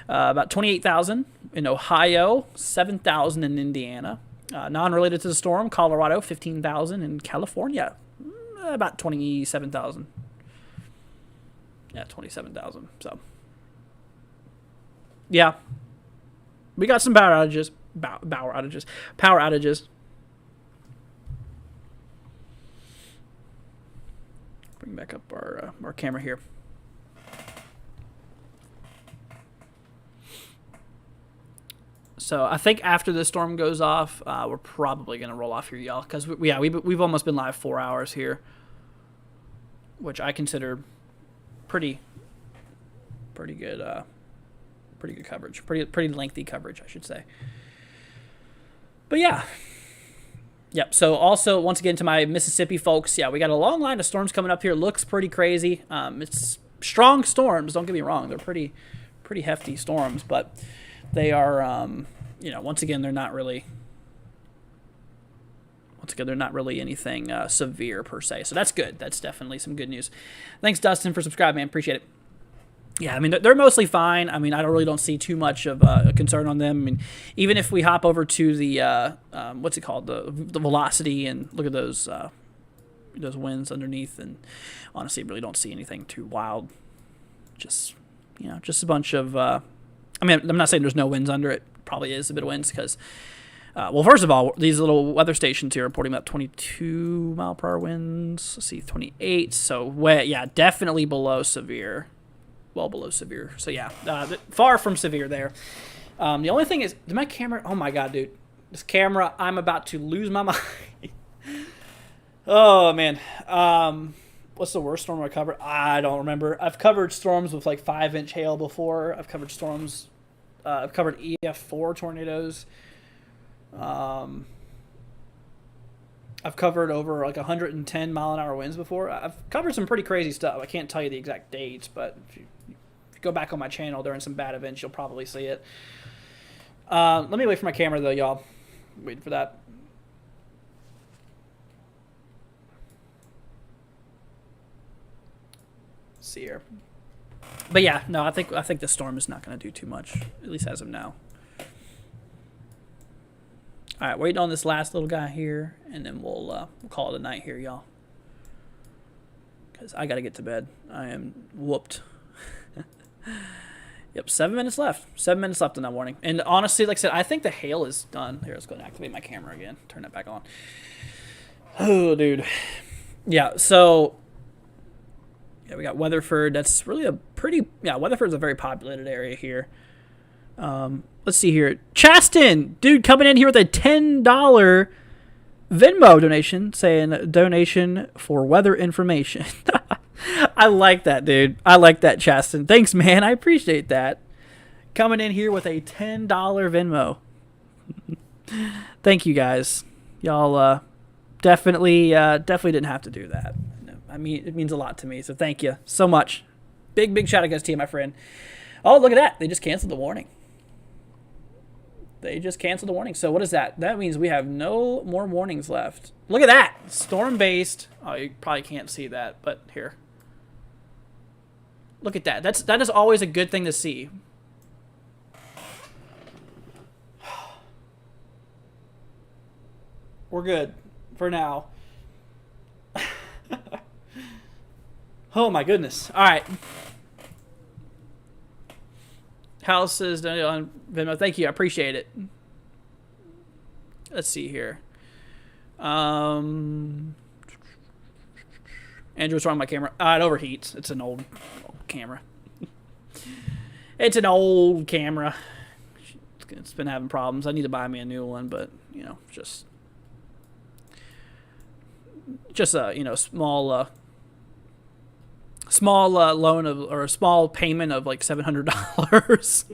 About 28,000 in Ohio, 7,000 in Indiana. Non-related to the storm, Colorado, 15,000 in California, about 27,000. Yeah, 27,000. So, yeah, we got some power outages. Power outages. Bring back up our camera here. So I think after the storm goes off, we're probably gonna roll off here, y'all, because we've almost been live 4 hours here, which I consider pretty good coverage, pretty lengthy coverage, I should say. But yeah, yep. So also once again to my Mississippi folks, yeah, we got a long line of storms coming up here. Looks pretty crazy. It's strong storms. Don't get me wrong; they're pretty hefty storms, but they are, once again, they're not really anything severe per se. So that's good. That's definitely some good news. Thanks, Dustin, for subscribing, man. Appreciate it. Yeah, I mean, they're mostly fine. I mean, I don't see too much of a concern on them. I mean, even if we hop over to the, what's it called, the velocity, and look at those winds underneath, and honestly, really don't see anything too wild. Just a bunch of, I mean, I'm not saying there's no winds under it. Probably is a bit of winds because, well, first of all, these little weather stations here are reporting about 22 mile per hour winds. Let's see, 28. So, definitely below severe. Well below severe. So, yeah, far from severe there. The only thing is, my camera, oh my God, dude. This camera, I'm about to lose my mind. Oh, man. What's the worst storm I covered? I don't remember. I've covered storms with like 5-inch hail before. I've covered storms. I've covered EF4 tornadoes. I've covered over like 110 mile an hour winds before. I've covered some pretty crazy stuff. I can't tell you the exact dates, but if you go back on my channel during some bad events, you'll probably see it. Let me wait for my camera though, y'all. Waiting for that. See here. But yeah, no, I think the storm is not going to do too much, at least as of now. All right, waiting on this last little guy here, and then we'll call it a night here, y'all. Because I got to get to bed. I am whooped. Yep, 7 minutes left. 7 minutes left in that warning. And honestly, like I said, I think the hail is done. Here, let's go and activate my camera again. Turn that back on. Oh, dude. Yeah, so... yeah, we got Weatherford. That's really a pretty... yeah, Weatherford's a very populated area here. Let's see here. Chaston! Dude, coming in here with a $10 Venmo donation saying donation for weather information. I like that, dude. I like that, Chaston. Thanks, man. I appreciate that. Coming in here with a $10 Venmo. Thank you, guys. Y'all definitely didn't have to do that. I mean, it means a lot to me, so thank you so much. Big shout out to you, my friend. Oh, look at that. They just canceled the warning. So what is that? That means we have no more warnings left. Look at that. Storm-based. Oh, you probably can't see that, but here. Look at that. That is always a good thing to see. We're good for now. Oh my goodness. All right. Houses on Venmo. Thank you. I appreciate it. Let's see here. Andrew, what's wrong with my camera? It overheats. It's an old camera. It's been having problems. I need to buy me a new one, but just a small loan or a small payment of like $700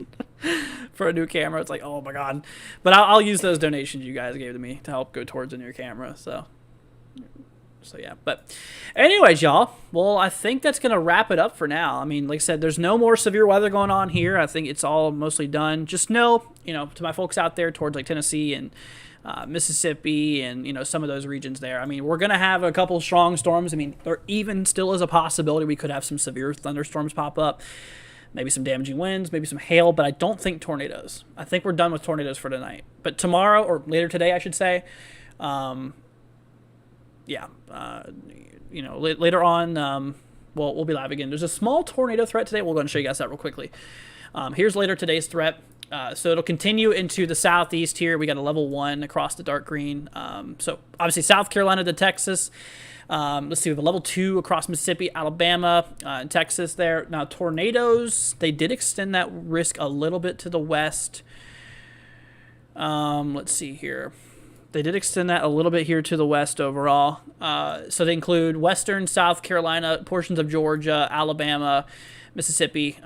for a new camera. It's like, oh my god! But I'll use those donations you guys gave to me to help go towards a new camera. So yeah. But anyways, y'all. Well, I think that's gonna wrap it up for now. I mean, like I said, there's no more severe weather going on here. I think it's all mostly done. Just know, to my folks out there towards like Tennessee and Mississippi and some of those regions there. I mean, we're gonna have a couple strong storms. I mean, there even still is a possibility we could have some severe thunderstorms pop up, maybe some damaging winds, maybe some hail, but I don't think tornadoes. I think we're done with tornadoes for tonight. But tomorrow, or later today, I should say, later on, we'll be live again. There's a small tornado threat today. We're going to show you guys that real quickly. Here's later today's threat. So it'll continue into the southeast here. We got a level 1 across the dark green. So obviously South Carolina to Texas. Let's see, we have a level 2 across Mississippi, Alabama, and Texas there. Now tornadoes, they did extend that risk a little bit to the west. Let's see here. They did extend that a little bit here to the west overall. So they include western South Carolina, portions of Georgia, Alabama, Mississippi,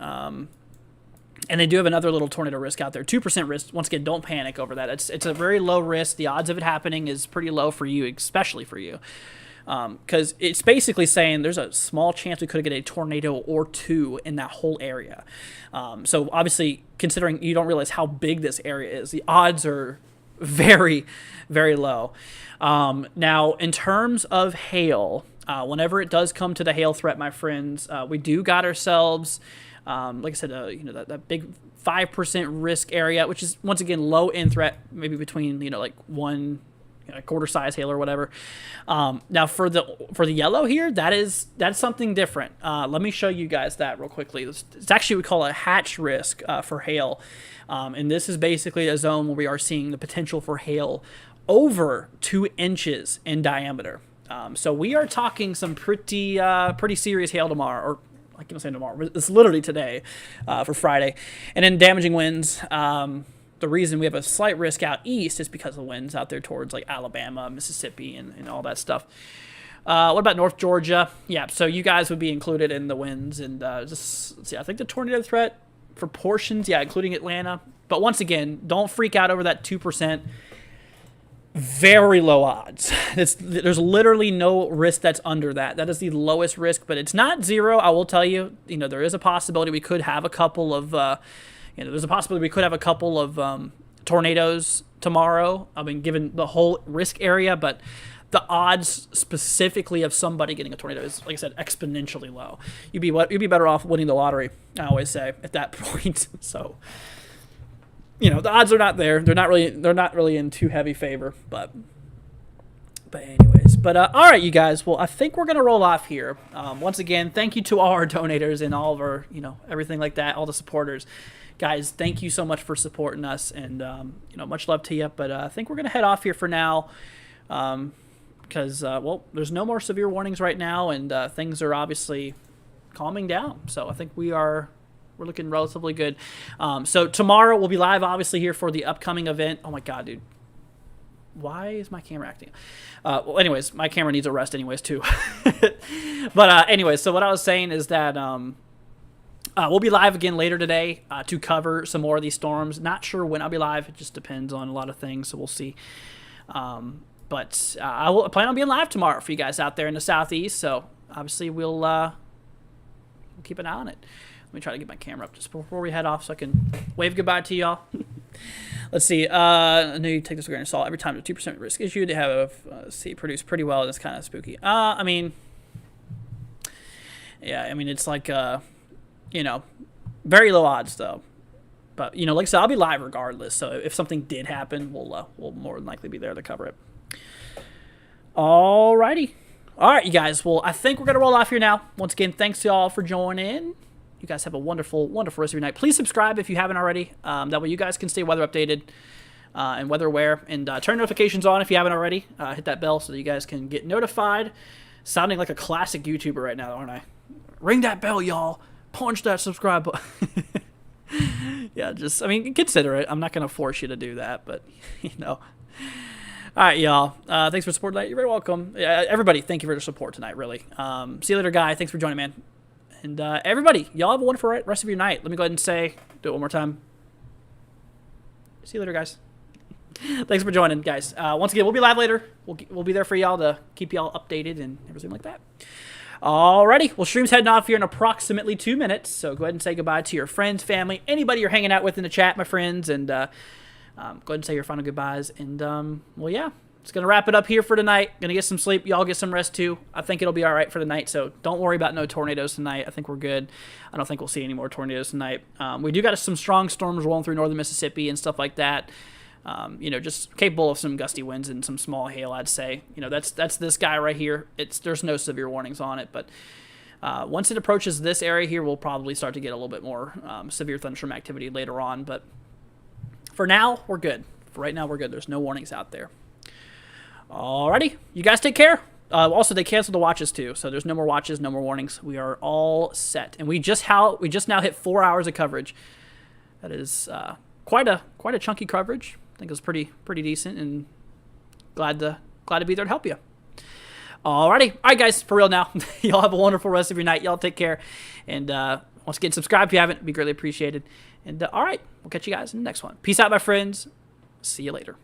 and they do have another little tornado risk out there. 2% risk. Once again, don't panic over that. It's a very low risk. The odds of it happening is pretty low for you, especially for you. Because it's basically saying there's a small chance we could get a tornado or two in that whole area. So obviously, considering you don't realize how big this area is, the odds are very, very low. Now, in terms of hail, whenever it does come to the hail threat, my friends, we do got ourselves... like I said, that big 5% risk area, which is once again low end threat, maybe between like one quarter size hail or whatever. Now for the yellow here, that's something different. Let me show you guys that real quickly. It's actually we call a hatch risk for hail, and this is basically a zone where we are seeing the potential for hail over 2 inches in diameter. So we are talking some pretty serious hail tomorrow, or I can't say tomorrow. It's literally today for Friday. And then damaging winds. The reason we have a slight risk out east is because of the winds out there towards like Alabama, Mississippi, and all that stuff. What about North Georgia? Yeah, so you guys would be included in the winds. And just let's see, I think the tornado threat for portions, including Atlanta. But once again, don't freak out over that 2%. Very low odds. There's literally no risk that's under that. That is the lowest risk, but it's not zero. I will tell you, there is a possibility we could have a couple of, tornadoes tomorrow. I mean, given the whole risk area, but the odds specifically of somebody getting a tornado is, like I said, exponentially low. You'd be better off winning the lottery, I always say, at that point. So. The odds are not there. They're not really in too heavy favor, but anyways. But all right, you guys. Well, I think we're gonna roll off here. Once again, thank you to all our donators and all of our, everything like that, all the supporters, guys. Thank you so much for supporting us, and much love to you. But I think we're gonna head off here for now, because there's no more severe warnings right now, and things are obviously calming down. So I think we're looking relatively good. So tomorrow we'll be live, obviously, here for the upcoming event. Oh my God, dude. Why is my camera acting? Well, anyways, my camera needs a rest anyways, too. But anyways, so what I was saying is that we'll be live again later today to cover some more of these storms. Not sure when I'll be live. It just depends on a lot of things, so we'll see. But I will plan on being live tomorrow for you guys out there in the southeast. So obviously we'll keep an eye on it. Let me try to get my camera up just before we head off so I can wave goodbye to y'all. Let's see. I know you take this with a grain of salt. Every time the 2% risk issue, they have produced pretty well. It's kind of spooky. I mean, yeah. I mean, it's like very low odds though. But like I said, I'll be live regardless. So if something did happen, we'll more than likely be there to cover it. Alrighty. All right, you guys. Well, I think we're gonna roll off here now. Once again, thanks to y'all for joining. You guys have a wonderful, wonderful rest of your night. Please subscribe if you haven't already. That way you guys can stay weather updated and weather aware. And turn notifications on if you haven't already. Hit that bell so that you guys can get notified. Sounding like a classic YouTuber right now, aren't I? Ring that bell, y'all. Punch that subscribe button. Yeah, consider it. I'm not going to force you to do that, but, All right, y'all. Thanks for supporting tonight. You're very welcome. Everybody, thank you for your support tonight, really. See you later, Guy. Thanks for joining, man. And everybody, y'all have a wonderful rest of your night. Let me go ahead and do it one more time. See you later, guys. Thanks for joining, guys. Once again, we'll be live later. We'll be there for y'all to keep y'all updated and everything like that. Alrighty, well, stream's heading off here in approximately 2 minutes. So go ahead and say goodbye to your friends, family, anybody you're hanging out with in the chat, my friends, and go ahead and say your final goodbyes. And well, yeah. It's going to wrap it up here for tonight. Going to get some sleep. Y'all get some rest, too. I think it'll be all right for the night, so don't worry about no tornadoes tonight. I think we're good. I don't think we'll see any more tornadoes tonight. We do got some strong storms rolling through northern Mississippi and stuff like that. Just capable of some gusty winds and some small hail, I'd say. That's this guy right here. There's no severe warnings on it, but once it approaches this area here, we'll probably start to get a little bit more severe thunderstorm activity later on. But for now, we're good. For right now, we're good. There's no warnings out there. Alrighty, you guys take care. Also, they canceled the watches too, so there's no more watches, no more warnings. We are all set, and we just now hit 4 hours of coverage. That is quite a chunky coverage. I think it was pretty decent, and glad to be there to help you. Alrighty, all right, guys, for real now. Y'all have a wonderful rest of your night. Y'all take care, and once again, subscribe if you haven't. It'd be greatly appreciated. And all right, we'll catch you guys in the next one. Peace out, my friends. See you later.